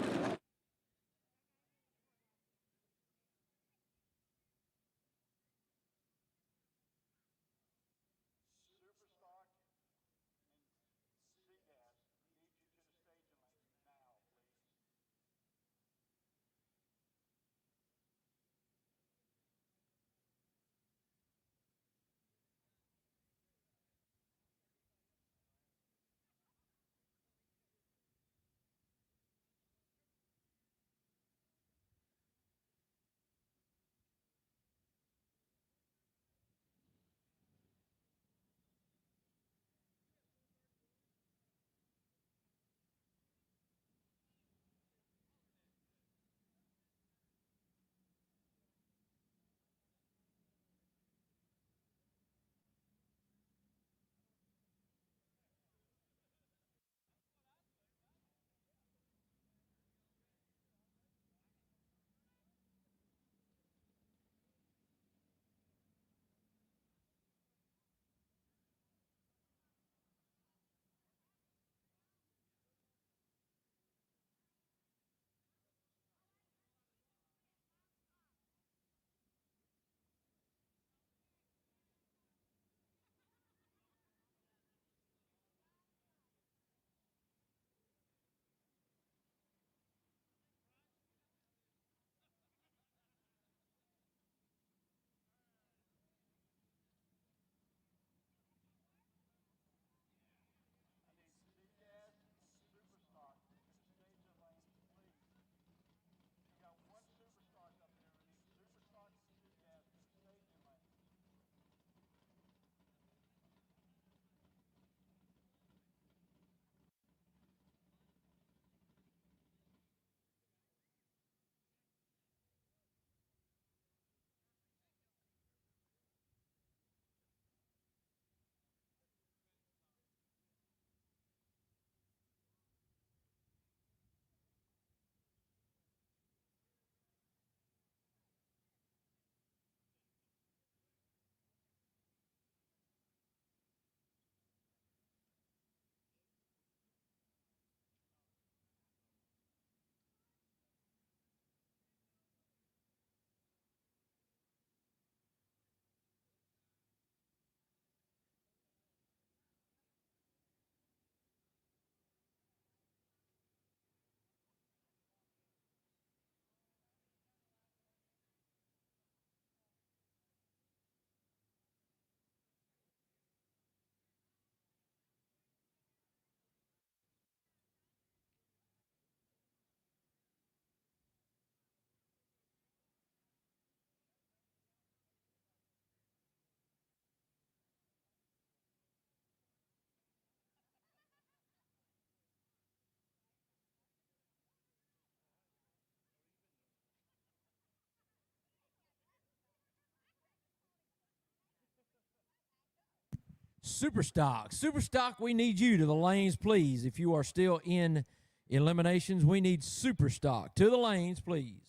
Superstock. Superstock, we need you to the lanes, please. If you are still in eliminations, we need Superstock. To the lanes, please.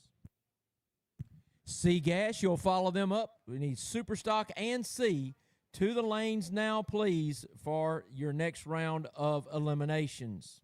C Gas, you'll follow them up. We need Superstock and C. To the lanes now, please, for your next round of eliminations.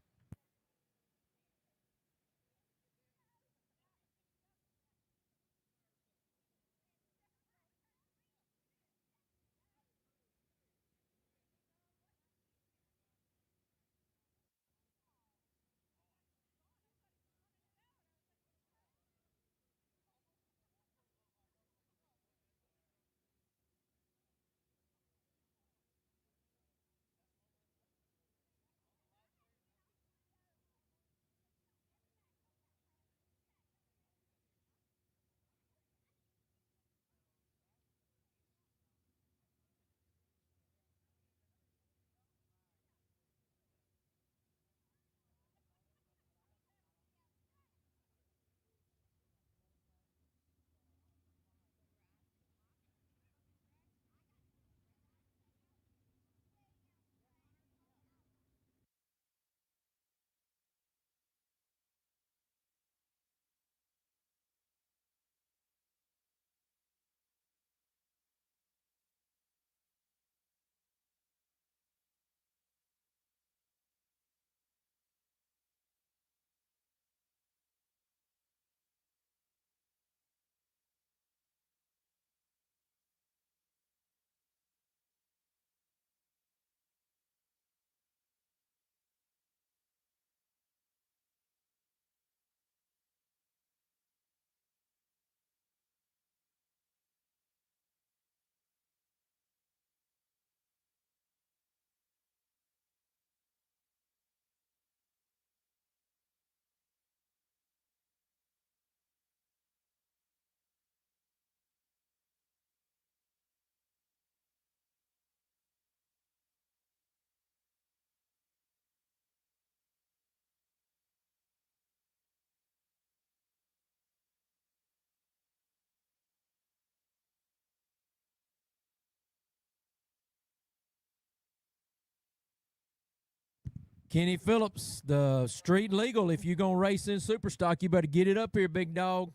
Kenny Phillips, the street legal. If you're going to race in Superstock, you better get it up here, big dog.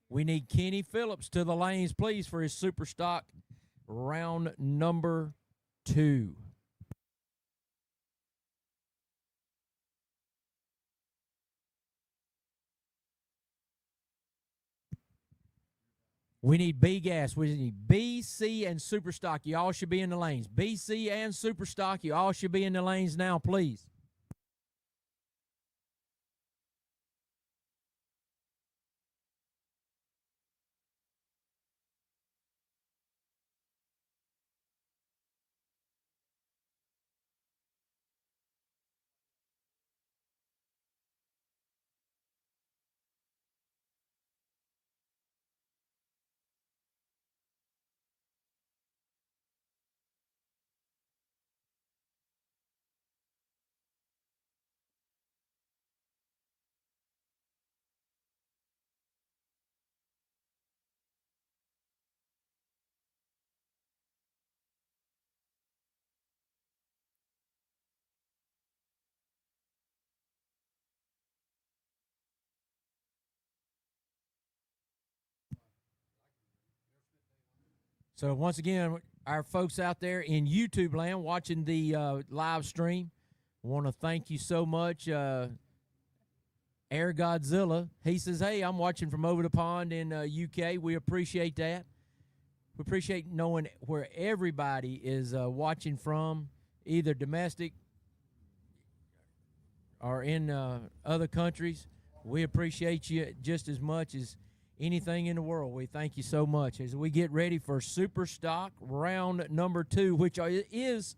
We need Kenny Phillips to the lanes, please, for his Superstock round number 2. We need B gas. We need B, C, and Superstock. You all should be in the lanes. B, C, and Superstock. You all should be in the lanes now, please. So once again, our folks out there in YouTube land watching the live stream, I want to thank you so much. Air Godzilla, he says, hey, I'm watching from over the pond in UK. We appreciate that. We appreciate knowing where everybody is watching from, either domestic or in other countries. We appreciate you just as much as anything in the world. We thank you so much as we get ready for Superstock round number 2, which is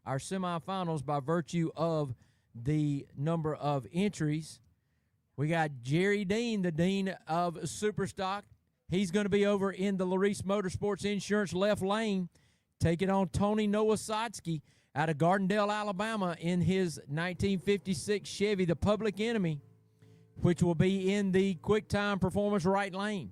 our semifinals by virtue of the number of entries. We got Jerry Dean, the Dean of Superstock. He's going to be over in the Larice Motorsports Insurance left lane, taking on Tony Nowosadzki out of Gardendale, Alabama, in his 1956 Chevy, the Public Enemy, which will be in the Quick Time Performance right lane.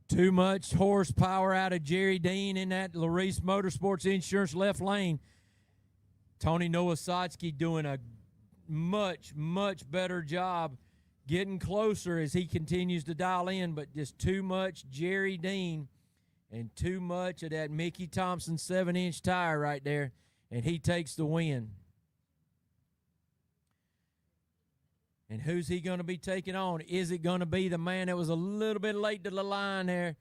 Too much horsepower out of Jerry Dean in that Larice Motorsports Insurance left lane. Tony Nowosadski doing a much, much better job getting closer as he continues to dial in, but just too much Jerry Dean and too much of that Mickey Thompson 7-inch tire right there, and he takes the win. And who's he going to be taking on? Is it going to be the man that was a little bit late to the line there,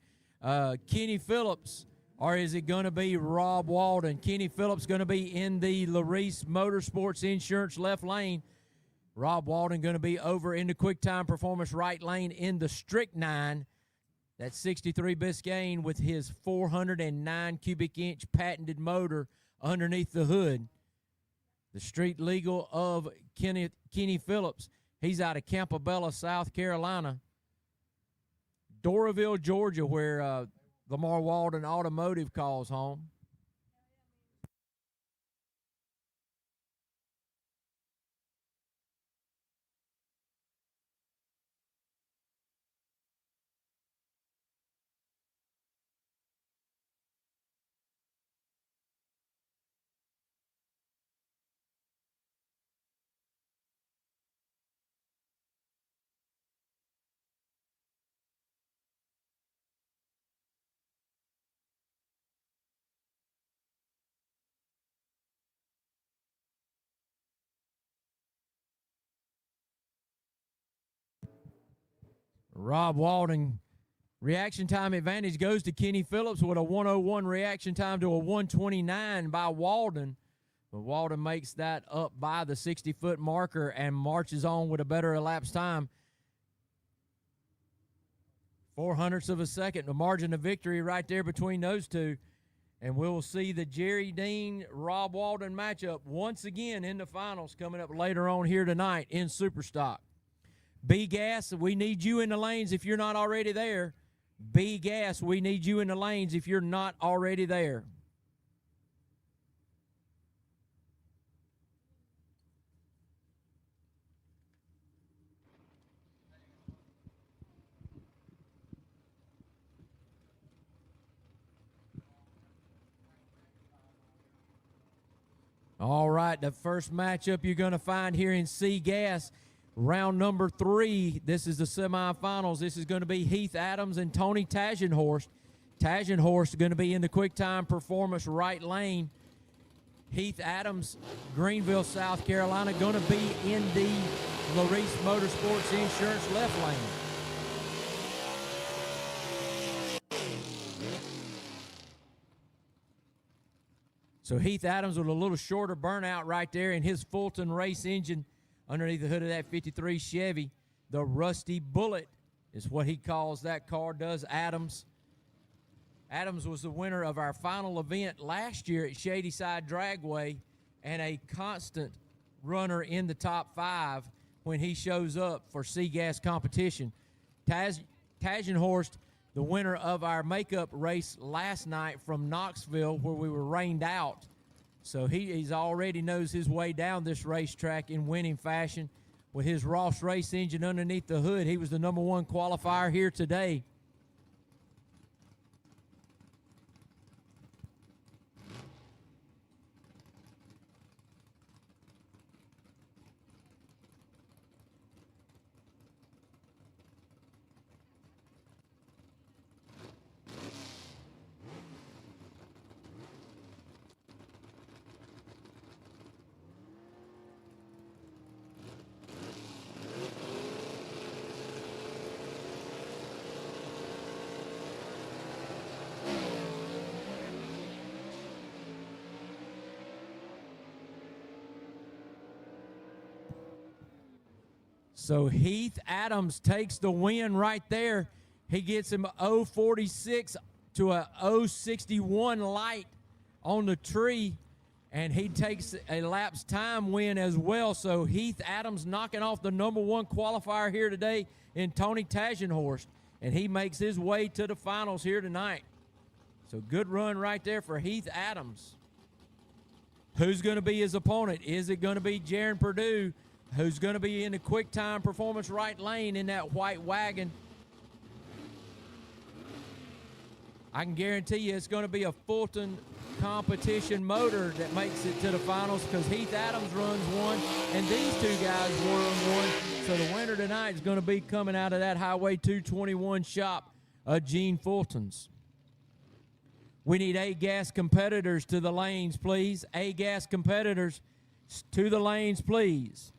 Kenny Phillips, or is it going to be Rob Walden? Kenny Phillips going to be in the Larice Motorsports Insurance left lane. Rob Walden going to be over in the Quick Time Performance right lane in the Strychnine. That 63 Biscayne with his 409 cubic inch patented motor underneath the hood. The street legal of Kenny Phillips. He's out of Campobello, South Carolina. Doraville, Georgia, where Lamar Walden Automotive calls home. Rob Walden, reaction time advantage goes to Kenny Phillips with a 101 reaction time to a 129 by Walden. But Walden makes that up by the 60-foot marker and marches on with a better elapsed time. 0.04 of a second, the margin of victory right there between those two. And we'll see the Jerry Dean-Rob Walden matchup once again in the finals coming up later on here tonight in Superstock. B-Gas, we need you in the lanes if you're not already there. B-Gas, we need you in the lanes if you're not already there. All right, the first matchup you're going to find here in C-Gas, round number 3. This is the semifinals. This is going to be Heath Adams and Tony Tagenhorst. Tagenhorst is going to be in the Quick Time Performance right lane. Heath Adams, Greenville, South Carolina, going to be in the Larice Motorsports Insurance left lane. So Heath Adams with a little shorter burnout right there in his Fulton race engine underneath the hood of that 53 Chevy. The Rusty Bullet is what he calls that car, does Adams. Adams was the winner of our final event last year at Shadyside Dragway and a constant runner in the top 5 when he shows up for C-Gas competition. Tagenhorst, the winner of our makeup race last night from Knoxville where we were rained out. So he's already knows his way down this racetrack in winning fashion. With his Ross race engine underneath the hood, he was the number 1 qualifier here today. So Heath Adams takes the win right there. He gets him 0.46 to a 0.61 light on the tree, and he takes a lapsed time win as well. So Heath Adams knocking off the number 1 qualifier here today in Tony Tagenhorst, and he makes his way to the finals here tonight. So good run right there for Heath Adams. Who's going to be his opponent? Is it going to be Jaron Purdue, who's going to be in the Quick Time Performance right lane in that white wagon? I can guarantee you it's going to be a Fulton competition motor that makes it to the finals, because Heath Adams runs one and these two guys run one. So the winner tonight is going to be coming out of that Highway 221 shop of Gene Fulton's. We need A-gas competitors to the lanes, please. A-gas competitors to the lanes, please.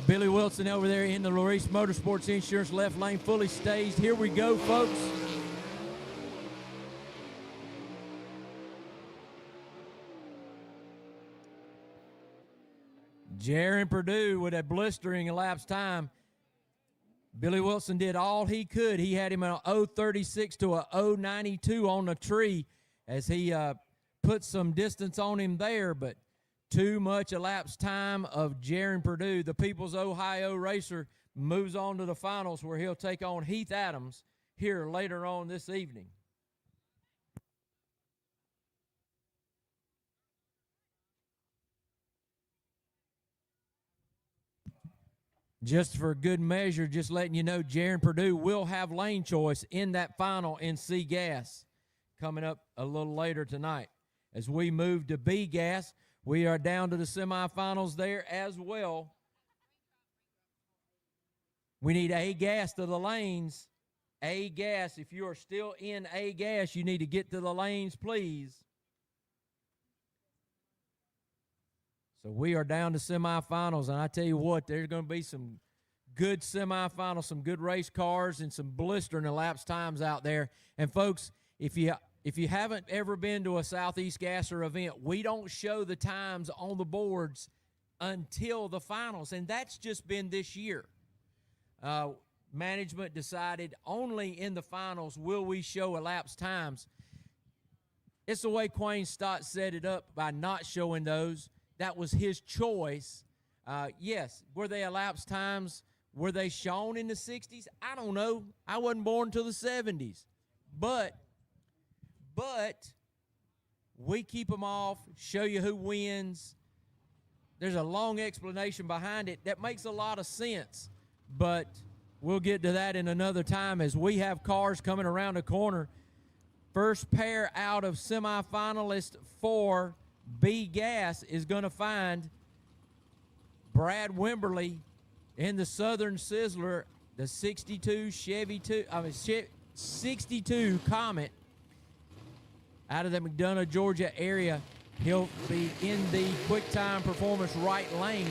Billy Wilson over there in the Larice Motorsports Insurance left lane, fully staged. Here we go, folks. Jaron Purdue with a blistering elapsed time. Billy Wilson did all he could. He had him an 0.36 to a 0.92 on the tree as he put some distance on him there, but too much elapsed time of Jaron Purdue. The People's Ohio racer moves on to the finals, where he'll take on Heath Adams here later on this evening. Just for good measure, just letting you know, Jaron Purdue will have lane choice in that final in C gas coming up a little later tonight. As we move to B gas, we are down to the semifinals there as well. We need A-gas to the lanes. A-gas, if you are still in A-gas, you need to get to the lanes, please. So we are down to semifinals, and I tell you what, there's going to be some good semifinals, some good race cars, and some blistering elapsed times out there. And, folks, if you haven't ever been to a Southeast Gasser event, we don't show the times on the boards until the finals, and that's just been this year. Management decided only in the finals will we show elapsed times. It's the way Quayne Stott set it up by not showing those. That was his choice. Yes, were they elapsed times? Were they shown in the 60s? I don't know. I wasn't born until the 70s. But we keep them off, show you who wins. There's a long explanation behind it that makes a lot of sense, but we'll get to that in another time as we have cars coming around the corner. First pair out of semifinalists for B-Gas is going to find Brad Wimberly in the Southern Sizzler, the 62 62 Comet out of the McDonough, Georgia area. He'll be in the Quick Time Performance right lane.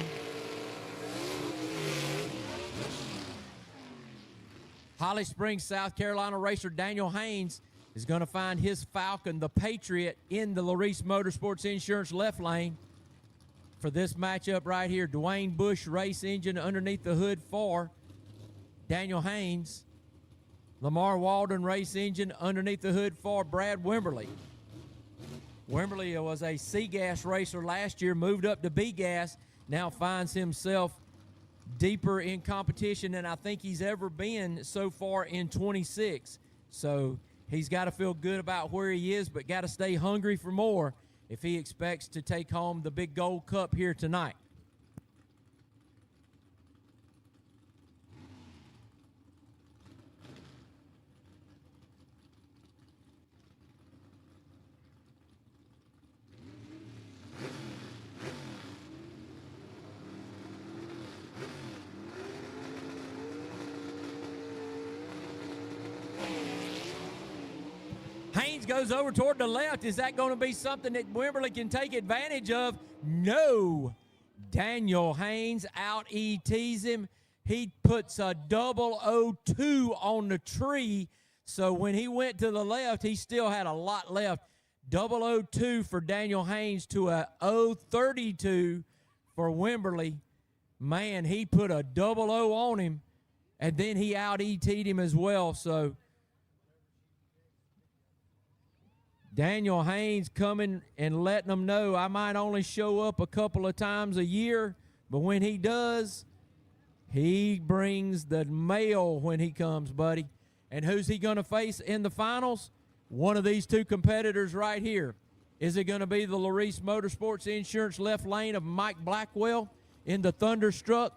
Holly Springs, South Carolina racer Daniel Haynes is going to find his Falcon, the Patriot, in the Larice Motorsports Insurance left lane for this matchup right here. Dwayne Bush race engine underneath the hood for Daniel Haynes. Lamar Walden race engine underneath the hood for Brad Wimberly. Wimberly was a C-Gas racer last year, moved up to B-Gas, now finds himself deeper in competition than I think he's ever been so far in 26. So he's got to feel good about where he is, but got to stay hungry for more if he expects to take home the big gold cup here tonight. Haynes goes over toward the left. Is that going to be something that Wimberly can take advantage of? No. Daniel Haynes out-ETs him. He puts a 002 on the tree. So when he went to the left, he still had a lot left. 002 for Daniel Haynes to a 032 for Wimberly. Man, he put a 00 on him, and then he out-ET'd him as well. So Daniel Haynes coming and letting them know, I might only show up a couple of times a year, but when he does, he brings the mail when he comes, buddy. And who's he going to face in the finals? One of these two competitors right here. Is it going to be the Larice Motorsports Insurance left lane of Mike Blackwell in the Thunderstruck?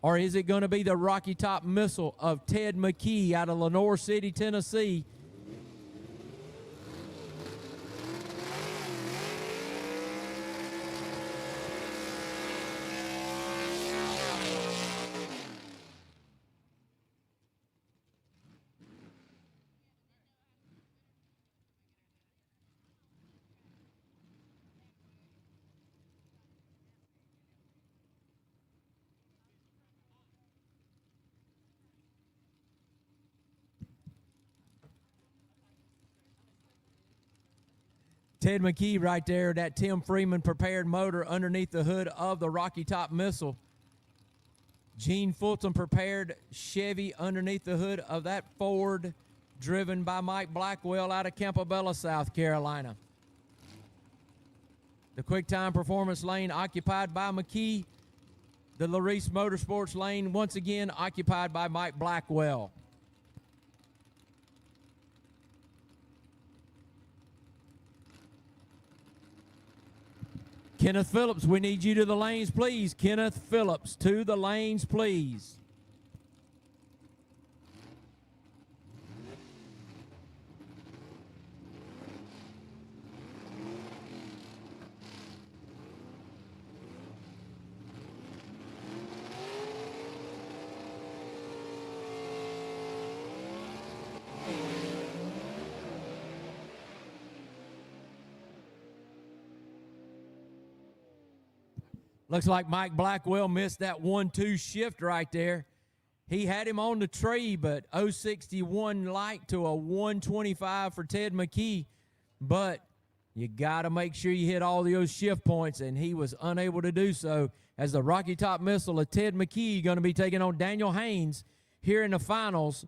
Or is it going to be the Rocky Top Missile of Ted McKee out of Lenore City, Tennessee? Ted McKee right there, that Tim Freeman prepared motor underneath the hood of the Rocky Top Missile. Gene Fulton prepared Chevy underneath the hood of that Ford, driven by Mike Blackwell out of Campobello, South Carolina. The QuickTime Performance lane occupied by McKee. The Larice Motorsports lane, once again, occupied by Mike Blackwell. Kenneth Phillips, we need you to the lanes, please. Kenneth Phillips, to the lanes, please. Looks like Mike Blackwell missed that 1-2 shift right there. He had him on the tree, but 061 light to a 125 for Ted McKee. But you got to make sure you hit all those shift points, and he was unable to do so, as the Rocky Top Missile of Ted McKee going to be taking on Daniel Haynes here in the finals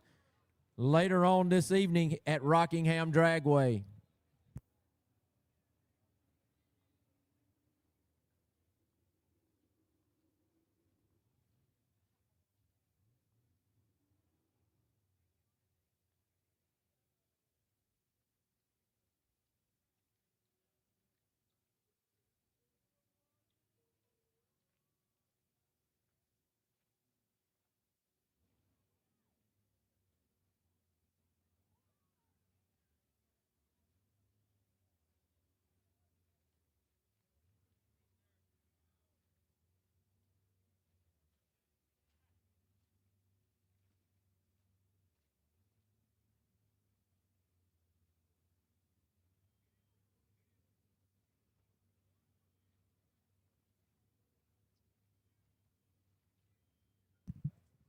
later on this evening at Rockingham Dragway.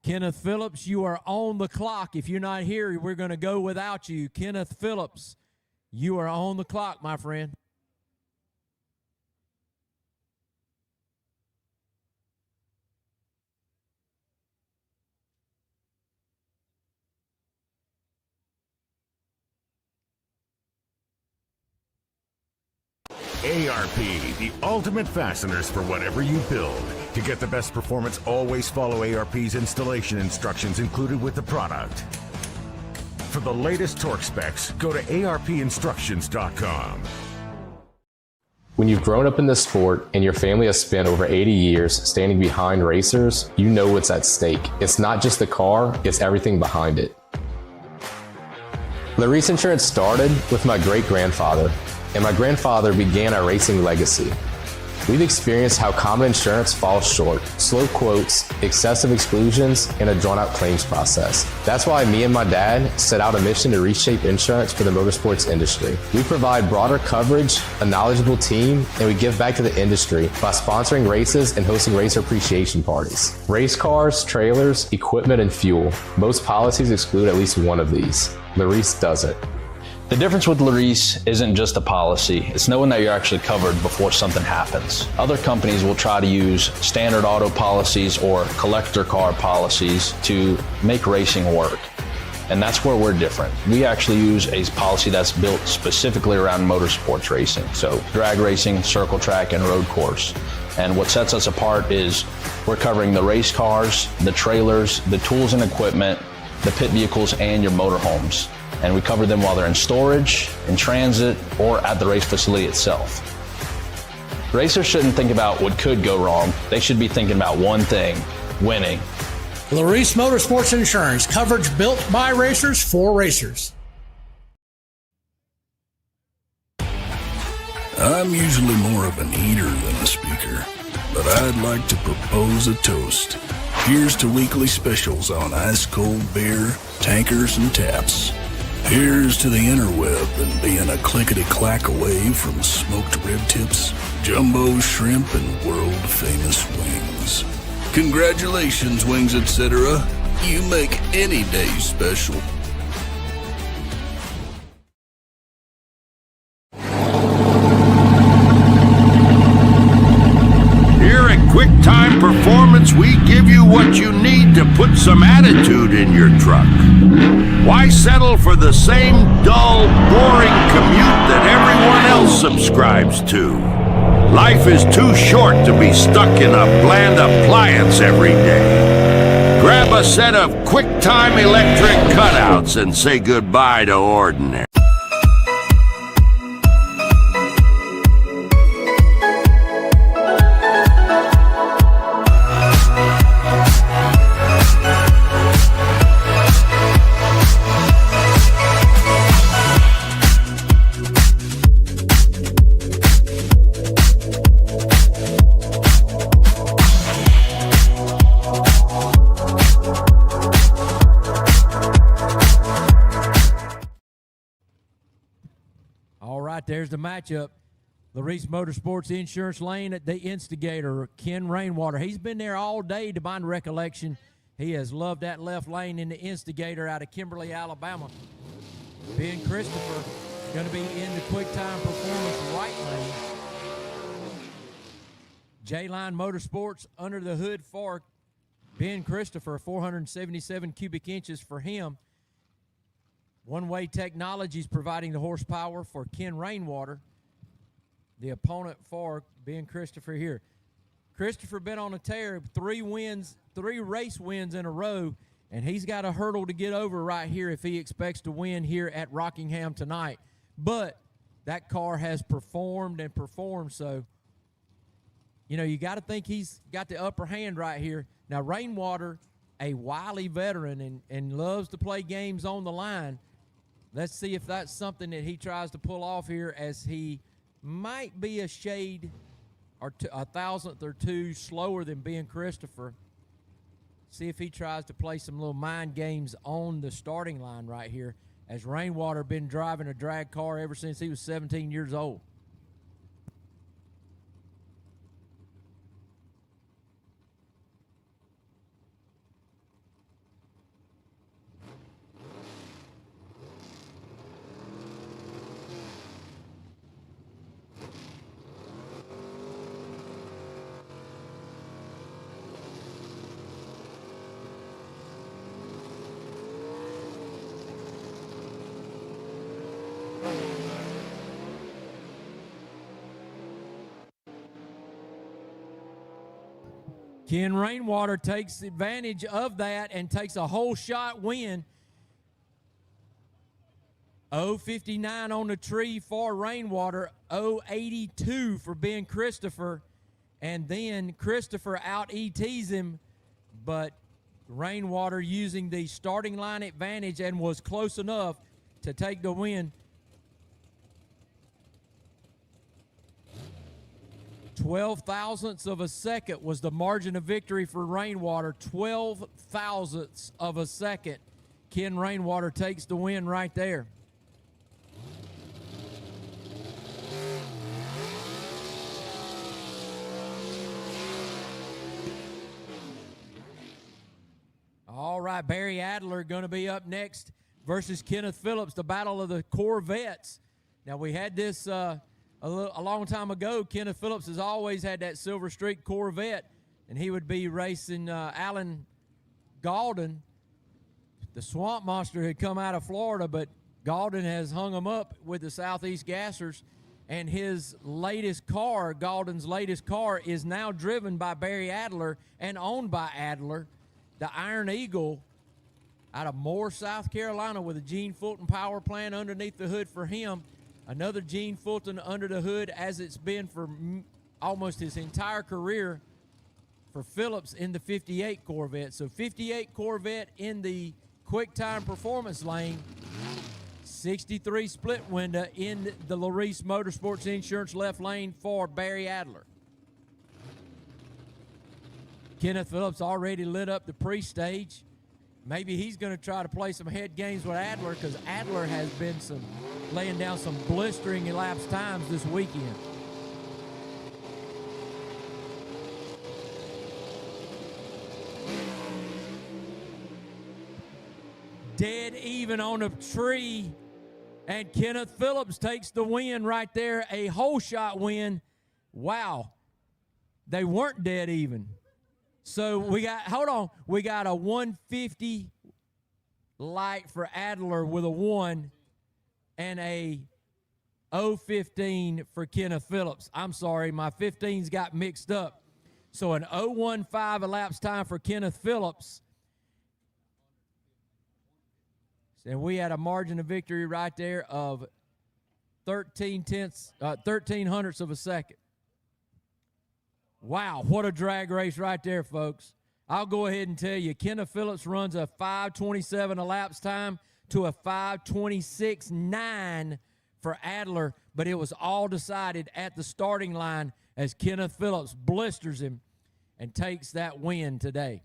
Kenneth Phillips, you are on the clock. If you're not here, we're going to go without you. Kenneth Phillips, you are on the clock, my friend. ARP, the ultimate fasteners for whatever you build. To get the best performance, always follow ARP's installation instructions included with the product. For the latest torque specs, go to arpinstructions.com. When you've grown up in this sport and your family has spent over 80 years standing behind racers, you know what's at stake. It's not just the car, it's everything behind it. Larice Insurance started with my great-grandfather, and my grandfather began our racing legacy. We've experienced how common insurance falls short, slow quotes, excessive exclusions, and a drawn-out claims process. That's why me and my dad set out a mission to reshape insurance for the motorsports industry. We provide broader coverage, a knowledgeable team, and we give back to the industry by sponsoring races and hosting racer appreciation parties. Race cars, trailers, equipment, and fuel. Most policies exclude at least one of these. Larice doesn't. The difference with Larice isn't just a policy, it's knowing that you're actually covered before something happens. Other companies will try to use standard auto policies or collector car policies to make racing work. And that's where we're different. We actually use a policy that's built specifically around motorsports racing. So drag racing, circle track, and road course. And what sets us apart is we're covering the race cars, the trailers, the tools and equipment, the pit vehicles, and your motorhomes. And we cover them while they're in storage, in transit, or at the race facility itself. Racers shouldn't think about what could go wrong. They should be thinking about one thing: winning. Larice Motorsports Insurance, coverage built by racers for racers. I'm usually more of an eater than a speaker, but I'd like to propose a toast. Here's to weekly specials on ice-cold beer, tankers, and taps. Here's to the interweb and being a clickety-clack away from smoked rib tips, jumbo shrimp, and world-famous wings. Congratulations, Wings Etc. You make any day special. Here at QuickTime Performance, we give you what you need to put some attitude in your truck. Why settle for the same dull, boring commute that everyone else subscribes to? Life is too short to be stuck in a bland appliance every day. Grab a set of QuickTime electric cutouts and say goodbye to ordinary. There's the matchup. Larice Motorsports Insurance Lane at the Instigator, Ken Rainwater. He's been there all day, to my recollection. He has loved that left lane in the Instigator out of Kimberly, Alabama. Ben Christopher going to be in the QuickTime Performance right lane. J-Line Motorsports under the hood for Ben Christopher, 477 cubic inches for him. One-Way Technologies providing the horsepower for Ken Rainwater, the opponent for Ben Christopher here. Christopher been on a tear, 3 race wins in a row, and he's got a hurdle to get over right here if he expects to win here at Rockingham tonight. But that car has performed and performed, so, you know, you got to think he's got the upper hand right here. Now, Rainwater, a wily veteran and loves to play games on the line. Let's see if that's something that he tries to pull off here, as he might be a shade or a thousandth or two slower than Ben Christopher. See if he tries to play some little mind games on the starting line right here, as Rainwater been driving a drag car ever since he was 17 years old. Ken Rainwater takes advantage of that and takes a whole shot win. 0.59 on the tree for Rainwater, 0.82 for Ben Christopher, and then Christopher out-ETs him, but Rainwater using the starting line advantage and was close enough to take the win. 12 thousandths of a second was the margin of victory for Rainwater. 12 thousandths of a second. Ken Rainwater takes the win right there. All right, Barry Adler going to be up next versus Kenneth Phillips, the battle of the Corvettes. Now, we had this a long time ago. Kenneth Phillips has always had that Silver Streak Corvette, and he would be racing Alan Gaulden. The Swamp Monster had come out of Florida, but Gaulden has hung him up with the Southeast Gassers, and his latest car, Gaulden's latest car, is now driven by Barry Adler and owned by Adler. The Iron Eagle out of Moore, South Carolina, with a Gene Fulton power plant underneath the hood for him. Another Gene Fulton under the hood, as it's been for almost his entire career for Phillips in the 58 Corvette. So 58 Corvette in the quick time performance lane. 63 split window in the Larice Motorsports Insurance left lane for Barry Adler. Kenneth Phillips already lit up the pre-stage. Maybe he's going to try to play some head games with Adler, because Adler has been laying down some blistering elapsed times this weekend. Dead even on a tree, and Kenneth Phillips takes the win right there, a whole shot win. Wow, they weren't dead even. So we got a 150 light for Adler with a 1 and a 015 for Kenneth Phillips. I'm sorry, my 15s got mixed up. So an 015 elapsed time for Kenneth Phillips. And we had a margin of victory right there of 13 hundredths of a second. Wow, what a drag race right there, folks. I'll go ahead and tell you, Kenneth Phillips runs a 5:27 elapsed time to a 5:26.9 for Adler, but it was all decided at the starting line as Kenneth Phillips blisters him and takes that win today.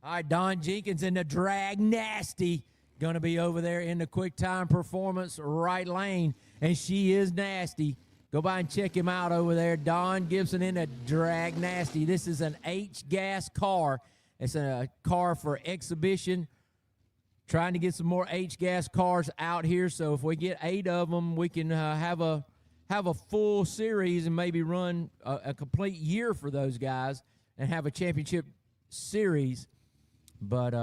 All right, Don Jenkins in the Drag Nasty going to be over there in the quick time performance right lane, and she is nasty. Go by and check him out over there. Don Gibson in the Drag Nasty. This is an H-Gas car. It's a car for exhibition. Trying to get some more H-Gas cars out here, so if we get 8 of them, we can have a full series and maybe run a complete year for those guys and have a championship series. But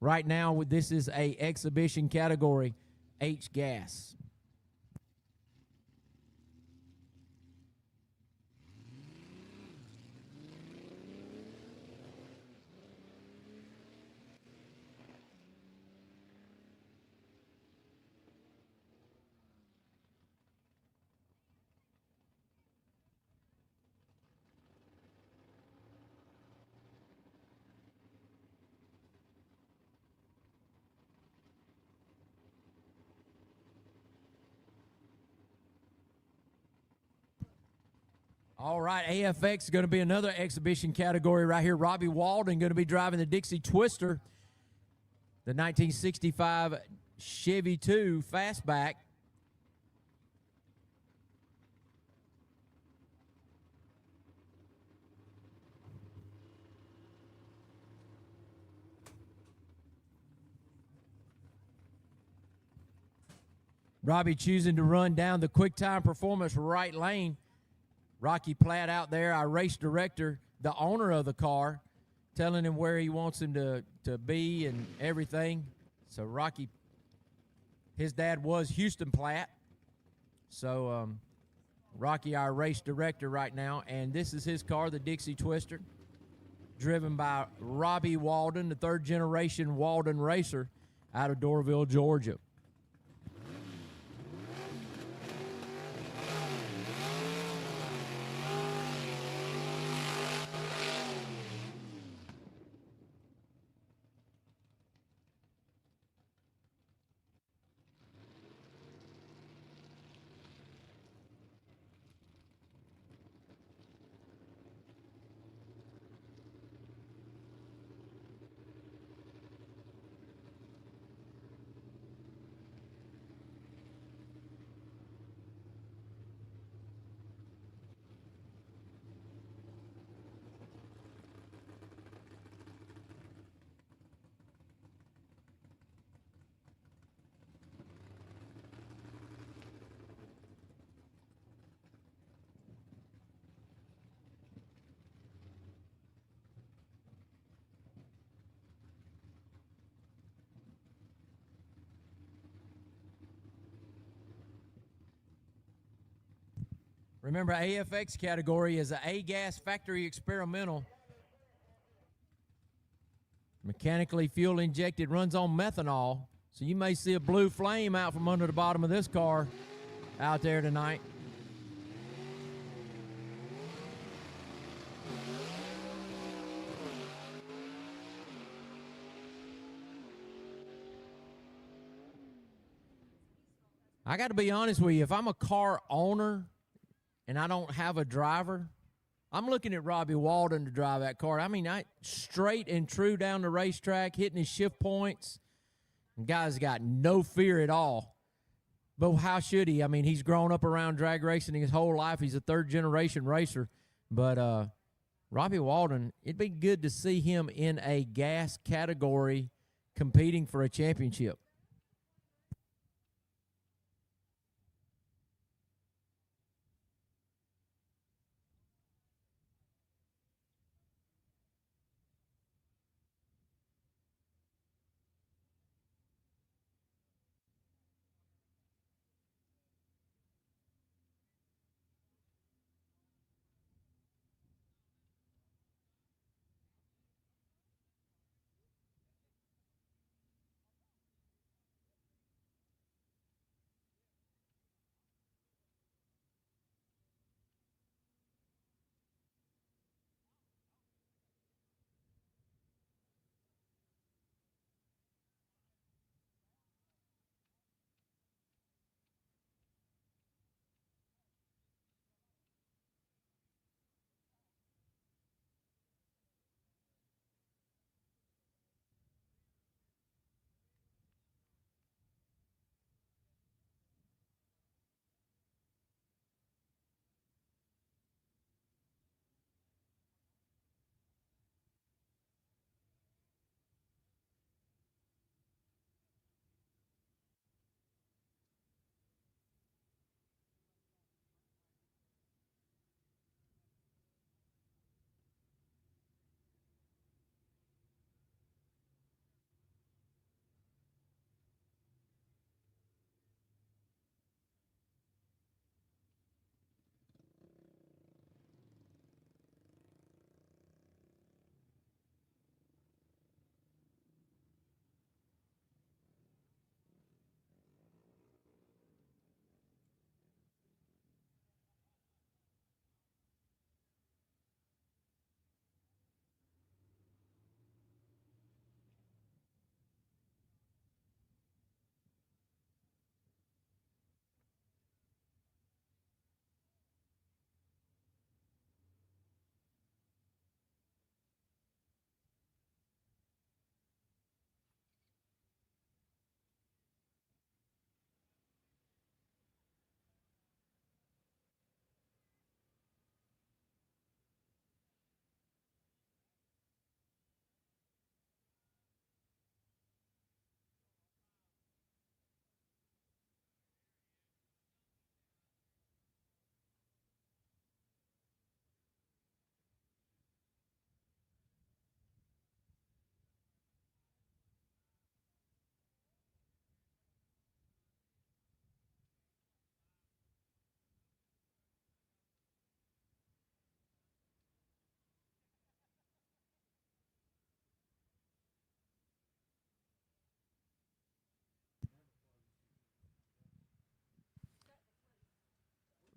right now, this is a exhibition category, H-Gas. All right, AFX is going to be another exhibition category right here. Robbie Walden going to be driving the Dixie Twister, the 1965 Chevy 2 Fastback. Robbie choosing to run down the quick time performance right lane. Rocky Platt out there, our race director, the owner of the car, telling him where he wants him to be and everything. So Rocky His dad was Houston Platt. So Rocky, our race director right now, and this is his car, the Dixie Twister, driven by Robbie Walden, the third-generation Walden racer out of Doraville, Georgia. Remember, AFX category is a A-gas factory experimental. Mechanically fuel injected, runs on methanol. So you may see a blue flame out from under the bottom of this car out there tonight. I got to be honest with you, if I'm a car owner and I don't have a driver, I'm looking at Robbie Walden to drive that car. I mean, straight and true down the racetrack, hitting his shift points. The guy's got no fear at all. But how should he? I mean, he's grown up around drag racing his whole life. He's a third-generation racer. But Robbie Walden, it'd be good to see him in a gas category competing for a championship.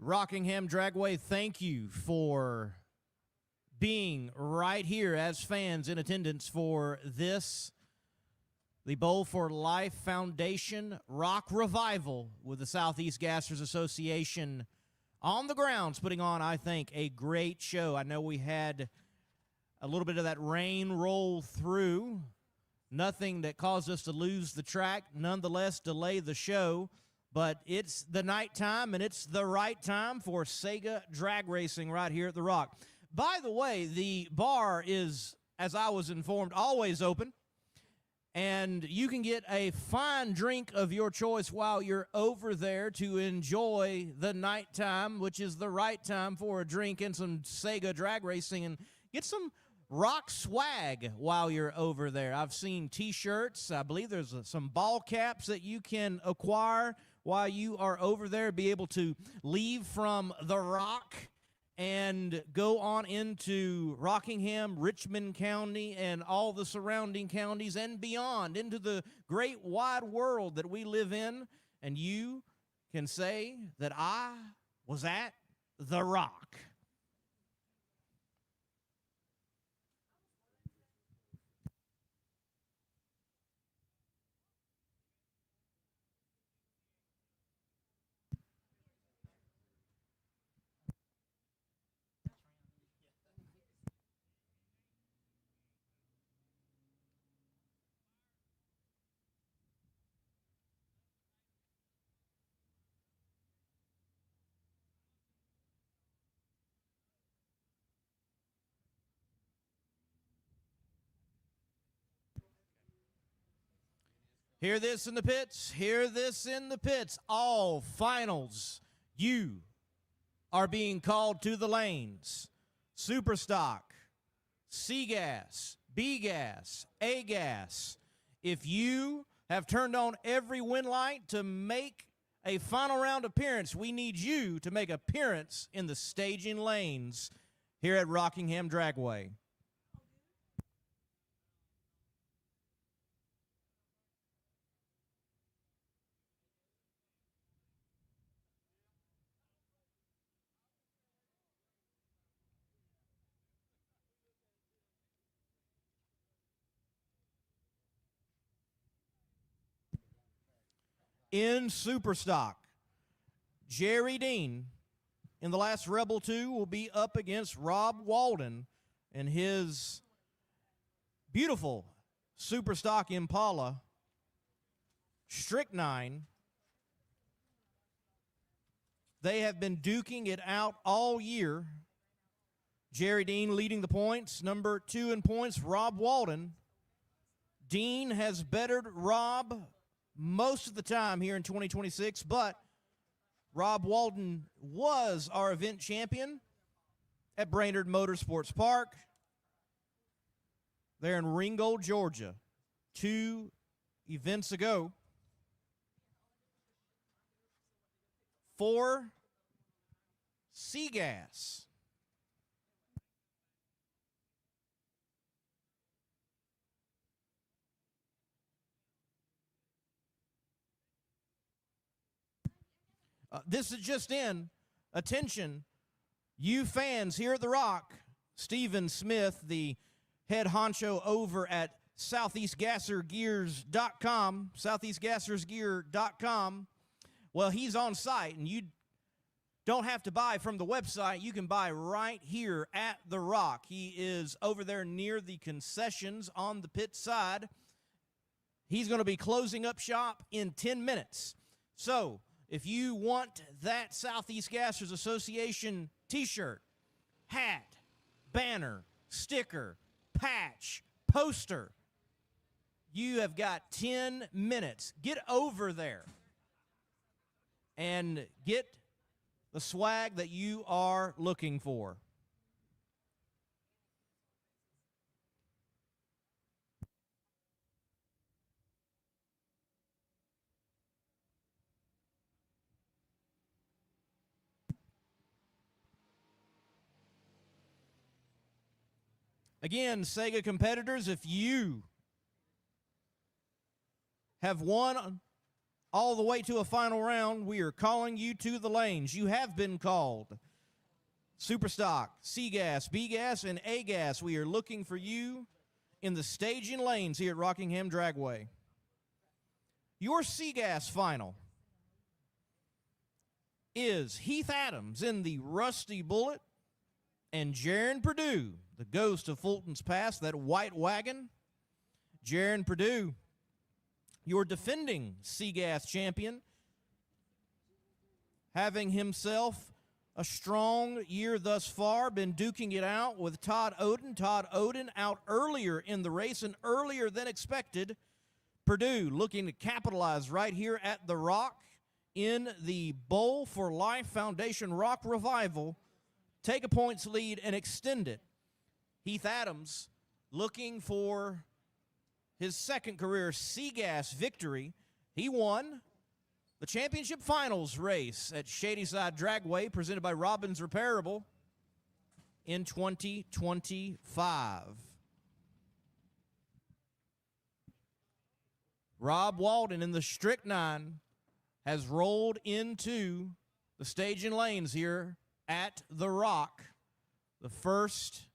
Rockingham Dragway, thank you for being right here as fans in attendance for this, the Bowl4Life Foundation Rock Revival with the Southeast Gassers Association on the grounds, putting on, I think, a great show. I know we had a little bit of that rain roll through. Nothing that caused us to lose the track, nonetheless delay the show. But it's the nighttime, and it's the right time for Sega drag racing right here at the Rock. By the way, the bar is, as I was informed, always open. And you can get a fine drink of your choice while you're over there to enjoy the nighttime, which is the right time for a drink and some Sega drag racing, and get some rock swag while you're over there. I've seen T-shirts. I believe there's some ball caps that you can acquire while you are over there, be able to leave from the Rock and go on into Rockingham, Richmond County, and all the surrounding counties and beyond, into the great wide world that we live in, and you can say that I was at the Rock. Hear this in the pits. Hear this in the pits. All finals, you are being called to the lanes. Superstock, C-Gas, B-Gas, A-Gas. If you have turned on every wind light to make a final round appearance, we need you to make appearance in the staging lanes here at Rockingham Dragway. In Superstock, Jerry Dean in the last Rebel 2 will be up against Rob Walden and his beautiful Superstock Impala Strychnine. They have been duking it out all year. Jerry Dean leading the points. Number 2 in points, Rob Walden. Dean has bettered Rob most of the time here in 2026, but Rob Walden was our event champion at Brainerd Motorsports Park there in Ringgold, Georgia, 2 events ago. For C-Gas. This is just in. Attention, you fans here at The Rock. Stephen Smith, the head honcho over at SoutheastGasserGears.com, SoutheastGassersGear.com. Well, he's on site, and you don't have to buy from the website. You can buy right here at The Rock. He is over there near the concessions on the pit side. He's going to be closing up shop in 10 minutes. So, if you want that Southeast Gassers Association t-shirt, hat, banner, sticker, patch, poster, you have got 10 minutes. Get over there and get the swag that you are looking for. Again, Sega competitors, if you have won all the way to a final round. We are calling you to the lanes. You have been called. Superstock, C-Gas, B-Gas, and A-Gas. We are looking for you in the staging lanes here at Rockingham Dragway. Your C-Gas final is Heath Adams in the Rusty Bullet and Jaron Purdue, the ghost of Fulton's Pass, that white wagon. Jaron Purdue, your defending C-Gas champion, having himself a strong year thus far, been duking it out with Todd Oden. Todd Oden out earlier in the race and earlier than expected. Purdue looking to capitalize right here at the Rock in the Bowl4Life Foundation Rock Revival. Take a points lead and extend it. Heath Adams looking for his second career C-Gas victory. He won the championship finals race at Shadyside Dragway, presented by Robbins Repairable, in 2025. Rob Walden in the Strychnine has rolled into the staging lanes here at the Rock. The first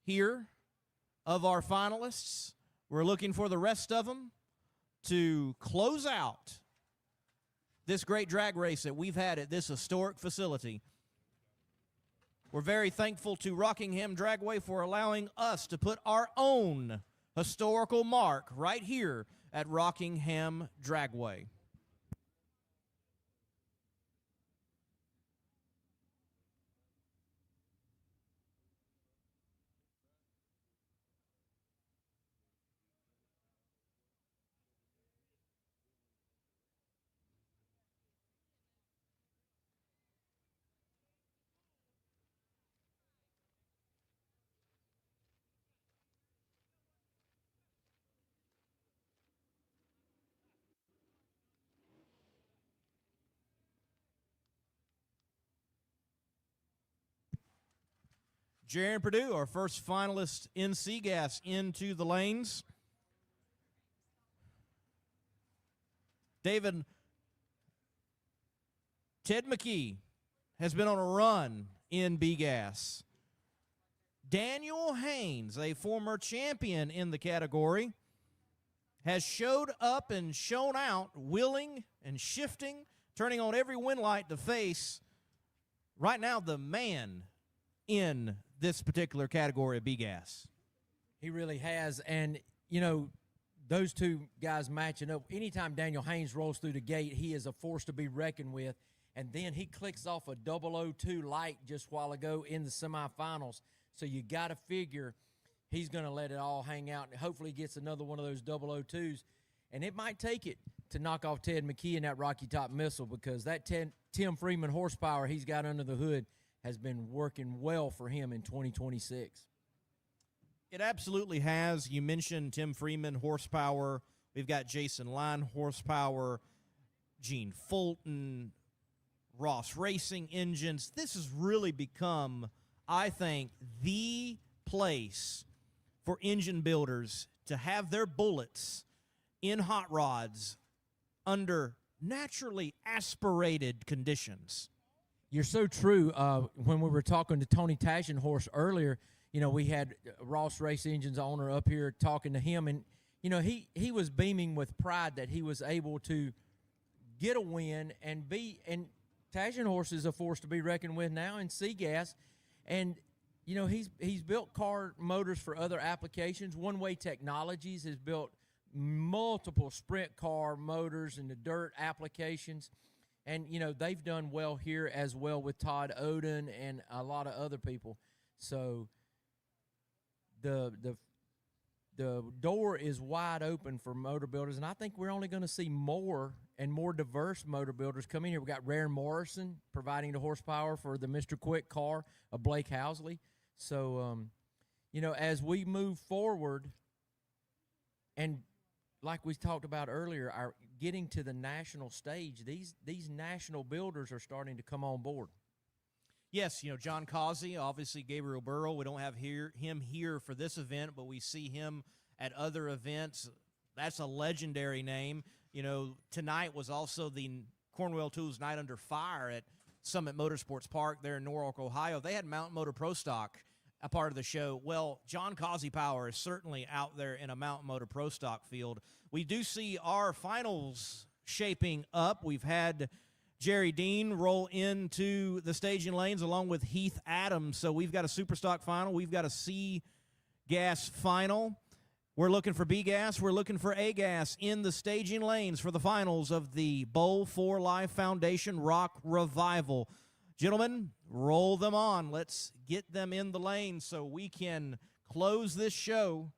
here of our finalists. We're looking for the rest of them to close out this great drag race that we've had at this historic facility. We're very thankful to Rockingham Dragway for allowing us to put our own historical mark right here at Rockingham Dragway. Jaron Purdue, our first finalist in C-Gas, into the lanes. David, Ted McKee has been on a run in B-Gas. Daniel Haynes, a former champion in the category, has showed up and shown out, willing and shifting, turning on every wind light to face, right now, the man in this particular category of B-Gas. He really has. And, you know, those two guys matching up, anytime Daniel Haynes rolls through the gate, he is a force to be reckoned with. And then he clicks off a 002 light just a while ago in the semifinals. So you got to figure he's going to let it all hang out. And hopefully he gets another one of those 002s. And it might take it to knock off Ted McKee in that Rocky Top missile, because that Tim Freeman horsepower he's got under the hood has been working well for him in 2026. It absolutely has. You mentioned Tim Freeman horsepower. We've got Jason Line horsepower, Gene Fulton, Ross Racing engines. This has really become, I think, the place for engine builders to have their bullets in hot rods under naturally aspirated conditions. You're so true. When we were talking to Tony Tagenhorst earlier, you know, we had Ross Race Engines owner up here talking to him, and, you know, he was beaming with pride that he was able to get a win and Tagenhorst is a force to be reckoned with now in C-Gas. And, you know, he's built car motors for other applications. One Way Technologies has built multiple sprint car motors in the dirt applications. And, you know, they've done well here as well with Todd Oden and a lot of other people. So the door is wide open for motor builders, and I think we're only going to see more and more diverse motor builders come in here. We got Rare Morrison providing the horsepower for the Mr. Quick car of Blake Housley. So, you know, as we move forward, and like we talked about earlier, our getting to the national stage, these national builders are starting to come on board. Yes, you know, John Causey, obviously Gabriel Burrow. We don't have him here for this event, but we see him at other events. That's a legendary name. You know, tonight was also the Cornwell Tools Night Under Fire at Summit Motorsports Park there in Norwalk, Ohio. They had Mountain Motor Pro Stock a part of the show. Well, John Causey Power is certainly out there in a Mountain Motor Pro Stock field. We do see our finals shaping up. We've had Jerry Dean roll into the staging lanes along with Heath Adams. So we've got a Super Stock final. We've got a C Gas final. We're looking for B Gas. We're looking for A Gas in the staging lanes for the finals of the Bowl4Life Foundation Rock Revival. Gentlemen, roll them on. Let's get them in the lane so we can close this show.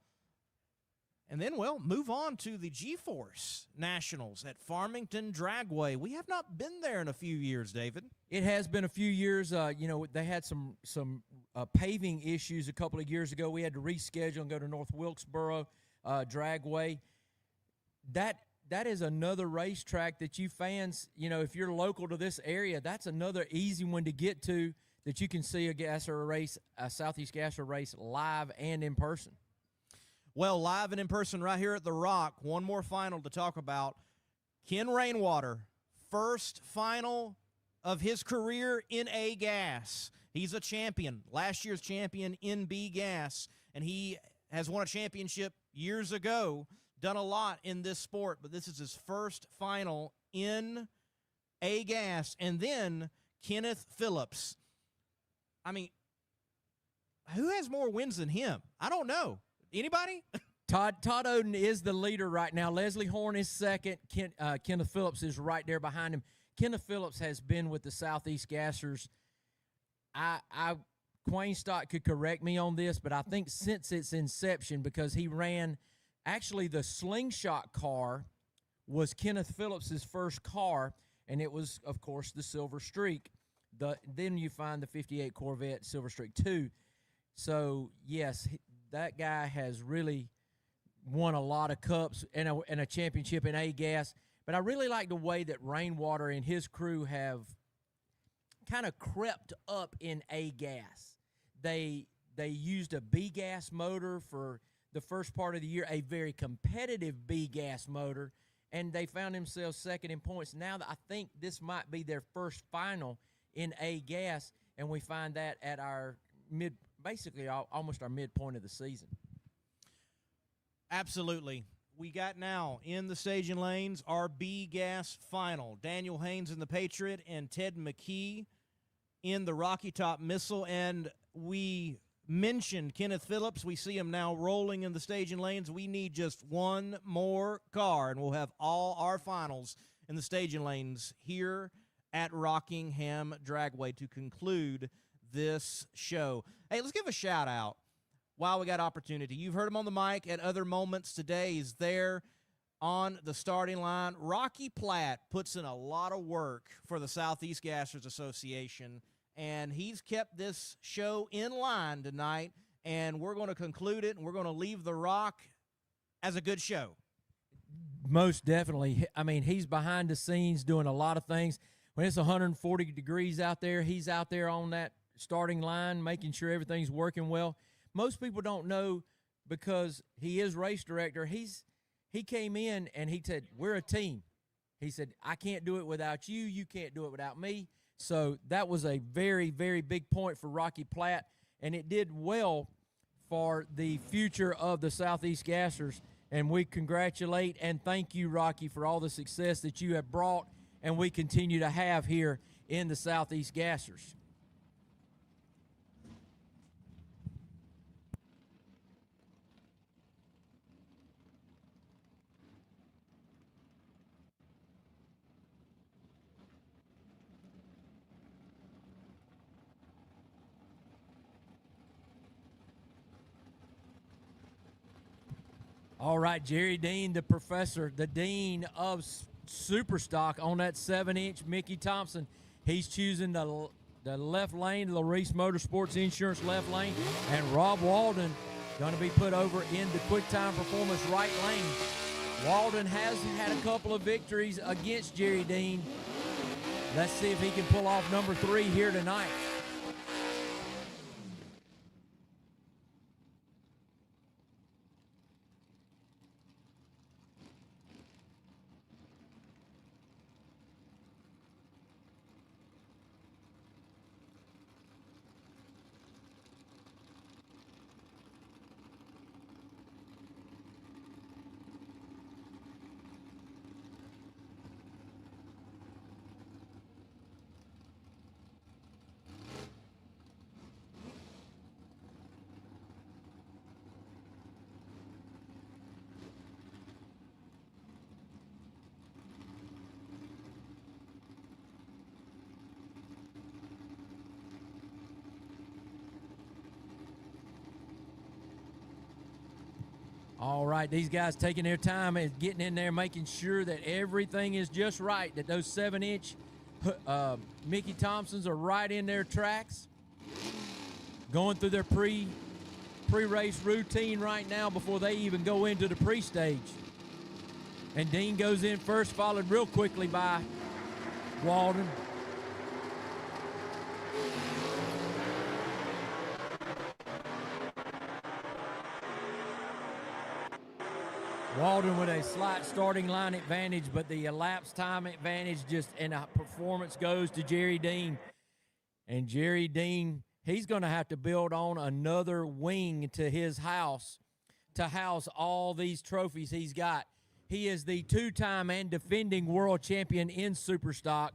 And then, well, move on to the G-Force Nationals at Farmington Dragway. We have not been there in a few years, David. It has been a few years. You know, they had some paving issues a couple of years ago. We had to reschedule and go to North Wilkesboro Dragway. That is another racetrack that you fans, you know, if you're local to this area, that's another easy one to get to that you can see a Southeast Gasser race live and in person. Well, live and in person right here at The Rock. One more final to talk about. Ken Rainwater, first final of his career in A Gas. He's a champion, last year's champion in B Gas, and he has won a championship years ago, done a lot in this sport, but this is his first final in A Gas. And then Kenneth Phillips. I mean, who has more wins than him? I don't know. Anybody? Todd Oden is the leader right now. Leslie Horn is second. Kenneth Phillips is right there behind him. Kenneth Phillips has been with the Southeast Gassers. Quayne Stott could correct me on this, but I think since its inception, because he ran, actually the Slingshot car was Kenneth Phillips's first car, and it was, of course, the Silver Streak. Then you find the 58 Corvette Silver Streak 2. So, yes, that guy has really won a lot of cups and a championship in A-Gas. But I really like the way that Rainwater and his crew have kind of crept up in A-Gas. They used a B-Gas motor for the first part of the year, a very competitive B-Gas motor, and they found themselves second in points. Now I think this might be their first final in A-Gas, and we find that at our basically almost our midpoint of the season. Absolutely. We got now in the staging lanes our B-Gas final. Daniel Haynes in the Patriot and Ted McKee in the Rocky Top Missile. And we mentioned Kenneth Phillips. We see him now rolling in the staging lanes. We need just one more car, and we'll have all our finals in the staging lanes here at Rockingham Dragway to conclude this show. Hey, let's give a shout out while we got opportunity. You've heard him on the mic at other moments today. He's there on the starting line. Rocky Platt puts in a lot of work for the Southeast Gassers Association, and he's kept this show in line tonight, and we're going to conclude it, and we're going to leave The Rock as a good show. Most definitely. I mean, he's behind the scenes doing a lot of things. When it's 140 degrees out there, he's out there on that starting line, making sure everything's working well. Most people don't know because he is race director. He came in and he said, we're a team. He said, I can't do it without you. You can't do it without me. So that was a very, very big point for Rocky Platt, and it did well for the future of the Southeast Gassers. And we congratulate and thank you, Rocky, for all the success that you have brought and we continue to have here in the Southeast Gassers. All right, Jerry Dean, the professor, the dean of Superstock on that 7-inch Mickey Thompson. He's choosing the left lane, the Reese Motorsports Insurance left lane, and Rob Walden going to be put over in the Quick Time Performance right lane. Walden has had a couple of victories against Jerry Dean. Let's see if he can pull off number 3 here tonight. All right, these guys taking their time and getting in there, making sure that everything is just right, that those 7-inch Mickey Thompsons are right in their tracks, going through their pre-race routine right now before they even go into the pre-stage. And Dean goes in first, followed real quickly by Walden. Walden with a slight starting line advantage, but the elapsed time advantage and performance goes to Jerry Dean. And Jerry Dean, he's going to have to build on another wing to his house to house all these trophies he's got. He is the 2-time and defending world champion in Superstock.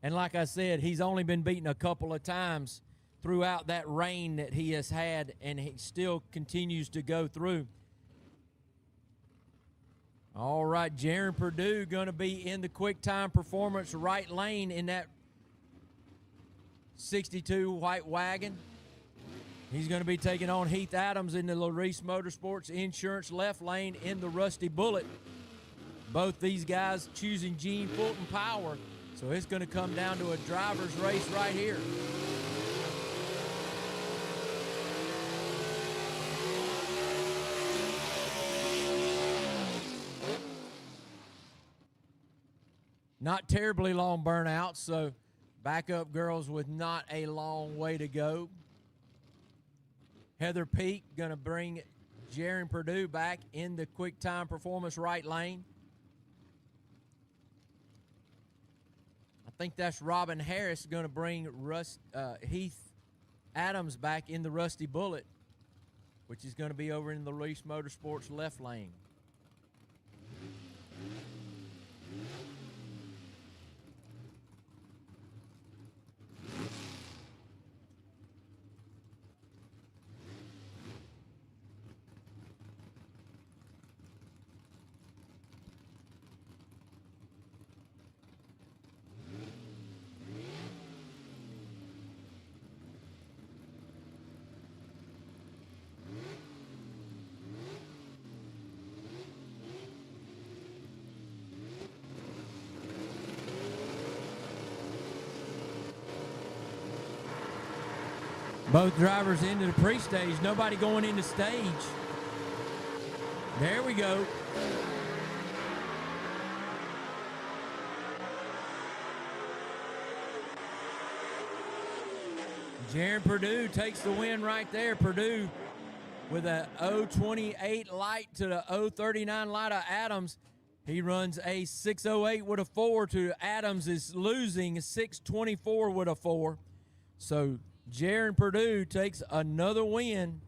And like I said, he's only been beaten a couple of times throughout that reign that he has had, and he still continues to go through. All right, Jaron Purdue going to be in the quick time performance right lane in that 62 white wagon. He's going to be taking on Heath Adams in the Larice Motorsports Insurance left lane in the Rusty Bullet. Both these guys choosing Gene Fulton power, so it's going to come down to a driver's race right here. Not terribly long burnouts, so backup girls with not a long way to go. Heather Peak going to bring Jaron Purdue back in the quick time performance right lane. I think that's Robin Harris going to bring Heath Adams back in the Rusty Bullet, which is going to be over in the Larice Motorsports left lane. Both drivers into the pre-stage. Nobody going into stage. There we go. Jaron Purdue takes the win right there. Purdue with a 028 light to the 039 light of Adams. He runs a 608 with a 4 to Adams is losing a 624 with a 4. So Jaron Purdue takes another win.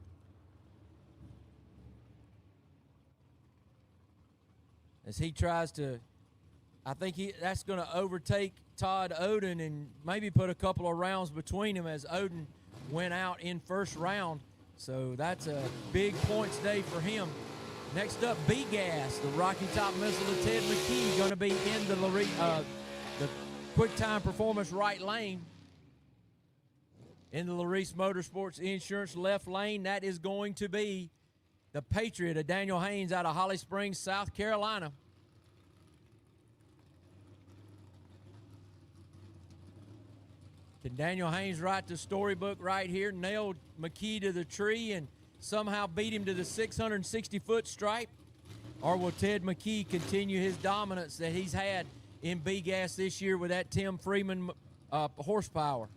As he tries to, I think that's going to overtake Todd Oden and maybe put a couple of rounds between them as Oden went out in first round. So that's a big points day for him. Next up, B-Gas, the Rocky Top missile of Ted McKee, going to be in the quick time performance right lane. In the Larice Motorsports Insurance left lane, that is going to be the Patriot of Daniel Haynes out of Holly Springs, South Carolina. Can Daniel Haynes write the storybook right here, nailed McKee to the tree and somehow beat him to the 660-foot stripe? Or will Ted McKee continue his dominance that he's had in B-Gas this year with that Tim Freeman horsepower?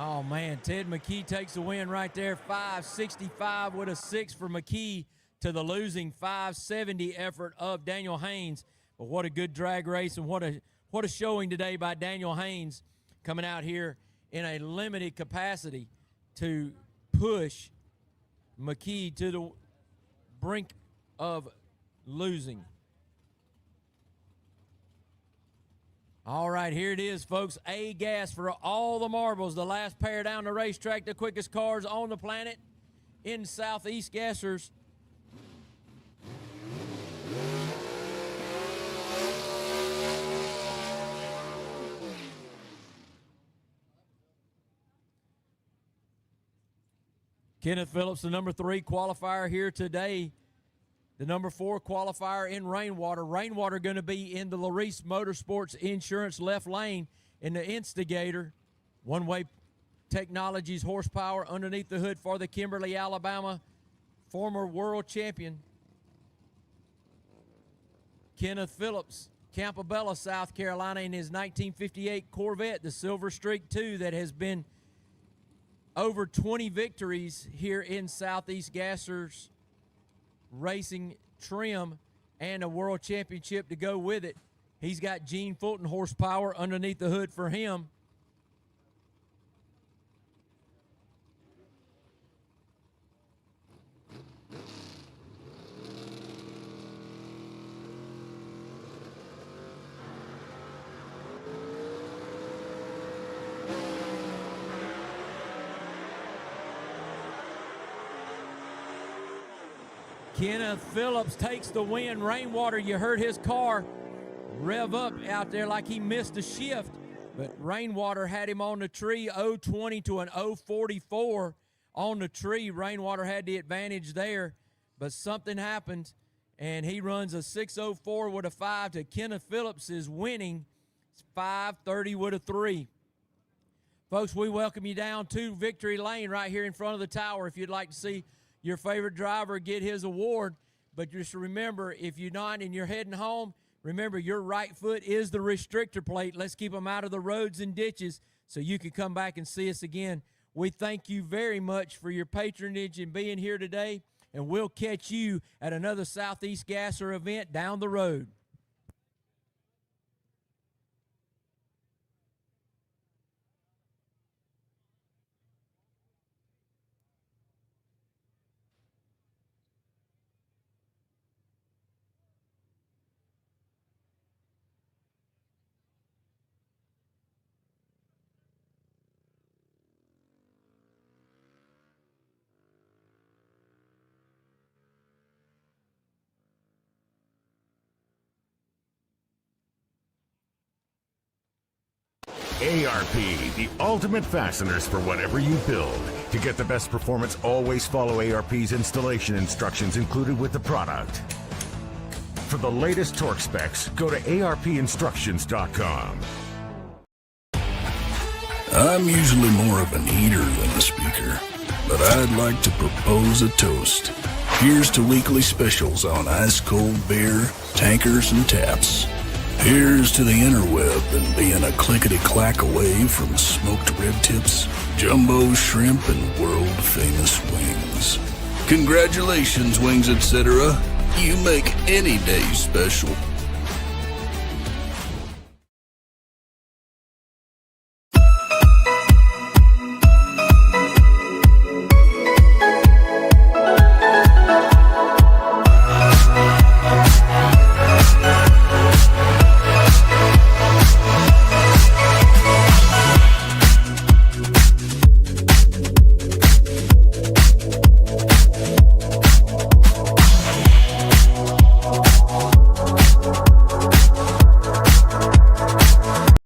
Oh, man, Ted McKee takes the win right there. 565 with a 6 for McKee to the losing 570 effort of Daniel Haynes. But what a good drag race, and what a showing today by Daniel Haynes, coming out here in a limited capacity to push McKee to the brink of losing. All right, here it is, folks. A gas for all the marbles. The last pair down the racetrack, the quickest cars on the planet in Southeast Gassers. Kenneth Phillips, the number 3 qualifier here today. The number 4 qualifier in Rainwater. Rainwater going to be in the Larice Motorsports Insurance left lane in the Instigator. One-way technologies horsepower underneath the hood for the Kimberly, Alabama former world champion. Kenneth Phillips, Campobello, South Carolina, in his 1958 Corvette, the Silver Streak 2, that has been over 20 victories here in Southeast Gassers Racing trim, and a world championship to go with it. He's got Gene Fulton horsepower underneath the hood for him. Kenneth Phillips takes the win. Rainwater, you heard his car rev up out there like he missed a shift, but Rainwater had him on the tree, 0.20 to an 0.44 on the tree. Rainwater had the advantage there, but something happened, and he runs a 6.04 with a 5 to Kenneth Phillips is winning 5.30 with a 3. Folks, we welcome you down to Victory Lane right here in front of the tower if you'd like to see your favorite driver get his award. But just remember, if you're not and you're heading home, remember your right foot is the restrictor plate. Let's keep them out of the roads and ditches so you can come back and see us again. We thank you very much for your patronage and being here today, and we'll catch you at another Southeast Gasser event down the road. ARP, the ultimate fasteners for whatever you build. To get the best performance, always follow ARP's installation instructions included with the product. For the latest torque specs, go to arpinstructions.com. I'm usually more of an eater than a speaker, but I'd like to propose a toast. Here's to weekly specials on ice-cold beer, tankers, and taps. Here's to the interweb and being a clickety-clack away from smoked red tips, jumbo shrimp, and world-famous wings. Congratulations, Wings Etc. You make any day special.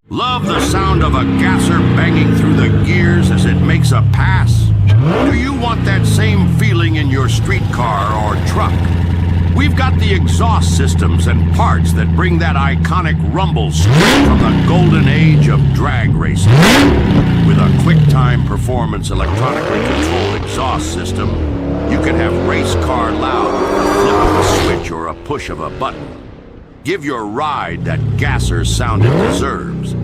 Love the sound of a gasser banging through the gears as it makes a pass? Do you want that same feeling in your streetcar or truck? We've got the exhaust systems and parts that bring that iconic rumble straight from the golden age of drag racing. With a quick-time performance electronically controlled exhaust system, you can have race car loud with the flip of a switch or a push of a button. Give your ride that gasser sound it deserves